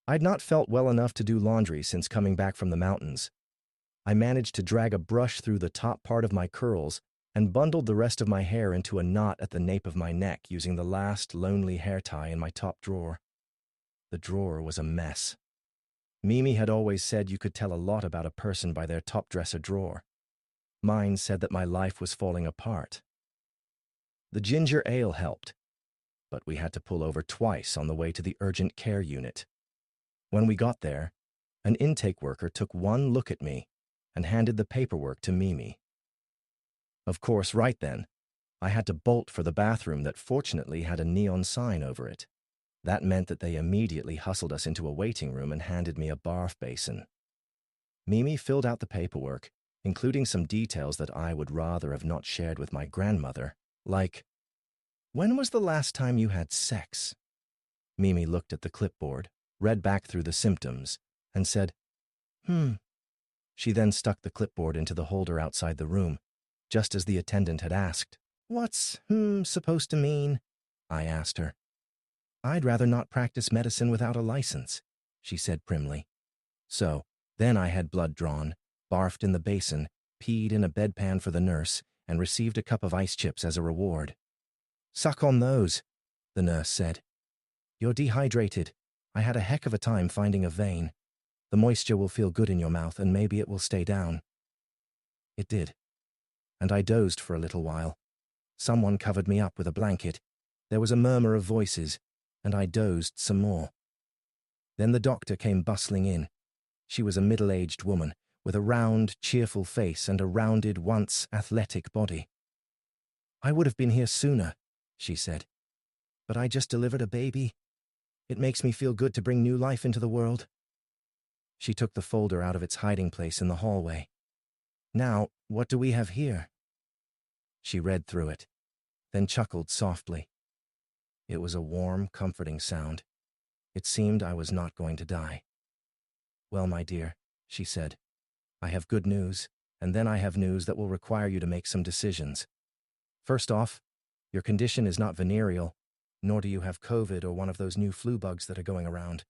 S1: I'd not felt well enough to do laundry since coming back from the mountains. I managed to drag a brush through the top part of my curls and bundled the rest of my hair into a knot at the nape of my neck using the last lonely hair tie in my top drawer. The drawer was a mess. Mimi had always said you could tell a lot about a person by their top dresser drawer. Mine said that my life was falling apart. The ginger ale helped, but we had to pull over twice on the way to the urgent care unit. When we got there, an intake worker took one look at me and handed the paperwork to Mimi. Of course, right then, I had to bolt for the bathroom that fortunately had a neon sign over it. That meant that they immediately hustled us into a waiting room and handed me a bath basin. Mimi filled out the paperwork, including some details that I would rather have not shared with my grandmother, like, "When was the last time you had sex?" Mimi looked at the clipboard, read back through the symptoms, and said, She then stuck the clipboard into the holder outside the room, just as the attendant had asked. "What's supposed to mean?" I asked her. "I'd rather not practice medicine without a license," she said primly. So, then I had blood drawn, barfed in the basin, peed in a bedpan for the nurse, and received a cup of ice chips as a reward. "Suck on those," the nurse said. "You're dehydrated. I had a heck of a time finding a vein. The moisture will feel good in your mouth and maybe it will stay down." It did. And I dozed for a little while. Someone covered me up with a blanket. There was a murmur of voices, and I dozed some more. Then the doctor came bustling in. She was a middle-aged woman, with a round, cheerful face and a rounded, once athletic body. "I would have been here sooner," she said. "But I just delivered a baby. It makes me feel good to bring new life into the world." She took the folder out of its hiding place in the hallway. "Now, what do we have here?" She read through it, then chuckled softly. It was a warm, comforting sound. It seemed I was not going to die. "Well, my dear," she said, "I have good news, and then I have news that will require you to make some decisions. First off, your condition is not venereal, nor do you have COVID or one of those new flu bugs that are going around.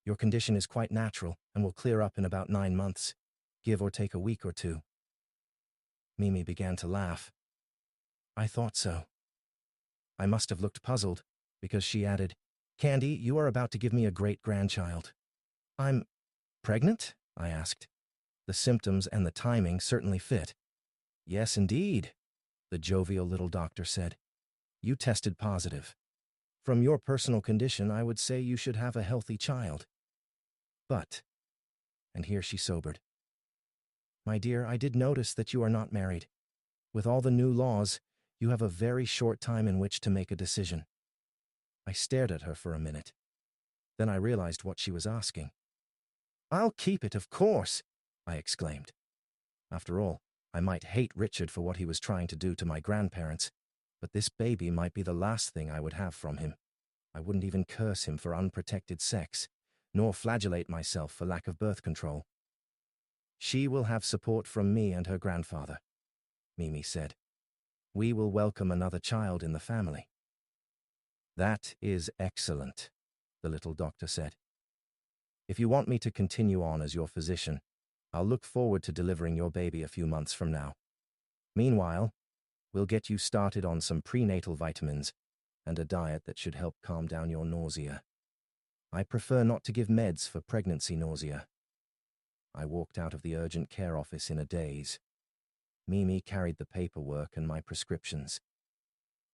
S1: Your condition is quite natural and will clear up in about 9 months, give or take a week or two." Mimi began to laugh. I thought so. I must have looked puzzled, because she added, "Candy, you are about to give me a great-grandchild." "I'm pregnant?" I asked. The symptoms and the timing certainly fit. "Yes, indeed," the jovial little doctor said. "You tested positive. From your personal condition, I would say you should have a healthy child. But," and here she sobered, "my dear, I did notice that you are not married. With all the new laws, you have a very short time in which to make a decision." I stared at her for a minute. Then I realized what she was asking. "I'll keep it, of course," I exclaimed. After all, I might hate Richard for what he was trying to do to my grandparents, but this baby might be the last thing I would have from him. I wouldn't even curse him for unprotected sex, nor flagellate myself for lack of birth control. "She will have support from me and her grandfather," Mimi said. "We will welcome another child in the family." "That is excellent," the little doctor said. "If you want me to continue on as your physician, I'll look forward to delivering your baby a few months from now. Meanwhile, we'll get you started on some prenatal vitamins and a diet that should help calm down your nausea. I prefer not to give meds for pregnancy nausea." I walked out of the urgent care office in a daze. Mimi carried the paperwork and my prescriptions.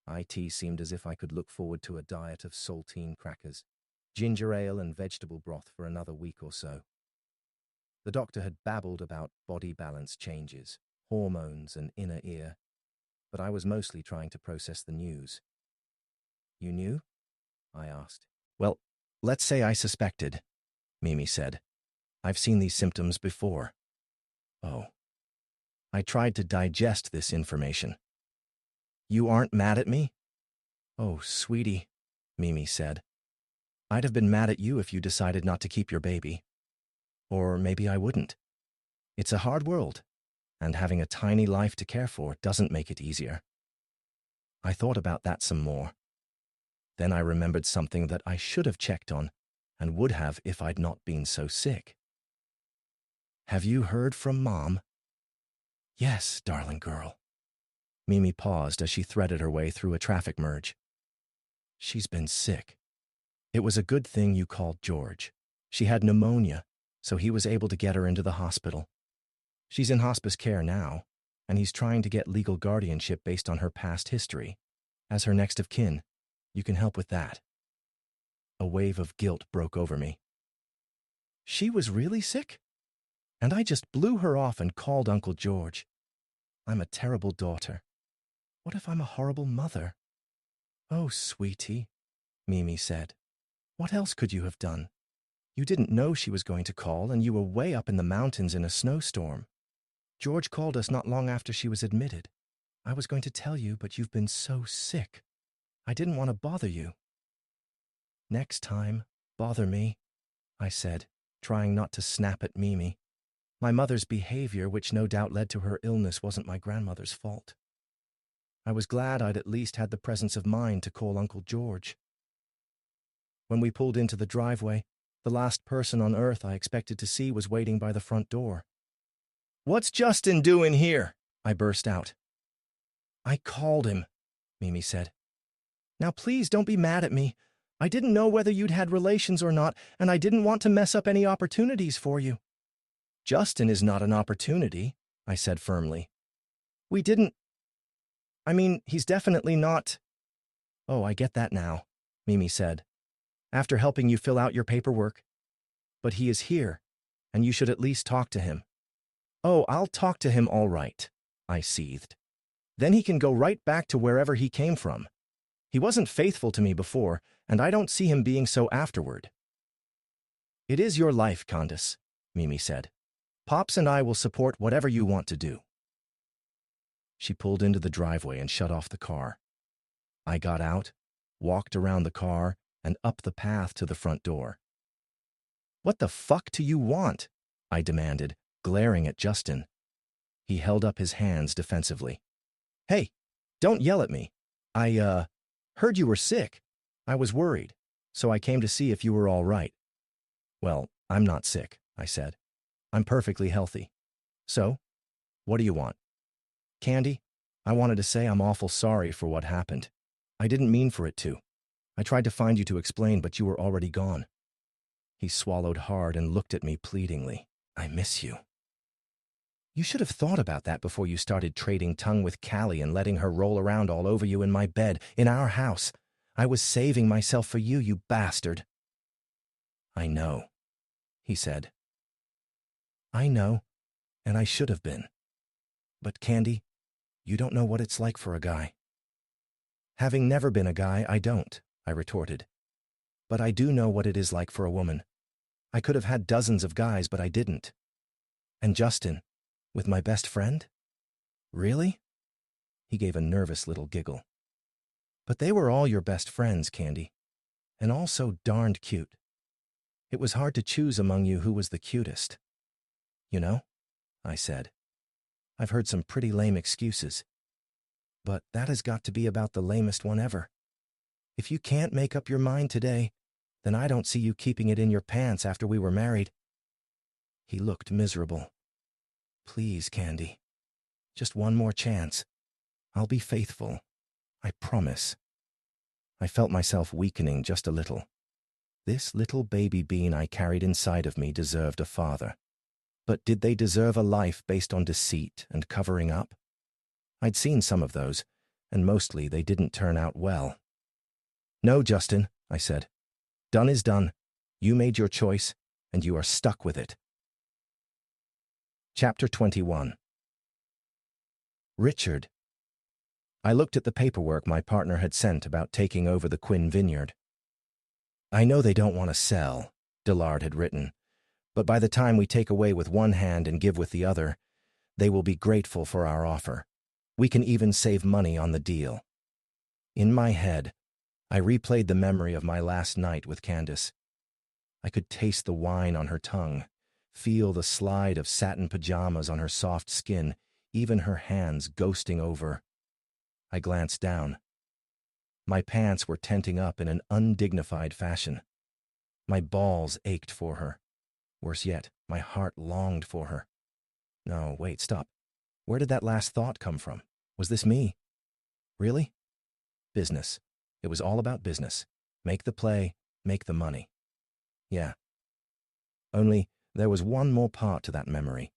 S1: IT seemed as if I could look forward to a diet of saltine crackers, ginger ale and vegetable broth for another week or so. The doctor had babbled about body balance changes, hormones and inner ear, but I was mostly trying to process the news. "You knew?" I asked. "Well, let's say I suspected," Mimi said. "I've seen these symptoms before." Oh. I tried to digest this information. "You aren't mad at me?" "Oh, sweetie," Mimi said. "I'd have been mad at you if you decided not to keep your baby. Or maybe I wouldn't. It's a hard world, and having a tiny life to care for doesn't make it easier." I thought about that some more. Then I remembered something that I should have checked on, and would have if I'd not been so sick. "Have you heard from Mom?" "Yes, darling girl." Mimi paused as she threaded her way through a traffic merge. "She's been sick. It was a good thing you called George. She had pneumonia, so he was able to get her into the hospital. She's in hospice care now, and he's trying to get legal guardianship based on her past history. As her next of kin, you can help with that." A wave of guilt broke over me. She was really sick? And I just blew her off and called Uncle George. I'm a terrible daughter. What if I'm a horrible mother? "Oh, sweetie," Mimi said. "What else could you have done? You didn't know she was going to call, and you were way up in the mountains in a snowstorm. George called us not long after she was admitted. I was going to tell you, but you've been so sick. I didn't want to bother you." "Next time, bother me," I said, trying not to snap at Mimi. My mother's behavior, which no doubt led to her illness, wasn't my grandmother's fault. I was glad I'd at least had the presence of mind to call Uncle George. When we pulled into the driveway, the last person on earth I expected to see was waiting by the front door. "What's Justin doing here?" I burst out. "I called him," Mimi said. "Now please don't be mad at me. I didn't know whether you'd had relations or not, and I didn't want to mess up any opportunities for you." "Justin is not an opportunity," I said firmly. He's definitely not." "Oh, I get that now," Mimi said. "After helping you fill out your paperwork. But he is here, and you should at least talk to him." "Oh, I'll talk to him all right," I seethed. "Then he can go right back to wherever he came from. He wasn't faithful to me before, and I don't see him being so afterward." "It is your life, Candace," Mimi said. "Pops and I will support whatever you want to do." She pulled into the driveway and shut off the car. I got out, walked around the car, and up the path to the front door. "What the fuck do you want?" I demanded, glaring at Justin. He held up his hands defensively. "Hey, don't yell at me. I heard you were sick. I was worried, so I came to see if you were all right." "Well, I'm not sick," I said. "I'm perfectly healthy. So, what do you want?" "Candy, I wanted to say I'm awful sorry for what happened. I didn't mean for it to. I tried to find you to explain, but you were already gone." He swallowed hard and looked at me pleadingly. "I miss you." "You should have thought about that before you started trading tongue with Callie and letting her roll around all over you in my bed, in our house. I was saving myself for you, you bastard." "I know," he said. "I know, and I should have been. But Candy, you don't know what it's like for a guy." "Having never been a guy, I don't," I retorted. But I do know what it is like for a woman. I could have had dozens of guys, but I didn't. And Justin, with my best friend? Really? He gave a nervous little giggle. But they were all your best friends, Candy, and all so darned cute. It was hard to choose among you who was the cutest. You know, I said. I've heard some pretty lame excuses. But that has got to be about the lamest one ever. If you can't make up your mind today, then I don't see you keeping it in your pants after we were married. He looked miserable. Please, Candy. Just one more chance. I'll be faithful. I promise. I felt myself weakening just a little. This little baby being I carried inside of me deserved a father. But did they deserve a life based on deceit and covering up? I'd seen some of those, and mostly they didn't turn out well. No, Justin, I said. Done is done. You made your choice, and you are stuck with it. Chapter 21. Richard. I looked at the paperwork my partner had sent about taking over the Quinn vineyard. I know they don't want to sell, Dillard had written, but by the time we take away with one hand and give with the other, they will be grateful for our offer. We can even save money on the deal. In my head, I replayed the memory of my last night with Candace. I could taste the wine on her tongue, feel the slide of satin pajamas on her soft skin, even her hands ghosting over. I glanced down. My pants were tenting up in an undignified fashion. My balls ached for her. Worse yet, my heart longed for her. No, wait, stop. Where did that last thought come from? Was this me? Really? Business. It was all about business. Make the play, make the money. Yeah. Only there was one more part to that memory.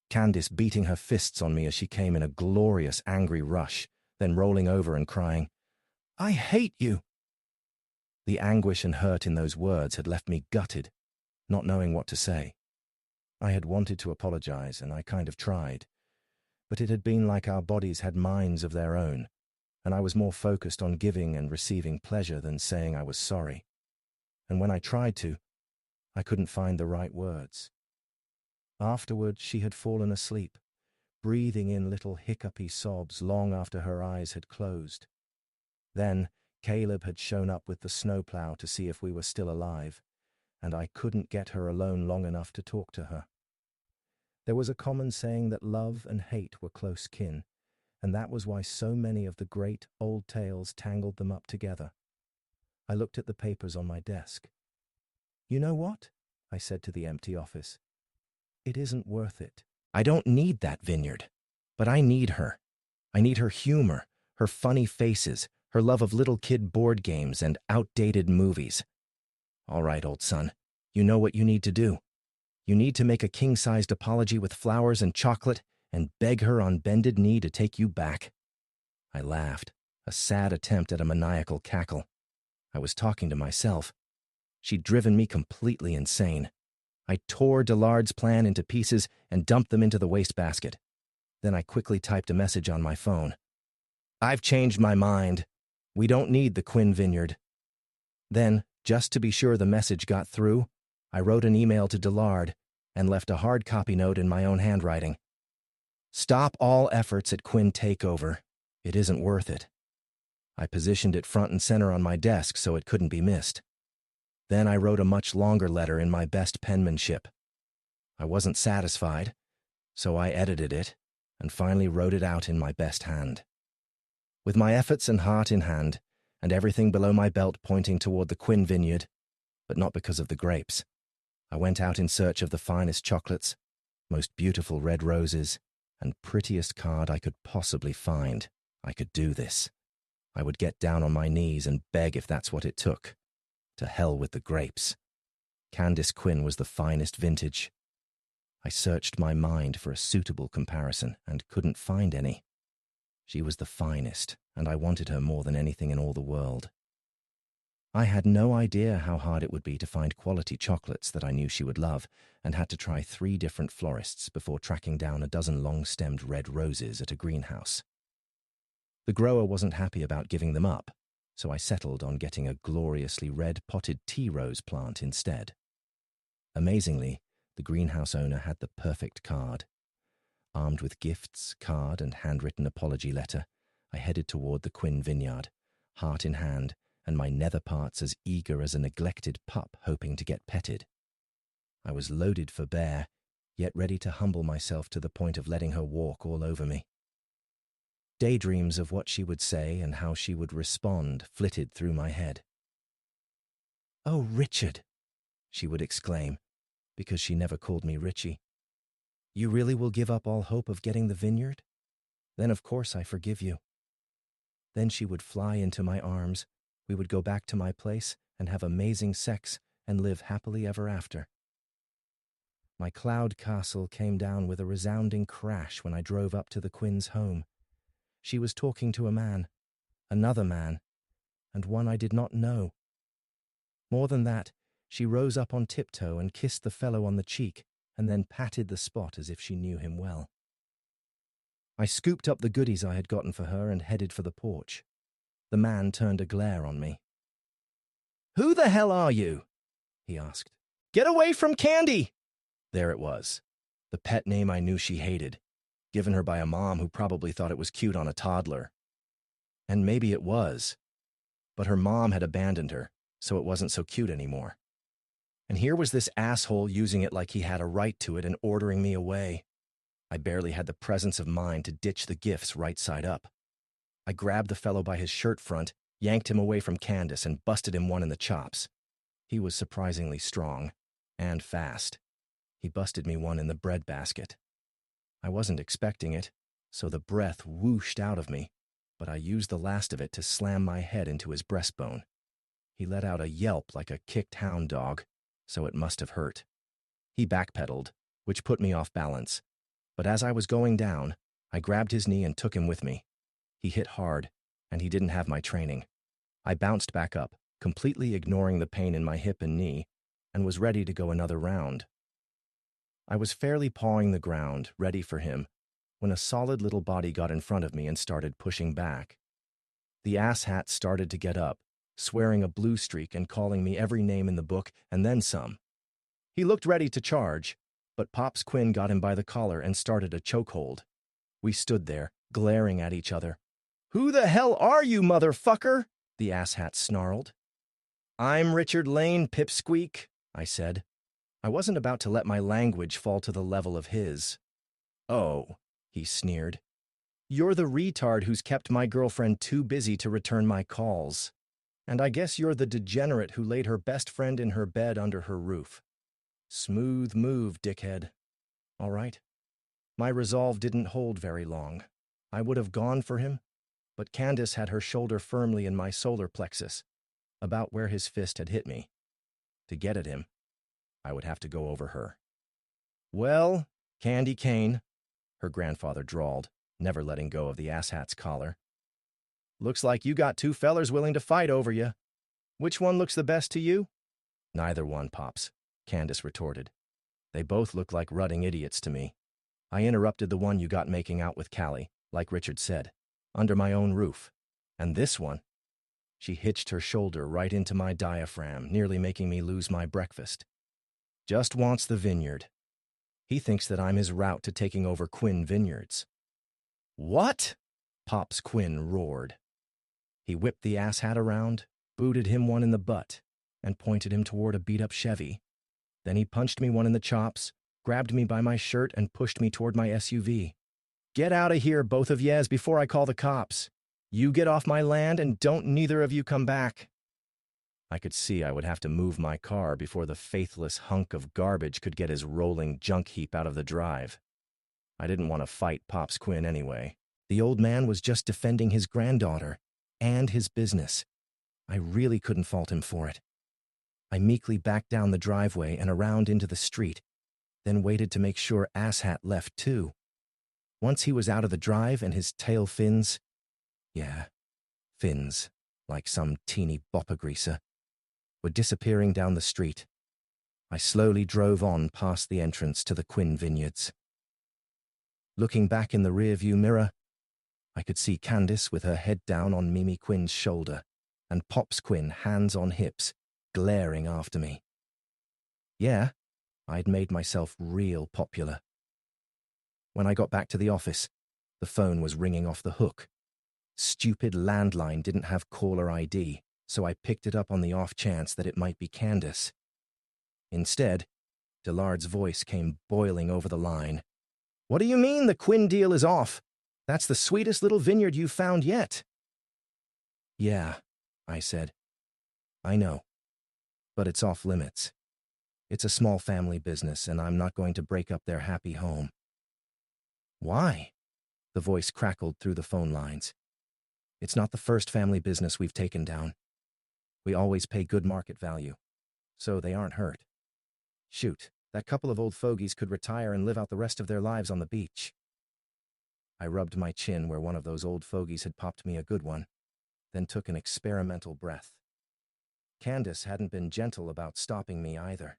S1: Candace beating her fists on me as she came in a glorious, angry rush, then rolling over and crying, "I hate you!" The anguish and hurt in those words had left me gutted, not knowing what to say. I had wanted to apologize, and I kind of tried, but it had been like our bodies had minds of their own, and I was more focused on giving and receiving pleasure than saying I was sorry. And when I tried to, I couldn't find the right words. Afterward, she had fallen asleep, breathing in little hiccupy sobs long after her eyes had closed. Then Caleb had shown up with the snowplow to see if we were still alive, and I couldn't get her alone long enough to talk to her. There was a common saying that love and hate were close kin, and that was why so many of the great old tales tangled them up together. I looked at the papers on my desk. You know what? I said to the empty office. It isn't worth it. I don't need that vineyard, but I need her. I need her humor, her funny faces, her love of little kid board games and outdated movies. All right, old son, you know what you need to do. You need to make a king-sized apology with flowers and chocolate and beg her on bended knee to take you back. I laughed, a sad attempt at a maniacal cackle. I was talking to myself. She'd driven me completely insane. I tore Dillard's plan into pieces and dumped them into the wastebasket. Then I quickly typed a message on my phone. I've changed my mind. We don't need the Quinn vineyard. Then, just to be sure the message got through, I wrote an email to Dillard and left a hard copy note in my own handwriting. Stop all efforts at Quinn takeover. It isn't worth it. I positioned it front and center on my desk so it couldn't be missed. Then I wrote a much longer letter in my best penmanship. I wasn't satisfied, so I edited it and finally wrote it out in my best hand. With my efforts and heart in hand, and everything below my belt pointing toward the Quinn vineyard, but not because of the grapes, I went out in search of the finest chocolates, most beautiful red roses, and prettiest card I could possibly find. I could do this. I would get down on my knees and beg if that's what it took. To hell with the grapes. Candace Quinn was the finest vintage. I searched my mind for a suitable comparison and couldn't find any. She was the finest, and I wanted her more than anything in all the world. I had no idea how hard it would be to find quality chocolates that I knew she would love, and had to try 3 different florists before tracking down a dozen long-stemmed red roses at a greenhouse. The grower wasn't happy about giving them up, so I settled on getting a gloriously red potted tea rose plant instead. Amazingly, the greenhouse owner had the perfect card. Armed with gifts, card, and handwritten apology letter, I headed toward the Quinn vineyard, heart in hand, and my nether parts as eager as a neglected pup hoping to get petted. I was loaded for bear, yet ready to humble myself to the point of letting her walk all over me. Daydreams of what she would say and how she would respond flitted through my head. "Oh, Richard," she would exclaim, because she never called me Richie. "You really will give up all hope of getting the vineyard? Then of course I forgive you." Then she would fly into my arms, we would go back to my place and have amazing sex and live happily ever after. My cloud castle came down with a resounding crash when I drove up to the Quinn's home. She was talking to a man, another man, and one I did not know. More than that, she rose up on tiptoe and kissed the fellow on the cheek, and then patted the spot as if she knew him well. I scooped up the goodies I had gotten for her and headed for the porch. The man turned a glare on me. "Who the hell are you?" he asked. "Get away from Candy!" There it was, the pet name I knew she hated, given her by a mom who probably thought it was cute on a toddler. And maybe it was, but her mom had abandoned her, so it wasn't so cute anymore. And here was this asshole using it like he had a right to it and ordering me away. I barely had the presence of mind to ditch the gifts right side up. I grabbed the fellow by his shirt front, yanked him away from Candace, and busted him one in the chops. He was surprisingly strong and fast. He busted me one in the breadbasket. I wasn't expecting it, so the breath whooshed out of me, but I used the last of it to slam my head into his breastbone. He let out a yelp like a kicked hound dog, so it must have hurt. He backpedaled, which put me off balance, but as I was going down, I grabbed his knee and took him with me. He hit hard, and he didn't have my training. I bounced back up, completely ignoring the pain in my hip and knee, and was ready to go another round. I was fairly pawing the ground, ready for him, when a solid little body got in front of me and started pushing back. The asshat started to get up, swearing a blue streak and calling me every name in the book and then some. He looked ready to charge, but Pops Quinn got him by the collar and started a chokehold. We stood there, glaring at each other. "Who the hell are you, motherfucker?" the asshat snarled. "I'm Richard Lane, pipsqueak," I said. I wasn't about to let my language fall to the level of his. "Oh," he sneered. "You're the retard who's kept my girlfriend too busy to return my calls. And I guess you're the degenerate who laid her best friend in her bed under her roof. Smooth move, dickhead. All right." My resolve didn't hold very long. I would have gone for him, but Candace had her shoulder firmly in my solar plexus, about where his fist had hit me. To get at him, I would have to go over her. "Well, Candy Cane," her grandfather drawled, never letting go of the asshat's collar. "Looks like you got two fellers willing to fight over you. Which one looks the best to you?" "Neither one, Pops," Candace retorted. "They both look like rutting idiots to me. I interrupted the one you got making out with Callie, like Richard said, under my own roof. And this one," she hitched her shoulder right into my diaphragm, nearly making me lose my breakfast, "just wants the vineyard. He thinks that I'm his route to taking over Quinn Vineyards." "What?" Pops Quinn roared. He whipped the asshat around, booted him one in the butt, and pointed him toward a beat-up Chevy. Then he punched me one in the chops, grabbed me by my shirt, and pushed me toward my SUV. "Get out of here, both of yez, before I call the cops. You get off my land, and don't neither of you come back." I could see I would have to move my car before the faithless hunk of garbage could get his rolling junk heap out of the drive. I didn't want to fight Pops Quinn anyway. The old man was just defending his granddaughter and his business. I really couldn't fault him for it. I meekly backed down the driveway and around into the street, then waited to make sure asshat left too. Once he was out of the drive and his tail fins, fins, like some teeny bopper greaser, were disappearing down the street, I slowly drove on past the entrance to the Quinn Vineyards. Looking back in the rearview mirror, I could see Candace with her head down on Mimi Quinn's shoulder, and Pops Quinn, hands on hips, glaring after me. Yeah, I'd made myself real popular. When I got back to the office, the phone was ringing off the hook. Stupid landline didn't have caller ID, so I picked it up on the off chance that it might be Candace. Instead, Dillard's voice came boiling over the line. "What do you mean the Quinn deal is off? That's the sweetest little vineyard you've found yet." "Yeah," I said. "I know. But it's off limits. It's a small family business, and I'm not going to break up their happy home." "Why?" The voice crackled through the phone lines. "It's not the first family business we've taken down. We always pay good market value, so they aren't hurt. Shoot, that couple of old fogies could retire and live out the rest of their lives on the beach." I rubbed my chin where one of those old fogies had popped me a good one, then took an experimental breath. Candace hadn't been gentle about stopping me either.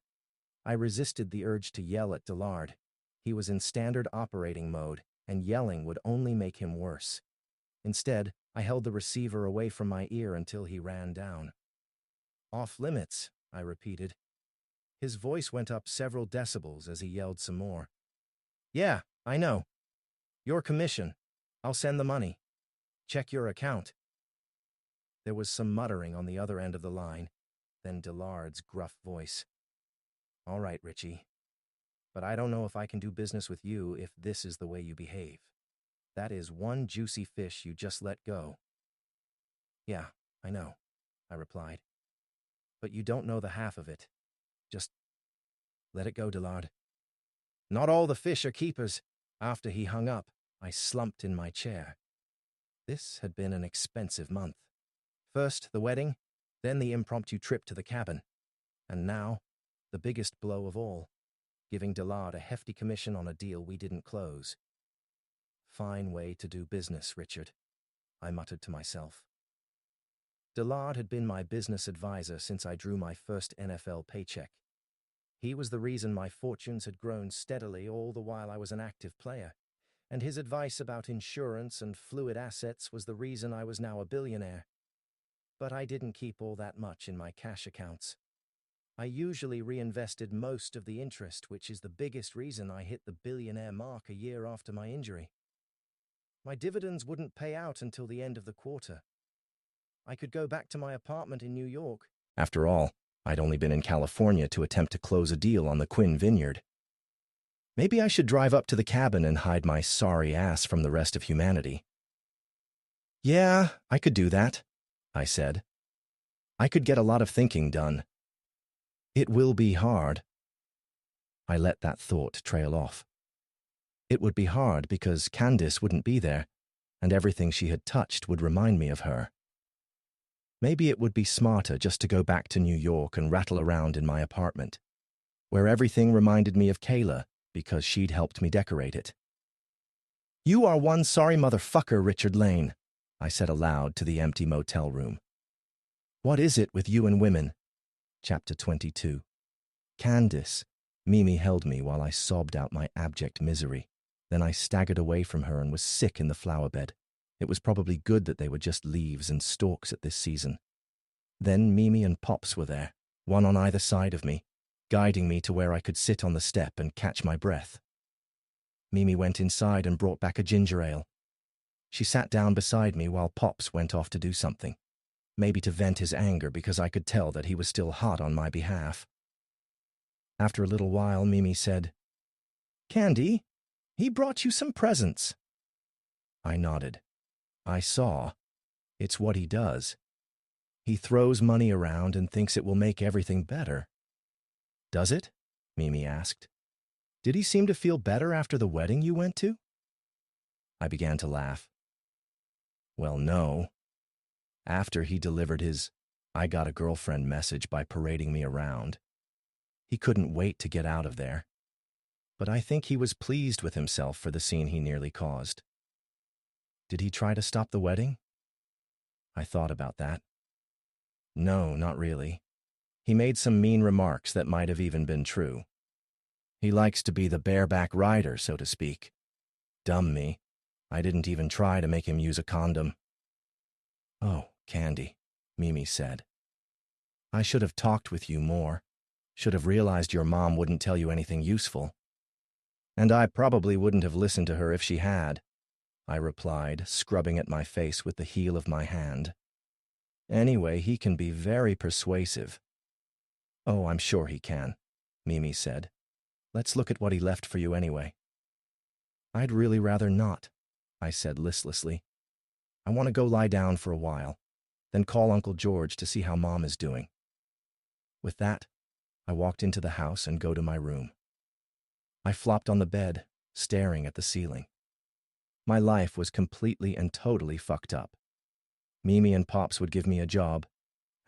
S1: I resisted the urge to yell at Dillard. He was in standard operating mode, and yelling would only make him worse. Instead, I held the receiver away from my ear until he ran down. "Off limits," I repeated. His voice went up several decibels as he yelled some more. "Yeah, I know. Your commission. I'll send the money. Check your account." There was some muttering on the other end of the line, then Dillard's gruff voice. "All right, Richie. But I don't know if I can do business with you if this is the way you behave. That is one juicy fish you just let go." "Yeah, I know," I replied. "But you don't know the half of it. Just let it go, Dillard." "Not all the fish are keepers." After he hung up, I slumped in my chair. This had been an expensive month. First the wedding, then the impromptu trip to the cabin, and now the biggest blow of all, giving Dillard a hefty commission on a deal we didn't close. "Fine way to do business, Richard," I muttered to myself. Dillard had been my business advisor since I drew my first NFL paycheck. He was the reason my fortunes had grown steadily all the while I was an active player, and his advice about insurance and fluid assets was the reason I was now a billionaire. But I didn't keep all that much in my cash accounts. I usually reinvested most of the interest, which is the biggest reason I hit the billionaire mark a year after my injury. My dividends wouldn't pay out until the end of the quarter. I could go back to my apartment in New York. After all, I'd only been in California to attempt to close a deal on the Quinn vineyard. Maybe I should drive up to the cabin and hide my sorry ass from the rest of humanity. "Yeah, I could do that," I said. "I could get a lot of thinking done. It will be hard." I let that thought trail off. It would be hard because Candace wouldn't be there, and everything she had touched would remind me of her. Maybe it would be smarter just to go back to New York and rattle around in my apartment, where everything reminded me of Kayla because she'd helped me decorate it. "You are one sorry motherfucker, Richard Lane," I said aloud to the empty motel room. "What is it with you and women?" Chapter 22. Candace. Mimi held me while I sobbed out my abject misery. Then I staggered away from her and was sick in the flower bed. It was probably good that they were just leaves and stalks at this season. Then Mimi and Pops were there, one on either side of me, guiding me to where I could sit on the step and catch my breath. Mimi went inside and brought back a ginger ale. She sat down beside me while Pops went off to do something, maybe to vent his anger because I could tell that he was still hot on my behalf. After a little while, Mimi said, "Candy, he brought you some presents." I nodded. I saw. It's what he does. He throws money around and thinks it will make everything better. "Does it?" Mimi asked. "Did he seem to feel better after the wedding you went to?" I began to laugh. "Well, no. After he delivered his 'I got a girlfriend' message by parading me around. He couldn't wait to get out of there. But I think he was pleased with himself for the scene he nearly caused." "Did he try to stop the wedding?" I thought about that. "No, not really. He made some mean remarks that might have even been true. He likes to be the bareback rider, so to speak. Dumb me. I didn't even try to make him use a condom." "Oh, Candy," Mimi said. I should have talked with you more. Should have realized your mom wouldn't tell you anything useful. And I probably wouldn't have listened to her if she had, I replied, scrubbing at my face with the heel of my hand. Anyway, he can be very persuasive. Oh, I'm sure he can, Mimi said. Let's look at what he left for you anyway. I'd really rather not, I said listlessly. I want to go lie down for a while, then call Uncle George to see how Mom is doing. With that, I walked into the house and go to my room. I flopped on the bed, staring at the ceiling. My life was completely and totally fucked up. Mimi and Pops would give me a job,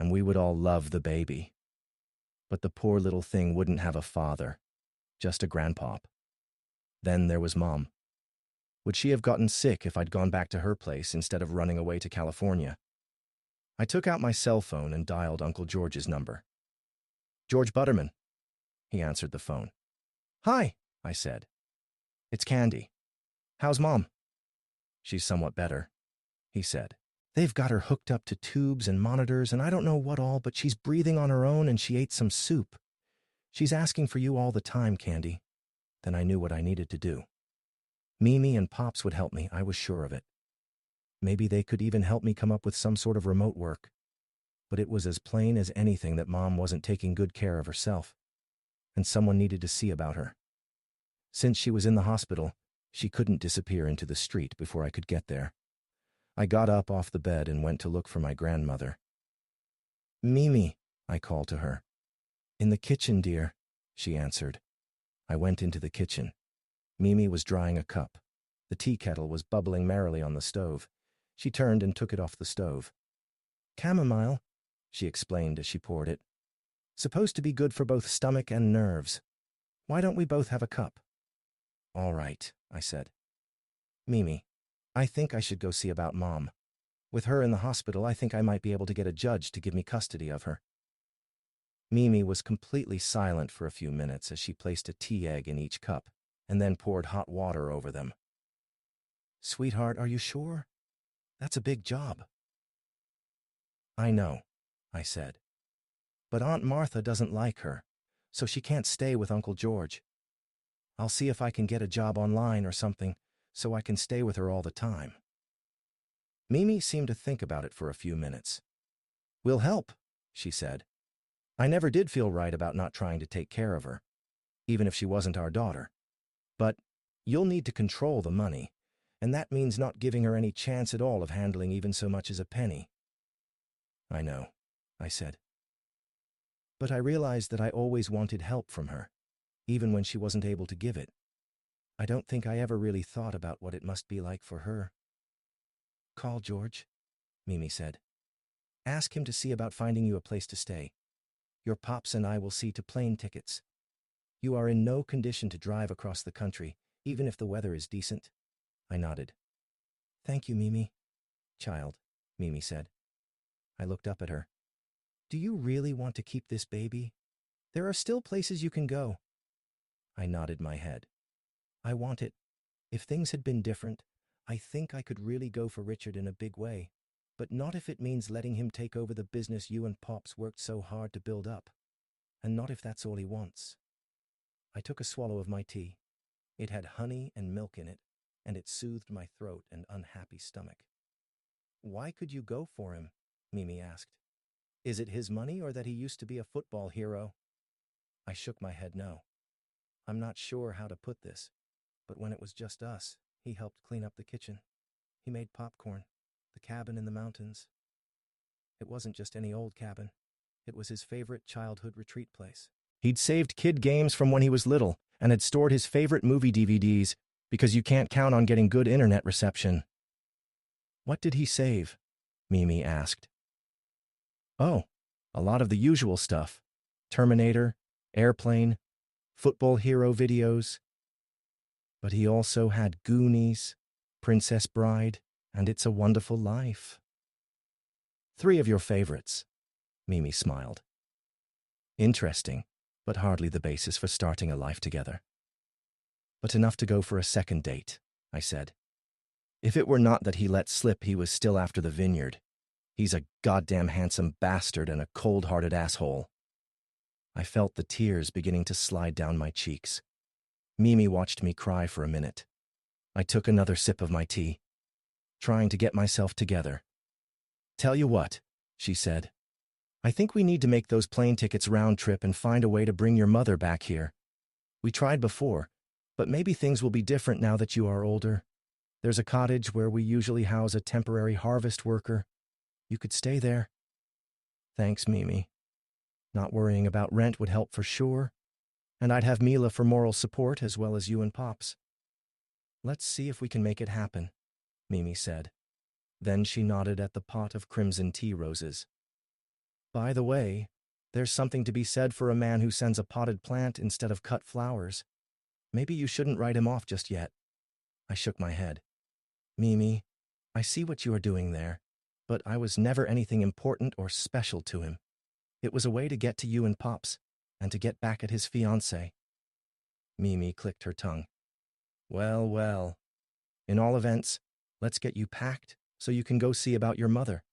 S1: and we would all love the baby. But the poor little thing wouldn't have a father, just a grandpop. Then there was Mom. Would she have gotten sick if I'd gone back to her place instead of running away to California? I took out my cell phone and dialed Uncle George's number. George Butterman. He answered the phone. Hi, I said. It's Candy. How's Mom? She's somewhat better, he said. They've got her hooked up to tubes and monitors and I don't know what all, but she's breathing on her own and she ate some soup. She's asking for you all the time, Candy. Then I knew what I needed to do. Mimi and Pops would help me, I was sure of it. Maybe they could even help me come up with some sort of remote work. But it was as plain as anything that Mom wasn't taking good care of herself, and someone needed to see about her. Since she was in the hospital, she couldn't disappear into the street before I could get there. I got up off the bed and went to look for my grandmother. Mimi, I called to her. In the kitchen, dear, she answered. I went into the kitchen. Mimi was drying a cup. The tea kettle was bubbling merrily on the stove. She turned and took it off the stove. Chamomile, she explained as she poured it. Supposed to be good for both stomach and nerves. Why don't we both have a cup? All right, I said. Mimi, I think I should go see about Mom. With her in the hospital, I think I might be able to get a judge to give me custody of her. Mimi was completely silent for a few minutes as she placed a tea egg in each cup and then poured hot water over them. Sweetheart, are you sure? That's a big job. I know, I said. But Aunt Martha doesn't like her, so she can't stay with Uncle George. I'll see if I can get a job online or something so I can stay with her all the time. Mimi seemed to think about it for a few minutes. We'll help, she said. I never did feel right about not trying to take care of her, even if she wasn't our daughter. But you'll need to control the money, and that means not giving her any chance at all of handling even so much as a penny. I know, I said. But I realized that I always wanted help from her, even when she wasn't able to give it. I don't think I ever really thought about what it must be like for her. Call George, Mimi said. Ask him to see about finding you a place to stay. Your Pops and I will see to plane tickets. You are in no condition to drive across the country, even if the weather is decent. I nodded. Thank you, Mimi. Child, Mimi said. I looked up at her. Do you really want to keep this baby? There are still places you can go. I nodded my head. I want it. If things had been different, I think I could really go for Richard in a big way, but not if it means letting him take over the business you and Pops worked so hard to build up, and not if that's all he wants. I took a swallow of my tea. It had honey and milk in it, and it soothed my throat and unhappy stomach. Why could you go for him? Mimi asked. Is it his money or that he used to be a football hero? I shook my head no. I'm not sure how to put this, but when it was just us, he helped clean up the kitchen. He made popcorn, the cabin in the mountains. It wasn't just any old cabin. It was his favorite childhood retreat place. He'd saved kid games from when he was little and had stored his favorite movie DVDs because you can't count on getting good internet reception. What did he save? Mimi asked. Oh, a lot of the usual stuff. Terminator, Airplane, football hero videos. But he also had Goonies, Princess Bride, and It's a Wonderful Life. 3 of your favorites, Mimi smiled. Interesting, but hardly the basis for starting a life together. But enough to go for a second date, I said. If it were not that he let slip he was still after the vineyard, He's a goddamn handsome bastard and a cold-hearted asshole. I felt the tears beginning to slide down my cheeks. Mimi watched me cry for a minute. I took another sip of my tea, trying to get myself together. "Tell you what," she said. "I think we need to make those plane tickets round trip and find a way to bring your mother back here. We tried before, but maybe things will be different now that you are older. There's a cottage where we usually house a temporary harvest worker. You could stay there." "Thanks, Mimi. Not worrying about rent would help for sure, and I'd have Mila for moral support as well as you and Pops." "Let's see if we can make it happen," Mimi said. Then she nodded at the pot of crimson tea roses. "By the way, there's something to be said for a man who sends a potted plant instead of cut flowers. Maybe you shouldn't write him off just yet." I shook my head. "Mimi, I see what you are doing there, but I was never anything important or special to him. It was a way to get to you and Pops, and to get back at his fiancée." Mimi clicked her tongue. "Well, well. In all events, let's get you packed so you can go see about your mother.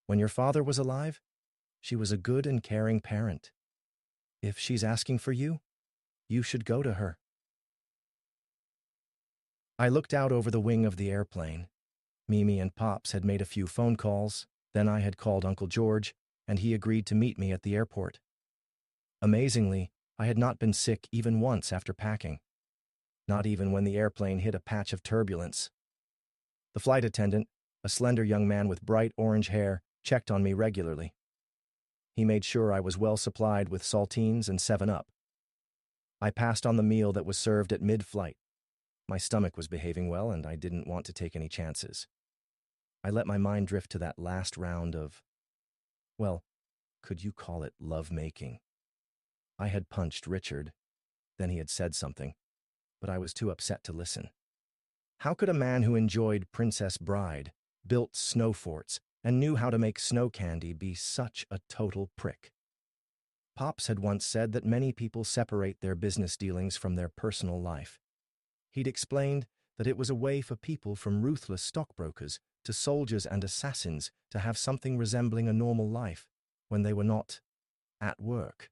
S1: When your father was alive, she was a good and caring parent. If she's asking for you, you should go to her." I looked out over the wing of the airplane. Mimi and Pops had made a few phone calls, then I had called Uncle George, and he agreed to meet me at the airport. Amazingly, I had not been sick even once after packing. Not even when the airplane hit a patch of turbulence. The flight attendant, a slender young man with bright orange hair, checked on me regularly. He made sure I was well supplied with saltines and 7-Up. I passed on the meal that was served at mid-flight. My stomach was behaving well, and I didn't want to take any chances. I let my mind drift to that last round of, well, could you call it love-making? I had punched Richard. Then he had said something, but I was too upset to listen. How could a man who enjoyed Princess Bride, built snow forts, and knew how to make snow candy be such a total prick? Pops had once said that many people separate their business dealings from their personal life. He'd explained that it was a way for people from ruthless stockbrokers to soldiers and assassins to have something resembling a normal life when they were not at work.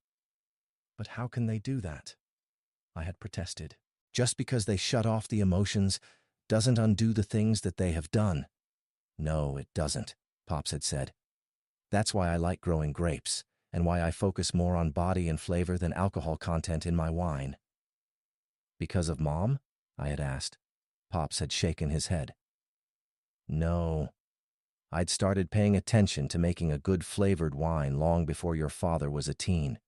S1: But how can they do that? I had protested. Just because they shut off the emotions doesn't undo the things that they have done. No, it doesn't, Pops had said. That's why I like growing grapes, and why I focus more on body and flavor than alcohol content in my wine. Because of Mom? I had asked. Pops had shaken his head. No. I'd started paying attention to making a good flavored wine long before your father was a teen.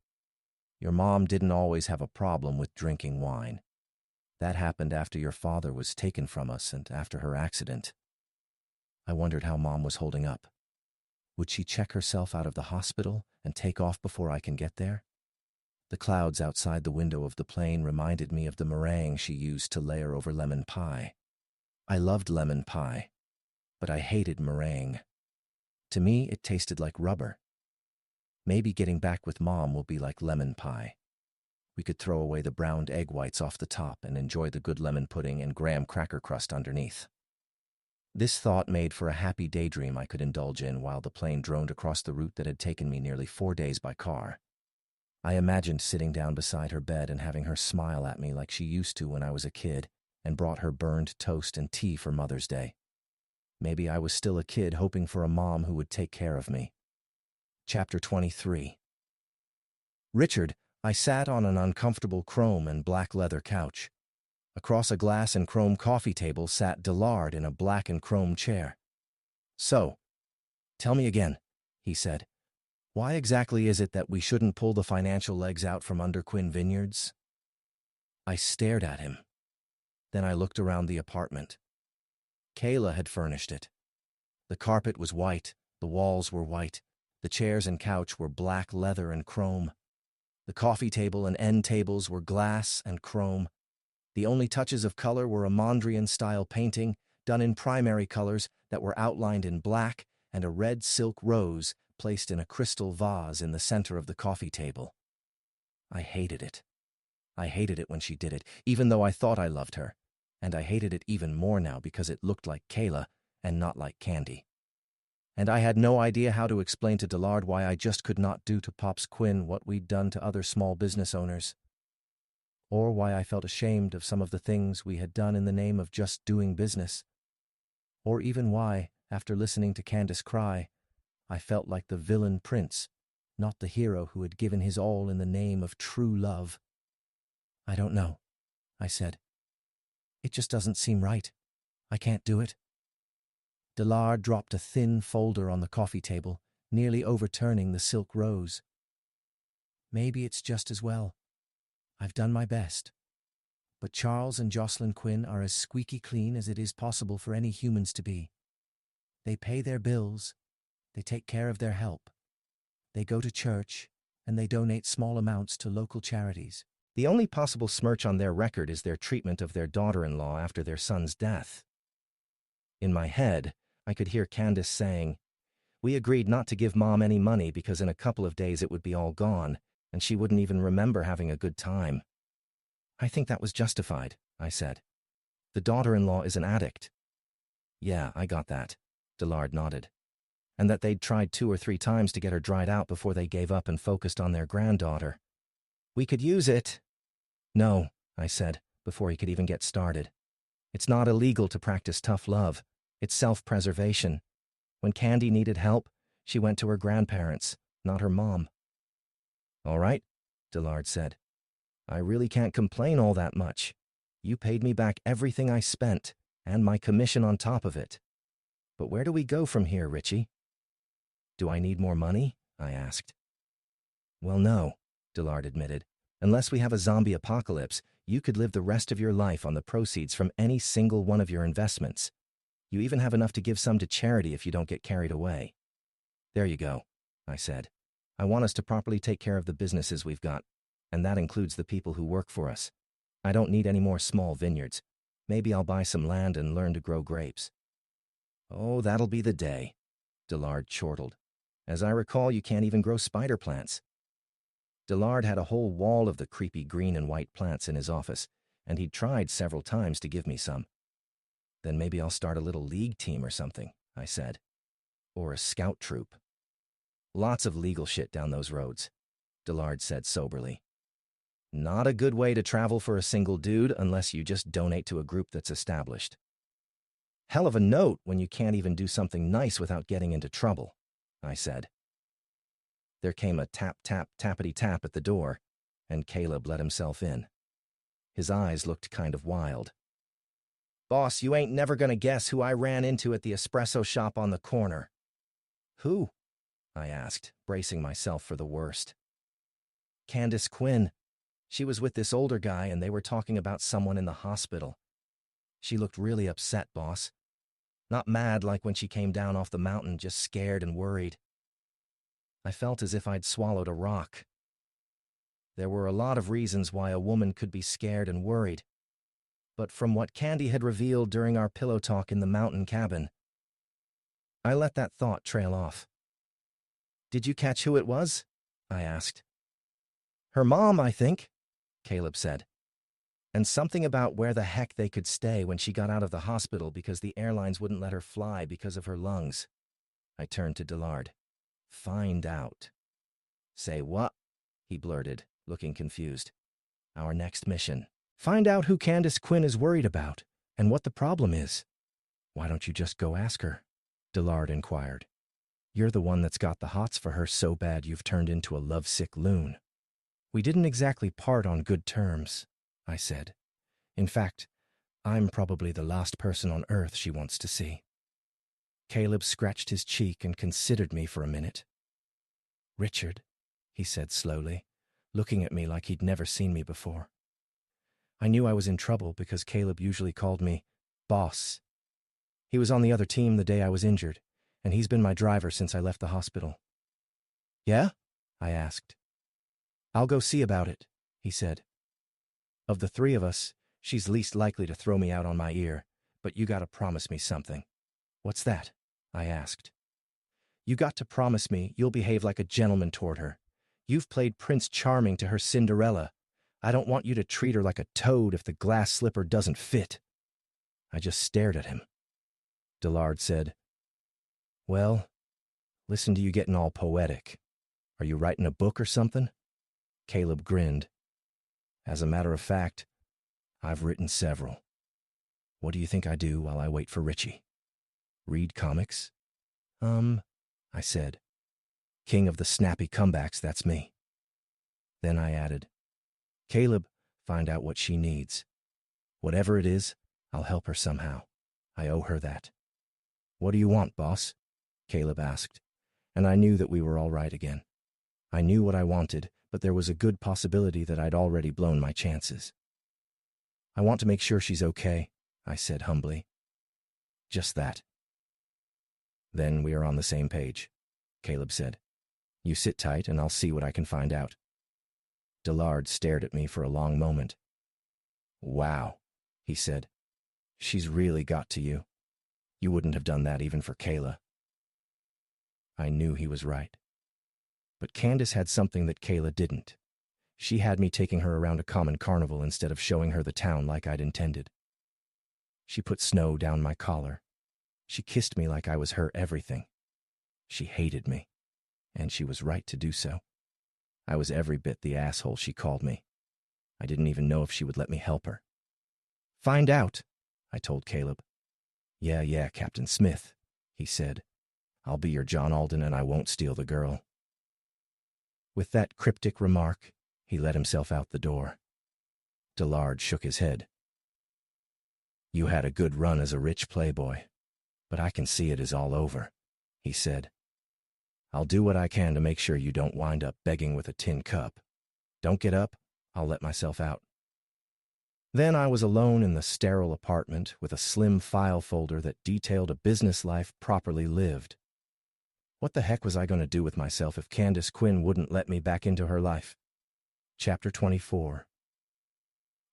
S1: Your mom didn't always have a problem with drinking wine. That happened after your father was taken from us and after her accident. I wondered how Mom was holding up. Would she check herself out of the hospital and take off before I can get there? The clouds outside the window of the plane reminded me of the meringue she used to layer over lemon pie. I loved lemon pie, but I hated meringue. To me, it tasted like rubber. Maybe getting back with Mom will be like lemon pie. We could throw away the browned egg whites off the top and enjoy the good lemon pudding and graham cracker crust underneath. This thought made for a happy daydream I could indulge in while the plane droned across the route that had taken me nearly 4 days by car. I imagined sitting down beside her bed and having her smile at me like she used to when I was a kid, and brought her burned toast and tea for Mother's Day. Maybe I was still a kid hoping for a mom who would take care of me. Chapter 23. Richard, I sat on an uncomfortable chrome and black leather couch. Across a glass and chrome coffee table sat Dillard in a black and chrome chair. "So, tell me again," he said. "Why exactly is it that we shouldn't pull the financial legs out from under Quinn Vineyards?" I stared at him. Then I looked around the apartment. Kayla had furnished it. The carpet was white, the walls were white, the chairs and couch were black leather and chrome. The coffee table and end tables were glass and chrome. The only touches of color were a Mondrian-style painting done in primary colors that were outlined in black and a red silk rose placed in a crystal vase in the center of the coffee table. I hated it. I hated it when she did it, even though I thought I loved her, and I hated it even more now because it looked like Kayla and not like Candy. And I had no idea how to explain to Dillard why I just could not do to Pops Quinn what we'd done to other small business owners. Or why I felt ashamed of some of the things we had done in the name of just doing business. Or even why, after listening to Candace cry, I felt like the villain prince, not the hero who had given his all in the name of true love. I don't know, I said. It just doesn't seem right. I can't do it. Dillard dropped a thin folder on the coffee table, nearly overturning the silk rose. Maybe it's just as well. I've done my best. But Charles and Jocelyn Quinn are as squeaky clean as it is possible for any humans to be. They pay their bills, they take care of their help, they go to church, and they donate small amounts to local charities. The only possible smirch on their record is their treatment of their daughter-in-law after their son's death. In my head, I could hear Candace saying, "We agreed not to give Mom any money because in a couple of days it would be all gone, and she wouldn't even remember having a good time." I think that was justified, I said. The daughter-in-law is an addict. Yeah, I got that, Dillard nodded. And that they'd tried 2 or 3 times to get her dried out before they gave up and focused on their granddaughter. We could use it. No, I said, before he could even get started. It's not illegal to practice tough love. It's self-preservation. When Candy needed help, she went to her grandparents, not her mom. All right, Dillard said. I really can't complain all that much. You paid me back everything I spent, and my commission on top of it. But where do we go from here, Richie? Do I need more money? I asked. Well, no, Dillard admitted. Unless we have a zombie apocalypse, you could live the rest of your life on the proceeds from any single one of your investments. You even have enough to give some to charity if you don't get carried away. There you go, I said. I want us to properly take care of the businesses we've got, and that includes the people who work for us. I don't need any more small vineyards. Maybe I'll buy some land and learn to grow grapes. Oh, that'll be the day, Dillard chortled. As I recall, you can't even grow spider plants. Dillard had a whole wall of the creepy green and white plants in his office, and he'd tried several times to give me some. Then maybe I'll start a little league team or something, I said. Or a scout troop. Lots of legal shit down those roads, Dillard said soberly. Not a good way to travel for a single dude unless you just donate to a group that's established. Hell of a note when you can't even do something nice without getting into trouble, I said. There came a tap, tap, tappity tap at the door, and Caleb let himself in. His eyes looked kind of wild. Boss, you ain't never gonna guess who I ran into at the espresso shop on the corner. Who? I asked, bracing myself for the worst. Candace Quinn. She was with this older guy and they were talking about someone in the hospital. She looked really upset, boss. Not mad like when she came down off the mountain, just scared and worried. I felt as if I'd swallowed a rock. There were a lot of reasons why a woman could be scared and worried. But from what Candy had revealed during our pillow talk in the mountain cabin, I let that thought trail off. Did you catch who it was? I asked. Her mom, I think, Caleb said. And something about where the heck they could stay when she got out of the hospital because the airlines wouldn't let her fly because of her lungs. I turned to Dillard. Find out. Say what? He blurted, looking confused. Our next mission. Find out who Candace Quinn is worried about, and what the problem is. Why don't you just go ask her? Dillard inquired. You're the one that's got the hots for her so bad you've turned into a lovesick loon. We didn't exactly part on good terms, I said. In fact, I'm probably the last person on earth she wants to see. Caleb scratched his cheek and considered me for a minute. Richard, he said slowly, looking at me like he'd never seen me before. I knew I was in trouble because Caleb usually called me boss. He was on the other team the day I was injured, and he's been my driver since I left the hospital. Yeah? I asked. I'll go see about it, he said. Of the 3 of us, she's least likely to throw me out on my ear, but you gotta promise me something. What's that? I asked. You got to promise me you'll behave like a gentleman toward her. You've played Prince Charming to her Cinderella. I don't want you to treat her like a toad if the glass slipper doesn't fit. I just stared at him. Dillard said, Well, Listen to you getting all poetic. Are you writing a book or something? Caleb grinned. As a matter of fact, I've written several. What do you think I do while I wait for Richie? Read comics? I said. King of the snappy comebacks, that's me. Then I added, Caleb, find out what she needs. Whatever it is, I'll help her somehow. I owe her that. What do you want, boss? Caleb asked, and I knew that we were all right again. I knew what I wanted, but there was a good possibility that I'd already blown my chances. I want to make sure she's okay, I said humbly. Just that. Then we are on the same page, Caleb said. You sit tight and I'll see what I can find out. Dillard stared at me for a long moment. Wow, he said. She's really got to you. You wouldn't have done that even for Kayla. I knew he was right. But Candace had something that Kayla didn't. She had me taking her around a common carnival instead of showing her the town like I'd intended. She put snow down my collar. She kissed me like I was her everything. She hated me, and she was right to do so. I was every bit the asshole she called me. I didn't even know if she would let me help her. Find out, I told Caleb. Yeah, Captain Smith, he said. I'll be your John Alden and I won't steal the girl. With that cryptic remark, he let himself out the door. Dillard shook his head. You had a good run as a rich playboy, but I can see it is all over, he said. I'll do what I can to make sure you don't wind up begging with a tin cup. Don't get up, I'll let myself out. Then I was alone in the sterile apartment with a slim file folder that detailed a business life properly lived. What the heck was I going to do with myself if Candace Quinn wouldn't let me back into her life? Chapter 24.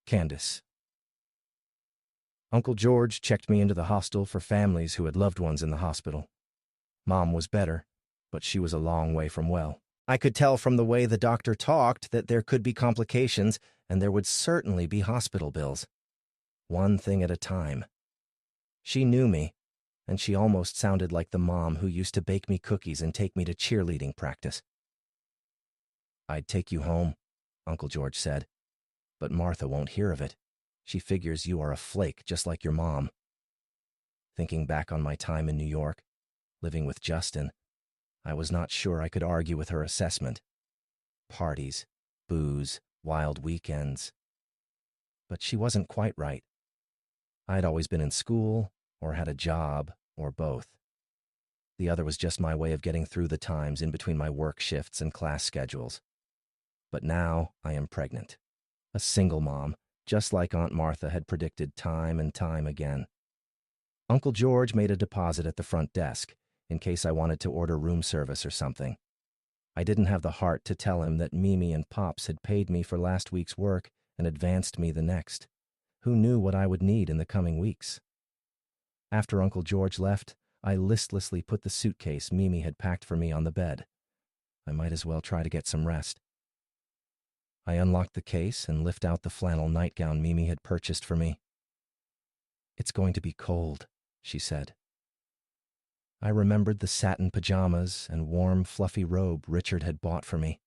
S1: Candace. Uncle George checked me into the hostel for families who had loved ones in the hospital. Mom was better, but she was a long way from well. I could tell from the way the doctor talked that there could be complications, and there would certainly be hospital bills. One thing at a time. She knew me, and she almost sounded like the mom who used to bake me cookies and take me to cheerleading practice. I'd take you home, Uncle George said, but Martha won't hear of it. She figures you are a flake just like your mom. Thinking back on my time in New York, living with Justin, I was not sure I could argue with her assessment. Parties, booze, wild weekends. But she wasn't quite right. I'd always been in school, or had a job, or both. The other was just my way of getting through the times in between my work shifts and class schedules. But now I am pregnant. A single mom, just like Aunt Martha had predicted time and time again. Uncle George made a deposit at the front desk, in case I wanted to order room service or something. I didn't have the heart to tell him that Mimi and Pops had paid me for last week's work and advanced me the next. Who knew what I would need in the coming weeks? After Uncle George left, I listlessly put the suitcase Mimi had packed for me on the bed. I might as well try to get some rest. I unlocked the case and lifted out the flannel nightgown Mimi had purchased for me. It's going to be cold, she said. I remembered the satin pajamas and warm, fluffy robe Richard had bought for me.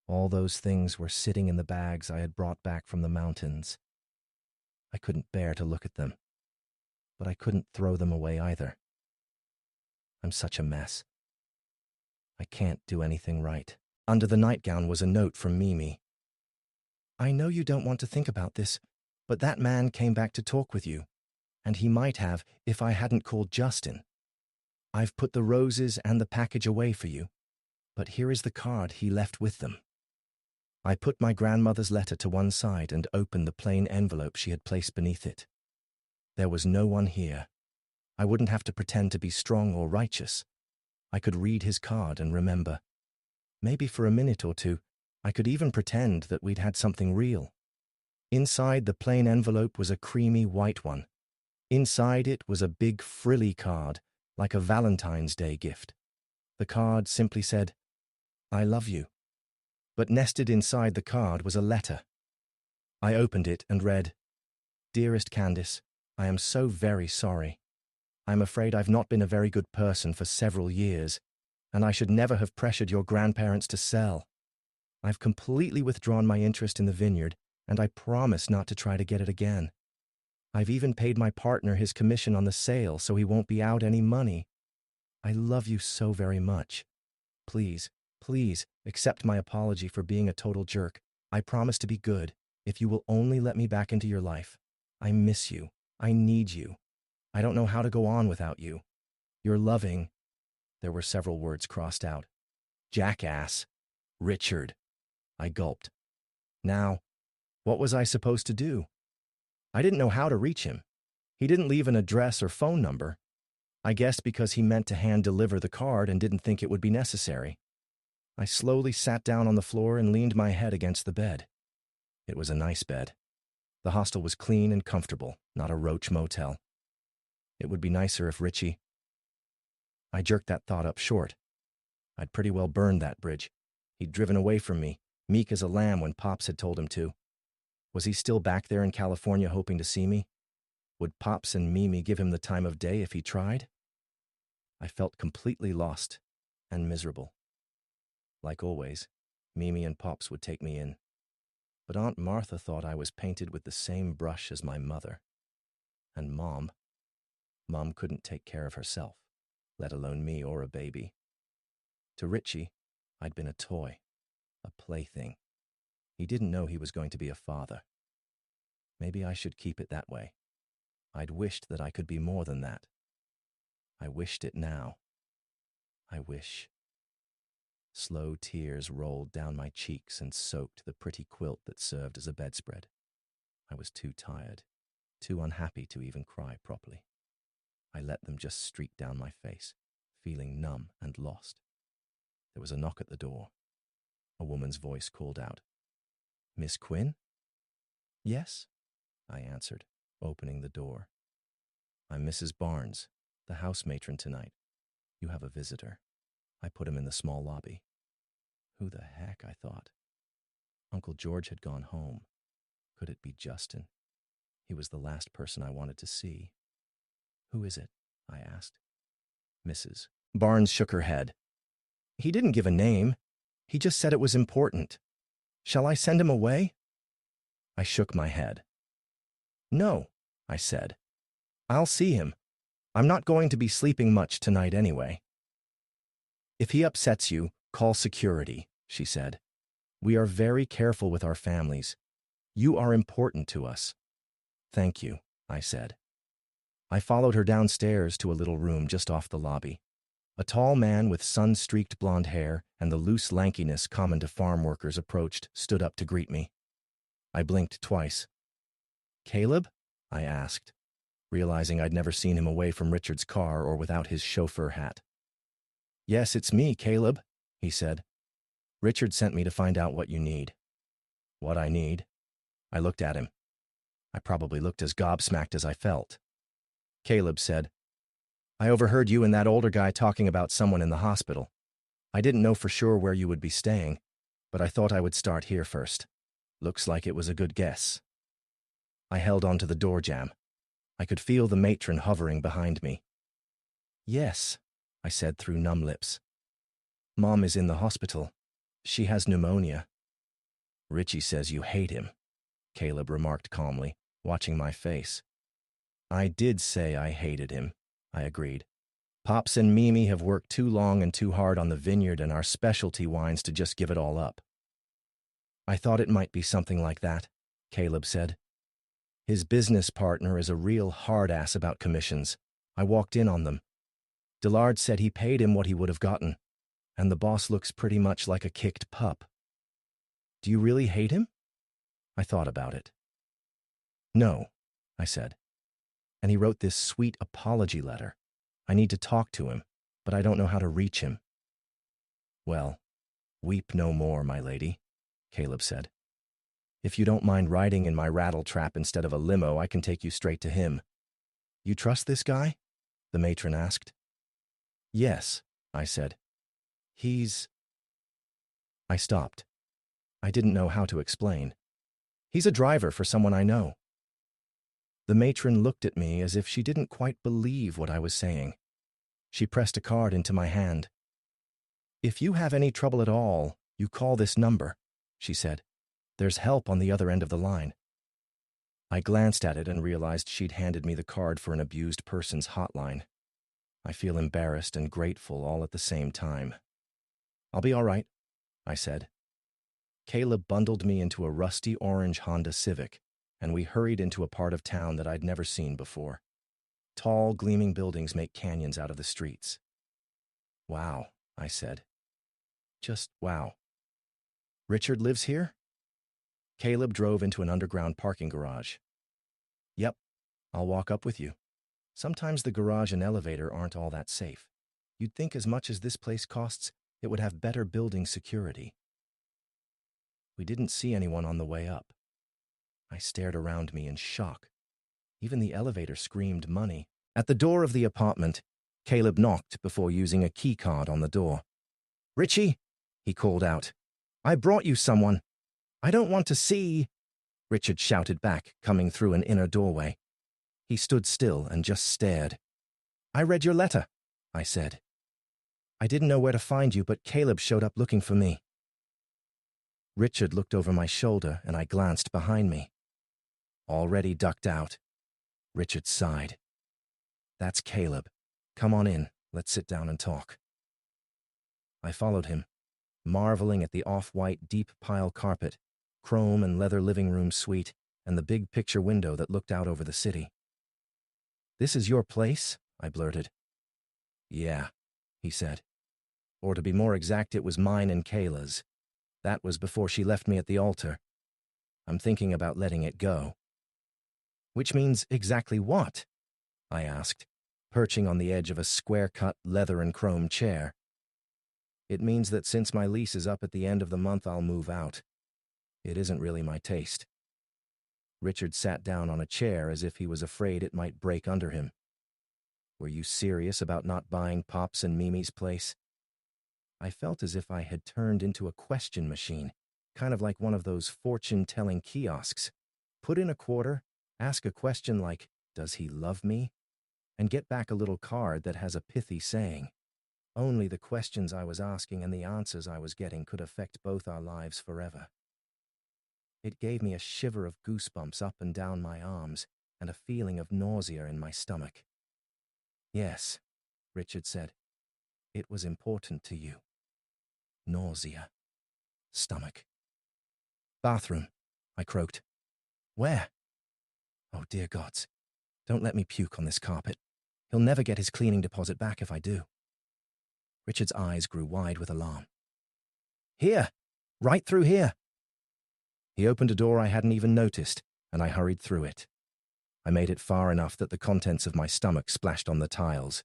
S1: All those things were sitting in the bags I had brought back from the mountains. I couldn't bear to look at them, but I couldn't throw them away either. I'm such a mess. I can't do anything right. Under the nightgown was a note from Mimi. I know you don't want to think about this, but that man came back to talk with you, and he might have if I hadn't called Justin. I've put the roses and the package away for you, but here is the card he left with them. I put my grandmother's letter to one side and opened the plain envelope she had placed beneath it. There was no one here. I wouldn't have to pretend to be strong or righteous. I could read his card and remember. Maybe for a minute or two, I could even pretend that we'd had something real. Inside the plain envelope was a creamy white one. Inside it was a big frilly card, like a Valentine's Day gift. The card simply said, I love you. But nested inside the card was a letter. I opened it and read, Dearest Candace, I am so very sorry. I'm afraid I've not been a very good person for several years. and I should never have pressured your grandparents to sell. I've completely withdrawn my interest in the vineyard, and I promise not to try to get it again. I've even paid my partner his commission on the sale so he won't be out any money. I love you so very much. Please, please, accept my apology for being a total jerk. I promise to be good, if you will only let me back into your life. I miss you. I need you. I don't know how to go on without you. Your loving—" There were several words crossed out. "Jackass. Richard." I gulped. Now, what was I supposed to do? I didn't know how to reach him. He didn't leave an address or phone number. I guessed because he meant to hand-deliver the card and didn't think it would be necessary. I slowly sat down on the floor and leaned my head against the bed. It was a nice bed. The hostel was clean and comfortable, not a roach motel. It would be nicer if Richie— I jerked that thought up short. I'd pretty well burned that bridge. He'd driven away from me, meek as a lamb when Pops had told him to. Was he still back there in California hoping to see me? Would Pops and Mimi give him the time of day if he tried? I felt completely lost and miserable. Like always, Mimi and Pops would take me in. But Aunt Martha thought I was painted with the same brush as my mother. And Mom couldn't take care of herself, let alone me or a baby. To Richie, I'd been a toy, a plaything. He didn't know he was going to be a father. Maybe I should keep it that way. I'd wished that I could be more than that. I wished it now. I wish. Slow tears rolled down my cheeks and soaked the pretty quilt that served as a bedspread. I was too tired, too unhappy to even cry properly. I let them just streak down my face, feeling numb and lost. There was a knock at the door. A woman's voice called out, "Miss Quinn?" "Yes," I answered, opening the door. "I'm Mrs. Barnes, the house matron tonight. You have a visitor." I put him in the small lobby. Who the heck, I thought. Uncle George had gone home. Could it be Justin? He was the last person I wanted to see. "Who is it?" I asked. "Mrs." Barnes shook her head. "He didn't give a name. He just said it was important. Shall I send him away?" I shook my head. "No," I said. "I'll see him. I'm not going to be sleeping much tonight anyway." "If he upsets you, call security," she said. "We are very careful with our families. You are important to us." "Thank you," I said. I followed her downstairs to a little room just off the lobby. A tall man with sun-streaked blonde hair and the loose lankiness common to farm workers approached, stood up to greet me. I blinked twice. "Caleb?" I asked, realizing I'd never seen him away from Richard's car or without his chauffeur hat. "Yes, it's me, Caleb," he said. "Richard sent me to find out what you need." "What I need?" I looked at him. I probably looked as gobsmacked as I felt. Caleb said, "I overheard you and that older guy talking about someone in the hospital. I didn't know for sure where you would be staying, but I thought I would start here first. Looks like it was a good guess." I held onto the door jamb. I could feel the matron hovering behind me. "Yes," I said through numb lips. "Mom is in the hospital. She has pneumonia." "Richie says you hate him," Caleb remarked calmly, watching my face. "I did say I hated him," I agreed. "Pops and Mimi have worked too long and too hard on the vineyard and our specialty wines to just give it all up." "I thought it might be something like that," Caleb said. "His business partner is a real hard-ass about commissions. I walked in on them. Dillard said he paid him what he would have gotten, and the boss looks pretty much like a kicked pup." "Do you really hate him?" I thought about it. "No," I said. "And he wrote this sweet apology letter. I need to talk to him, but I don't know how to reach him." "Well, weep no more, my lady," Caleb said. "If you don't mind riding in my rattle-trap instead of a limo, I can take you straight to him." "You trust this guy?" the matron asked. "Yes," I said. "He's—" I stopped. I didn't know how to explain. "He's a driver for someone I know." The matron looked at me as if she didn't quite believe what I was saying. She pressed a card into my hand. "If you have any trouble at all, you call this number," she said. "There's help on the other end of the line." I glanced at it and realized she'd handed me the card for an abused person's hotline. I feel embarrassed and grateful all at the same time. "I'll be all right," I said. Caleb bundled me into a rusty orange Honda Civic, and we hurried into a part of town that I'd never seen before. Tall, gleaming buildings make canyons out of the streets. "Wow," I said. Just wow. "Richard lives here?" Caleb drove into an underground parking garage. "Yep, I'll walk up with you. Sometimes the garage and elevator aren't all that safe. You'd think as much as this place costs, it would have better building security." We didn't see anyone on the way up. I stared around me in shock. Even the elevator screamed money. At the door of the apartment, Caleb knocked before using a key card on the door. "Richie," he called out, "I brought you someone." "I don't want to see," Richard shouted back, coming through an inner doorway. He stood still and just stared. "I read your letter," I said. "I didn't know where to find you, but Caleb showed up looking for me." Richard looked over my shoulder, and I glanced behind me. Already ducked out. Richard sighed. "That's Caleb. Come on in. Let's sit down and talk." I followed him, marveling at the off-white deep pile carpet, chrome and leather living room suite, and the big picture window that looked out over the city. "This is your place?" I blurted. "Yeah," he said. "Or to be more exact, it was mine and Kayla's. That was before she left me at the altar. I'm thinking about letting it go." "Which means exactly what?" I asked, perching on the edge of a square-cut leather and chrome chair. "It means that since my lease is up at the end of the month, I'll move out. It isn't really my taste." Richard sat down on a chair as if he was afraid it might break under him. "Were you serious about not buying Pop's and Mimi's place?" I felt as if I had turned into a question machine, kind of like one of those fortune-telling kiosks. Put in a quarter, ask a question like, "Does he love me?" and get back a little card that has a pithy saying. Only the questions I was asking and the answers I was getting could affect both our lives forever. It gave me a shiver of goosebumps up and down my arms and a feeling of nausea in my stomach. "Yes," Richard said. "It was important to you." Nausea. Stomach. "Bathroom," I croaked. "Where?" "Oh, dear gods. Don't let me puke on this carpet. He'll never get his cleaning deposit back if I do." Richard's eyes grew wide with alarm. "Here! Right through here!" He opened a door I hadn't even noticed, and I hurried through it. I made it far enough that the contents of my stomach splashed on the tiles,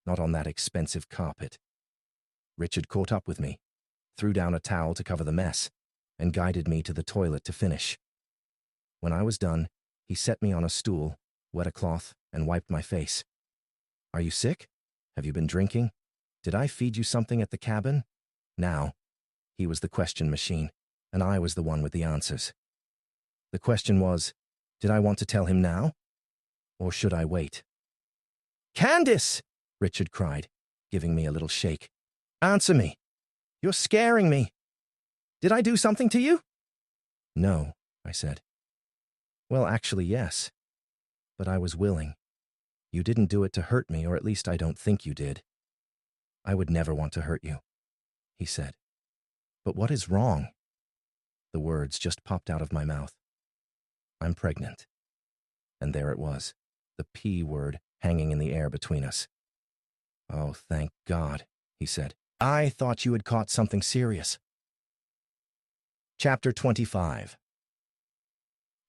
S1: not on that expensive carpet. Richard caught up with me, threw down a towel to cover the mess, and guided me to the toilet to finish. When I was done, he set me on a stool, wet a cloth, and wiped my face. "Are you sick? Have you been drinking? Did I feed you something at the cabin?" Now, he was the question machine, and I was the one with the answers. The question was, did I want to tell him now? Or should I wait? "Candace!" Richard cried, giving me a little shake. "Answer me. You're scaring me. Did I do something to you?" "No," I said. "Well, actually, yes. But I was willing. You didn't do it to hurt me, or at least I don't think you did." "I would never want to hurt you," he said. "But what is wrong?" The words just popped out of my mouth. "I'm pregnant." And there it was, the P word hanging in the air between us. "Oh, thank God," he said. "I thought you had caught something serious." Chapter 25.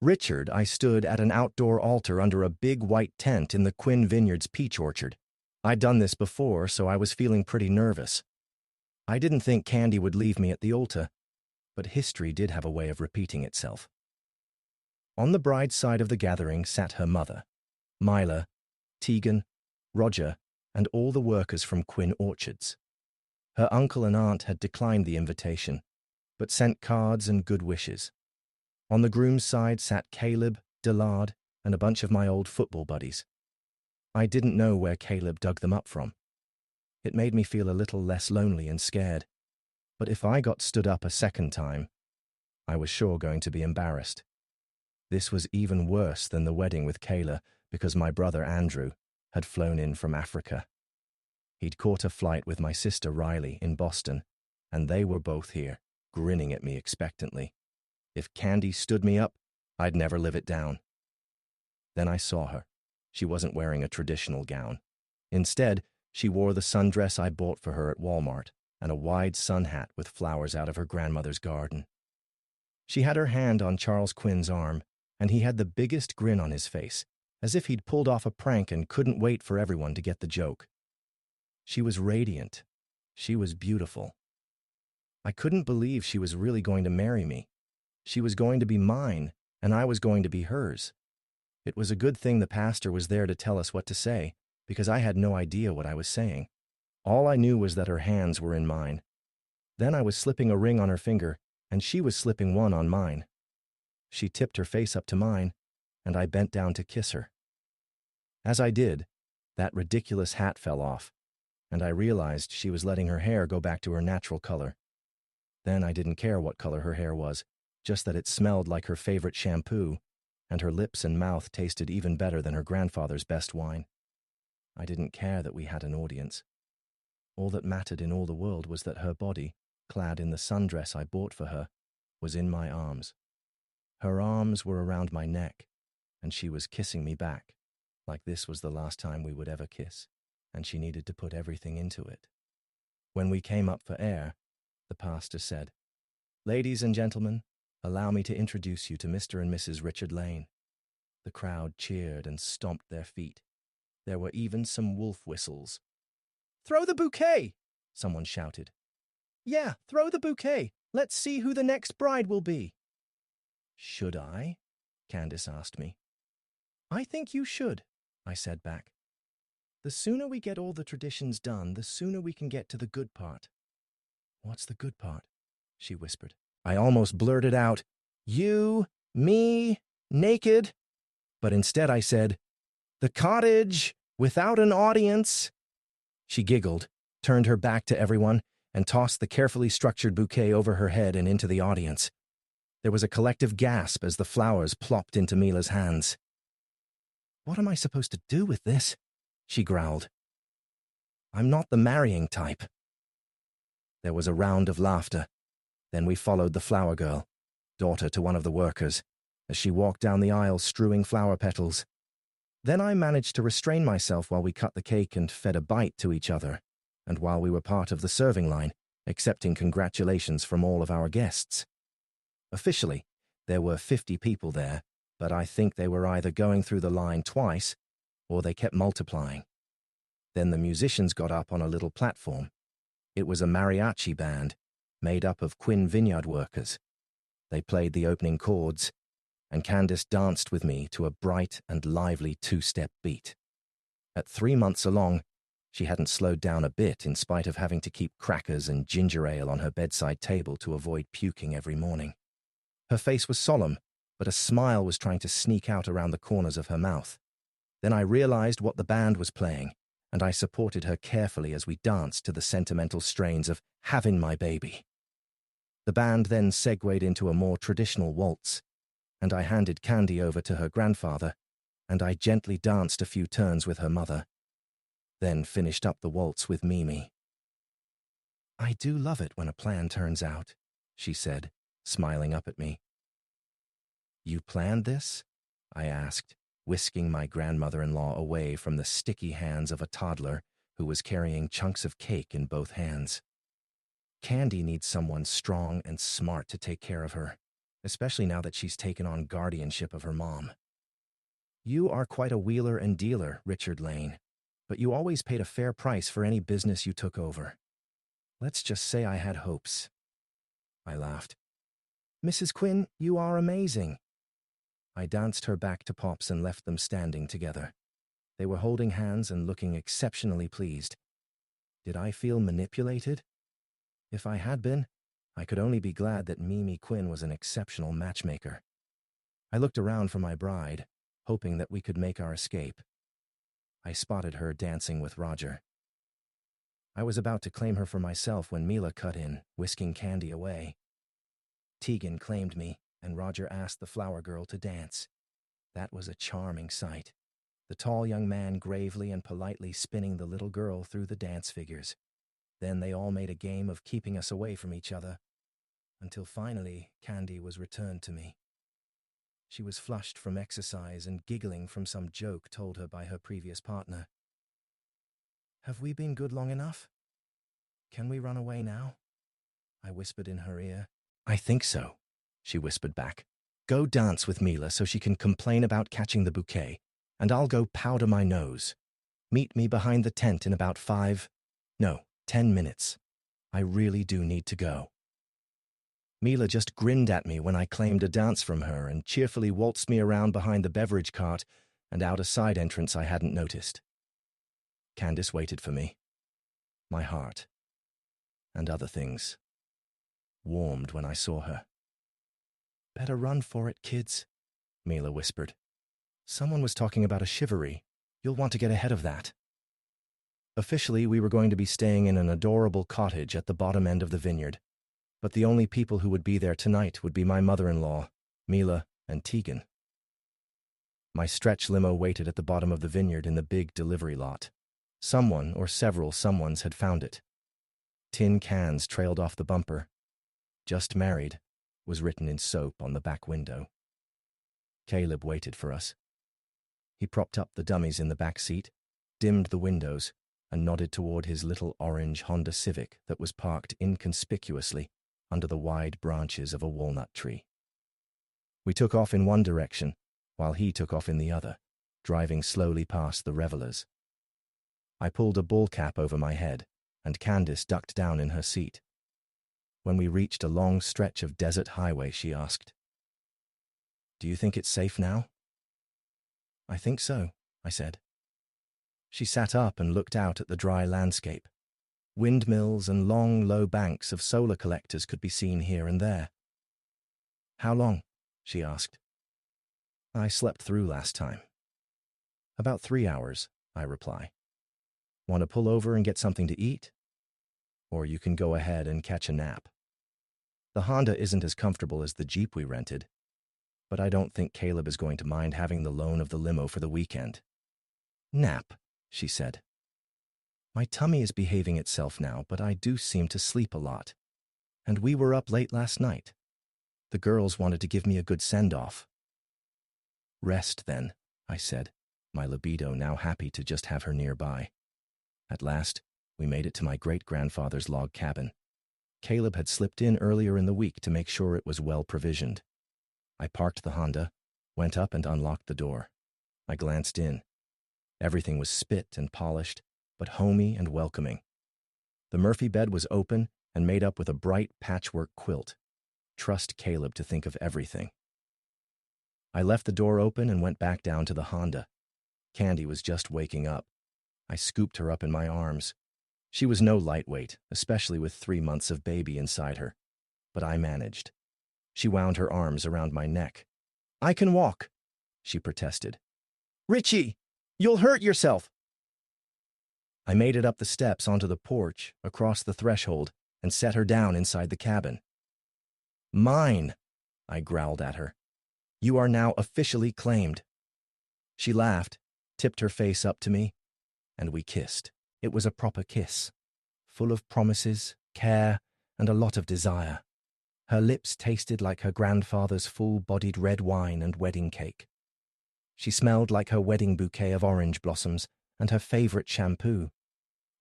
S1: Richard, I stood at an outdoor altar under a big white tent in the Quinn Vineyards peach orchard. I'd done this before, so I was feeling pretty nervous. I didn't think Candy would leave me at the altar, but history did have a way of repeating itself. On the bride's side of the gathering sat her mother, Mila, Tegan, Roger, and all the workers from Quinn Orchards. Her uncle and aunt had declined the invitation, but sent cards and good wishes. On the groom's side sat Caleb, Dillard, and a bunch of my old football buddies. I didn't know where Caleb dug them up from. It made me feel a little less lonely and scared, But if I got stood up a second time, I was sure going to be embarrassed. This was even worse than the wedding with Kayla because my brother Andrew had flown in from Africa. He'd caught a flight with my sister Riley in Boston, and they were both here, grinning at me expectantly. If Candy stood me up, I'd never live it down. Then I saw her. She wasn't wearing a traditional gown. Instead, she wore the sundress I bought for her at Walmart and a wide sun hat with flowers out of her grandmother's garden. She had her hand on Charles Quinn's arm, and he had the biggest grin on his face, as if he'd pulled off a prank and couldn't wait for everyone to get the joke. She was radiant. She was beautiful. I couldn't believe she was really going to marry me. She was going to be mine, and I was going to be hers. It was a good thing the pastor was there to tell us what to say, because I had no idea what I was saying. All I knew was that her hands were in mine. Then I was slipping a ring on her finger, and she was slipping one on mine. She tipped her face up to mine, and I bent down to kiss her. As I did, that ridiculous hat fell off, and I realized she was letting her hair go back to her natural color. Then I didn't care what color her hair was, just that it smelled like her favorite shampoo, and her lips and mouth tasted even better than her grandfather's best wine. I didn't care that we had an audience. All that mattered in all the world was that her body, clad in the sundress I bought for her, was in my arms. Her arms were around my neck, and she was kissing me back, like this was the last time we would ever kiss, and she needed to put everything into it. When we came up for air, the pastor said, "Ladies and gentlemen, allow me to introduce you to Mr. and Mrs. Richard Lane." The crowd cheered and stomped their feet. There were even some wolf whistles. "Throw the bouquet!" someone shouted. "Yeah, throw the bouquet. Let's see who the next bride will be." "Should I?" Candace asked me. "I think you should," I said back. "The sooner we get all the traditions done, the sooner we can get to the good part." "What's the good part?" she whispered. I almost blurted out, "You, me, naked." But instead I said, "The cottage, without an audience." She giggled, turned her back to everyone, and tossed the carefully structured bouquet over her head and into the audience. There was a collective gasp as the flowers plopped into Mila's hands. "What am I supposed to do with this?" she growled. "I'm not the marrying type." There was a round of laughter. Then we followed the flower girl, daughter to one of the workers, as she walked down the aisle strewing flower petals. Then I managed to restrain myself while we cut the cake and fed a bite to each other, and while we were part of the serving line, accepting congratulations from all of our guests. Officially, there were 50 people there, but I think they were either going through the line twice or they kept multiplying. Then the musicians got up on a little platform. It was a mariachi band made up of Quinn Vineyard workers. They played the opening chords, and Candace danced with me to a bright and lively two-step beat. At 3 months along, she hadn't slowed down a bit in spite of having to keep crackers and ginger ale on her bedside table to avoid puking every morning. Her face was solemn, but a smile was trying to sneak out around the corners of her mouth. Then I realized what the band was playing, and I supported her carefully as we danced to the sentimental strains of "Havin' My Baby." The band then segued into a more traditional waltz, and I handed Candy over to her grandfather, and I gently danced a few turns with her mother, then finished up the waltz with Mimi. "I do love it when a plan turns out," she said, smiling up at me. "You planned this?" I asked, whisking my grandmother-in-law away from the sticky hands of a toddler who was carrying chunks of cake in both hands. Candy needs someone strong and smart to take care of her, especially now that she's taken on guardianship of her mom. "You are quite a wheeler and dealer, Richard Lane, but you always paid a fair price for any business you took over. Let's just say I had hopes." I laughed. "Mrs. Quinn, you are amazing." I danced her back to Pops and left them standing together. They were holding hands and looking exceptionally pleased. Did I feel manipulated? If I had been, I could only be glad that Mimi Quinn was an exceptional matchmaker. I looked around for my bride, hoping that we could make our escape. I spotted her dancing with Roger. I was about to claim her for myself when Mila cut in, whisking Candy away. Tegan claimed me, and Roger asked the flower girl to dance. That was a charming sight. The tall young man gravely and politely spinning the little girl through the dance figures. Then they all made a game of keeping us away from each other, until finally Candy was returned to me. She was flushed from exercise and giggling from some joke told her by her previous partner. "Have we been good long enough? Can we run away now?" I whispered in her ear. "I think so," she whispered back. "Go dance with Mila so she can complain about catching the bouquet, and I'll go powder my nose. Meet me behind the tent in about 10 minutes. I really do need to go." Mila just grinned at me when I claimed a dance from her and cheerfully waltzed me around behind the beverage cart and out a side entrance I hadn't noticed. Candace waited for me. My heart, and other things, warmed when I saw her. "Better run for it, kids," Mila whispered. "Someone was talking about a shivaree. You'll want to get ahead of that." Officially, we were going to be staying in an adorable cottage at the bottom end of the vineyard, but the only people who would be there tonight would be my mother-in-law, Mila, and Tegan. My stretch limo waited at the bottom of the vineyard in the big delivery lot. Someone or several someones had found it. Tin cans trailed off the bumper. "Just married" was written in soap on the back window. Caleb waited for us. He propped up the dummies in the back seat, dimmed the windows, and nodded toward his little orange Honda Civic that was parked inconspicuously under the wide branches of a walnut tree. We took off in one direction, while he took off in the other, driving slowly past the revelers. I pulled a ball cap over my head, and Candace ducked down in her seat. When we reached a long stretch of desert highway, she asked, "Do you think it's safe now?" "I think so," I said. She sat up and looked out at the dry landscape. Windmills and long, low banks of solar collectors could be seen here and there. "How long?" she asked. "I slept through last time." "About 3 hours," I reply. "Want to pull over and get something to eat? Or you can go ahead and catch a nap. The Honda isn't as comfortable as the Jeep we rented, but I don't think Caleb is going to mind having the loan of the limo for the weekend." "Nap," she said. "My tummy is behaving itself now, but I do seem to sleep a lot. And we were up late last night. The girls wanted to give me a good send-off." "Rest, then," I said, my libido now happy to just have her nearby. At last, we made it to my great-grandfather's log cabin. Caleb had slipped in earlier in the week to make sure it was well provisioned. I parked the Honda, went up and unlocked the door. I glanced in. Everything was spit and polished, but homey and welcoming. The Murphy bed was open and made up with a bright patchwork quilt. Trust Caleb to think of everything. I left the door open and went back down to the Honda. Candy was just waking up. I scooped her up in my arms. She was no lightweight, especially with 3 months of baby inside her. But I managed. She wound her arms around my neck. "I can walk," she protested. "Richie, you'll hurt yourself." I made it up the steps onto the porch, across the threshold, and set her down inside the cabin. "Mine," I growled at her. "You are now officially claimed." She laughed, tipped her face up to me, and we kissed. It was a proper kiss, full of promises, care, and a lot of desire. Her lips tasted like her grandfather's full-bodied red wine and wedding cake. She smelled like her wedding bouquet of orange blossoms and her favorite shampoo.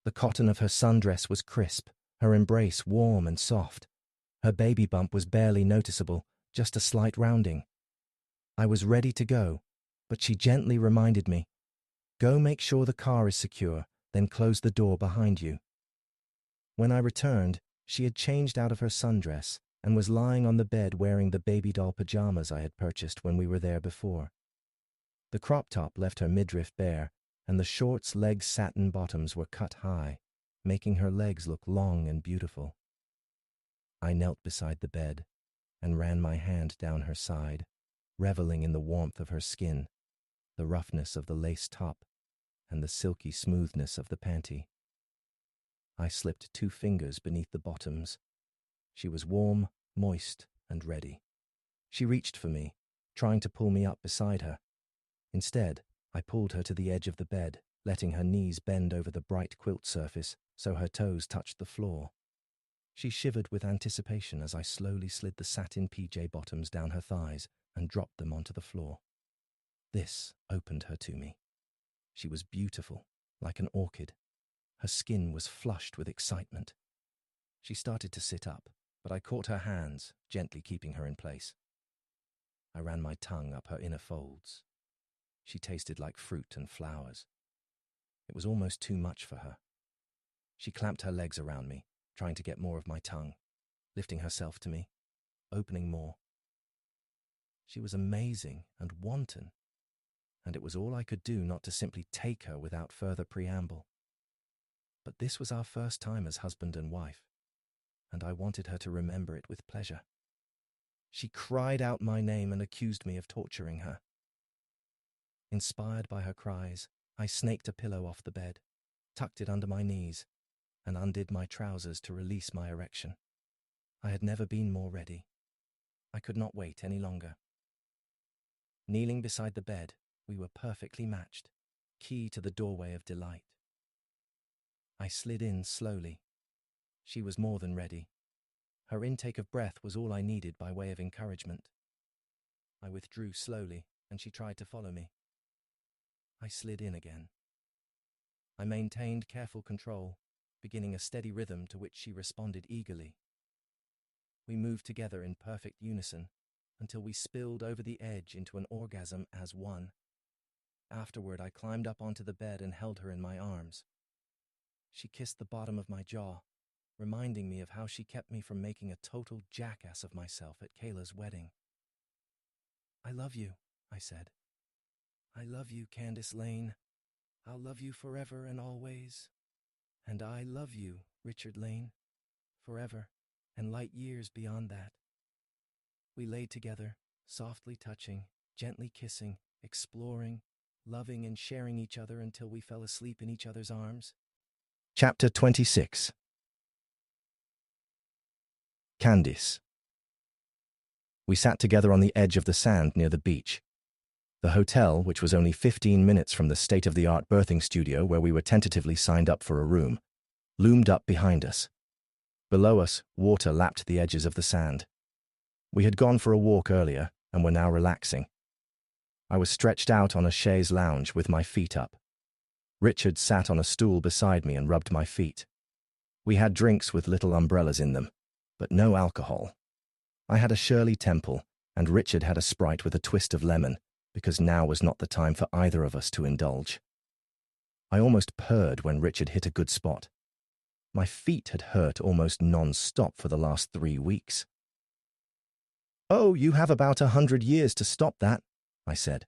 S1: The cotton of her sundress was crisp, her embrace warm and soft. Her baby bump was barely noticeable, just a slight rounding. I was ready to go, but she gently reminded me, "Go make sure the car is secure, then close the door behind you." When I returned, she had changed out of her sundress and was lying on the bed wearing the baby doll pajamas I had purchased when we were there before. The crop top left her midriff bare, and the shorts' leg satin bottoms were cut high, making her legs look long and beautiful. I knelt beside the bed and ran my hand down her side, reveling in the warmth of her skin, the roughness of the lace top, and the silky smoothness of the panty. I slipped 2 fingers beneath the bottoms. She was warm, moist, and ready. She reached for me, trying to pull me up beside her. Instead, I pulled her to the edge of the bed, letting her knees bend over the bright quilt surface so her toes touched the floor. She shivered with anticipation as I slowly slid the satin PJ bottoms down her thighs and dropped them onto the floor. This opened her to me. She was beautiful, like an orchid. Her skin was flushed with excitement. She started to sit up, but I caught her hands, gently keeping her in place. I ran my tongue up her inner folds. She tasted like fruit and flowers. It was almost too much for her. She clamped her legs around me, trying to get more of my tongue, lifting herself to me, opening more. She was amazing and wanton, and it was all I could do not to simply take her without further preamble. But this was our first time as husband and wife, and I wanted her to remember it with pleasure. She cried out my name and accused me of torturing her. Inspired by her cries, I snaked a pillow off the bed, tucked it under my knees, and undid my trousers to release my erection. I had never been more ready. I could not wait any longer. Kneeling beside the bed, we were perfectly matched, key to the doorway of delight. I slid in slowly. She was more than ready. Her intake of breath was all I needed by way of encouragement. I withdrew slowly, and she tried to follow me. I slid in again. I maintained careful control, beginning a steady rhythm to which she responded eagerly. We moved together in perfect unison until we spilled over the edge into an orgasm as one. Afterward, I climbed up onto the bed and held her in my arms. She kissed the bottom of my jaw, reminding me of how she kept me from making a total jackass of myself at Kayla's wedding. "I love you," I said. "I love you, Candace Lane. I'll love you forever and always. And I love you, Richard Lane, forever and light years beyond that." We lay together, softly touching, gently kissing, exploring, loving and sharing each other until we fell asleep in each other's arms. Chapter 26. Candice. We sat together on the edge of the sand near the beach. The hotel, which was only 15 minutes from the state-of-the-art birthing studio where we were tentatively signed up for a room, loomed up behind us. Below us, water lapped the edges of the sand. We had gone for a walk earlier and were now relaxing. I was stretched out on a chaise lounge with my feet up. Richard sat on a stool beside me and rubbed my feet. We had drinks with little umbrellas in them, but no alcohol. I had a Shirley Temple, and Richard had a Sprite with a twist of lemon, because now was not the time for either of us to indulge. I almost purred when Richard hit a good spot. My feet had hurt almost non-stop for the last 3 weeks. "Oh, you have about 100 years to stop that," I said.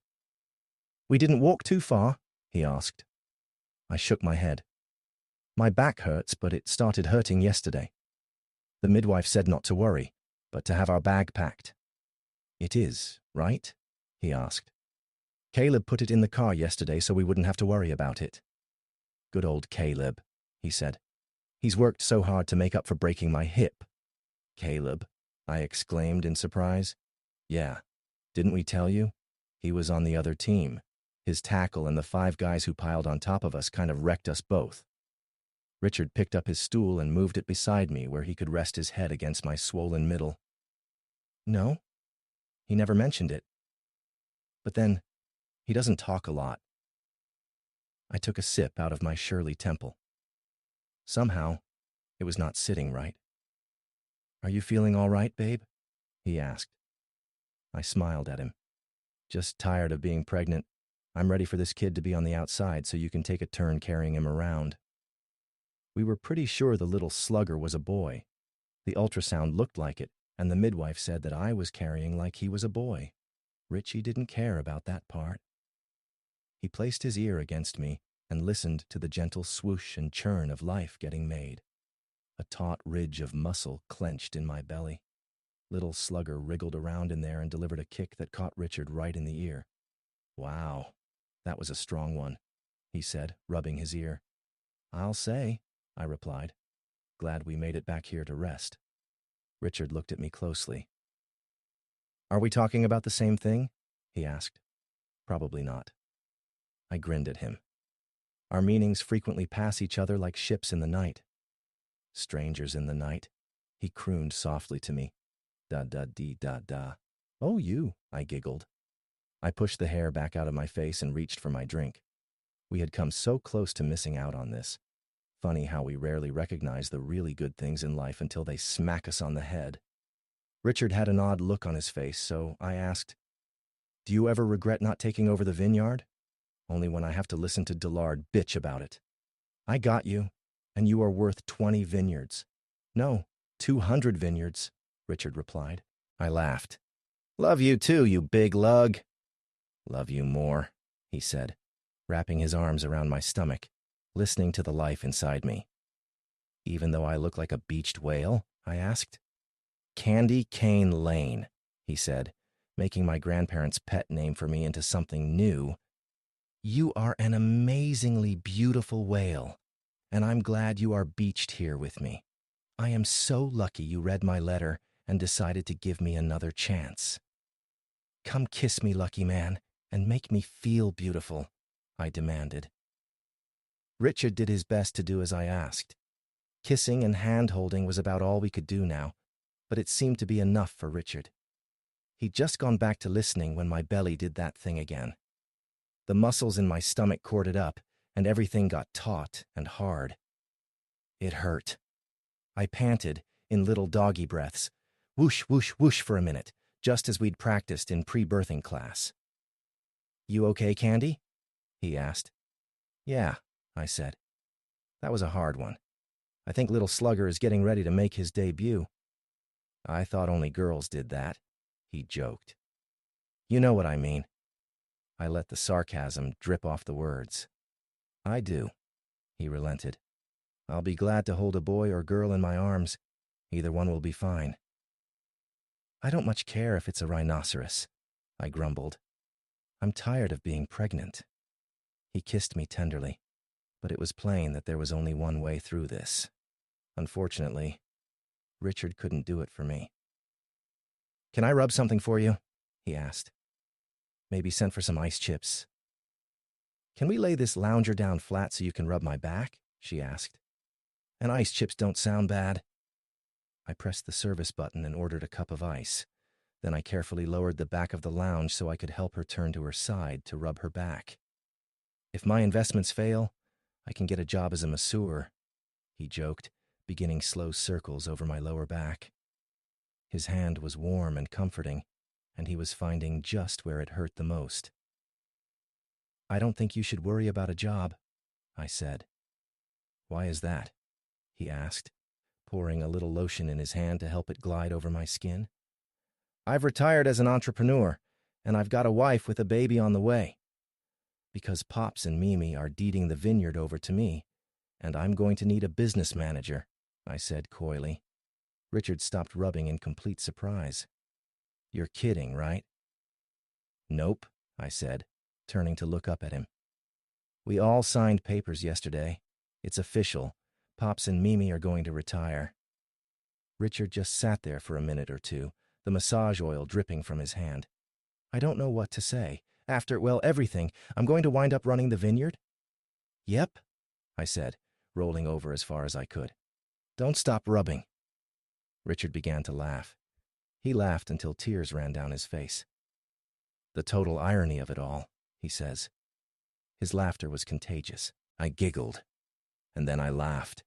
S1: "We didn't walk too far?" he asked. I shook my head. "My back hurts, but it started hurting yesterday. The midwife said not to worry, but to have our bag packed." "It is, right?" he asked. "Caleb put it in the car yesterday so we wouldn't have to worry about it." "Good old Caleb," he said. "He's worked so hard to make up for breaking my hip." "Caleb?" I exclaimed in surprise. "Yeah, didn't we tell you? He was on the other team. His tackle and the 5 guys who piled on top of us kind of wrecked us both." Richard picked up his stool and moved it beside me where he could rest his head against my swollen middle. "No, he never mentioned it. But then, he doesn't talk a lot." I took a sip out of my Shirley Temple. Somehow, it was not sitting right. "Are you feeling all right, babe?" he asked. I smiled at him. "Just tired of being pregnant. I'm ready for this kid to be on the outside so you can take a turn carrying him around." We were pretty sure the little slugger was a boy. The ultrasound looked like it, and the midwife said that I was carrying like he was a boy. Richie didn't care about that part. He placed his ear against me and listened to the gentle swoosh and churn of life getting made. A taut ridge of muscle clenched in my belly. Little slugger wriggled around in there and delivered a kick that caught Richard right in the ear. "Wow, that was a strong one," he said, rubbing his ear. "I'll say," I replied, Glad we made it back here to rest. Richard looked at me closely. Are we talking about the same thing? He asked. Probably not. I grinned at him. Our meanings frequently pass each other like ships in the night. Strangers in the night, he crooned softly to me. Da-da-dee-da-da. Oh, you, I giggled. I pushed the hair back out of my face and reached for my drink. We had come so close to missing out on this. Funny how we rarely recognize the really good things in life until they smack us on the head. Richard had an odd look on his face, so I asked, Do you ever regret not taking over the vineyard? Only when I have to listen to Dillard bitch about it. I got you, and you are worth 20 vineyards. No, 200 vineyards, Richard replied. I laughed. Love you too, you big lug. Love you more, he said, wrapping his arms around my stomach, listening to the life inside me. Even though I look like a beached whale? I asked. Candy Cane Lane, he said, making my grandparents' pet name for me into something new. You are an amazingly beautiful whale, and I'm glad you are beached here with me. I am so lucky you read my letter and decided to give me another chance. Come kiss me, lucky man, and make me feel beautiful, I demanded. Richard did his best to do as I asked. Kissing and hand-holding was about all we could do now, but it seemed to be enough for Richard. He'd just gone back to listening when my belly did that thing again. The muscles in my stomach corded up, and everything got taut and hard. It hurt. I panted, in little doggy breaths, whoosh, whoosh, whoosh for a minute, just as we'd practiced in pre-birthing class. You okay, Candy? He asked. Yeah, I said. That was a hard one. I think little Slugger is getting ready to make his debut. I thought only girls did that, he joked. You know what I mean. I let the sarcasm drip off the words. I do, he relented. I'll be glad to hold a boy or girl in my arms. Either one will be fine. I don't much care if it's a rhinoceros, I grumbled. I'm tired of being pregnant. He kissed me tenderly, but it was plain that there was only one way through this. Unfortunately, Richard couldn't do it for me. Can I rub something for you? He asked. Maybe send for some ice chips. Can we lay this lounger down flat so you can rub my back? She asked. And ice chips don't sound bad. I pressed the service button and ordered a cup of ice. Then I carefully lowered the back of the lounge so I could help her turn to her side to rub her back. If my investments fail, I can get a job as a masseur, he joked, beginning slow circles over my lower back. His hand was warm and comforting, and he was finding just where it hurt the most. I don't think you should worry about a job, I said. Why is that? He asked, pouring a little lotion in his hand to help it glide over my skin. I've retired as an entrepreneur, and I've got a wife with a baby on the way. Because Pops and Mimi are deeding the vineyard over to me, and I'm going to need a business manager, I said coyly. Richard stopped rubbing in complete surprise. You're kidding, right? Nope, I said, turning to look up at him. We all signed papers yesterday. It's official. Pops and Mimi are going to retire. Richard just sat there for a minute or two, the massage oil dripping from his hand. I don't know what to say. After, well, everything, I'm going to wind up running the vineyard? Yep, I said, rolling over as far as I could. Don't stop rubbing. Richard began to laugh. He laughed until tears ran down his face. The total irony of it all, he says. His laughter was contagious. I giggled. And then I laughed.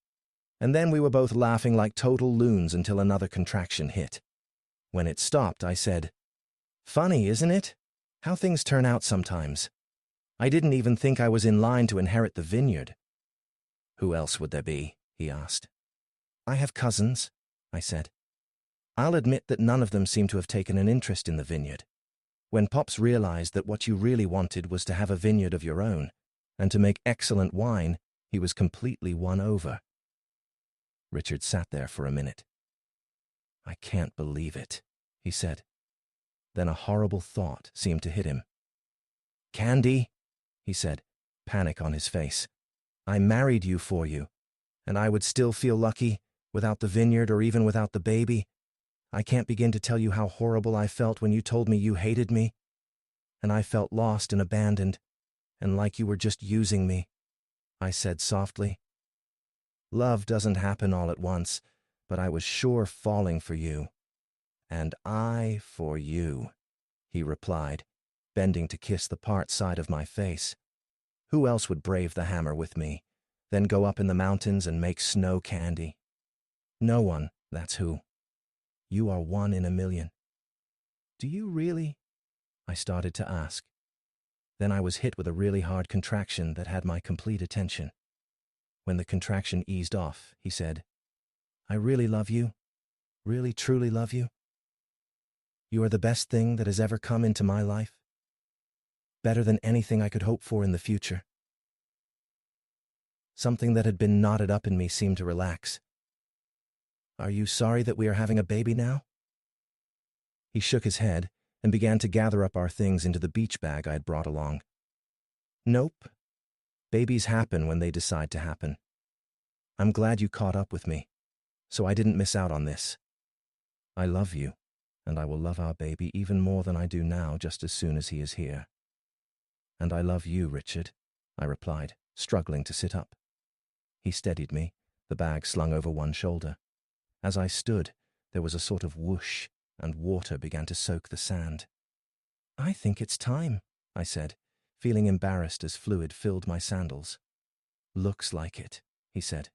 S1: And then we were both laughing like total loons until another contraction hit. When it stopped, I said, Funny, isn't it? How things turn out sometimes. I didn't even think I was in line to inherit the vineyard. Who else would there be? He asked. I have cousins, I said. I'll admit that none of them seem to have taken an interest in the vineyard. When Pops realized that what you really wanted was to have a vineyard of your own, and to make excellent wine, he was completely won over. Richard sat there for a minute. I can't believe it, he said. Then a horrible thought seemed to hit him. Candy, he said, panic on his face. I married you for you, and I would still feel lucky, without the vineyard or even without the baby. I can't begin to tell you how horrible I felt when you told me you hated me. And I felt lost and abandoned, and like you were just using me," I said softly. "Love doesn't happen all at once, but I was sure falling for you. And I for you," he replied, bending to kiss the part side of my face. "Who else would brave the hammer with me, then go up in the mountains and make snow candy? No one, that's who. You are one in a million." "Do you really?" I started to ask. Then I was hit with a really hard contraction that had my complete attention. When the contraction eased off, he said, "I really love you, really truly love you. You are the best thing that has ever come into my life. Better than anything I could hope for in the future." Something that had been knotted up in me seemed to relax. "Are you sorry that we are having a baby now?" He shook his head and began to gather up our things into the beach bag I had brought along. "Nope. Babies happen when they decide to happen. I'm glad you caught up with me, so I didn't miss out on this. I love you, and I will love our baby even more than I do now just as soon as he is here." "And I love you, Richard," I replied, struggling to sit up. He steadied me, the bag slung over one shoulder. As I stood, there was a sort of whoosh, and water began to soak the sand. "I think it's time," I said, feeling embarrassed as fluid filled my sandals. "Looks like it," he said.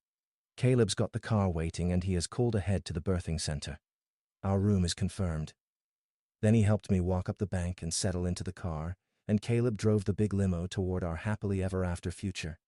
S1: "Caleb's got the car waiting and he has called ahead to the birthing center. Our room is confirmed." Then he helped me walk up the bank and settle into the car, and Caleb drove the big limo toward our happily ever after future.